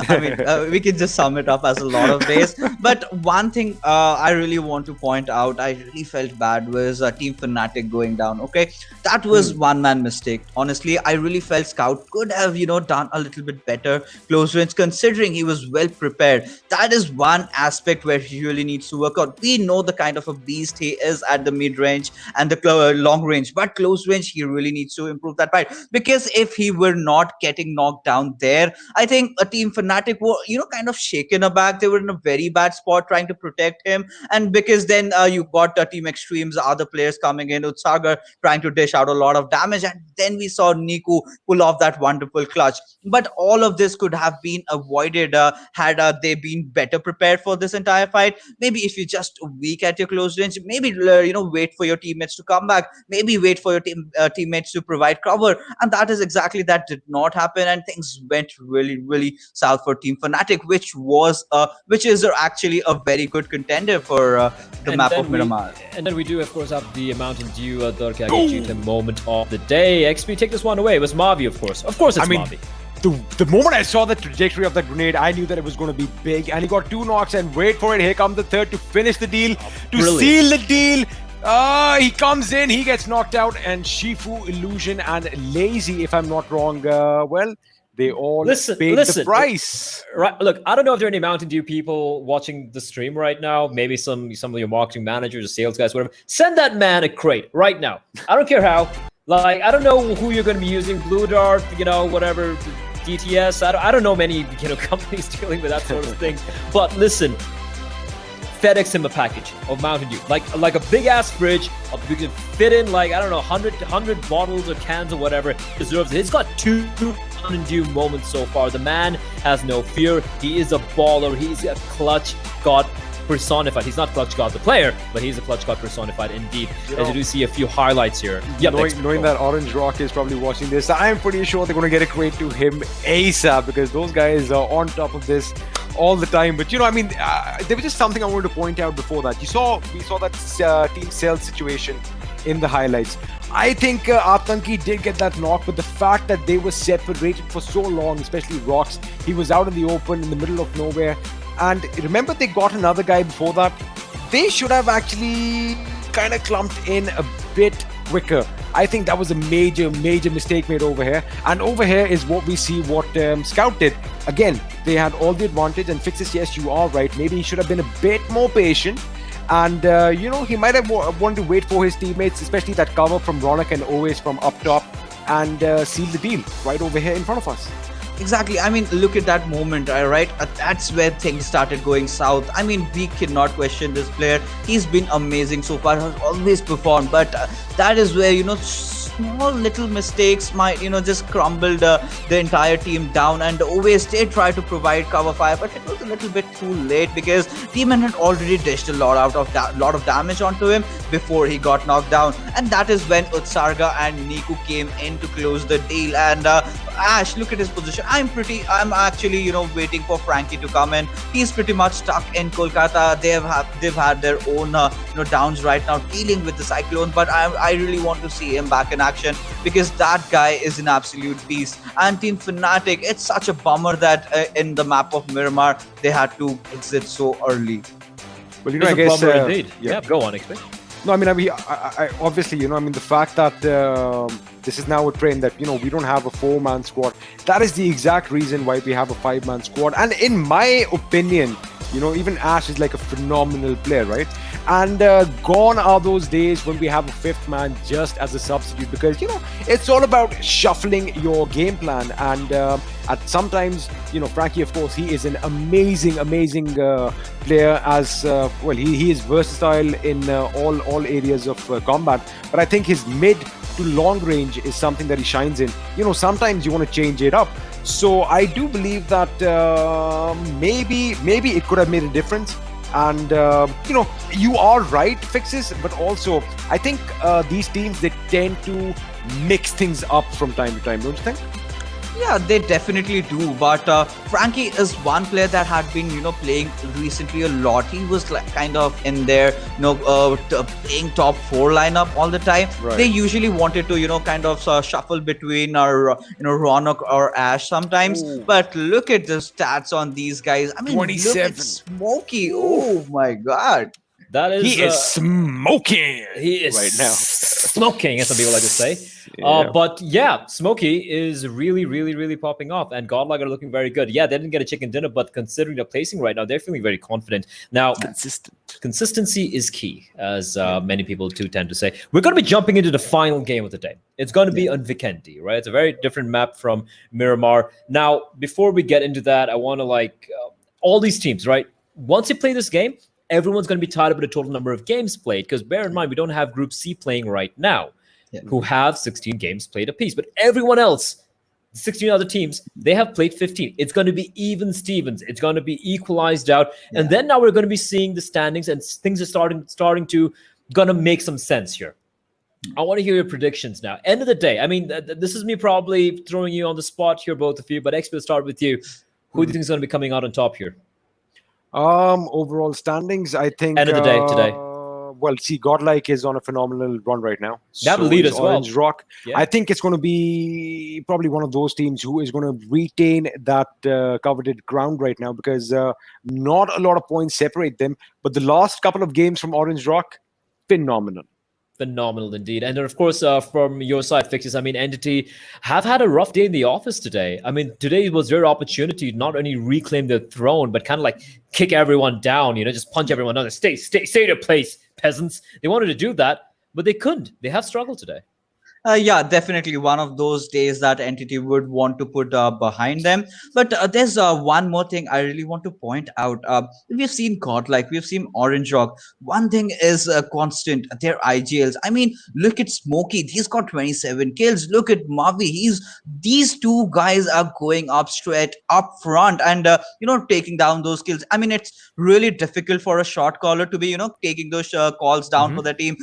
I mean, we can just sum it up as a lot of days. But one thing I really want to point out, I really felt bad, was Team Fnatic going down. Okay, that was one-man mistake. Honestly, I really felt Scout could have, done a little bit better close range, considering he was well prepared. That is one aspect where he really needs to work out. We know the kind of a beast he is at the mid-range and the long range, but close range, he really needs to improve that part. Because if he were not getting knocked down there, I think a Team Fnatic were, kind of shaken aback. They were in a very bad spot trying to protect him. And because then you got Team Extreme's other players coming in, Utsagar trying to dish out a lot of damage. And then we saw Niku pull off that wonderful clutch. But all of this could have been avoided had they been better prepared for this entire fight. Maybe if you're just weak at your close range, maybe, wait for your teammates to come back.Maybe wait for your teammates to provide cover. And that is exactly that did not happen. And things went really, really south for Team Fnatic, which is actually a very good contender for the map of Miramar. And then we do, of course, have the Mountain Dew the moment of the day. XP, take this one away. It was Mavi, of course. Of course, it's Mavi. The moment I saw the trajectory of that grenade, I knew that it was going to be big. And he got 2 knocks, and wait for it, here comes the third to finish the deal, seal the deal. He comes in, he gets knocked out, and Shifu, Illusion, and Lazy, if I'm not wrong, they all paid the price. Right, look, I don't know if there are any Mountain Dew people watching the stream right now. Maybe some of your marketing managers or sales guys, whatever. Send that man a crate right now. I don't care how. Like, I don't know who you're going to be using, Blue Dart, whatever, DTS. I don't know many companies dealing with that sort of thing. But listen, FedEx him a package of Mountain Dew, like a big ass fridge. We can fit in 100 bottles or cans or whatever. Deserves it. He's got 2 Mountain Dew moments so far. The man has no fear. He is a baller. He's a clutch god personified. He's not Clutch God the player, but he's a Clutch God personified indeed. As you do see a few highlights here. Yep, knowing that Orange Rock is probably watching this, I'm pretty sure they're going to get a crate to him ASAP, because those guys are on top of this all the time. But there was just something I wanted to point out before that. We saw that Team Cell situation in the highlights. I think Atanki did get that knock, but the fact that they were separated for so long, especially Rocks, he was out in the open in the middle of nowhere. And remember, they got another guy before that. They should have actually kind of clumped in a bit quicker. I think that was a major mistake made over here. And over here is what we see what Scout did. Again, they had all the advantage, and Fixes, yes, you are right. Maybe he should have been a bit more patient. And, he might have wanted to wait for his teammates, especially that cover from Ronak and always from up top, and seal the deal right over here in front of us. Exactly. I mean, look at that moment, right? That's where things started going south. I mean, we cannot question this player. He's been amazing so far, has always performed. But that is where, small little mistakes might, just crumbled the entire team down. And always they try to provide cover fire, but it was a little bit too late because Demon had already dished a lot of damage onto him before he got knocked down. And that is when Utsarga and Niku came in to close the deal. And Ash, look at his position. I'm actually, waiting for Frankie to come in. He's pretty much stuck in Kolkata. They've had their own, downs right now dealing with the Cyclone. But I really want to see him back in action because that guy is an absolute beast. And Team Fnatic, it's such a bummer that in the map of Miramar, they had to exit so early. Well, It's I a guess. bummer indeed. Yeah, go on, explain. No, I obviously, the fact that this is now a trend that, we don't have a 4-man squad. That is the exact reason why we have a 5-man squad. And in my opinion, even Ash is like a phenomenal player, right? And gone are those days when we have a 5th man just as a substitute because, it's all about shuffling your game plan. And at sometimes, Frankie, of course, he is an amazing player as, he is versatile in all areas of combat. But I think his mid to long range is something that he shines in. Sometimes you want to change it up. So I do believe that maybe it could have made a difference. And you are right, Fixes, but also I think these teams, they tend to mix things up from time to time, don't you think? Yeah, they definitely do. But Frankie is one player that had been, playing recently a lot. He was like kind of in their, playing top 4 lineup all the time. Right. They usually wanted to, kind of shuffle between our, Ronak or Ash sometimes. Ooh. But look at the stats on these guys. I mean, look 27. at Smokey. Oh my God. That is He is smoking he is right now. smoking, as some people like to say. Yeah. But yeah, Smokey is really popping off, and Godlike are looking very good. Yeah, they didn't get a chicken dinner, but considering their placing right now, they're feeling very confident. Now, consistency is key, as many people too tend to say. We're going to be jumping into the final game of the day. It's going to be on Vikendi, right? It's a very different map from Miramar. Now, before we get into that, I want to all these teams, right? Once you play this game, everyone's going to be tied up with a total number of games played, because bear in mind, we don't have Group C playing right now, who have 16 games played apiece. But everyone else, 16 other teams, they have played 15. It's going to be even Stevens. It's going to be equalized out. And then now we're going to be seeing the standings, and things are starting to going to make some sense here. I want to hear your predictions now. End of the day, I mean, this is me probably throwing you on the spot here, both of you, but XP, let's start with you. Who do you think is going to be coming out on top here? Overall standings, I think. End of the day today. Well, see, Godlike is on a phenomenal run right now. They have a lead is as well. Orange Rock. Yeah. I think it's going to be probably one of those teams who is going to retain that coveted ground right now, because not a lot of points separate them. But the last couple of games from Orange Rock, phenomenal. Phenomenal indeed. And then, of course, from your side, Fixes, I mean, Entity have had a rough day in the office today. I mean, today was their opportunity to not only reclaim their throne, but kind of kick everyone down, just punch everyone down. Stay your place, peasants. They wanted to do that, but they couldn't. They have struggled today. Yeah, definitely one of those days that Entity would want to put behind them. But there's one more thing I really want to point out. We've seen Godlike, we've seen Orange Rock. One thing is constant, their IGLs. I mean, look at Smokey. He's got 27 kills. Look at Mavi. These two guys are going up straight up front and, taking down those kills. I mean, it's really difficult for a shot caller to be, taking those calls down for the team,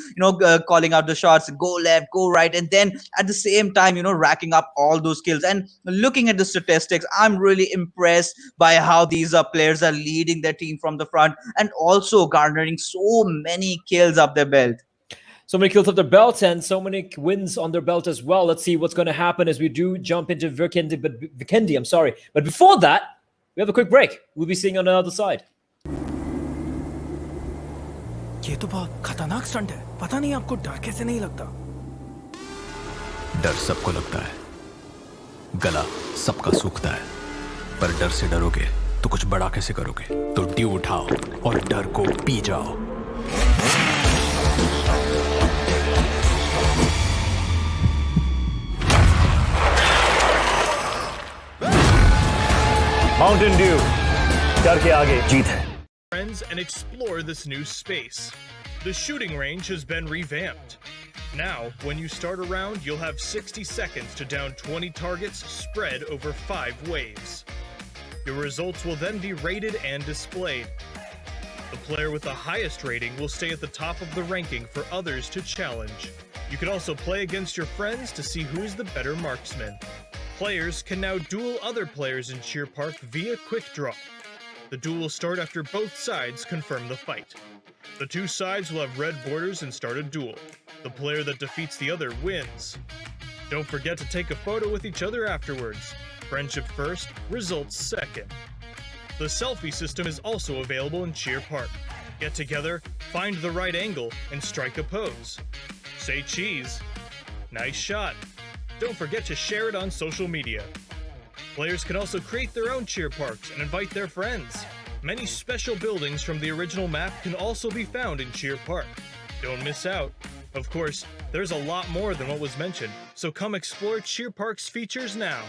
calling out the shots, go left, go right, and then at the same time, racking up all those kills. And looking at the statistics, I'm really impressed by how these players are leading their team from the front and also garnering so many kills up their belt. So many kills of their belts and so many wins on their belt as well. Let's see what's going to happen as we do jump into Vikendi, I'm sorry. But before that, we have a quick break. We'll be seeing on the other side. ये तो बहुत खतरनाक stunt है पता नहीं आपको डर कैसे नहीं लगता डर सबको लगता है गला सबका सूखता है पर डर से डरोगे तो कुछ बड़ा कैसे करोगे तो ड्यू उठाओ और डर को पी जाओ माउंटेन ड्यू डर के आगे जीत है Friends and explore this new space. The shooting range has been revamped. Now, when you start a round, you'll have 60 seconds to down 20 targets spread over 5 waves. Your results will then be rated and displayed. The player with the highest rating will stay at the top of the ranking for others to challenge. You can also play against your friends to see who is the better marksman. Players can now duel other players in Cheer Park via quick draw. The duel will start after both sides confirm the fight. The two sides will have red borders and start a duel. The player that defeats the other wins. Don't forget to take a photo with each other afterwards. Friendship first, results second. The selfie system is also available in Cheer Park. Get together, find the right angle, and strike a pose. Say cheese. Nice shot. Don't forget to share it on social media. Players can also create their own cheer parks and invite their friends. Many special buildings from the original map can also be found in Cheer Park. Don't miss out. Of course, there's a lot more than what was mentioned, so come explore Cheer Park's features now.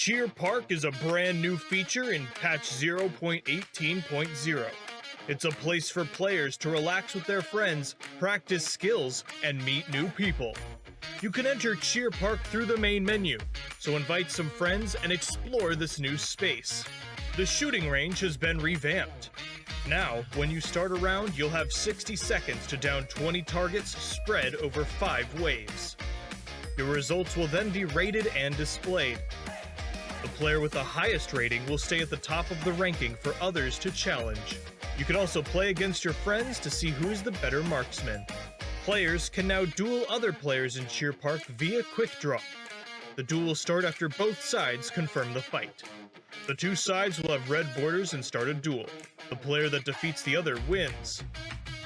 Cheer Park is a brand new feature in patch 0.18.0. It's a place for players to relax with their friends, practice skills, and meet new people. You can enter Cheer Park through the main menu, so invite some friends and explore this new space. The shooting range has been revamped. Now, when you start a round, you'll have 60 seconds to down 20 targets spread over 5 waves. Your results will then be rated and displayed. The player with the highest rating will stay at the top of the ranking for others to challenge. You can also play against your friends to see who is the better marksman. Players can now duel other players in Cheer Park via quick draw. The duel will start after both sides confirm the fight. The two sides will have red borders and start a duel. The player that defeats the other wins.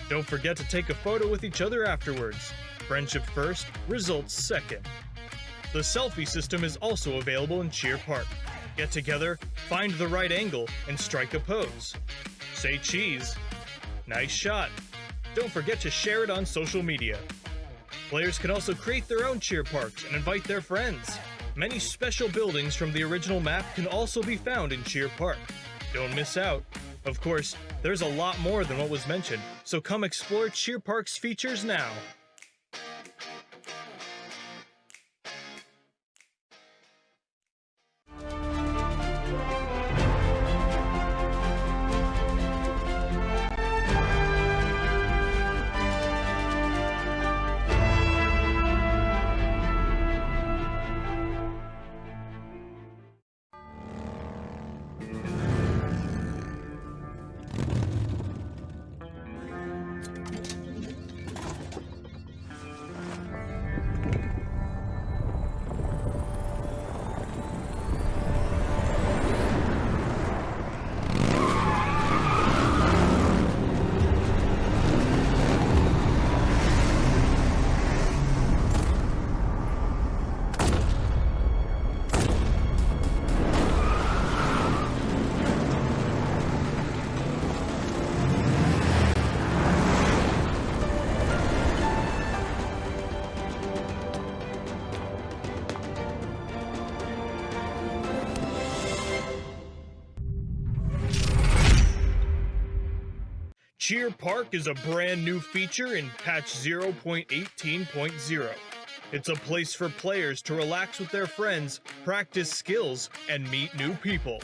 Don't forget to take a photo with each other afterwards. Friendship first, results second. The selfie system is also available in Cheer Park. Get together, find the right angle, and strike a pose. Say cheese. Nice shot. Don't forget to share it on social media. Players can also create their own cheer parks and invite their friends. Many special buildings from the original map can also be found in Cheer Park. Don't miss out. Of course, there's a lot more than what was mentioned, so come explore Cheer Park's features now. Cheer Park is a brand new feature in patch 0.18.0. It's a place for players to relax with their friends, practice skills, and meet new people.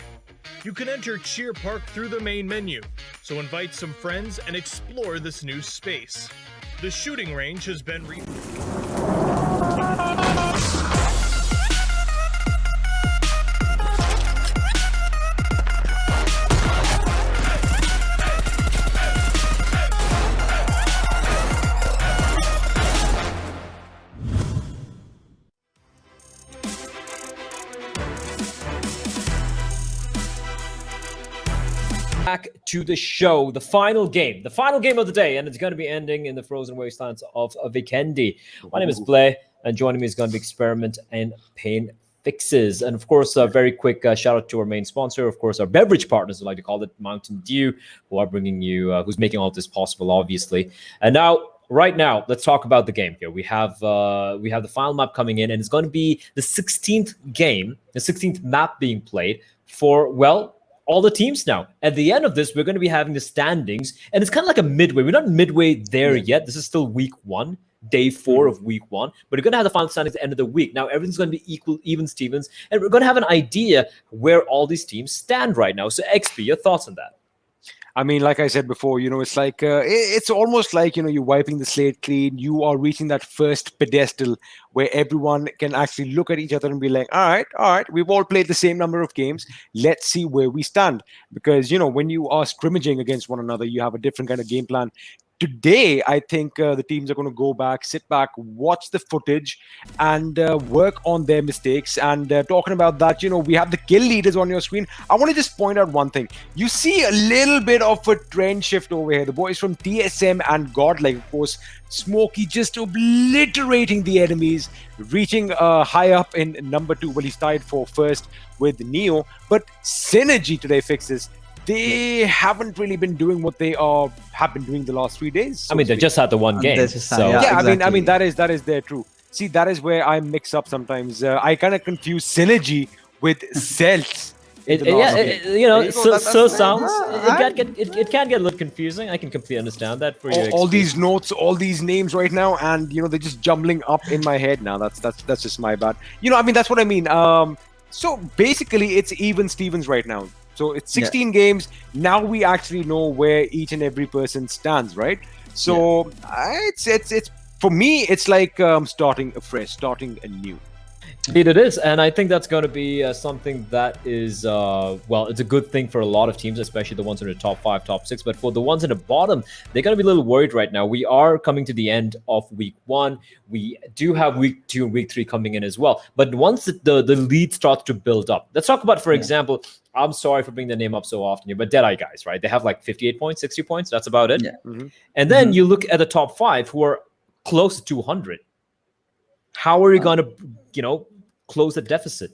You can enter Cheer Park through the main menu, so invite some friends and explore this new space. The shooting range has been Back to the show, the final game of the day, and it's going to be ending in the frozen wastelands of Vikendi. My name is Blay, and joining me is going to be Experiment and Pain Fixes. And of course, a very quick shout out to our main sponsor, of course, our beverage partners, we like to call it, Mountain Dew, who are bringing you, who's making all this possible, obviously. And right now, let's talk about the game here. We have the final map coming in, and it's going to be the 16th game, the 16th map being played for, well, all the teams now. At the end of this, we're going to be having the standings, and it's kind of like a midway. We're not midway there yet. This is still week 1, day 4 of week 1, but we're going to have the final standings at the end of the week. Now, everything's going to be equal, even Stevens, and we're going to have an idea where all these teams stand right now. So, XP, your thoughts on that? I mean, like I said before, it's like it's almost like you're wiping the slate clean. You are reaching that first pedestal where everyone can actually look at each other and be like, all right, we've all played the same number of games. Let's see where we stand. Because when you are scrimmaging against one another, you have a different kind of game plan. Today, I think the teams are going to go back, sit back, watch the footage, and work on their mistakes. And talking about that, we have the kill leaders on your screen. I want to just point out one thing. You see a little bit of a trend shift over here. The boys from TSM and Godlike, of course, Smokey just obliterating the enemies, reaching high up in number 2. Well, he's tied for first with Neo. But Synergy today fixes. They haven't really been doing what they have been doing the last 3 days. I mean, they just had the one game. So yeah, exactly. I mean that is there true. See, that is where I mix up sometimes. I kind of confuse Synergy with Cells. It can get a little confusing. I can completely understand that for you. All these notes, all these names right now, and they're just jumbling up in my head now. That's just my bad. I mean, that's what I mean. So basically, it's even Stevens right now. So it's 16 games. Now we actually know where each and every person stands, right? So it's for me, it's like starting afresh, starting anew. Indeed it is, and I think that's going to be something that is, well, it's a good thing for a lot of teams, especially the ones in the top 5, top 6. But for the ones in the bottom, they're going to be a little worried right now. We are coming to the end of week 1. We do have week 2 and week 3 coming in as well. But once the lead starts to build up, let's talk about, for example, I'm sorry for bringing the name up so often here, but Deadeye guys, right? They have like 58 points, 60 points. That's about it. Yeah. And then you look at the top 5 who are close to 200. How are you going to, close the deficit?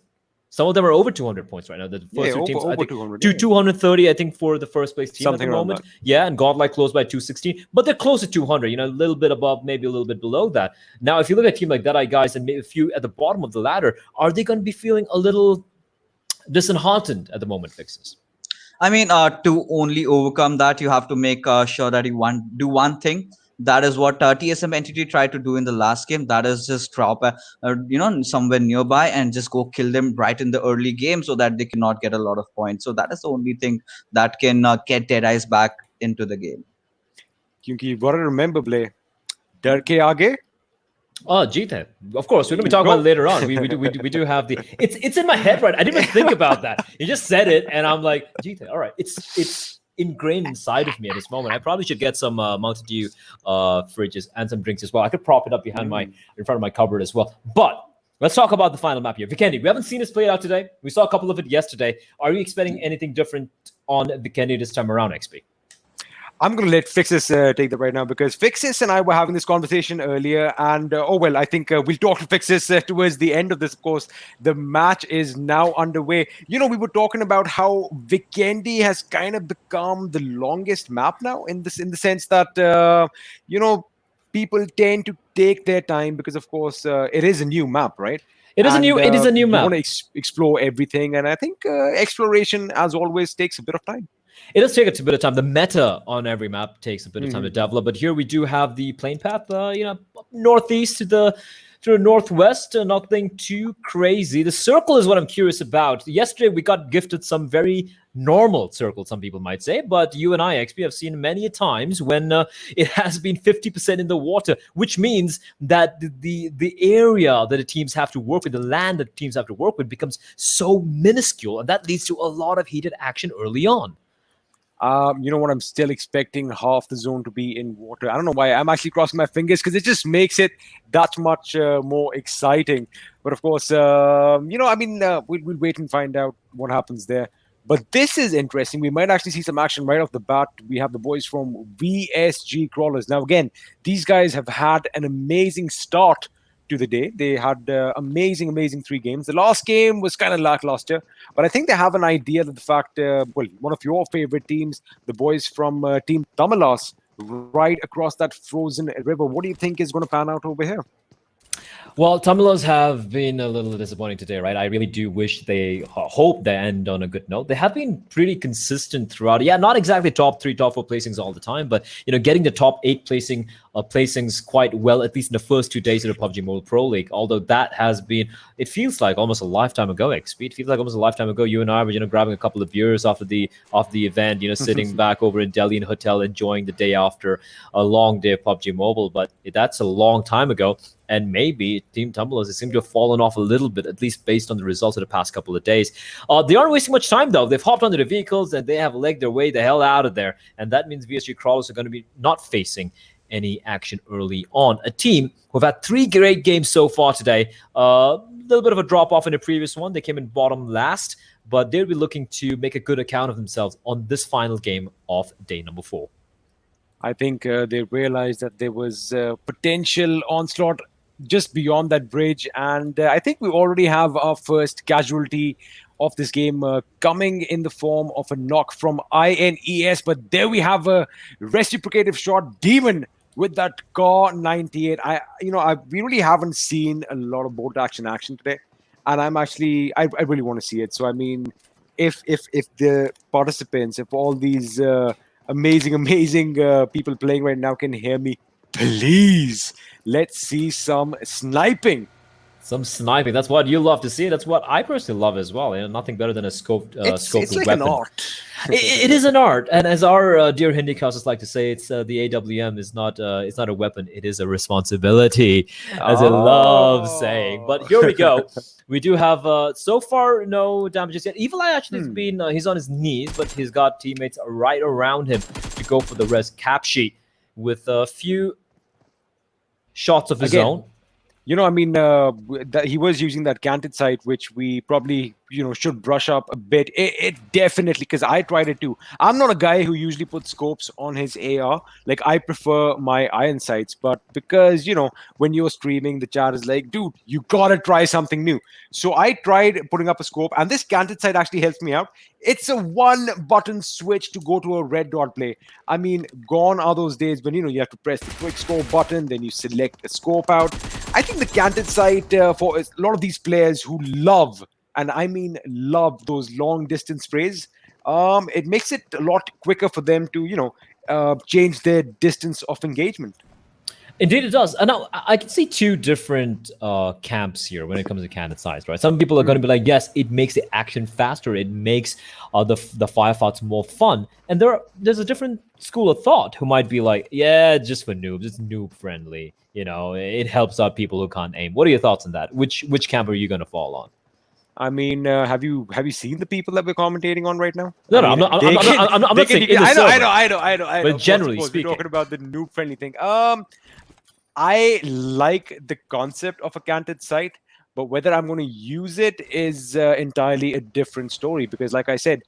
Some of them are over 200 points right now. The first two teams, I think, 230, I think, for the first place team something at the moment. Yeah, and Godlike closed by 216, but they're close to 200. A little bit above, maybe a little bit below that. Now, if you look at a team like Deadeye guys and maybe a few at the bottom of the ladder, are they going to be feeling a little disheartened at the moment, Fixes? I mean, to only overcome that, you have to make sure that you do one thing. That is what TSM entity tried to do in the last game. That is just drop, somewhere nearby and just go kill them right in the early game so that they cannot get a lot of points. So that is the only thing that can get Deadeyes back into the game. Because you've got to remember, Blay, Dar ke aage. Oh, Jeet, of course. We're going to be talking about it later on. We do have the. It's in my head, right? I didn't even think about that. You just said it, and I'm like, Jeet, all right. It's ingrained inside of me at this moment. I probably should get some Mountain Dew fridges and some drinks as well. I could prop it up behind in front of my cupboard as well. But let's talk about the final map here. Vikendi, we haven't seen this played out today. We saw a couple of it yesterday. Are you expecting anything different on Vikendi this time around, XP? I'm going to let Fixes take that right now because Fixes and I were having this conversation earlier. And, I think we'll talk to Fixes towards the end of this, of course. The match is now underway. We were talking about how Vikendi has kind of become the longest map now in the sense that, people tend to take their time because, of course, it is a new map, right? It is a new map. You want to explore everything. And I think exploration, as always, takes a bit of time. It does take a bit of time. The meta on every map takes a bit of time to develop, but here we do have the plane path, northeast to the northwest, nothing too crazy. The circle is what I'm curious about. Yesterday we got gifted some very normal circle, some people might say, but you and I, XP, have seen many times when it has been 50% in the water, which means that the area that the teams have to work with, the land that teams have to work with, becomes so minuscule, and that leads to a lot of heated action early on. You know what? I'm still expecting half the zone to be in water. I don't know why. I'm actually crossing my fingers because it just makes it that much more exciting. But of course, we'll wait and find out what happens there. But this is interesting. We might actually see some action right off the bat. We have the boys from VSG Crawlers. Now, again, these guys have had an amazing start to the day. They had amazing 3 games. The last game was kind of lackluster, but I think they have an idea that the fact, one of your favorite teams, the boys from Team Tamilas, right across that frozen river. What do you think is going to pan out over here? Well, Tamilas have been a little disappointing today, right? I really do wish hope they end on a good note. They have been pretty consistent throughout. Yeah, not exactly top 3, top 4 placings all the time, but getting the top 8 placings quite well, at least in the first 2 days of the PUBG Mobile Pro League. Although that has been, it feels like almost a lifetime ago. XP, it feels like almost a lifetime ago. You and I were, grabbing a couple of beers after the event, sitting back over in Delhi in a hotel, enjoying the day after a long day of PUBG Mobile. But that's a long time ago. And maybe Team Tumblers seem to have fallen off a little bit, at least based on the results of the past couple of days. They aren't wasting much time, though. They've hopped onto the vehicles and they have legged their way the hell out of there. And that means VSG Crawlers are going to be not facing any action early on. A team who've had 3 great games so far today. A little bit of a drop-off in the previous one. They came in bottom last, but they'll be looking to make a good account of themselves on this final game of day number 4. I think they realized that there was potential onslaught just beyond that bridge, and I think we already have our first casualty of this game coming in the form of a knock from INES. But there we have a reciprocative shot, Demon, with that Car 98. We really haven't seen a lot of bolt action today, and I really want to see it. So I mean, if the participants, if all these amazing people playing right now can hear me, please, let's see some sniping. Some sniping. That's what you love to see. That's what I personally love as well. Nothing better than a scoped it's like weapon. An art. It is an art, and as our dear Hindi casters like to say, it's the AWM is not it's not a weapon. It is a responsibility, as I love saying. But here we go. We do have so far no damages yet. Evil Eye actually has been he's on his knees, but he's got teammates right around him to go for the res cap sheet with a few shots of his own. That he was using that canted sight, which we probably, should brush up a bit. It definitely, because I tried it too. I'm not a guy who usually puts scopes on his AR. Like, I prefer my iron sights, but because, when you're streaming, the chat is like, dude, you gotta try something new. So I tried putting up a scope, and this canted sight actually helps me out. It's a 1-button switch to go to a red dot play. I mean, gone are those days when, you have to press the quick scope button, then you select a scope out. I think the canted sight for a lot of these players who love, and I mean love, those long distance sprays, it makes it a lot quicker for them to, change their distance of engagement. Indeed, it does. And now I can see 2 different camps here when it comes to cannon size, right? Some people are going to be like, yes, it makes the action faster. It makes the firefights more fun. And there's a different school of thought who might be like, yeah, just for noobs. It's noob friendly. It helps out people who can't aim. What are your thoughts on that? Which camp are you going to fall on? I mean, have you seen the people that we're commentating on right now? No, I'm not saying in the server. I know. But generally speaking, we're talking about the noob friendly thing. I like the concept of a canted sight, but whether I'm going to use it is entirely a different story. Because, like I said,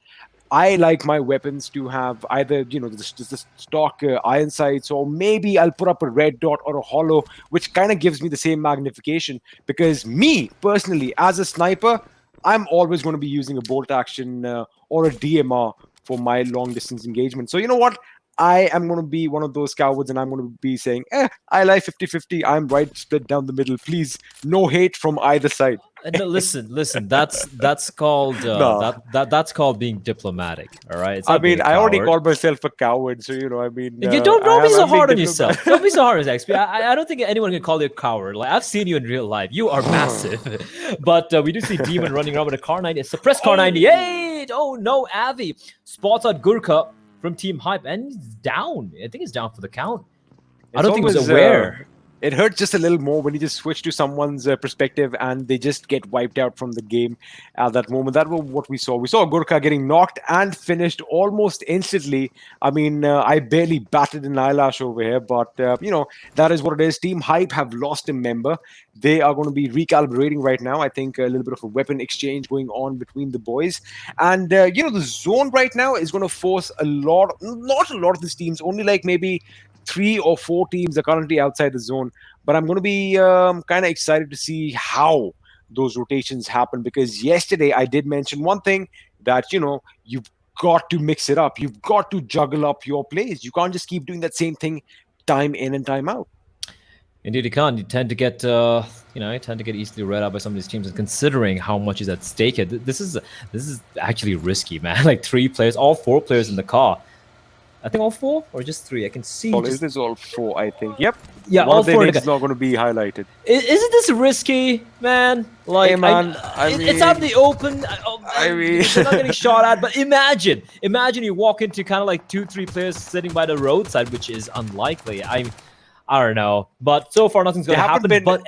I like my weapons to have either the stock iron sights, or maybe I'll put up a red dot or a hollow, which kind of gives me the same magnification. Because me personally, as a sniper, I'm always going to be using a bolt action or a DMR for my long distance engagement. So you know what? I am going to be one of those cowards, and I'm going to be saying, I lie 50-50. I'm right split down the middle. Please, no hate from either side. No, listen. That's called No. that's called being diplomatic. All right. It's I not being mean, a I already coward. called myself a coward, so I mean, You don't I be am, so I'm being hard on diplomat. yourself. Don't be so hard on yourself. XP. I don't think anyone can call you a coward. Like I've seen you in real life. You are massive. But we do see Demon running around with a car 90, a suppressed car 98. Oh no, Avi spots out Gurkha from Team Hype and he's down. I think he's down for the count. I It's don't think he was always, aware. It hurts just a little more when you just switch to someone's perspective and they just get wiped out from the game at that moment. That was what we saw. We saw Gurkha getting knocked and finished almost instantly. I mean, I barely batted an eyelash over here, but that is what it is. Team Hype have lost a member. They are going to be recalibrating right now. I think a little bit of a weapon exchange going on between the boys, and the zone right now is going to force not a lot of these teams. Only like maybe 3 or 4 teams are currently outside the zone. But I'm going to be kind of excited to see how those rotations happen, because yesterday I did mention one thing that you've got to mix it up. You've got to juggle up your plays. You can't just keep doing that same thing time in and time out. Indeed, you can't. You tend to get, easily read out by some of these teams. And considering how much is at stake here, this is actually risky, man. Like 3 players, all 4 players in the car. I think all 4 or just 3. I can see. It is all 4, I think. Yep. Yeah, one all of their 4 names is not going to be highlighted. Isn't this risky, man? Like, Hey, man, it's out in the open. I mean- they're not getting shot at. But imagine you walk into kind of like 2-3 players sitting by the roadside, which is unlikely. I don't know, but so far nothing's going to happen. But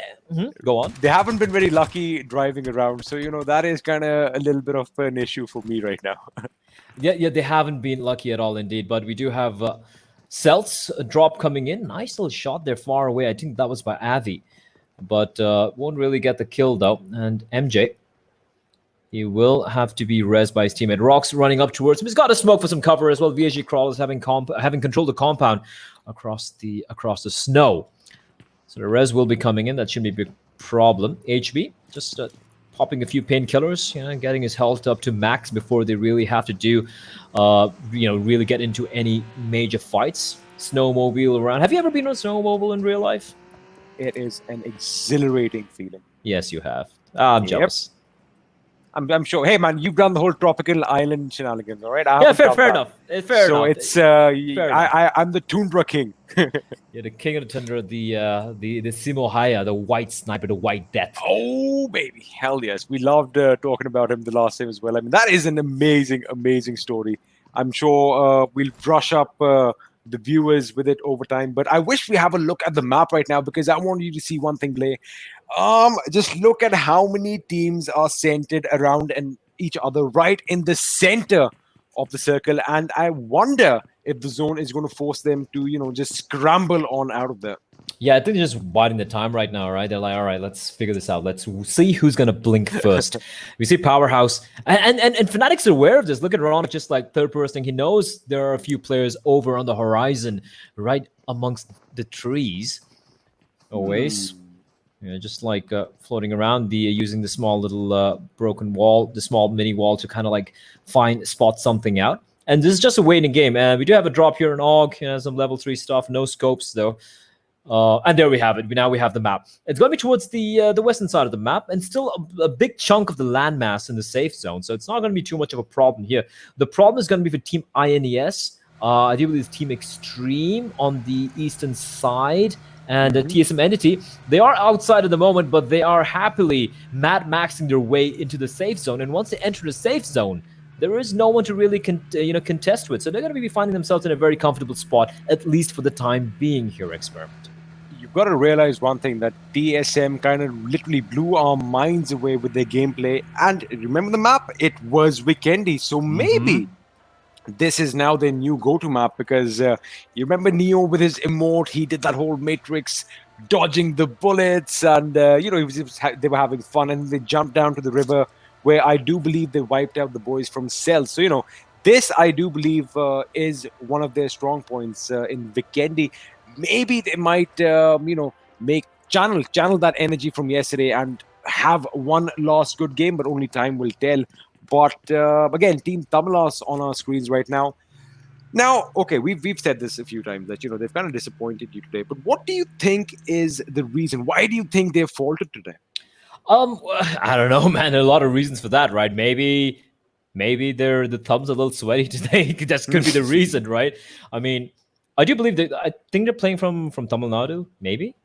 go on. They haven't been very lucky driving around, so that is kind of a little bit of an issue for me right now. Yeah, they haven't been lucky at all, indeed. But we do have Celts drop coming in. Nice little shot there, far away. I think that was by Avi, but won't really get the kill though. And MJ, he will have to be rezzed by his teammate. Rock's running up towards him. He's got to smoke for some cover as well. VSG Crawlers having controlled the compound across the snow. So the res will be coming in. That shouldn't be a big problem. HB just popping a few painkillers, getting his health up to max before they really have to do, really get into any major fights. Snowmobile around. Have you ever been on a snowmobile in real life? It is an exhilarating feeling. Yes, you have. I'm jealous. I'm sure. Hey, man, you've done the whole tropical island shenanigans, all right? Yeah, fair enough. Fair so enough. it's enough. I'm the Tundra King. Yeah, the king of the tundra, the Simohaya, the white sniper, the white death. Oh, baby. Hell yes. We loved talking about him the last time as well. I mean, that is an amazing, amazing story. I'm sure we'll brush up the viewers with it over time. But I wish we have a look at the map right now, because I want you to see one thing, Blay. Just look at how many teams are centered around and each other right in the center of the circle. And I wonder if the zone is going to force them to, just scramble on out of there. Yeah, I think they're just biding the time right now, right? They're like, all right, let's figure this out. Let's see who's going to blink first. We see Powerhouse. And Fnatic's aware of this. Look at Ron, just like third person. He knows there are a few players over on the horizon, right amongst the trees. Always. Just like floating around, using the small little broken wall, the small mini wall to kind of like spot something out. And this is just a waiting game. And we do have a drop here in AUG, some level 3 stuff, no scopes though. And there we have it. Now we have the map. It's going to be towards the western side of the map, and still a big chunk of the landmass in the safe zone. So it's not going to be too much of a problem here. The problem is going to be for Team INES. I do believe it's Team Extreme on the eastern side. And TSM Entity, they are outside at the moment, but they are happily Mad Maxing their way into the safe zone. And once they enter the safe zone, there is no one to really contest with. So they're going to be finding themselves in a very comfortable spot, at least for the time being here, Experiment. You've got to realize one thing, that TSM kind of literally blew our minds away with their gameplay. And remember the map? It was Vikendi. So maybe this is now their new go-to map, because you remember Neo with his emote, he did that whole Matrix dodging the bullets, and they were having fun, and they jumped down to the river, where I do believe they wiped out the boys from Cell. So this I do believe is one of their strong points in Vikendi. Maybe they might make channel that energy from yesterday and have one last good game, but only time will tell. But again, Team Tamilas on our screens right now. Now, okay, we've said this a few times that they've kind of disappointed you today. But what do you think is the reason? Why do you think they've faltered today? I don't know, man. There are a lot of reasons for that, right? Maybe the thumbs a little sweaty today. That could be the reason, right? I mean, I do believe that. I think they're playing from Tamil Nadu, maybe.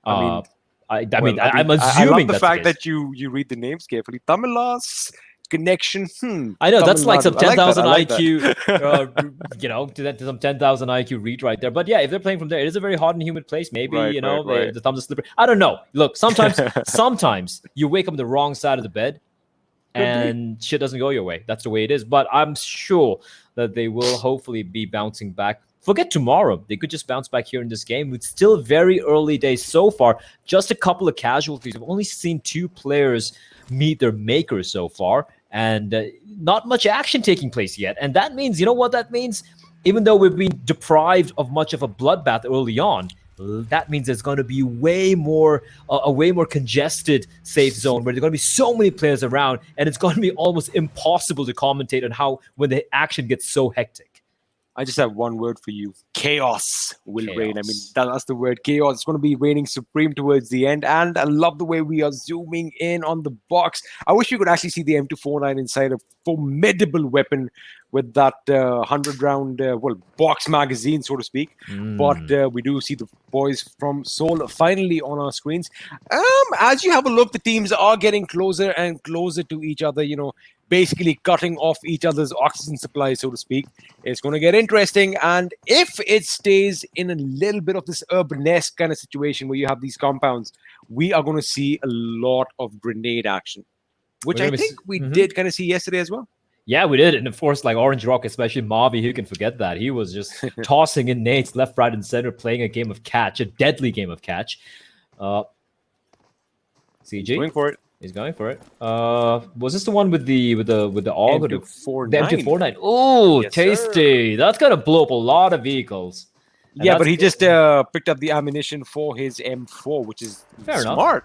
I'm assuming I love the that's fact case. that you read the names carefully. Tamilas connection. I know that's Tamil like some Nadu. I 10,000 like that. IQ, to some 10,000 IQ read right there. But yeah, if they're playing from there, it is a very hot and humid place. Maybe Right. the thumbs are slippery. I don't know. Look, sometimes you wake up on the wrong side of the bed, and shit doesn't go your way. That's the way it is. But I'm sure that they will hopefully be bouncing back. Forget tomorrow. They could just bounce back here in this game. It's still very early days so far. Just a couple of casualties. We've only seen 2 players meet their makers so far, and not much action taking place yet. And that means, you know what that means? Even though we've been deprived of much of a bloodbath early on, that means there's going to be way more congested safe zone where there's going to be so many players around, and it's going to be almost impossible to commentate on how when the action gets so hectic. I just have one word for you. Chaos will reign. I mean, Chaos. that's the word. Chaos. It's going to be reigning supreme towards the end. And I love the way we are zooming in on the box. I wish you could actually see the M249 inside, a formidable weapon with that 100-round, box magazine, so to speak. But we do see the boys from Seoul finally on our screens. As you have a look, the teams are getting closer and closer to each other, basically cutting off each other's oxygen supply, so to speak. It's going to get interesting. And if it stays in a little bit of this urbanesque kind of situation where you have these compounds, we are going to see a lot of grenade action, which I think we did kind of see yesterday as well. Yeah, we did. And of course, like Orange Rock, especially Mavi, who can forget that? He was just tossing in nades left, right, and center, playing a game of catch, a deadly game of catch. CG. Going for it. He's going for it. Was this the one with the AUG? Or the M249. Oh, Yes, tasty. That's gonna blow up a lot of vehicles. And Yeah, but that's he just picked up the ammunition for his M4, which is Fair enough. smart.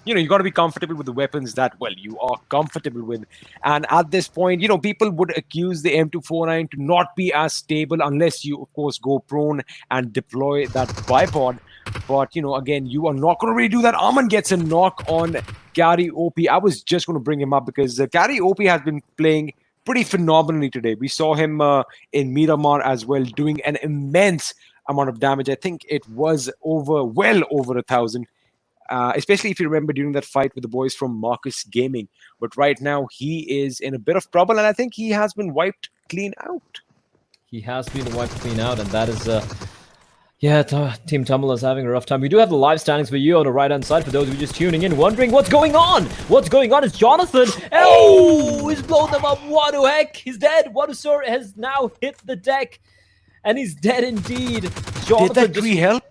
You got to be comfortable with the weapons that, you are comfortable with. And at this point, people would accuse the M249 to not be as stable unless you, of course, go prone and deploy that bipod. But, again, you are not going to really do that. Aman gets a knock on Gary OP. I was just going to bring him up because Gary OP has been playing pretty phenomenally today. We saw him in Miramar as well, doing an immense amount of damage. I think it was well over 1,000. Especially if you remember during that fight with the boys from Marcus Gaming. But right now, he is in a bit of trouble, and I think he has been wiped clean out. He has been wiped clean out, and that is Team Tamil is having a rough time. We do have the live standings for you on the right-hand side. For those of you just tuning in, wondering what's going on. What's going on is Jonathan. Oh, he's blown them up. What the heck? He's dead. Wadusur has now hit the deck, and he's dead indeed. Jonathan, Did that help?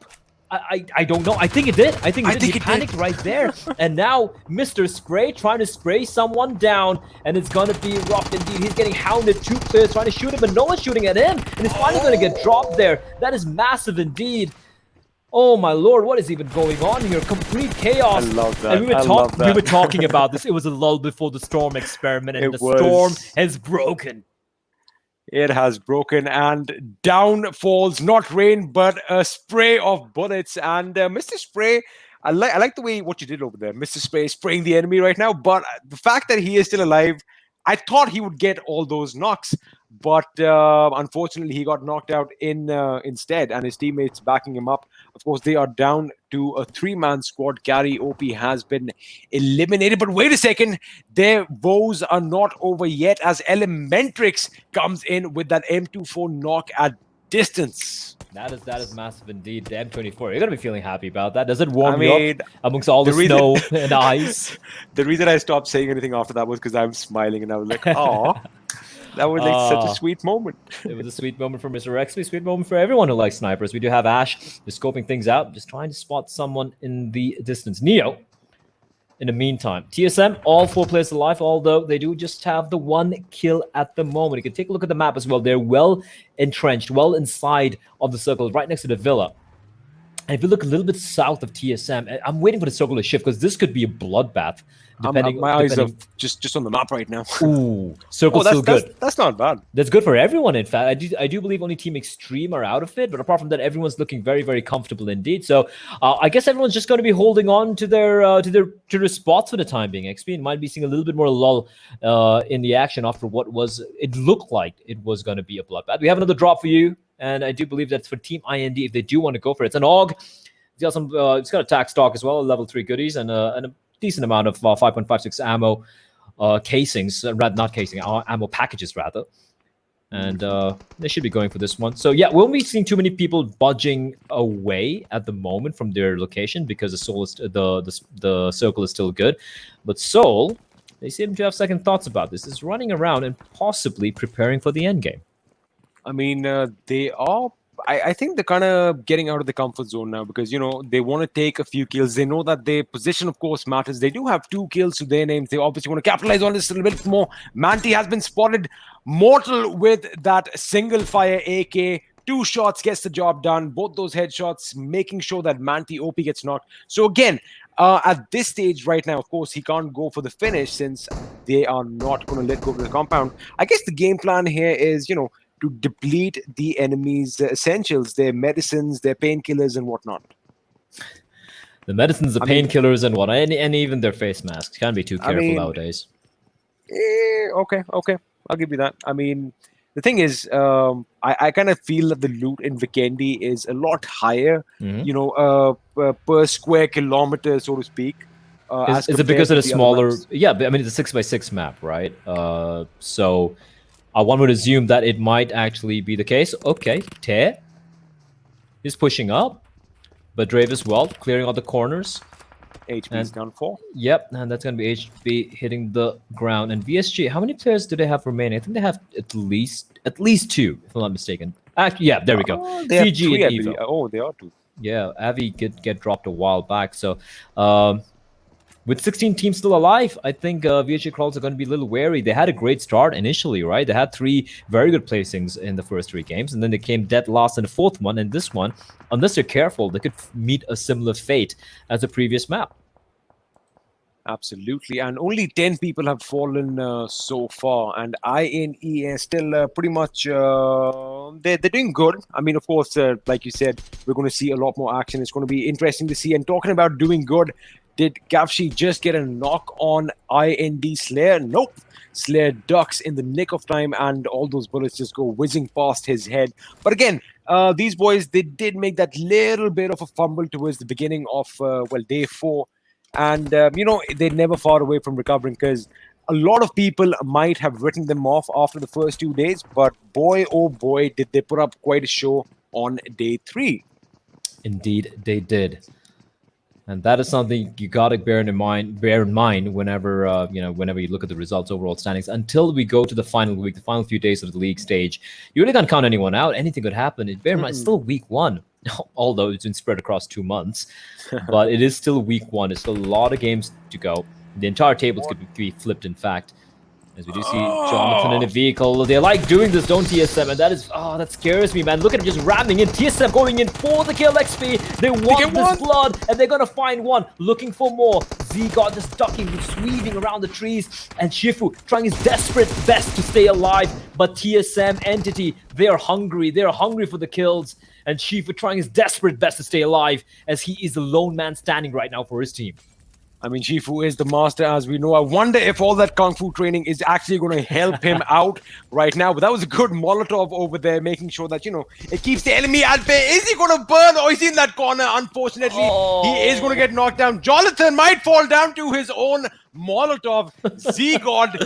I don't know. I think it did. I think it did. He panicked right there. And now Mr. Spray trying to spray someone down, and it's going to be rough indeed. He's getting hounded. 2 players trying to shoot him, but no one's shooting at him. And he's finally going to get dropped there. That is massive indeed. Oh my lord, what is even going on here? Complete chaos. I love that. And we were talking about this. It was a lull before the storm experiment, and storm has broken. It has broken, and down falls not rain, but a spray of bullets. And Mr. Spray, I like the way what you did over there. Mr. Spray is spraying the enemy right now, but the fact that he is still alive, I thought he would get all those knocks, but unfortunately he got knocked out instead, and his teammates backing him up. Of course, they are down to a 3-man squad. Gary OP has been eliminated, but wait a second, their woes are not over yet as Elementrix comes in with that M24 knock at distance. That is massive indeed. The M24. You're gonna be feeling happy about that. Does it warm you up amongst all the snow and ice? The reason I stopped saying anything after that was because I'm smiling and I was like, "Oh, that was like such a sweet moment." It was a sweet moment for Mr. Rexby, sweet moment for everyone who likes snipers. We do have Ash just scoping things out, just trying to spot someone in the distance. Neo. In the meantime, TSM, all 4 players alive, although they do just have the 1 kill at the moment. You can take a look at the map as well. They're well entrenched, well inside of the circle, right next to the villa. And if you look a little bit south of TSM, I'm waiting for the circle to shift because this could be a bloodbath. My eyes are just on the map right now. Ooh, circle's still good. That's not bad. That's good for everyone, in fact. I do believe only Team Extreme are out of it, but apart from that, everyone's looking very, very comfortable indeed. So I guess everyone's just going to be holding on to their spots for the time being. XP might be seeing a little bit more lull in the action after it looked like it was going to be a bloodbath. We have another drop for you, and I do believe that's for Team IND if they do want to go for it. It's an AUG. It's got attack stock as well, level 3 goodies, and a decent amount of 5.56 ammo casings, ammo packages rather. And they should be going for this one. So yeah, we won't be seeing too many people budging away at the moment from their location because the circle is still good. But Seoul, they seem to have second thoughts about this. Is running around and possibly preparing for the end game. I mean, they are. I think they're kind of getting out of the comfort zone now because, they want to take a few kills. They know that their position, of course, matters. They do have 2 kills to their names. They obviously want to capitalize on this a little bit more. Manti has been spotted mortal with that single fire AK. 2 shots gets the job done. Both those headshots making sure that Manti OP gets knocked. So again, at this stage right now, of course, he can't go for the finish since they are not going to let go of the compound. I guess the game plan here is, to deplete the enemy's essentials, their medicines, their painkillers, and whatnot. The medicines, the painkillers, and whatnot, and even their face masks. Can't be too careful nowadays. Okay, I'll give you that. I mean, the thing is, I kind of feel that the loot in Vikendi is a lot higher, per square kilometer, so to speak. Is it because of the smaller? Yeah, I mean, it's a 6x6 map, right? So one would assume that it might actually be the case. Okay, Te is pushing up, but Drave as well, clearing all the corners. HB is down 4. Yep, and that's going to be HB hitting the ground. And VSG, how many players do they have remaining? I think they have at least 2, if I'm not mistaken. Actually, yeah, there we go. CG and Evo. Oh, they are 2. Yeah, Avi did get dropped a while back. So, with 16 teams still alive, I think VHA Crawls are going to be a little wary. They had a great start initially, right? They had 3 very good placings in the first 3 games, and then they came dead last in the 4th one. And this one, unless they're careful, they could meet a similar fate as the previous map. Absolutely, and only 10 people have fallen so far, and INE is still pretty much they're doing good. I mean, of course, like you said, we're going to see a lot more action. It's going to be interesting to see. And talking about doing good, did Gavshi just get a knock on IND Slayer? Nope. Slayer ducks in the nick of time, and all those bullets just go whizzing past his head. But again, these boys, they did make that little bit of a fumble towards the beginning of, day 4. And, they're never far away from recovering because a lot of people might have written them off after the first 2 days. But boy, oh boy, did they put up quite a show on day 3. Indeed, they did. And that is something you gotta bear in mind whenever whenever you look at the results, overall standings. Until we go to the final week, the final few days of the league stage, you really can't count anyone out. Anything could happen. Bear in mind, it's still week 1, although it's been spread across 2 months. But it is still week 1. There's still a lot of games to go. The entire tables could be flipped, in fact. As we do see Jonathan in a vehicle. They like doing this, don't TSM? And that scares me, man. Look at him just ramming in. TSM going in for the kill XP. They want this blood, and they're going to find one. Looking for more. Z-God just ducking, sweeping around the trees. And Shifu trying his desperate best to stay alive. But TSM Entity, they are hungry. They are hungry for the kills. And Shifu trying his desperate best to stay alive as he is the lone man standing right now for his team. I mean, Shifu is the master, as we know. I wonder if all that Kung Fu training is actually going to help him out right now. But that was a good Molotov over there, making sure that, it keeps the enemy at bay. Is he going to burn or is he in that corner? Unfortunately, he is going to get knocked down. Jonathan might fall down to his own Molotov. Z-God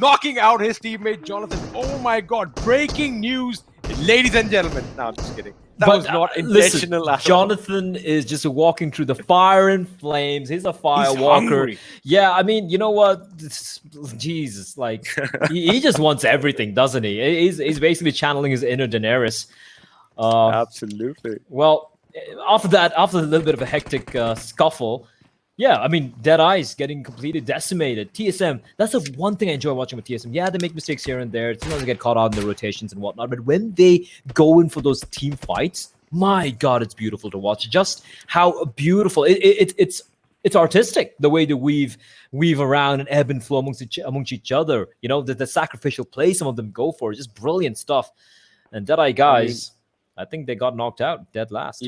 knocking out his teammate, Jonathan. Oh my God, breaking news, ladies and gentlemen. No, I'm just kidding. That was not intentional. Listen, Jonathan is just walking through the fire and flames. He's a firewalker. Yeah, I mean, you know what? Jesus, like he just wants everything, doesn't he? He's basically channeling his inner Daenerys. Absolutely. Well, after a little bit of a hectic scuffle, yeah, I mean, Dead Eyes getting completely decimated. TSM, that's the one thing I enjoy watching with TSM. Yeah, they make mistakes here and there. Sometimes they get caught out in the rotations and whatnot. But when they go in for those team fights, My God, it's beautiful to watch. Just how beautiful it's artistic the way they weave around and ebb and flow amongst each other. You know, the sacrificial play some of them go for, just brilliant stuff. And Deadeye guys, I think they got knocked out dead last.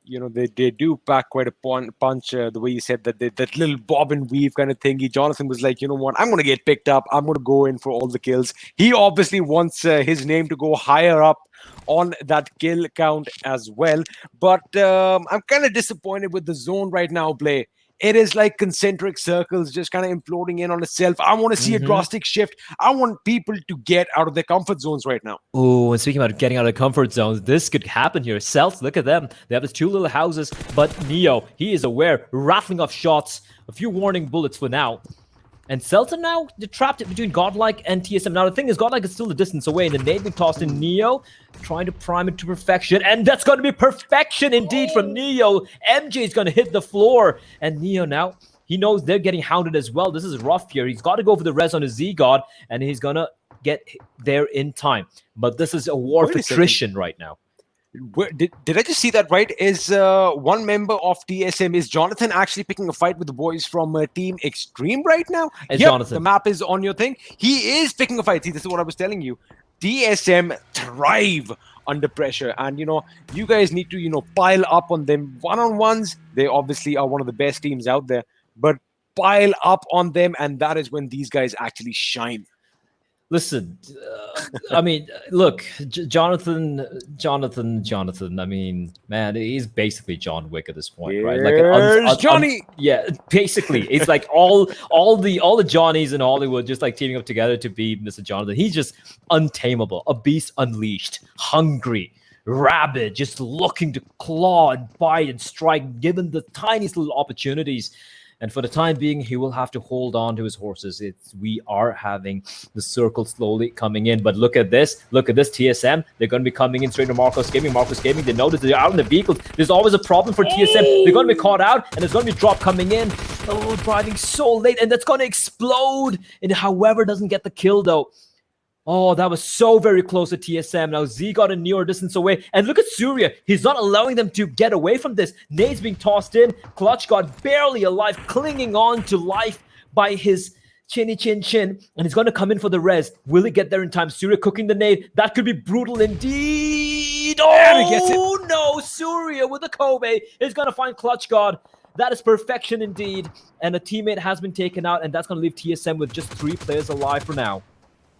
You know, they do pack quite a punch. The way you said that little bob and weave kind of thingy. Jonathan was like, you know what, I'm going to get picked up. I'm going to go in for all the kills. He obviously wants his name to go higher up on that kill count as well. But I'm kind of disappointed with the zone right now, Blay. It is like concentric circles just kind of imploding in on itself. I want to see a drastic shift. I want people to get out of their comfort zones right now. Oh, and speaking about getting out of comfort zones, this could happen here. Celts, look at them. They have these two little houses, but Neo, he is aware, rattling off shots, a few warning bullets for now. And Celta now, they're trapped between Godlike and TSM. Now, the thing is, Godlike is still a distance away, and the nade being tossed in Neo, trying to prime it to perfection. And that's going to be perfection indeed from Neo. MJ is going to hit the floor. And Neo now, he knows they're getting hounded as well. This is rough here. He's got to go for the res on his Z-God, and he's going to get there in time. But this is a war of attrition right now. Did I just see that right? Is one member of TSM, is Jonathan actually picking a fight with the boys from Team Extreme right now? It's Jonathan. The map is on your thing. He is picking a fight. See, this is what I was telling you. TSM thrive under pressure, and you know, you guys need to, you know, pile up on them one-on-ones. They obviously are one of the best teams out there, but pile up on them, and that is when these guys actually shine. Listen, I mean, look, Jonathan. I mean, man, he's basically John Wick at this point, right? Like Johnny. Yeah, basically, it's like all the Johnnies in Hollywood just like teaming up together to be Mr. Jonathan. He's just untamable, a beast unleashed, hungry, rabid, just looking to claw and bite and strike, given the tiniest little opportunities. And for the time being, he will have to hold on to his horses. We are having the circle slowly coming in. But look at this. Look at this TSM. They're going to be coming in straight to Marcos Gaming. Marcos Gaming, they notice they're out in the vehicles. There's always a problem for TSM. They're going to be caught out, and there's going to be drop coming in. Oh, driving so late, and that's going to explode. And however doesn't get the kill, though. Oh, that was so very close to TSM. Now Z got a near distance away. And look at Surya. He's not allowing them to get away from this. Nades being tossed in. Clutch got barely alive, clinging on to life by his chinny chin. And he's going to come in for the res. Will he get there in time? Surya cooking the nade. That could be brutal indeed. Oh, no. Surya with the Kobe is going to find Clutch God. That is perfection indeed. And a teammate has been taken out. And that's going to leave TSM with just 3 players alive for now.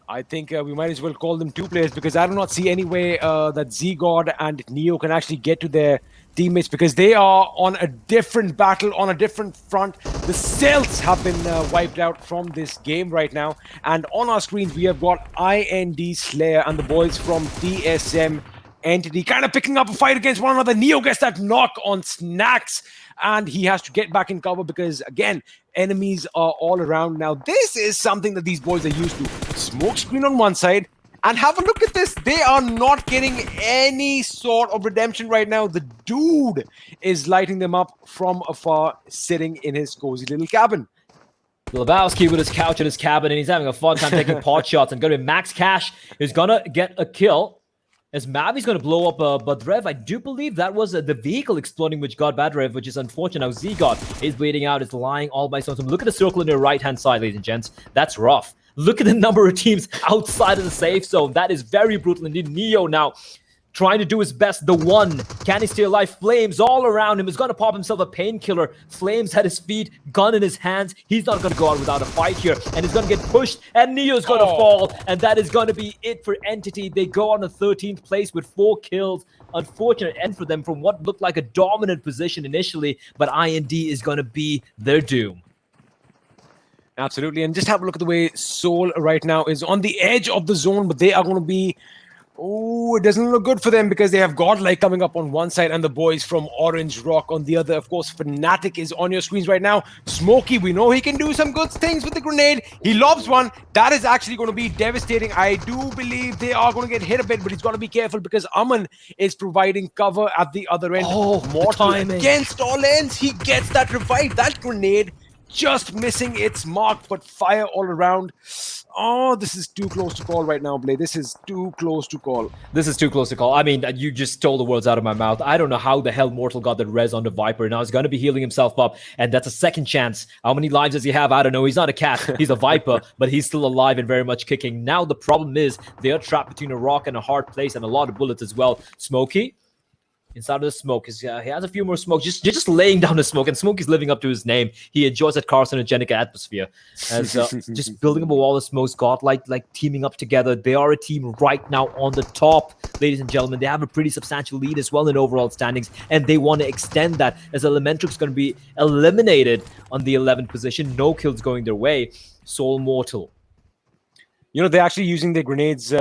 I think we might as well call them 2 players, because I do not see any way that Z-God and Neo can actually get to their teammates, because they are on a different battle, on a different front. The Celts have been wiped out from this game right now. And on our screens, we have got IND Slayer and the boys from TSM Entity kind of picking up a fight against one another. Neo gets that knock on Snacks, and he has to get back in cover because, again, enemies are all around. Now, this is something that these boys are used to. Smoke screen on one side, and have a look at this. They are not getting any sort of redemption right now. The dude is lighting them up from afar, sitting in his cozy little cabin. Lebowski with his couch in his cabin, and he's having a fun time taking pot shots. And going to be Max Cash is going to get a kill. As Mavi's going to blow up Badrev. I do believe that was the vehicle exploding which got Badrev, which is unfortunate. Now Z-God is bleeding out, is lying all by himself. Look at the circle on your right-hand side, ladies and gents. That's rough. Look at the number of teams outside of the safe zone. That is very brutal indeed. Neo now trying to do his best. The one. Can he stay alive? Flames all around him. He's going to pop himself a painkiller. Flames at his feet. Gun in his hands. He's not going to go out without a fight here. And he's going to get pushed. And Neo's going to fall. And that is going to be it for Entity. They go on the 13th place with 4 kills. Unfortunate end for them from what looked like a dominant position initially. But IND is going to be their doom. Absolutely. And just have a look at the way Soul right now is on the edge of the zone. But they are going to be... Oh, it doesn't look good for them because they have Godlike coming up on one side and the boys from Orange Rock on the other. Of course, Fnatic is on your screens right now. Smokey, we know he can do some good things with the grenade. He lobs one. That is actually going to be devastating. I do believe they are going to get hit a bit, but he's got to be careful because Aman is providing cover at the other end. Oh, more time against all ends. He gets that revive. That grenade just missing its mark, but fire all around. Oh, this is too close to call right now, Blay. This is too close to call. This is too close to call. I mean, you just stole the words out of my mouth. I don't know how the hell Mortal got that res on the Viper. Now he's going to be healing himself up, and that's a second chance. How many lives does he have? I don't know. He's not a cat. He's a Viper, but he's still alive and very much kicking. Now the problem is they are trapped between a rock and a hard place and a lot of bullets as well. Smokey, inside of the smoke, he has a few more smoke. Just laying down the smoke, and Smokey's living up to his name. He enjoys that carcinogenic atmosphere. As just building up a wall of smokes, Godlike like teaming up together. They are a team right now on the top, ladies and gentlemen. They have a pretty substantial lead as well in overall standings, and they want to extend that as Elementrix going to be eliminated on the 11th position. No kills going their way. Soul Mortal. You know, they're actually using their grenades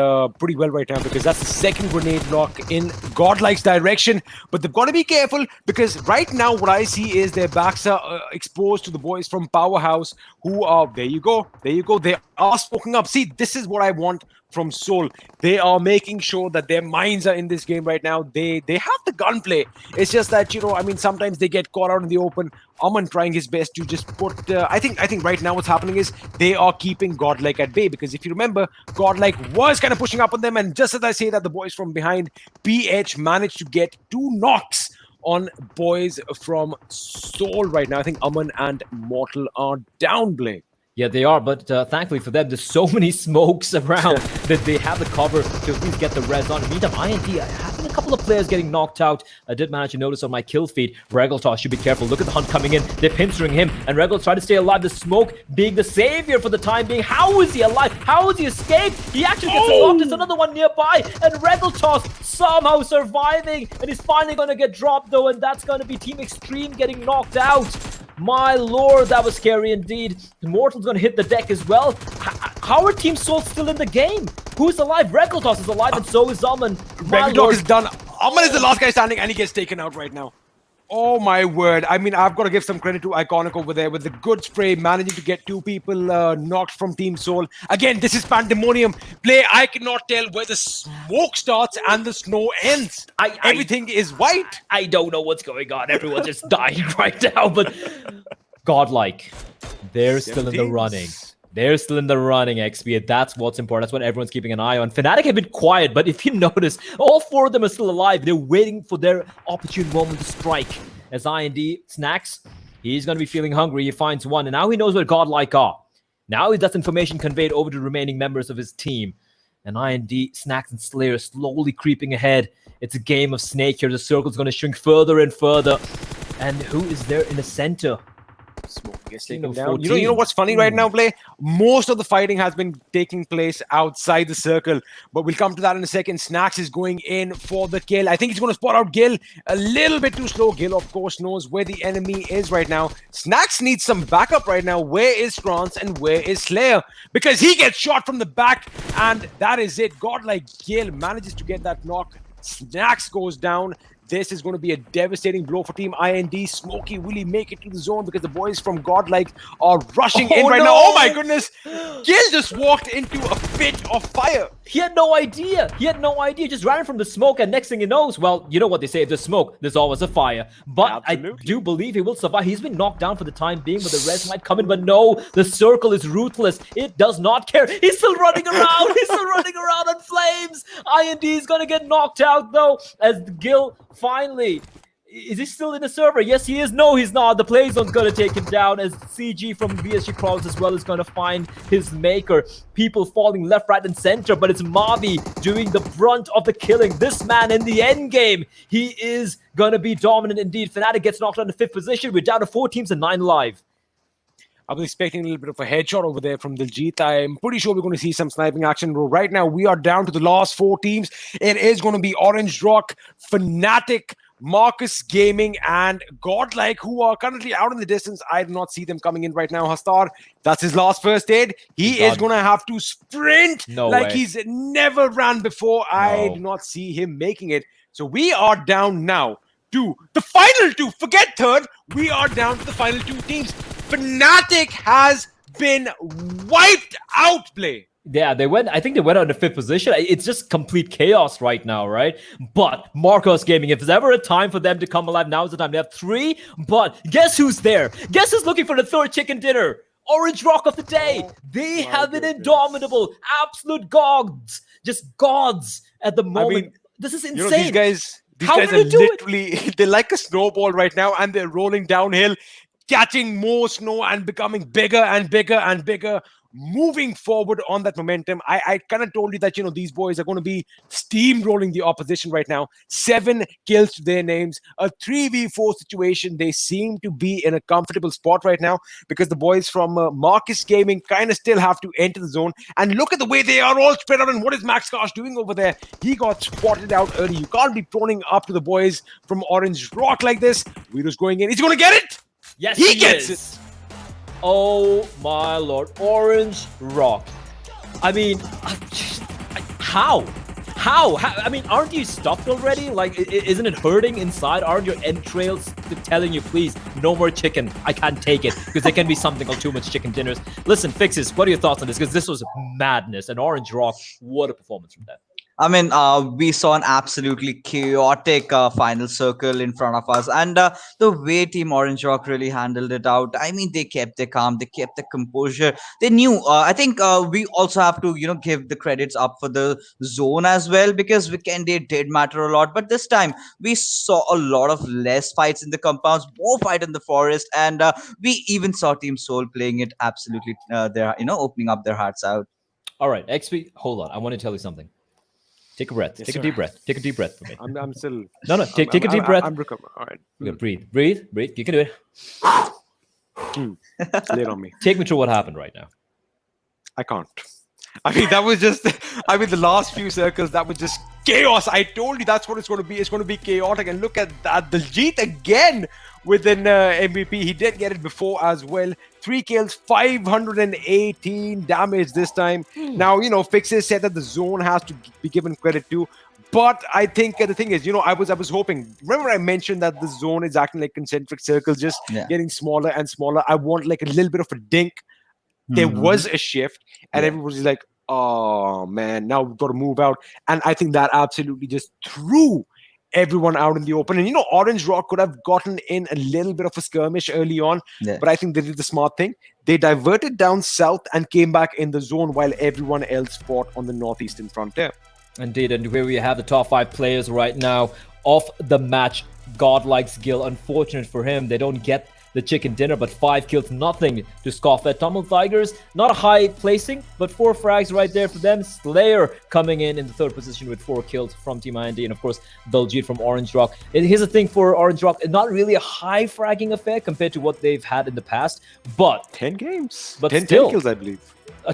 pretty well right now, because that's the second grenade block in Godlike's direction. But they've got to be careful, because right now what I see is their backs are exposed to the boys from Powerhouse, who are, there you go, they are smoking up. See, this is what I want from Soul. They are making sure that their minds are in this game right now. They have the gunplay. It's just that, you know, I mean, sometimes they get caught out in the open. Aman trying his best to just put I think right now what's happening is they are keeping Godlike at bay, because if you remember, Godlike was kind of pushing up on them, and just as I say that, the boys from behind PH managed to get 2 knocks on boys from Soul right now. I think Aman and Mortal are down, Blake. Yeah, they are, but thankfully for them, there's so many smokes around that they have the cover to at least get the res on. Meantime, INT having a couple of players getting knocked out. I did manage to notice on my kill feed, Regaltos should be careful. Look at the hunt coming in. They're pincering him, and Regaltos trying to stay alive. The smoke being the savior for the time being. How is he alive? How is he escaped? He actually gets knocked. There's another one nearby, and Regaltos somehow surviving, and he's finally going to get dropped though, and that's going to be Team Extreme getting knocked out. My lord, that was scary indeed. Mortal's going to hit the deck as well. How are Team Soul still in the game? Who's alive? Regaltos is alive, and so is Aman. Regaltos is done. Aman is the last guy standing, and he gets taken out right now. Oh my word. I mean, I've got to give some credit to Iconic over there with the good spray, managing to get 2 people knocked from Team Soul. Again, this is pandemonium. Play, I cannot tell where the smoke starts and the snow ends. Everything is white. I don't know what's going on. Everyone's just dying right now, but Godlike, they're still in the running. They're still in the running, XP. That's what's important. That's what everyone's keeping an eye on. Fnatic have been quiet, but if you notice, all 4 of them are still alive. They're waiting for their opportune moment to strike. As IND snacks, he's going to be feeling hungry. He finds one, and now he knows where Godlike are. Now that's information conveyed over to the remaining members of his team. And IND, Snacks, and Slayer slowly creeping ahead. It's a game of Snake here. The circle's going to shrink further and further. And who is there in the center? Smoke gets taken down. You know what's funny right now, Play? Most of the fighting has been taking place outside the circle, but we'll come to that in a second. Snacks is going in for the kill. I think he's going to spot out Gil a little bit too slow. Gil, of course, knows where the enemy is right now. Snacks needs some backup right now. Where is Trance and where is Slayer? Because he gets shot from the back, and that is it. Godlike Gil manages to get that knock. Snacks goes down. This is going to be a devastating blow for Team IND. Smokey will he make it to the zone, because the boys from Godlike are rushing in right now. Oh my goodness! Gil just walked into a pit of fire. He had no idea. He had no idea. Just ran from the smoke, and next thing he knows, well, you know what they say, if there's smoke, there's always a fire. But absolutely. I do believe he will survive. He's been knocked down for the time being, but the rest might come in. But no, the circle is ruthless. It does not care. He's still running around. He's still running around on flames. IND is going to get knocked out, though, as Gil finally... Is he still in the server? Yes, he is. No, he's not. The play zone's going to take him down, as CG from VSG Crawls as well is going to find his maker. People falling left, right, and center, but it's Mavi doing the brunt of the killing. This man in the end game, he is going to be dominant indeed. Fnatic gets knocked on the 5th position. We're down to 4 teams and 9 live. I was expecting a little bit of a headshot over there from Diljit. I'm pretty sure we're going to see some sniping action. Right now, we are down to the last 4 teams. It is going to be Orange Rock, Fnatic, Marcus Gaming, and Godlike, who are currently out in the distance. I do not see them coming in right now. Hastar, that's his last first aid. He is going to have to sprint like he's never ran before. I do not see him making it. So we are down now to the final 2. Forget third. We are down to the final 2 teams. Fnatic has been wiped out, Play. Yeah, I think they went on the 5th position. It's just complete chaos right now, right? But Marcos Gaming, if there's ever a time for them to come alive, now is the time. They have 3, but guess who's there? Guess who's looking for the 3rd chicken dinner? Orange Rock of the day. They have been indomitable, absolute gods, just gods at the moment. I mean, this is insane. You know, these guys How are do they do it? literally, they're like a snowball right now, and they're rolling downhill, catching more snow and becoming bigger and bigger and bigger, moving forward on that momentum. I kind of told you that, you know, these boys are going to be steamrolling the opposition right now. 7 kills to their names, a 3v4 situation. They seem to be in a comfortable spot right now because the boys from Marcus Gaming kind of still have to enter the zone. And look at the way they are all spread out. And what is Max Kosh doing over there? He got spotted out early. You can't be proning up to the boys from Orange Rock like this. Vido's going in. He's going to get it. Yes, he gets it. Oh my lord, Orange Rock. I mean, how? I mean, aren't you stuffed already? Like, isn't it hurting inside? Aren't your entrails telling you, please, no more chicken? I can't take it because there can be something called too much chicken dinners. Listen, Fixes, what are your thoughts on this? Because this was madness. And Orange Rock, what a performance from them. I mean, we saw an absolutely chaotic final circle in front of us, and the way Team Orange Rock really handled it out. I mean, they kept their calm, they kept their composure. They knew. I think we also have to, give the credits up for the zone as well, because Vikendi did matter a lot. But this time, we saw a lot of less fights in the compounds, more fight in the forest, and we even saw Team Soul playing it absolutely. They're opening up their hearts out. All right, XP, hold on. I want to tell you something. Take a breath. Yes, take sir. a deep breath. Take a deep breath for me. I'm still. No. Take a deep breath. I'm recovering. All right. Okay, breathe. You can do it. Lay it on me. Take me through what happened right now. I can't. I mean, that was just. I mean, the last few circles, that was just chaos. I told you that's what it's going to be. It's going to be chaotic. And look at that. Daljit again with an MVP. He did get it before as well. 3 kills, 518 damage this time. Now, Fixes said that the zone has to be given credit to. But I think the thing is, I was hoping. Remember, I mentioned that the zone is acting like concentric circles, just getting smaller and smaller. I want like a little bit of a dink. There was a shift, and everybody's like, "Oh man, now we've got to move out." And I think that absolutely just threw everyone out in the open. And Orange Rock could have gotten in a little bit of a skirmish early on, but I think they did the smart thing. They diverted down south and came back in the zone while everyone else fought on the northeastern frontier. Indeed, and where we have the top 5 players right now of the match. Godlike skill. Unfortunate for him, they don't get the chicken dinner, but 5 kills, nothing to scoff at. Tamil Tigers, not a high placing, but 4 frags right there for them. Slayer coming in the 3rd position with 4 kills from Team IND, and of course, Daljit from Orange Rock. Here's the thing for Orange Rock, not really a high fragging affair compared to what they've had in the past, but 10 games. But 10 still, kills, I believe.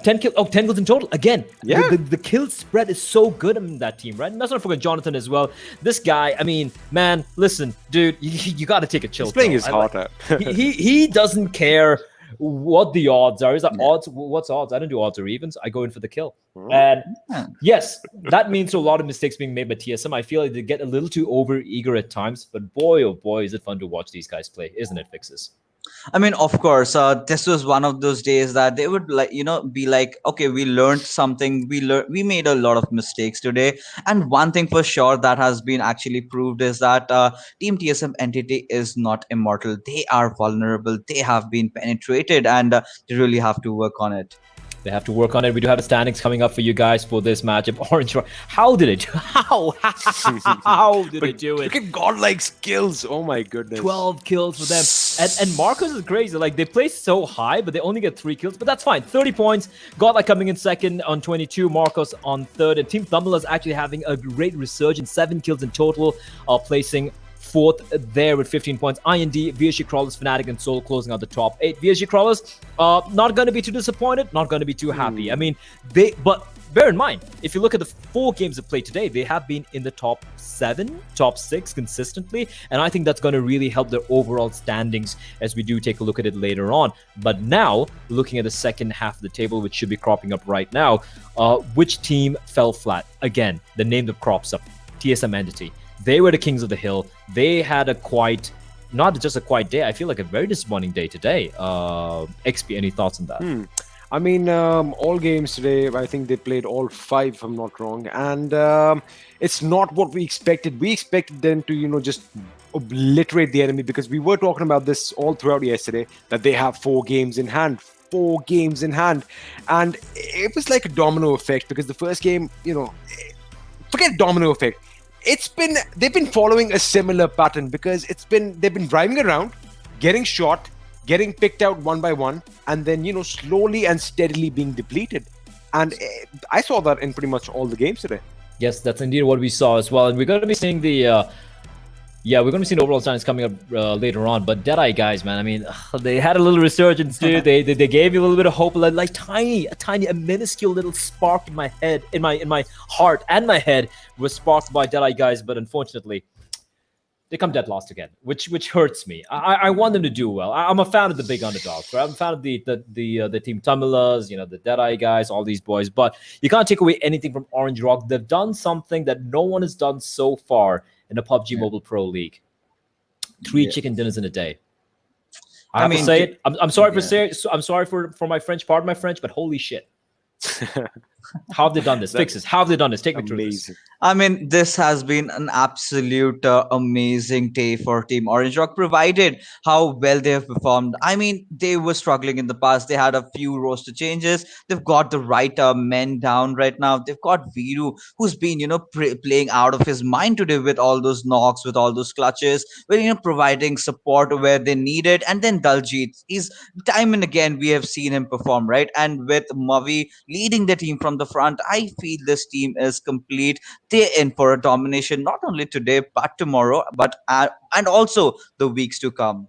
10 kills in total. Again, Yeah. the kill spread is so good in that team, right? And let's not forget Jonathan as well. This guy, I mean, man, listen, dude, you got to take a chill. He's playing his heart out. He doesn't care what the odds are. He's like, odds? What's odds? I don't do odds or evens. I go in for the kill. And yes, that means a lot of mistakes being made by TSM. I feel like they get a little too over eager at times, but boy, oh boy, is it fun to watch these guys play, isn't it, Fixes? I mean, of course, this was one of those days that they would be like, okay, we learned something. We made a lot of mistakes today. And one thing for sure that has been actually proved is that Team TSM entity is not immortal. They are vulnerable. They have been penetrated, and they really have to work on it. They have to work on it. We do have the standings coming up for you guys for this matchup. Orange Rock. How did it? How did they do it? Look at godlike skills. Oh my goodness. 12 kills for them. And Marcus is crazy. Like, they play so high, but they only get 3 kills. But that's fine. 30 points. Godlike coming in second on 22. Marcos on third. And Team Thumbler is actually having a great resurgence. 7 kills in total. Placing 4th there with 15 points. IND, VSG Crawlers, Fnatic, and Soul closing out the top 8. VSG Crawlers, not going to be too disappointed, not going to be too happy. I mean, but bear in mind, if you look at the 4 games they played today, they have been in the top 7, top 6 consistently, and I think that's going to really help their overall standings as we do take a look at it later on. But now, looking at the second half of the table, which should be cropping up right now, which team fell flat? Again, the name that crops up, TSM Entity. They were the kings of the hill. They had not just a quiet day. I feel like a very disappointing day today. XP, any thoughts on that? I mean, all games today, I think they played all 5, if I'm not wrong. And it's not what we expected. We expected them to, just obliterate the enemy, because we were talking about this all throughout yesterday, that they have 4 games in hand. 4 games in hand. And it was like a domino effect, because the first game, forget domino effect. They've been following a similar pattern, because they've been driving around, getting shot, getting picked out one by one, and then slowly and steadily being depleted. And I saw that in pretty much all the games today. Yes, that's indeed what we saw as well. And we're going to be seeing the we're going to be seeing overall standings coming up later on. But Deadeye guys, man, I mean, they had a little resurgence too. they gave you a little bit of hope, like a minuscule little spark in my head, in my heart and my head was sparked by Deadeye guys. But unfortunately, they come dead last again, which hurts me. I want them to do well. I'm a fan of the big underdogs, right? I'm a fan of the Team Tamilas, the Deadeye guys, all these boys. But you can't take away anything from Orange Rock. They've done something that no one has done so far in the PUBG Mobile Pro League. 3 chicken dinners in a day. I have to say it. I'm sorry for saying. I'm sorry for my French. Pardon my French, but holy shit. How have they done this? Fixes. How have they done this? Take me through this. I mean, this has been an absolute amazing day for Team Orange Rock, provided how well they have performed. I mean, they were struggling in the past. They had a few roster changes. They've got the right men down right now. They've got Viru, who's been, playing out of his mind today with all those knocks, with all those clutches, with, providing support where they need it. And then Daljit, he's time and again, we have seen him perform, right? And with Mavi leading the team from the front, I feel this team is complete. They're in for a domination, not only today but tomorrow, but and also the weeks to come.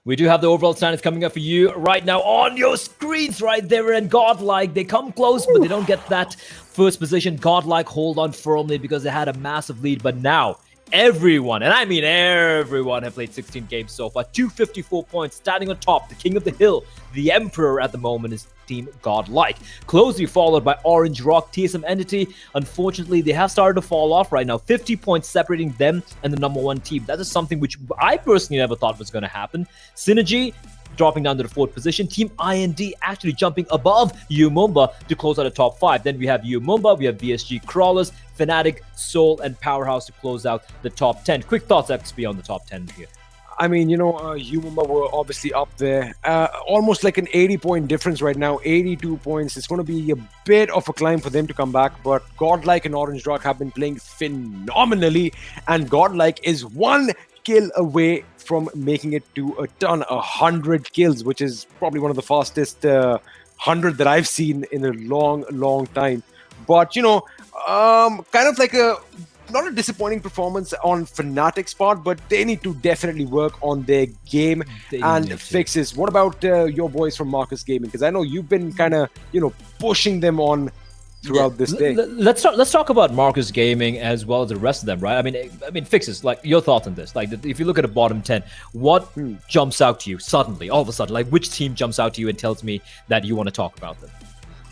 We do have the overall standings coming up for you right now on your screens right there. And Godlike, they come close, but they don't get that first position. Godlike hold on firmly because they had a massive lead, but now everyone, and I mean everyone, have played 16 games so far. 254 points, standing on top. The king of the hill, the emperor at the moment, is Team Godlike. Closely followed by Orange Rock, TSM Entity. Unfortunately, they have started to fall off right now. 50 points separating them and the number 1 team. That is something which I personally never thought was going to happen. Synergy dropping down to the 4th position. Team IND actually jumping above Umumba to close out the top 5. Then we have Umumba, we have VSG Crawlers, Fnatic, Soul, and Powerhouse to close out the top 10. Quick thoughts, XP, on the top 10 here. I mean, Umumba were obviously up there. Almost like an 80-point difference right now. 82 points. It's going to be a bit of a climb for them to come back. But Godlike and Orange Rock have been playing phenomenally. And Godlike is 1 kill away from making it to a ton, 100 kills, which is probably one of the fastest 100 that I've seen in a long time. But, kind of like not a disappointing performance on Fnatic's part, but they need to definitely work on their game and fixes. What about your boys from Marcus Gaming? Because I know you've been kind of, pushing them on throughout this day. Let's talk about Marcus Gaming as well as the rest of them, right? I mean, fixes. Like, your thoughts on this? Like, if you look at the bottom 10, what jumps out to you suddenly, all of a sudden? Like, which team jumps out to you and tells me that you want to talk about them?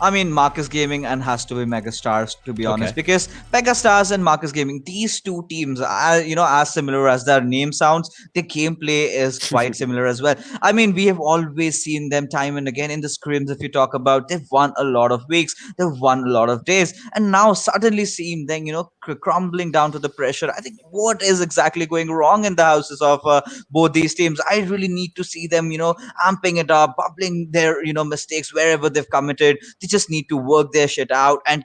I mean, Marcus Gaming and has to be Megastars, to be honest, because Megastars and Marcus Gaming, these two teams are, as similar as their name sounds. The gameplay is quite similar as well. I mean, we have always seen them time and again in the scrims. If you talk about, they've won a lot of weeks, they've won a lot of days, and now suddenly seeing them, crumbling down to the pressure. I think what is exactly going wrong in the houses of both these teams? I really need to see them, amping it up, bubbling their, mistakes wherever they've committed. They just need to work their shit out, and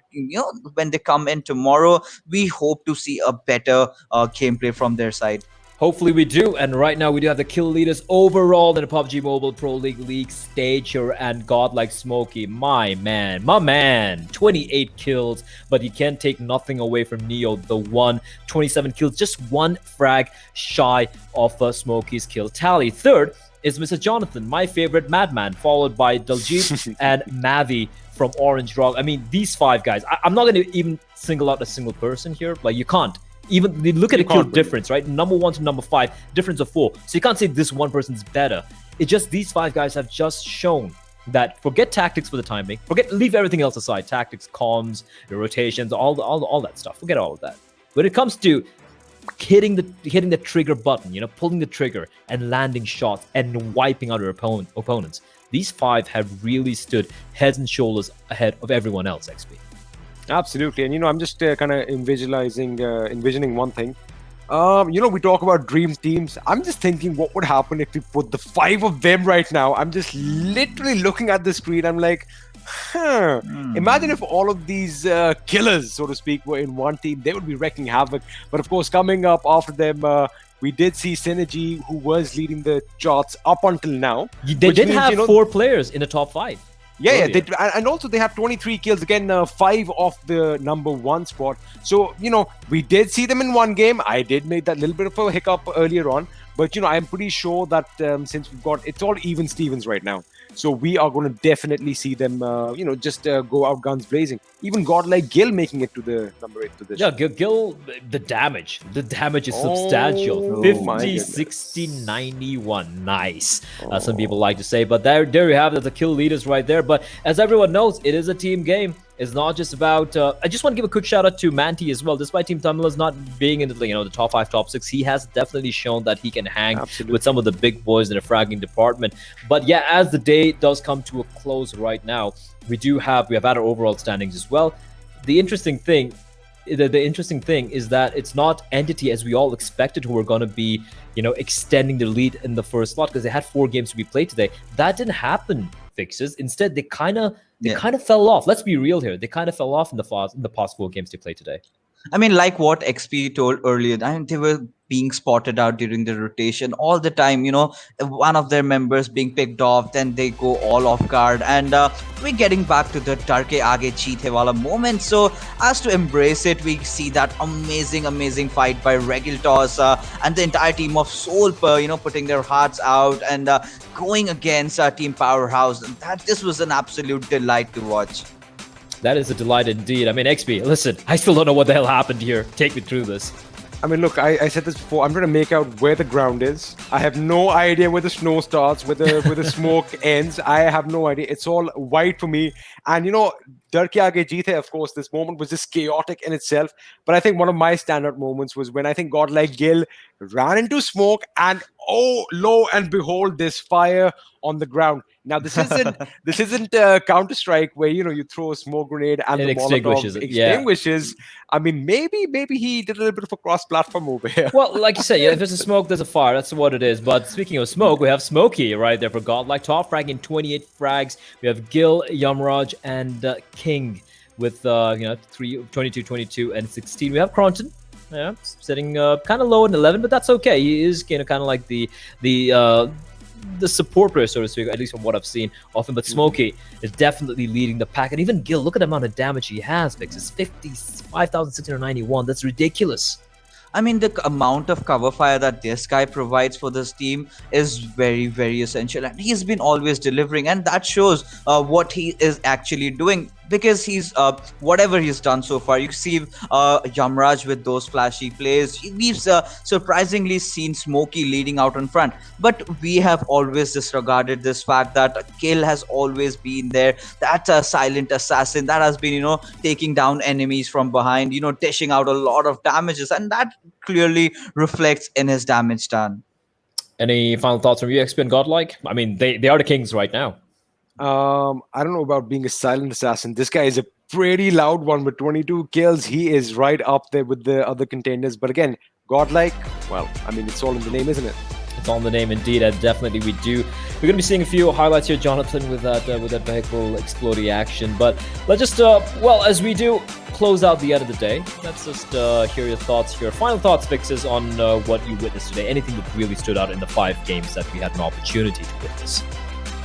when they come in tomorrow, we hope to see a better gameplay from their side. Hopefully we do. And right now we do have the kill leaders overall in the PUBG Mobile Pro League stage here, and Godlike Smokey, my man, 28 kills, but you can't take nothing away from Neo, the 27 kills, just 1 frag shy of Smokey's kill tally. Third is Mr. Jonathan, my favorite madman, followed by Daljit and Mavi from Orange Rock. I mean, these 5 guys, I'm not going to even single out a single person here. Like, you can't. Even look at the kill difference, right? Number 1 to number 5, difference of 4. So you can't say this one person's better. It's just these 5 guys have just shown that forget tactics for the time being. Leave everything else aside. Tactics, comms, rotations, all that stuff. Forget all of that. When it comes to hitting the trigger button, pulling the trigger and landing shots and wiping out their opponents. These 5 have really stood heads and shoulders ahead of everyone else, XP. Absolutely. And, I'm just kind of envisioning one thing. We talk about dream teams. I'm just thinking what would happen if we put the 5 of them right now. I'm just literally looking at the screen. I'm like, imagine if all of these killers, so to speak, were in one team. They would be wrecking havoc. But of course, coming up after them, we did see Synergy, who was leading the charts up until now. They did have 4 players in the top 5. Yeah, and also they have 23 kills. Again, 5 off the number 1 spot. So, we did see them in one game. I did make that little bit of a hiccup earlier on. But, I'm pretty sure that since it's all even Stevens right now. So we are going to definitely see them, just go out guns blazing. Even godlike Gil making it to the number 8 position. Yeah, Gil, the damage is substantial. 50, 60, 91. Nice. Some people like to say. But there you have it, the kill leaders right there. But as everyone knows, it is a team game. It's not just about... I just want to give a quick shout out to Manti as well. Despite Team Tamila's not being in the top 5, top 6, he has definitely shown that he can hang with some of the big boys in the fragging department. But yeah, as the day does come to a close right now, we have had our overall standings as well. The interesting thing is that it's not Entity as we all expected who were going to be, extending the lead in the first slot because they had 4 games to be played today. That didn't happen, Fixes. Instead, they kind of fell off. Let's be real here. They kind of fell off in the past 4 games they played today. I mean, like what XP told earlier, they were being spotted out during the rotation all the time. One of their members being picked off, then they go all off guard, and we're getting back to the Tarke Aage Cheete wala moment. So as to embrace it, we see that amazing fight by Regiltos and the entire team of Soul, putting their hearts out and going against Team Powerhouse. This was an absolute delight to watch. That is a delight indeed. I mean, XP, listen, I still don't know what the hell happened here. Take me through this. I mean, look, I said this before. I'm trying to make out where the ground is. I have no idea where the snow starts, where the smoke ends. I have no idea. It's all white for me. And, Tarke Aage Cheete, of course, this moment was just chaotic in itself. But I think one of my standout moments was when I think godlike Gil ran into smoke and, oh, lo and behold, this fire on the ground. Now, this isn't Counter-Strike where, you throw a smoke grenade and the Molotov extinguishes. Yeah. I mean, maybe he did a little bit of a cross-platform over here. Well, like you said, if there's a smoke, there's a fire. That's what it is. But speaking of smoke, we have Smokey right there for godlike. Top fragging 28 frags. We have Gil, Yamraj, and King with 22, 22, and 16. We have Cronton. Yeah, sitting kind of low in 11, but that's okay. He is kind of like the support player, so to speak, at least from what I've seen of him. But Smokey is definitely leading the pack. And even Gil, look at the amount of damage he has, Vix. It's 55,691. That's ridiculous. I mean, the amount of cover fire that this guy provides for this team is very, very essential. And he's been always delivering. And that shows what he is actually doing. Because he's whatever he's done so far, you see Yamraj with those flashy plays. We've surprisingly seen Smokey leading out in front, but we have always disregarded this fact that Kill has always been there. That silent assassin that has been taking down enemies from behind, dishing out a lot of damages, and that clearly reflects in his damage done. Any final thoughts from you, XP and Godlike? I mean, they are the kings right now. I don't know about being a silent assassin. This guy is a pretty loud one with 22 kills. He is right up there with the other contenders. But again, godlike, well, I mean, it's all in the name, isn't it? It's on the name indeed, and definitely we do. We're going to be seeing a few highlights here, Jonathan, with that vehicle exploding action. But let's just, as we do close out the end of the day, let's just hear your thoughts, your final thoughts, Fixes, on what you witnessed today. Anything that really stood out in the 5 games that we had an opportunity to witness.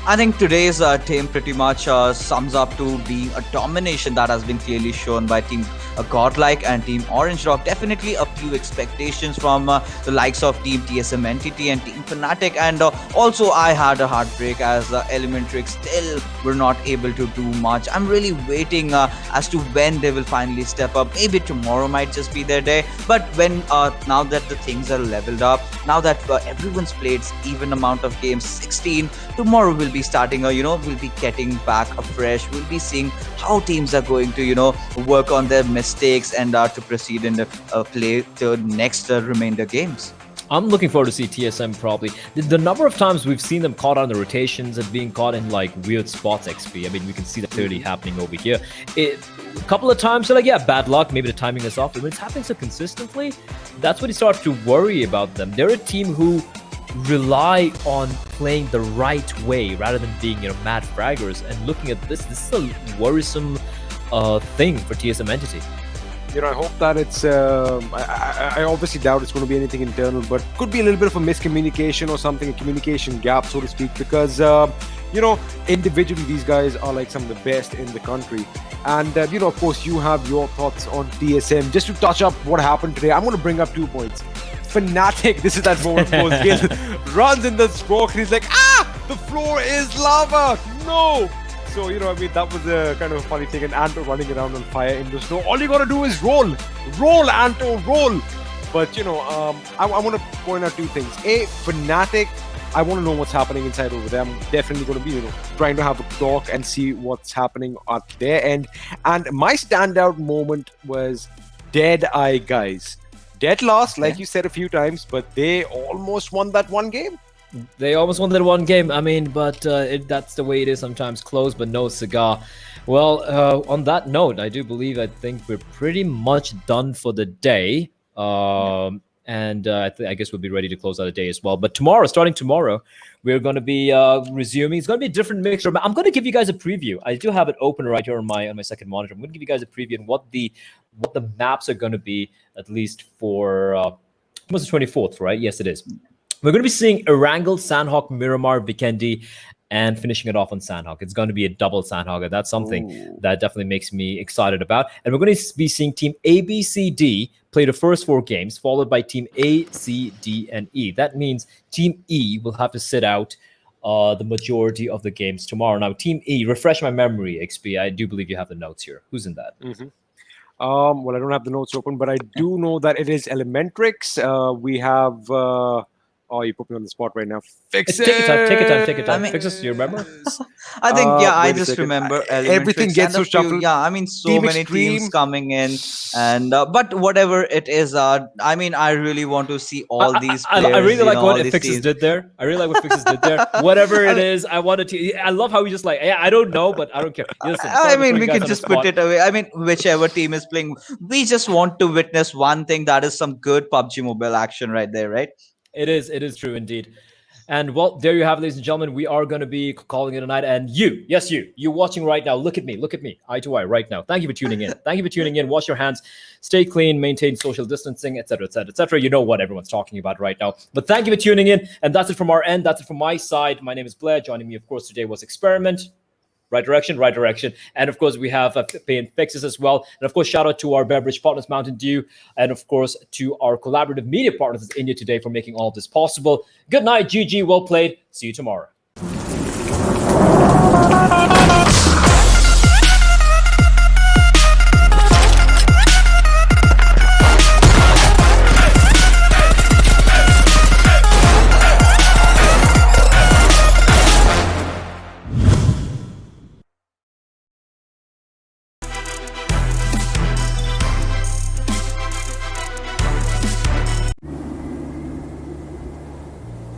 I think today's team pretty much sums up to being a domination that has been clearly shown by Team Godlike and Team Orange Rock. Definitely a few expectations from the likes of Team TSM Entity and Team Fnatic, and also I had a heartbreak as Elementrix still were not able to do much. I'm really waiting as to when they will finally step up. Maybe tomorrow might just be their day, but when now that the things are leveled up, now that everyone's played even amount of games, 16, tomorrow will be starting, we'll be getting back afresh. We'll be seeing how teams are going to, work on their mistakes and to proceed in the play the next remainder games. I'm looking forward to see TSM probably. The number of times we've seen them caught on the rotations and being caught in like weird spots, XP. I mean, we can see that clearly happening over here. A couple of times, so like, yeah, bad luck. Maybe the timing is off. But when it's happening so consistently, that's when you start to worry about them. They're a team who rely on playing the right way rather than being, mad fraggers. And looking at this is a worrisome thing for TSM Entity. I hope that it's. I obviously doubt it's going to be anything internal, but could be a little bit of a miscommunication or something, a communication gap, so to speak, because, individually, these guys are like some of the best in the country. And, of course, you have your thoughts on TSM. Just to touch up what happened today, I'm going to bring up 2 points. Fnatic, this is that moment Gil runs in the smoke and he's like, the floor is lava! No! So, that was a kind of a funny thing. And Anto running around on fire in the snow. All you gotta do is roll! Roll, Anto, roll! But, I want to point out 2 things. A, Fnatic, I want to know what's happening inside over there. I'm definitely going to be, trying to have a talk and see what's happening at their end. And my standout moment was Dead Eye guys. Dead lost, like you said a few times, but they almost won that one game. They almost won that one game. I mean, but that's the way it is sometimes. Close, but no cigar. Well, on that note, I think we're pretty much done for the day. And I guess we'll be ready to close out the day as well. But starting tomorrow, we're going to be resuming. It's going to be a different mixture. I'm going to give you guys a preview. I do have it open right here on my second monitor. I'm going to give you guys a preview on what the maps are going to be, at least for what's the 24th, right? Yes, it is. We're going to be seeing Erangel, Sanhok, Miramar, Vikendi, and finishing it off on Sanhok. It's going to be a double Sanhok. That's something that definitely makes me excited about. And we're going to be seeing Team A, B, C, D play the first 4 games, followed by Team A, C, D, and E. That means Team E will have to sit out the majority of the games tomorrow. Now, Team E, refresh my memory, XP. I do believe you have the notes here. Who's in that? Well, I don't have the notes open, but I do know that it is Elementrix. We have... Oh, you put me on the spot right now. Fix it. Take your time. Fix it. You remember? I think, I just remember everything gets so shuffled. Yeah, I mean, so Team many Extreme. teams coming in, and but whatever it is, I mean, I really want to see all these players. I really like what Fixes teams. did there. Whatever it is, I wanted to. I love how we just like, I don't know, but I don't care. Listen, I mean, we can just put it away. I mean, whichever team is playing, we just want to witness one thing, that is some good PUBG Mobile action right there, right? It is true indeed. And well, there you have it, ladies and gentlemen. We are going to be calling it a night. And you're watching right now. Look at me, eye to eye right now. Thank you for tuning in. Wash your hands, stay clean, maintain social distancing, etc., etc., etc. You know what everyone's talking about right now. But thank you for tuning in. And that's it from our end. That's it from my side. My name is Blair. Joining me, of course, today was Experiment. Right direction. And of course, we have Pay and Fixes as well. And of course, shout out to our beverage partners, Mountain Dew. And of course, to our collaborative media partners, India Today, for making all of this possible. Good night, GG. Well played. See you tomorrow.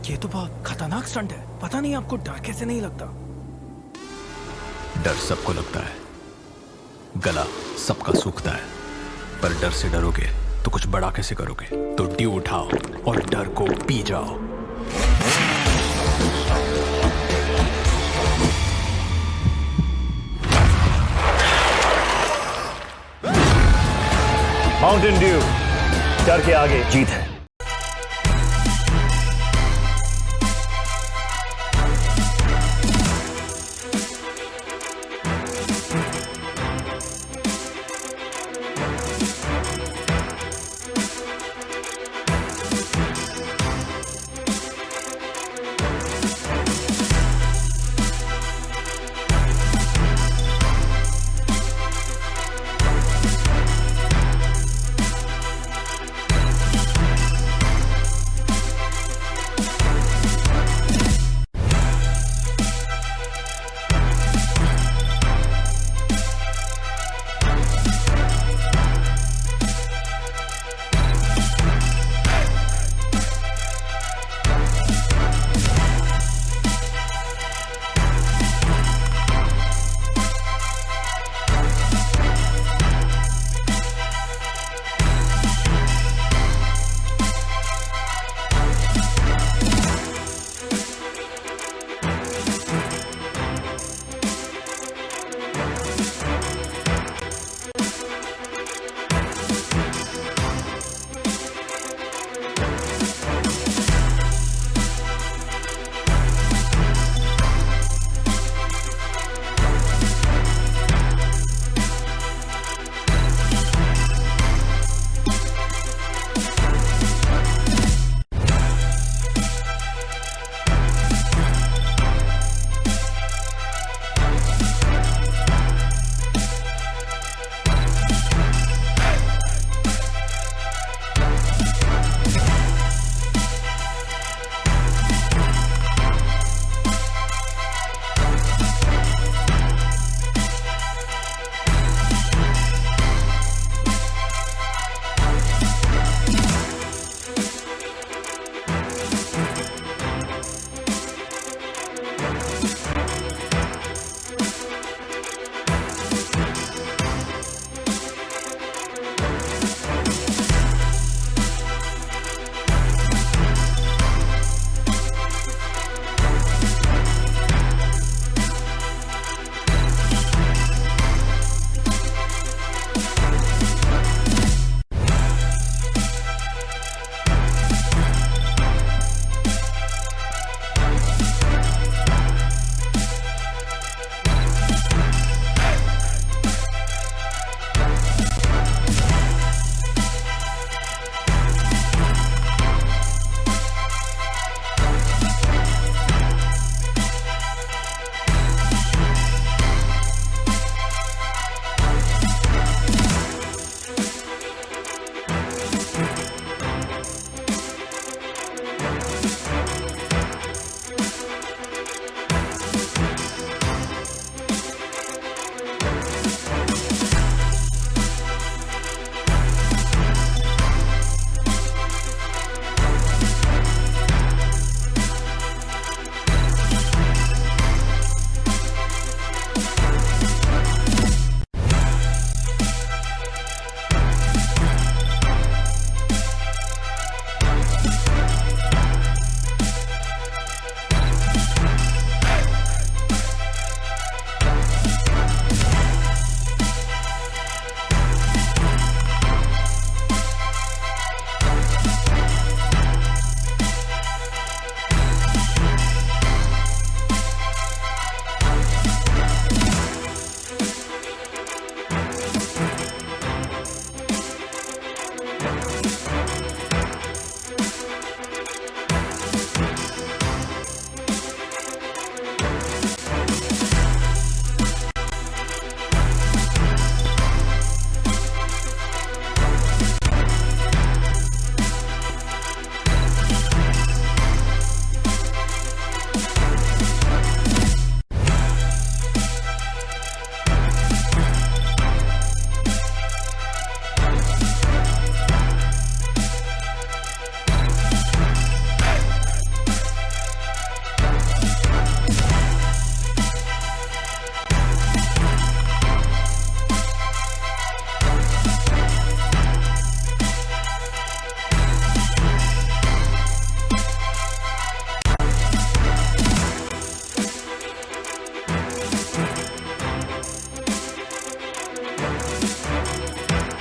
ये तो बहुत खतरनाक stunt है पता नहीं आपको डर कैसे नहीं लगता डर सबको लगता है गला सबका सूखता है पर डर से डरोगे तो कुछ बड़ा कैसे करोगे तो ड्यू उठाओ और डर को पी जाओ माउंटेन ड्यू डर के आगे जीत है